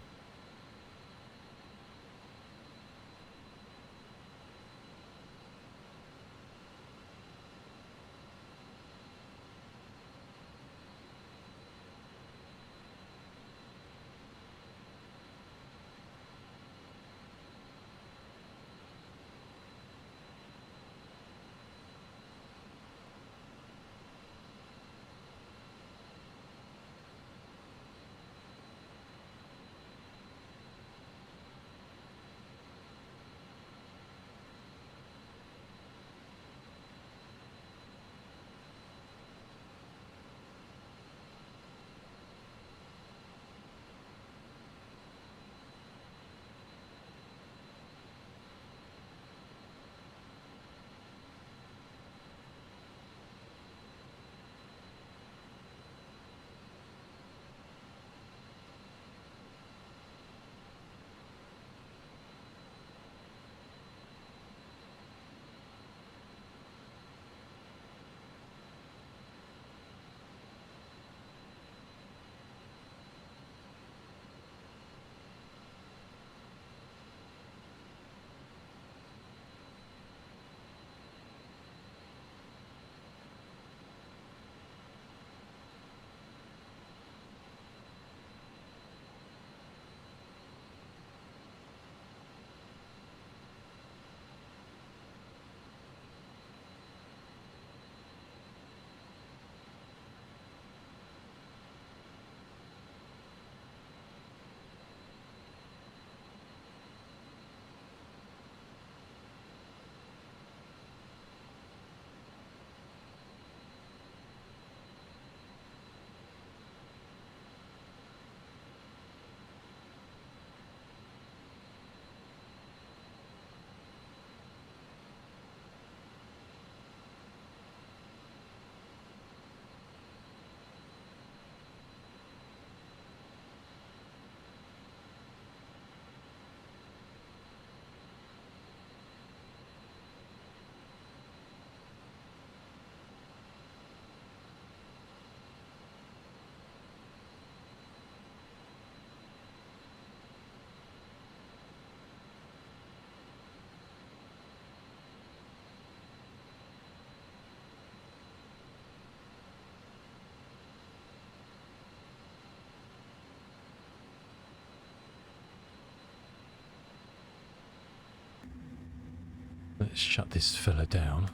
Let's shut this fella down.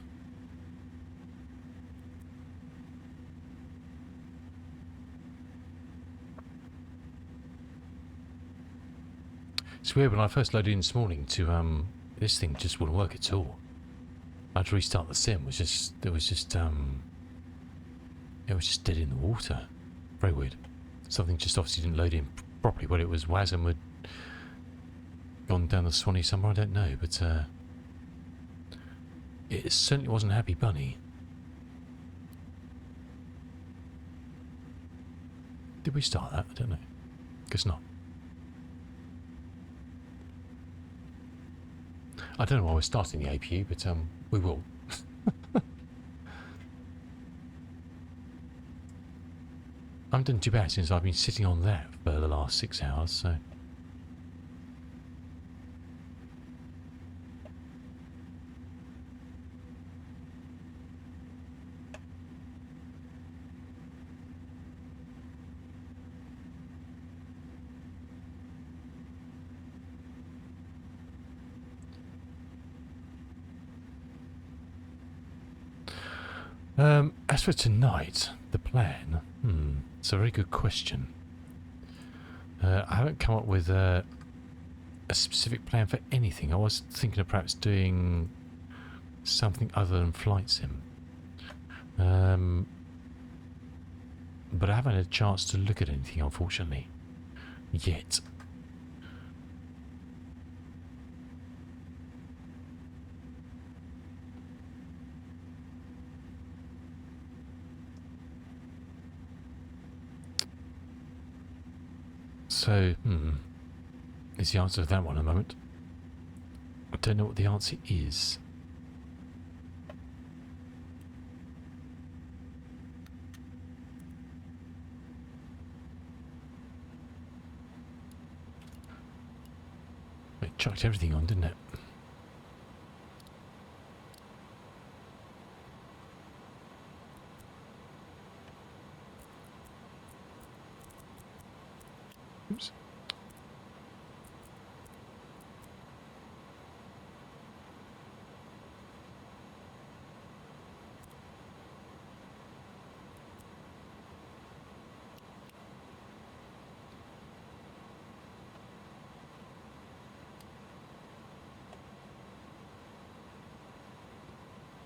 It's weird, when I first loaded in this morning to this thing just wouldn't work at all. I had to restart the sim. It was just dead in the water. Very weird. Something just obviously didn't load in properly. Whether it was Wasm had gone down the Swanee somewhere, I don't know, but it certainly wasn't Happy Bunny. Did we start that? I don't know. Guess not. I don't know why we're starting the APU, but we will. I haven't done too bad since I've been sitting on that for the last 6 hours, so. As for tonight, the plan, it's a very good question. I haven't come up with a specific plan for anything. I was thinking of perhaps doing something other than flight sim. But I haven't had a chance to look at anything, unfortunately, yet. So, is the answer to that one at the moment. I don't know what the answer is. It chucked everything on, didn't it? Oops.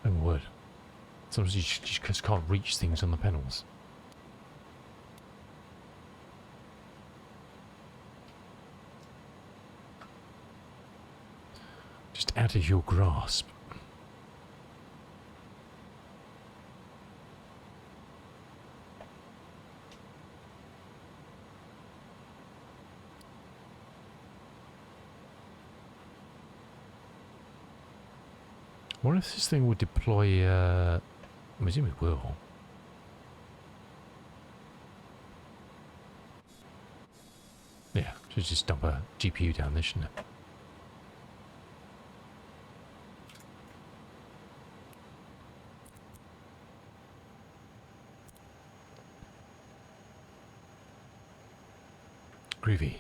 Oh my word. Sometimes you just can't reach things on the panels. Just out of your grasp. I wonder if this thing will deploy, I presume it will. Yeah, should just dump a GPU down there, shouldn't it? Groovy.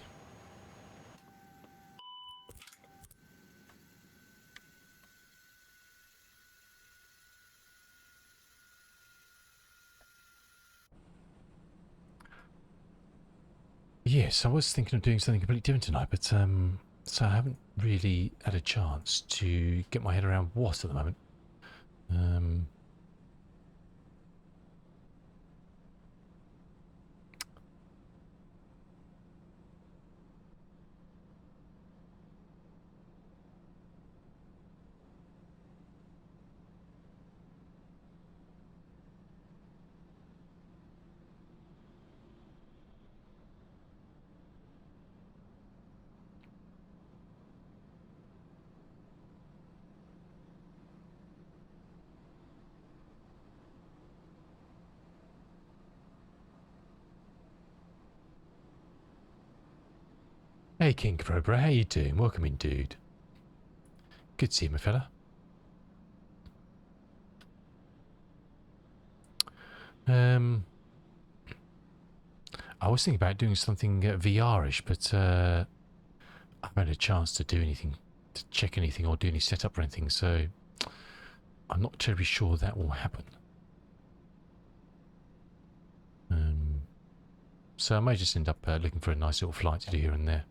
Yes, I was thinking of doing something completely different tonight, but so I haven't really had a chance to get my head around what at the moment. Hey King Cobra, how you doing? Welcome in, dude. Good to see you, my fella. I was thinking about doing something VR-ish, but I haven't had a chance to do anything to check anything or do any setup or anything, so I'm not terribly sure that will happen. So I may just end up looking for a nice little flight to do here and there.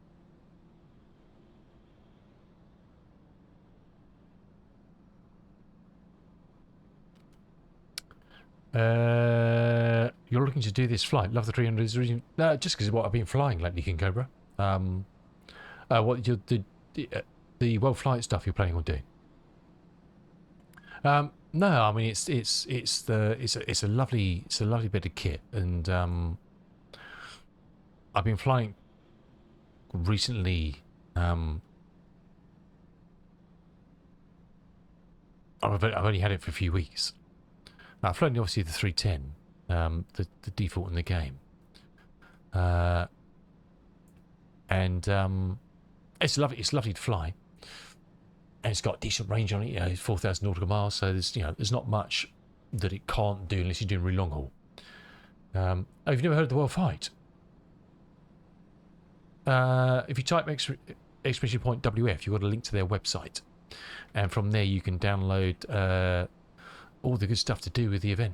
You're looking to do this flight? Love the 300. Just because of what I've been flying lately, King Cobra. What you the world flight stuff you're planning on doing? No, I mean it's a lovely bit of kit, and I've been flying recently. I've only had it for a few weeks. I've flown obviously the 310, the default in the game, and it's lovely to fly, and it's got decent range on it. You know, it's 4,000 nautical miles, so there's not much that it can't do unless you're doing really long haul. Have you never heard of the World Fight? If you type Expedition Point WF, you've got a link to their website, and from there you can download all the good stuff to do with the event.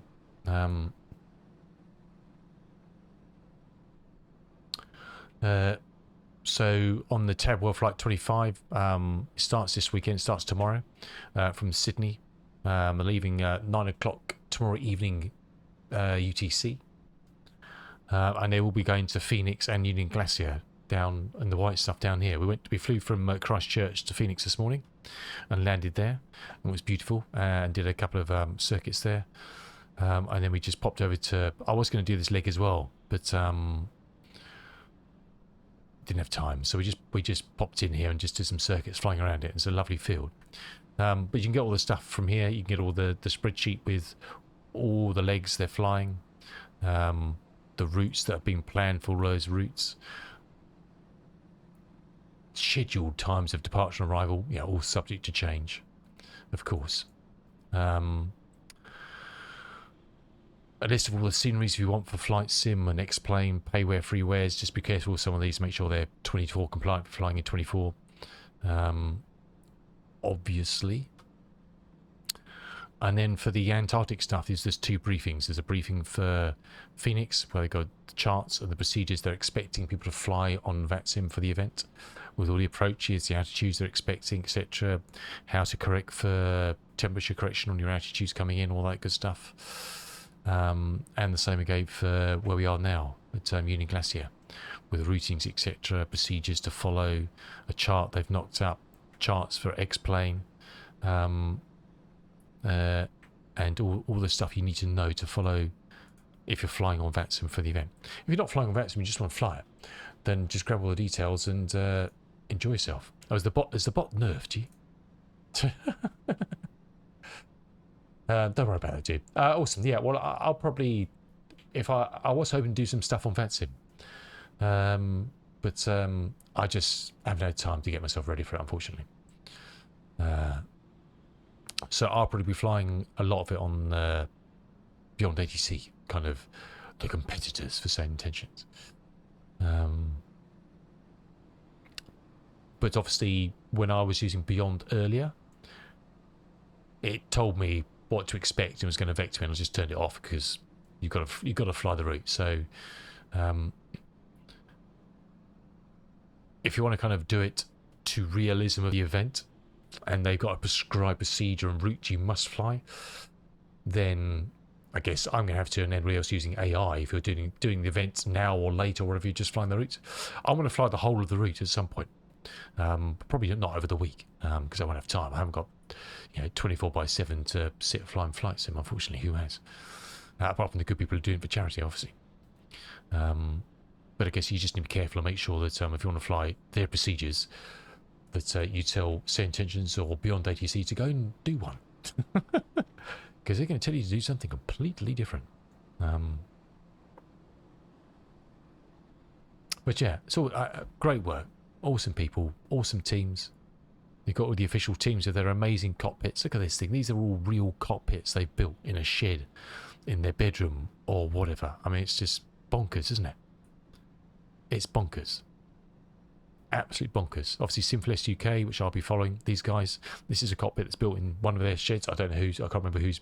So on the Tab World Flight 25, it starts this weekend. It starts tomorrow from Sydney. We're leaving 9 o'clock tomorrow evening UTC, and they will be going to Phoenix and Union Glacier down, and the white stuff down here. We flew from Christchurch to Phoenix this morning and landed there, and it was beautiful, and did a couple of circuits there, and then we just popped over to, I was going to do this leg as well, but didn't have time, so we just popped in here and just did some circuits flying around it. It's a lovely field, but you can get all the stuff from here. You can get all the spreadsheet with all the legs they're flying, the routes that have been planned for those routes, scheduled times of departure and arrival, all subject to change, of course. A list of all the sceneries you want for flight sim and X-Plane, payware, freewares. Just be careful with some of these, make sure they're 24 compliant for flying in 24, obviously. And then for the Antarctic stuff, there's 2 briefings. There's a briefing for Phoenix, where they got the charts and the procedures they're expecting people to fly on VATSIM for the event, with all the approaches, the altitudes they're expecting, etc. How to correct for temperature correction on your altitudes coming in, all that good stuff. And the same again for where we are now at Union Glacier, with routings, etc., procedures to follow, a chart they've knocked up, charts for X-Plane, and all the stuff you need to know to follow if you're flying on VATSIM for the event. If you're not flying on VATSIM, you just want to fly it, then just grab all the details and enjoy yourself. Oh, is the bot nerfed you? Don't worry about that, dude. Awesome. Yeah, well, I'll probably, if I was hoping to do some stuff on VATSIM, but I just haven't had time to get myself ready for it, unfortunately. So I'll probably be flying a lot of it on Beyond ATC, kind of the competitors for Sane Intentions. But obviously, when I was using Beyond earlier, it told me what to expect and was going to vector me, and I just turned it off because you've got to fly the route. So if you want to kind of do it to realism of the event, and they've got a prescribed procedure and route you must fly, then I guess I'm going to have to, and everybody else using AI, if you're doing the events now or later, or whatever, you're just flying the route. I'm going to fly the whole of the route at some point. Probably not over the week, because I won't have time. I haven't got 24/7 to sit flying flight sim, unfortunately. Who has? Apart from the good people who are doing it for charity, obviously. But I guess you just need to be careful and make sure that if you want to fly their procedures, that you tell Set Intentions or Beyond ATC to go and do one. Because they're going to tell you to do something completely different. But yeah, so great work. Awesome people, awesome teams. They've got all the official teams of their amazing cockpits. Look at this thing. These are all real cockpits they've built in a shed, in their bedroom, or whatever. I mean, it's just bonkers, isn't it? It's bonkers. absolute bonkers. Obviously, Simplest UK, which I'll be following. These guys. This is a cockpit that's built in one of their sheds. I don't know who's. I can't remember who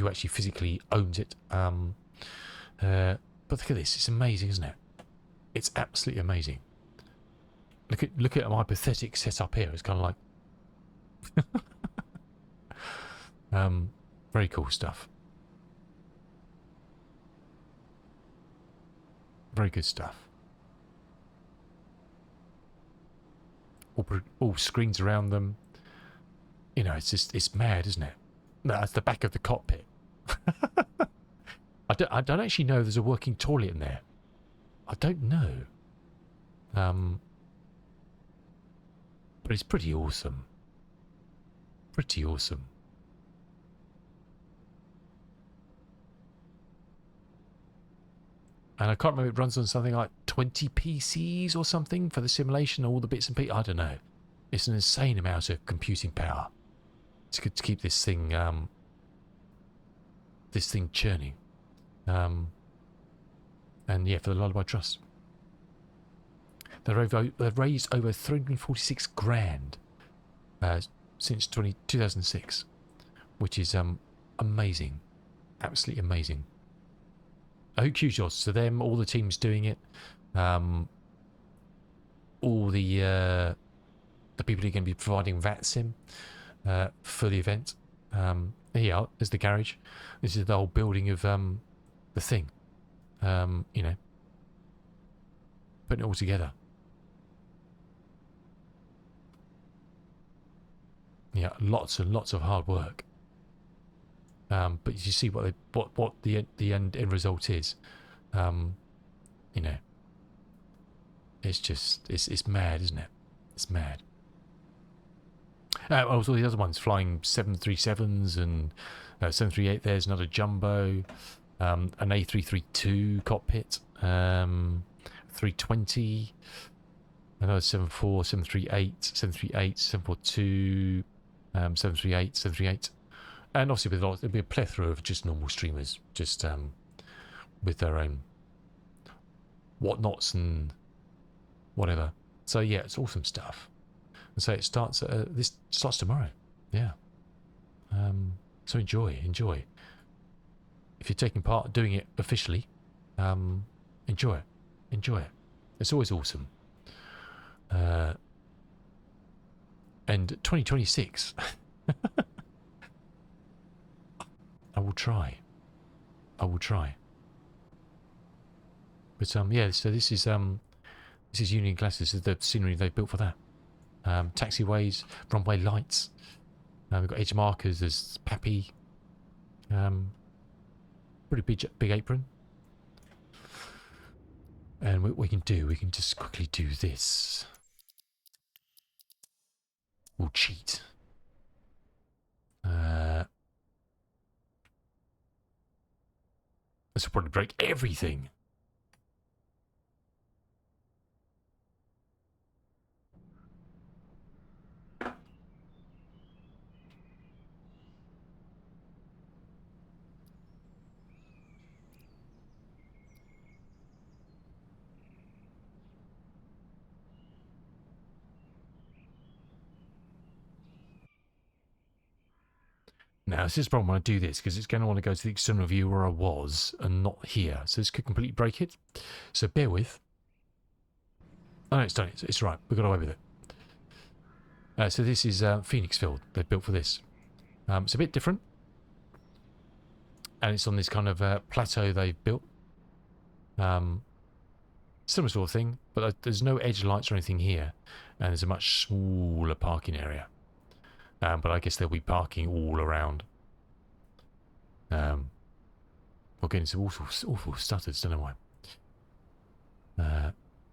actually physically owns it. But look at this. It's amazing, isn't it? It's absolutely amazing. Look at my pathetic setup here. It's kind of like very cool stuff. Very good stuff. All screens around them. You know, it's mad, isn't it? That's the back of the cockpit. I don't actually know if there's a working toilet in there. I don't know. But it's pretty awesome. Pretty awesome. And I can't remember, it runs on something like 20 PCs or something for the simulation, all the bits and pieces. I don't know. It's an insane amount of computing power to keep this thing churning. And yeah, for the Lullaby Trust. They've raised over 346 grand since 2006, which is amazing. Absolutely amazing. Huge odds to them, all the teams doing it, all the people who are going to be providing VATSIM for the event. Here you are, there's the garage. This is the whole building of the thing. You know, putting it all together. Yeah, lots and lots of hard work. But you see what the end result is. You know, it's just it's mad, isn't it? It's mad. Also the other ones flying 737s and 738. There's another jumbo, an A332 cockpit, 320, another 74, 738, 738, 742, 738, 738. And obviously there'll be a plethora of just normal streamers, just with their own whatnots and whatever. So yeah, it's awesome stuff. And so it starts. This starts tomorrow. Yeah. So enjoy. If you're taking part, doing it officially, enjoy it. It's always awesome. And 2026. I will try. But yeah, so this is Union Glass. This is the scenery they've built for that. Taxiways, runway lights. We've got edge markers. There's Pappy. Pretty big apron. And what we can just quickly do this. We'll cheat. This will probably break everything. Now, this is the problem when I do this, because it's going to want to go to the external view where I was and not here. So this could completely break it. So bear with. Oh, no, it's done it. It's right. We got away with it. So this is Phoenix Field. They've built for this. It's a bit different. And it's on this kind of plateau they've built. Similar sort of thing, but there's no edge lights or anything here. And there's a much smaller parking area. But I guess there'll be parking all around. We'll get into awful stutters, don't know why.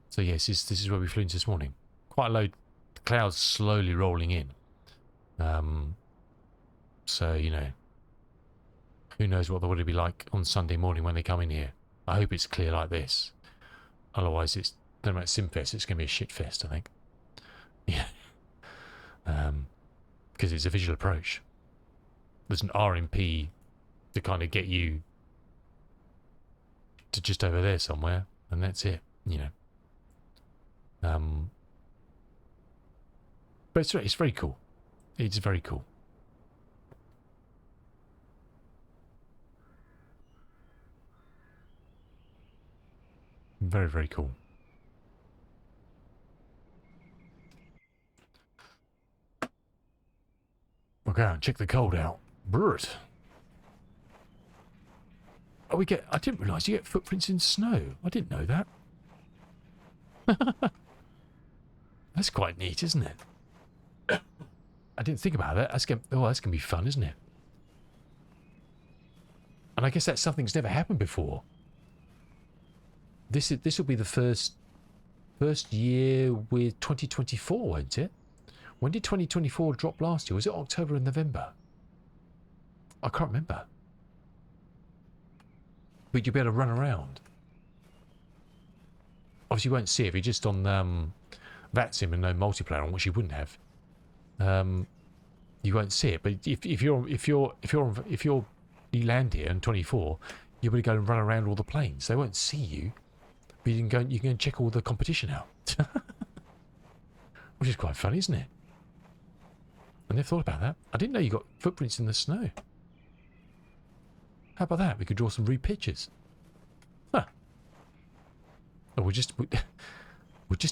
So yes, this is where we flew into this morning. Quite a load, clouds slowly rolling in. So, you know, who knows what would it be like on Sunday morning when they come in here. I hope it's clear like this. Otherwise, it's, no matter Simfest, it's going to be a shit fest, I think. Yeah. Because it's a visual approach. There's an RMP to kind of get you to just over there somewhere, and that's it, you know. But it's very cool. It's very cool. Very, very cool. We'll go and check the cold out. Brut. Oh, I didn't realise you get footprints in snow. I didn't know that. That's quite neat, isn't it? I didn't think about that. That's gonna be fun, isn't it? And I guess that's something that's never happened before. This will be the first year with 2024, won't it? When did 2024 drop last year? Was it October and November? I can't remember. But you'll be able to run around. Obviously, you won't see it if you're just on VATSIM and no multiplayer on, which you wouldn't have. You won't see it. But if you land here in 24, you'll be able to go and run around all the planes. They won't see you, but you can go and check all the competition out, which is quite funny, isn't it? I never thought about that. I didn't know you got footprints in the snow. How about that? We could draw some rude pictures. Huh. Oh, we're just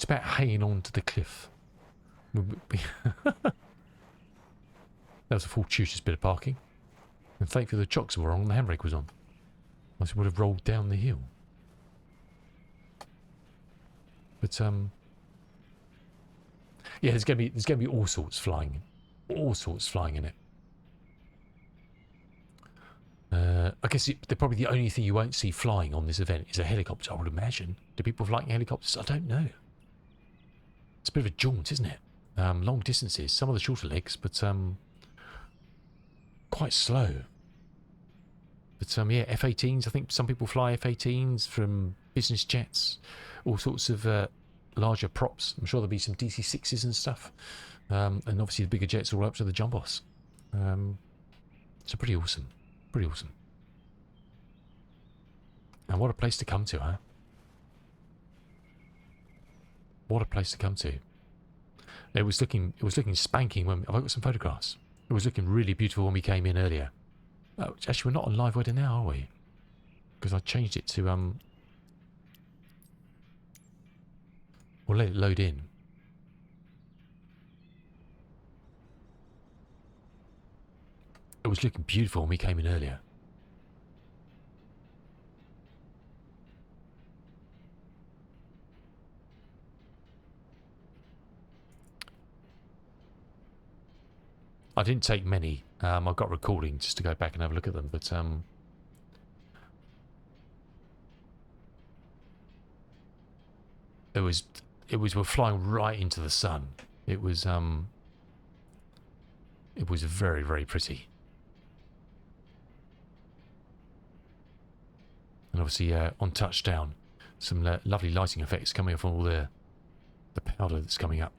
about hanging on to the cliff. That was a fortuitous bit of parking. And thankfully the chocks were on, the handbrake was on. Else it would have rolled down the hill. But yeah, there's gonna be all sorts flying in it. I guess they're probably the only thing you won't see flying on this event is a helicopter, I would imagine. Do people fly helicopters? I don't know. It's a bit of a jaunt, isn't it? Long distances, some of the shorter legs, but quite slow. But yeah, F-18s, I think some people fly F-18s from business jets, all sorts of larger props. I'm sure there'll be some DC-6s and stuff. And obviously the bigger jets all up to the Jumbos. So pretty awesome. Pretty awesome. And what a place to come to, huh? What a place to come to. It was looking spanking when I've got some photographs. It was looking really beautiful when we came in earlier. Oh, actually, we're not on live weather now, are we? Because I changed it to we'll let it load in. It was looking beautiful when we came in earlier. I didn't take many. I've got recording just to go back and have a look at them, but we're flying right into the sun. It was very, very pretty. And obviously on touchdown, some lovely lighting effects coming off all the powder that's coming up.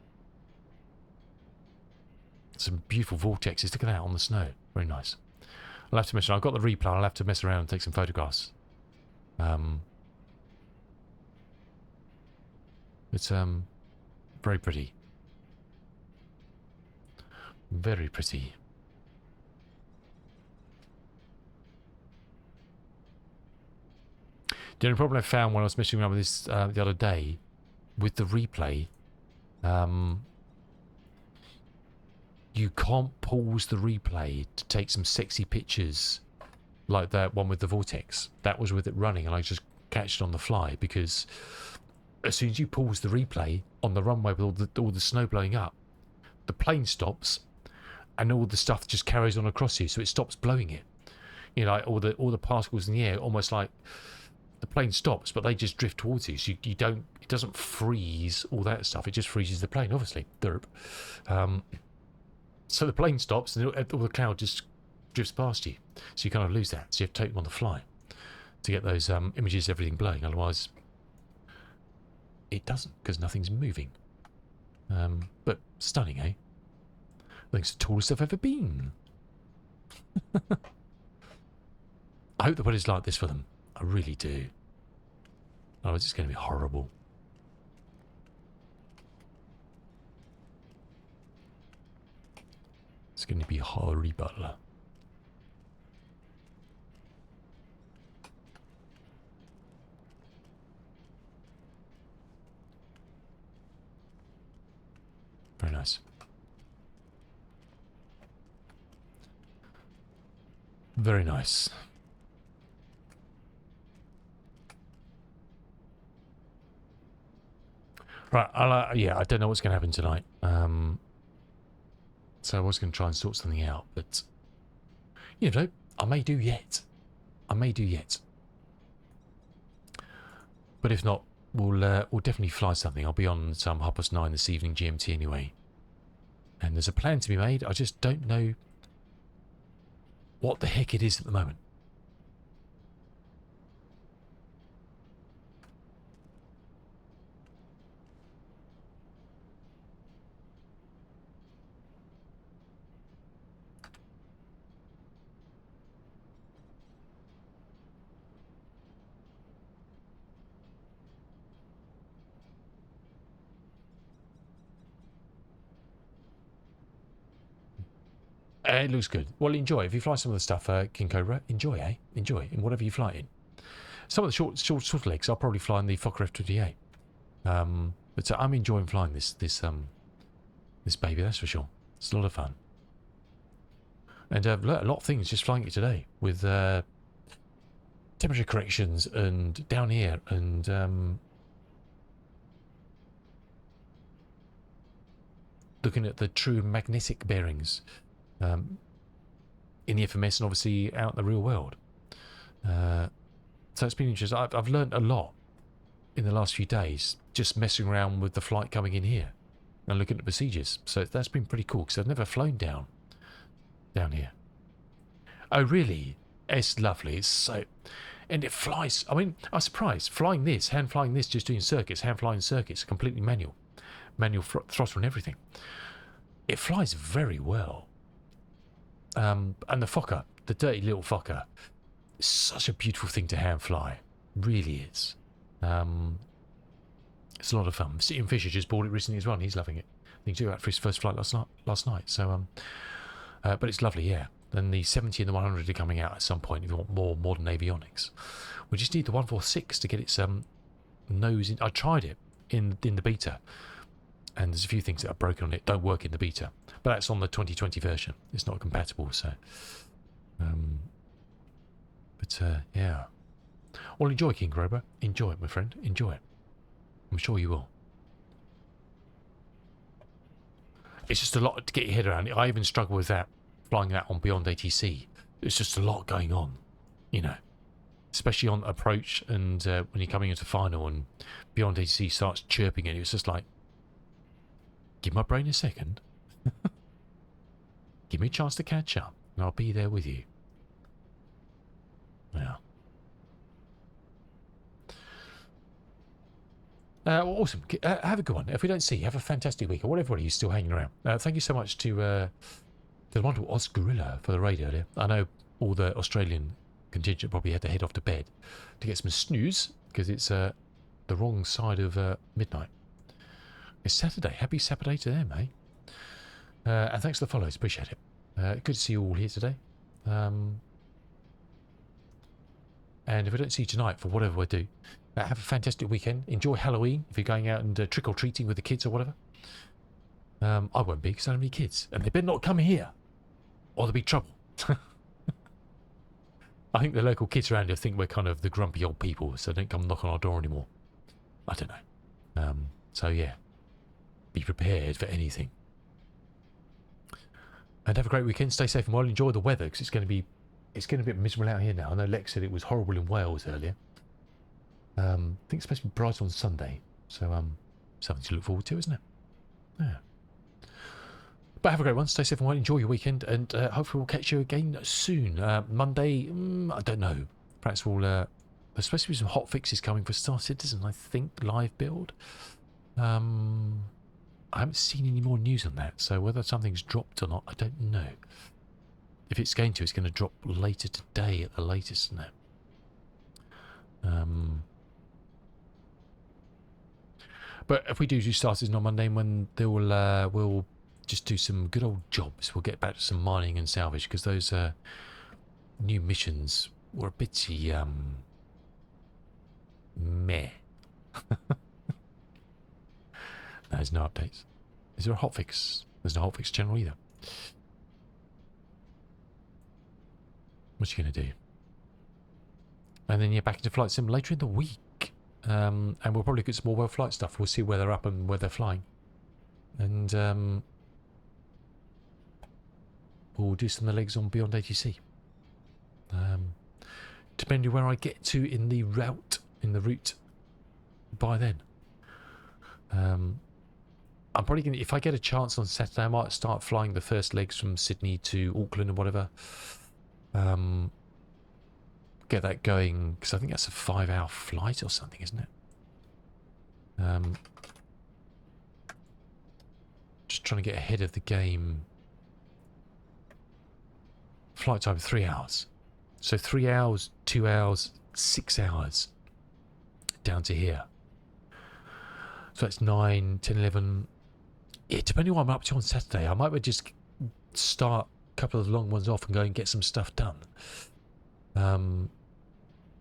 Some beautiful vortexes. Look at that on the snow. Very nice. I'll have to mess around. I've got the replay. I'll have to mess around and take some photographs. It's very pretty. Very pretty. The only problem I found when I was messing around with this the other day, with the replay, you can't pause the replay to take some sexy pictures like that one with the vortex. That was with it running, and I just catched it on the fly, because as soon as you pause the replay on the runway with all the snow blowing up, the plane stops and all the stuff just carries on across you, so it stops blowing it. You know, like all the particles in the air, almost like the plane stops, but they just drift towards you. So you don't, it doesn't freeze all that stuff. It just freezes the plane, obviously. Derp. So the plane stops and all the cloud just drifts past you. So you kind of lose that. So you have to take them on the fly to get those images, everything blowing. Otherwise, it doesn't, because nothing's moving. But stunning, eh? I think it's the tallest I've ever been. I hope the weather's like this for them. I really do. Otherwise it's going to be horrible. It's going to be horrible. Very nice. Very nice. Right, yeah, I don't know what's going to happen tonight. So I was going to try and sort something out, but you know, I may do yet. I may do yet. But if not, we'll definitely fly something. I'll be on some 9:30 this evening GMT anyway. And there's a plan to be made. I just don't know what the heck it is at the moment. It looks good. Well, enjoy. If you fly some of the stuff, King Cobra, enjoy, eh? Enjoy in whatever you fly in. Some of the short legs, I'll probably fly in the Fokker F-28. But I'm enjoying flying this baby, that's for sure. It's a lot of fun. And a lot of things just flying it today with temperature corrections and down here and looking at the true magnetic bearings in the FMS and obviously out in the real world. So it's been interesting. I've learned a lot in the last few days just messing around with the flight coming in here and looking at procedures. So that's been pretty cool because I've never flown down here. Oh, really? It's lovely. It's so... And it flies. I mean, I'm surprised. Flying this, hand flying this, just doing circuits, hand flying circuits, completely manual. Manual throttle and everything. It flies very well. And the Fokker, the dirty little Fokker, is such a beautiful thing to hand fly. Really is. It's a lot of fun. Ian Fisher just bought it recently as well, and he's loving it. I think he took it out for his first flight last night. So, but it's lovely, yeah. Then the 70 and the 100 are coming out at some point if you want more modern avionics. We just need the 146 to get its nose in. I tried it in the beta, and there's a few things that are broken on it, don't work in the beta. But that's on the 2020 version. It's not compatible, so... yeah. Well, enjoy King Cobra. Enjoy it, my friend. Enjoy it. I'm sure you will. It's just a lot to get your head around. I even struggle with that, flying that on Beyond ATC. There's just a lot going on, you know. Especially on approach and when you're coming into final and Beyond ATC starts chirping and it's just like, give my brain a second. Give me a chance to catch up and I'll be there with you. Yeah. Well, awesome. Have a good one. If we don't see you, have a fantastic week. Or whatever you're still hanging around. Thank you so much to the wonderful Oz Gorilla for the raid earlier. I know all the Australian contingent probably had to head off to bed to get some snooze because it's the wrong side of midnight. It's Saturday. Happy Saturday to them, eh? And thanks for the follows. Appreciate it. Good to see you all here today. And if we don't see you tonight for whatever we do, have a fantastic weekend. Enjoy Halloween if you're going out and trick-or-treating with the kids or whatever. I won't be because I don't have any kids. And they better not come here or there'll be trouble. I think the local kids around here think we're kind of the grumpy old people, so don't come knock on our door anymore. I don't know. So yeah, be prepared for anything. And have a great weekend. Stay safe and well. Enjoy the weather because it's going to be a bit miserable out here now. I know Lex said it was horrible in Wales earlier. I think it's supposed to be bright on Sunday, so something to look forward to, isn't it? Yeah. But have a great one. Stay safe and well. Enjoy your weekend, and hopefully we'll catch you again soon. Monday, I don't know. Perhaps we'll. There's supposed to be some hot fixes coming for Star Citizen, I think, live build. I haven't seen any more news on that, so whether something's dropped or not, I don't know. If it's going to drop later today at the latest now. But if we do Star Citizen on Monday, when we'll just do some good old jobs. We'll get back to some mining and salvage because those new missions were a bit meh. There's no updates. Is there a hotfix? There's no hotfix channel either. What's you going to do? And then you're back into Flight Sim later in the week. And we'll probably get some more well flight stuff. We'll see where they're up and where they're flying. And we'll do some of the legs on Beyond ATC. Depending where I get to in the route by then. I'm probably going to, if I get a chance on Saturday, I might start flying the first legs from Sydney to Auckland or whatever. Get that going, because I think that's a 5-hour flight or something, isn't it? Just trying to get ahead of the game. Flight time 3 hours. So 3 hours, 2 hours, 6 hours down to here. So that's 9, 10, 11. Yeah, depending on what I'm up to on Saturday, I might just start a couple of the long ones off and go and get some stuff done.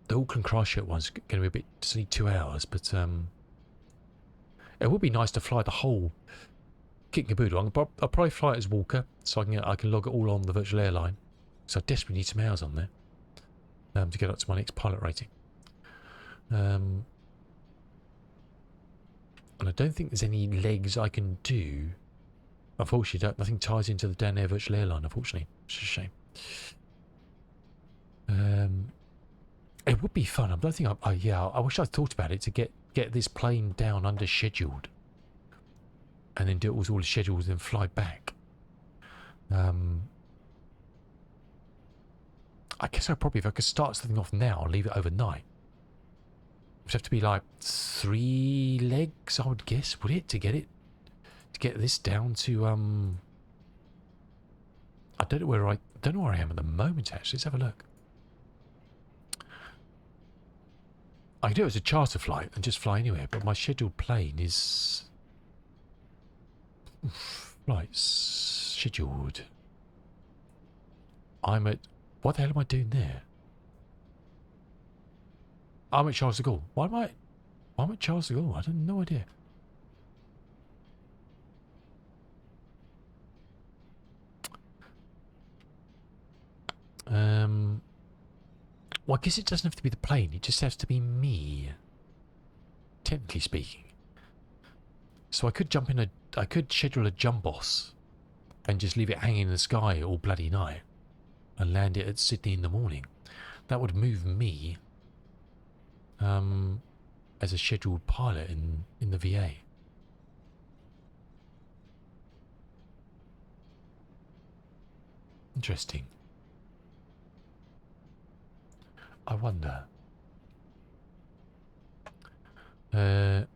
The Auckland Christchurch one's going to be a bit, it's only 2 hours, but it would be nice to fly the whole kit and caboodle. I'll probably fly it as Walker, so I can log it all on the virtual airline. So I desperately need some hours on there to get up to my next pilot rating. And I don't think there's any legs I can do. Unfortunately, nothing ties into the down air virtual airline, unfortunately. Which is a shame. It would be fun. I don't think I wish I'd thought about it to get this plane down under scheduled. And then do it with all the schedules and fly back. I guess I'd probably, if I could start something off now and leave it overnight. It would have to be like 3 legs, I would guess, would it, to get this down to I don't know where I am at the moment actually. Let's have a look. I can do it as a charter flight and just fly anywhere, but my scheduled plane is right, scheduled. I'm at, what the hell am I doing there? I'm at Charles de Gaulle. Why am I'm at Charles de Gaulle? I have no idea. Well, I guess it doesn't have to be the plane. It just has to be me. Technically speaking. So I could schedule a Jumbos and just leave it hanging in the sky all bloody night and land it at Sydney in the morning. That would move me as a scheduled pilot in the VA. Interesting. I wonder. I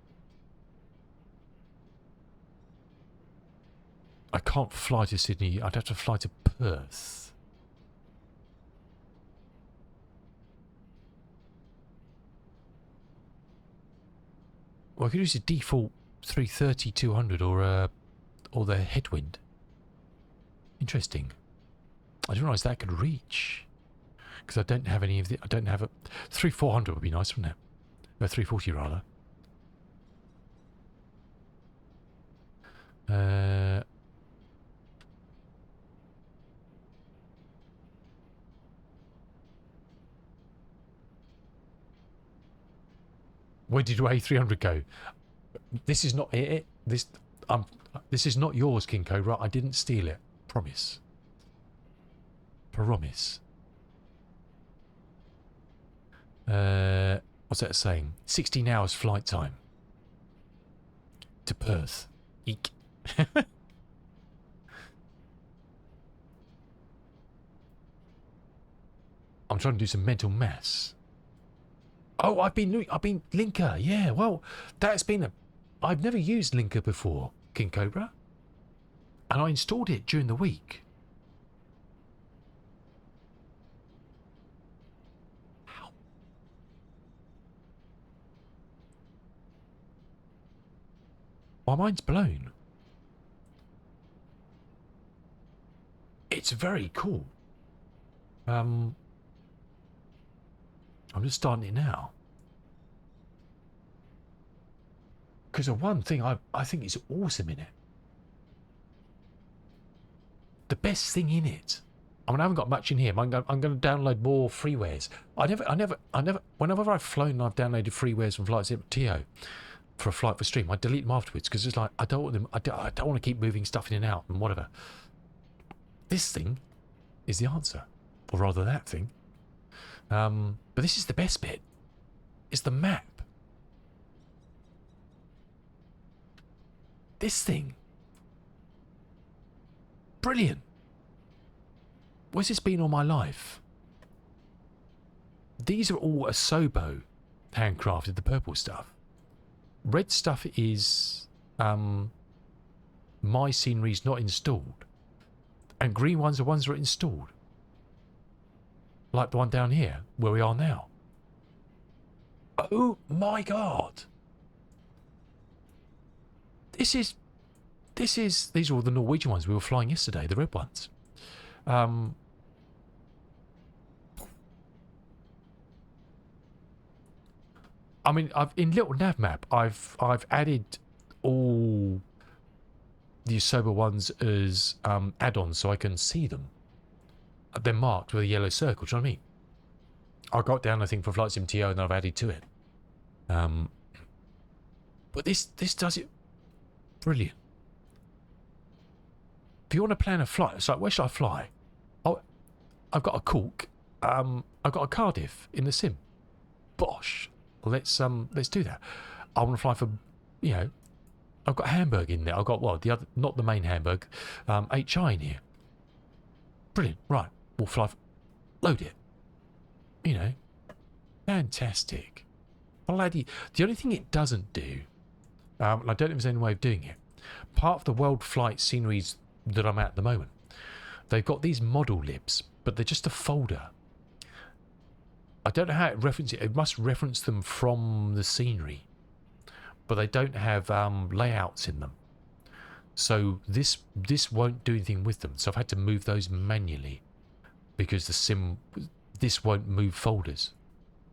can't fly to Sydney. I'd have to fly to Perth. Well, I could use a default 330-200 or the headwind. Interesting. I didn't realise that could reach. Because I don't have any of the... I don't have a... 3-400 would be nice, wouldn't it? Or 340 rather. Where did your A300 go? This is not it. This is not yours, King Cobra. I didn't steal it. Promise. Promise. What's that saying? 16 hours flight time to Perth. Eek. I'm trying to do some mental maths. Oh, I've been Linker. Yeah, well, that's been I've never used Linker before, King Cobra, and I installed it during the week. Ow. My mind's blown. it's very cool. I'm just starting it now. Because of one thing I think is awesome in it. The best thing in it. I mean, I haven't got much in here. I'm going to download more freewares. Whenever I've flown and I've downloaded freewares from Flight Sim TO for a flight for stream, I delete them afterwards because it's like I don't want them. I don't want to keep moving stuff in and out and whatever. This thing is the answer, or rather, that thing. But this is the best bit. It's the map. This thing. Brilliant. Where's this been all my life? These are all Asobo handcrafted, the purple stuff. Red stuff is my scenery's not installed. And green ones are ones that are installed. Like the one down here, where we are now. Oh my god. These are all the Norwegian ones we were flying yesterday, the red ones. I mean, in little nav map, I've added all the Asobo ones as add-ons so I can see them. They're marked with a yellow circle. Do you know what I mean? I got down, I think, for Flight Sim TO, and I've added to it. But this does it brilliant. If you want to plan a flight, it's like, where should I fly? Oh, I've got a Cork. I've got a Cardiff in the sim. Bosh. Let's do that. I want to fly for, you know, I've got Hamburg in there. I've got what, the other, not the main Hamburg, HI in here. Brilliant. Right, we'll fly. Load it. You know, fantastic. Bloody. The only thing it doesn't do, and I don't know if there's any way of doing it. Part of the world flight sceneries that I'm at the moment, they've got these model libs, but they're just a folder. I don't know how it references it. It must reference them from the scenery, but they don't have layouts in them. So this won't do anything with them. So I've had to move those manually because this won't move folders.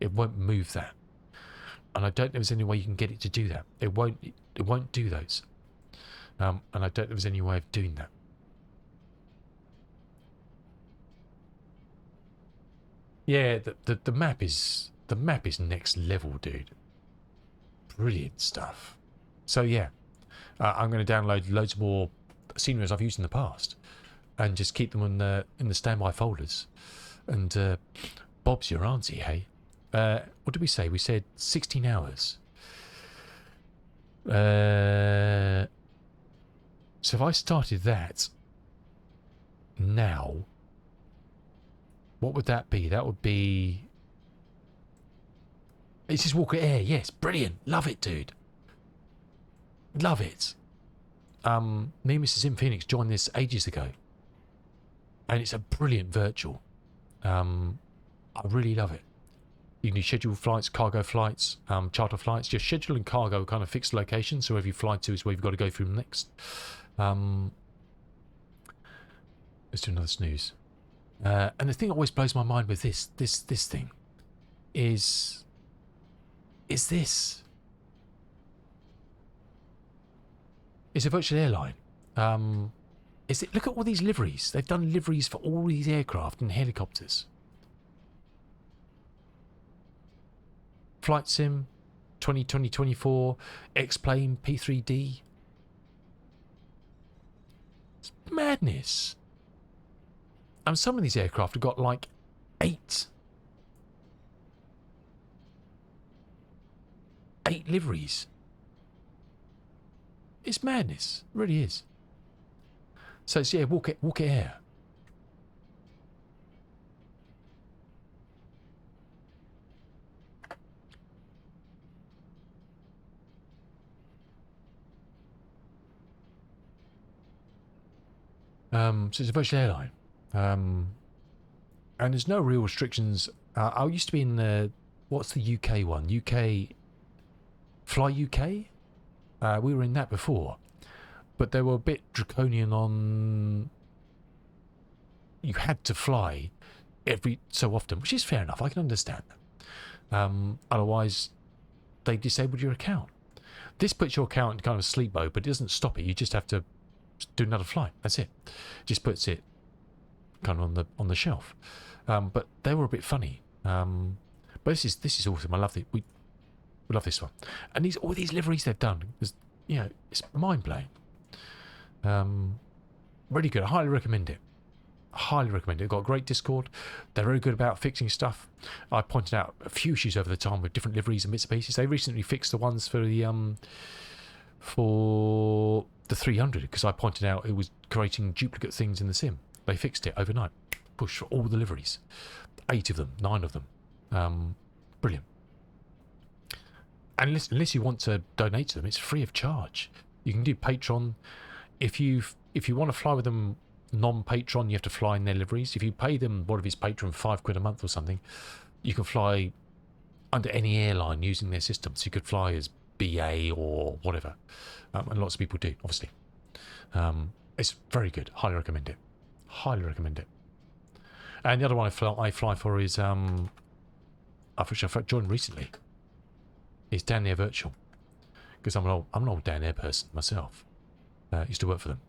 It won't move that, and I don't know if there's any way you can get it to do that. It won't do those, and I don't know if there's any way of doing that. Yeah, the map is next level, dude. Brilliant stuff. So yeah, I'm going to download loads more sceneries I've used in the past, and just keep them in the standby folders. And Bob's your auntie, hey? What did we say? We said 16 hours. So if I started that now, what would that be? That would be... It's just Walker Air. Yes, brilliant. Love it, dude. Love it. Me and Mrs. In Phoenix joined this ages ago, and it's a brilliant virtual. I really love it. You can do scheduled flights, cargo flights, charter flights. Just schedule and cargo are kind of fixed locations, so wherever you fly to is where you've got to go through next. Let's do another snooze. And the thing that always blows my mind with this thing is this. It's a virtual airline. Look at all these liveries. They've done liveries for all these aircraft and helicopters. Flight Sim, 2020-24, X-Plane, P3D. It's madness. And some of these aircraft have got like 8 liveries. It's madness. It really is. So it's, yeah, Walker Air. So it's a virtual airline. And there's no real restrictions. I used to be in the... What's the UK one? Fly UK? We were in that before. But they were a bit draconian on you had to fly every so often, which is fair enough. I can understand that. Otherwise, they disabled your account. This puts your account in kind of sleep mode, but it doesn't stop it. You just have to do another flight. That's it. Just puts it kind of on the shelf. But they were a bit funny. But this is awesome. I love it. We love this one. And all these liveries they've done, it's mind blowing. Really good. I highly recommend it. Highly recommend it. They've got a great Discord. They're very good about fixing stuff. I pointed out a few issues over the time with different liveries and bits and pieces. They recently fixed the ones for the 300 because I pointed out it was creating duplicate things in the sim. They fixed it overnight. Push for all the liveries. 8 of them, 9 of them. Brilliant. And unless you want to donate to them, it's free of charge. You can do Patreon. If you want to fly with them non-Patreon, you have to fly in their liveries. If you pay them, what if it's Patreon, £5 a month or something, you can fly under any airline using their system. So you could fly as BA or whatever. And lots of people do, obviously. It's very good. Highly recommend it. Highly recommend it. And the other one I fly for is, I've joined recently. It's Down There Virtual. Because I'm an old Down There person myself. Used to work for them.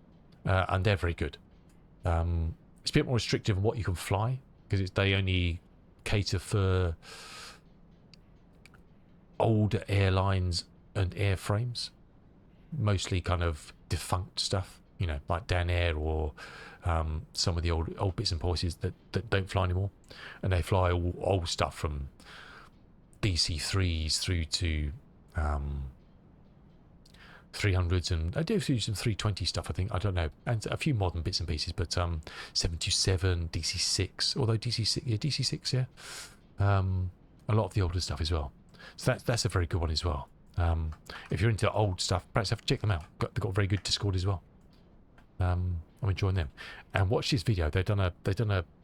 And they're very good. It's a bit more restrictive on what you can fly because they only cater for older airlines and airframes, mostly kind of defunct stuff, like Dan Air or some of the old bits and pieces that don't fly anymore, and they fly all old stuff from DC-3s through to 300s, and I do some 320 stuff, I think. I don't know, and a few modern bits and pieces, but 727, DC-6, although DC-6, yeah, a lot of the older stuff as well. So that's a very good one as well. If you're into old stuff, perhaps have to check them out. They've got a very good Discord as well. I'm enjoying them. And watch this video. They've done a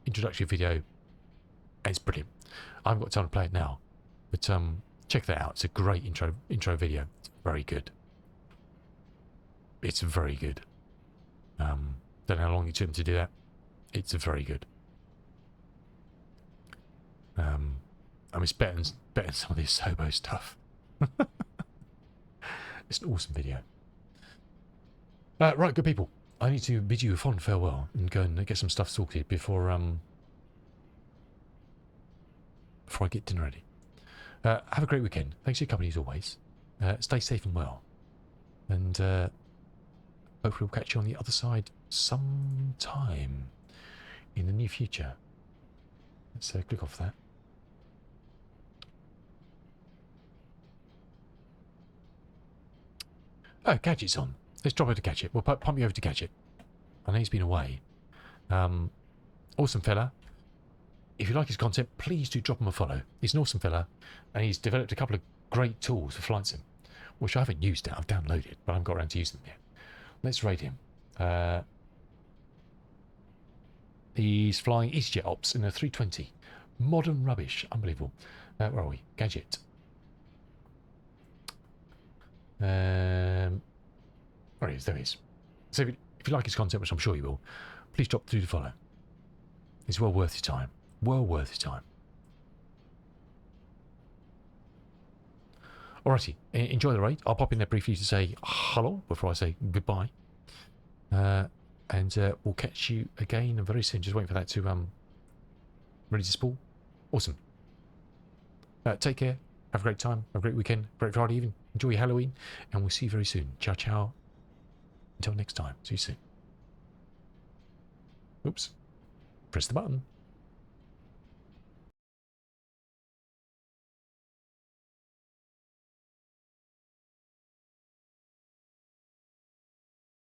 introductory video, and it's brilliant. I haven't got time to play it now, but check that out. It's a great intro video. It's very good. It's very good. Don't know how long it took them to do that. It's very good. It's better than some of this Sobo stuff. It's an awesome video. Right, good people. I need to bid you a fond farewell and go and get some stuff sorted before I get dinner ready. Have a great weekend. Thanks for your company as always. Stay safe and well. And hopefully we'll catch you on the other side sometime in the near future. Let's click off that. Oh, Gadget's on. Let's drop over to Gadget. We'll pump you over to Gadget. I know he's been away. Awesome fella. If you like his content, please do drop him a follow. He's an awesome fella, and he's developed a couple of great tools for flight sim, which I haven't used yet. I've downloaded, but I haven't got around to using them yet. Let's rate him. He's flying EasyJet Ops in a 320. Modern rubbish. Unbelievable. Where are we? Gadget. There he is. There he is. So if you like his content, which I'm sure you will, please drop through to follow. It's well worth your time. Well worth your time. Alrighty, enjoy the raid. I'll pop in there briefly to say hello before I say goodbye. And we'll catch you again very soon. Just waiting for that to ready to spool. Awesome. Take care. Have a great time. Have a great weekend. Great Friday evening. Enjoy your Halloween. And we'll see you very soon. Ciao, ciao. Until next time. See you soon. Oops. Press the button.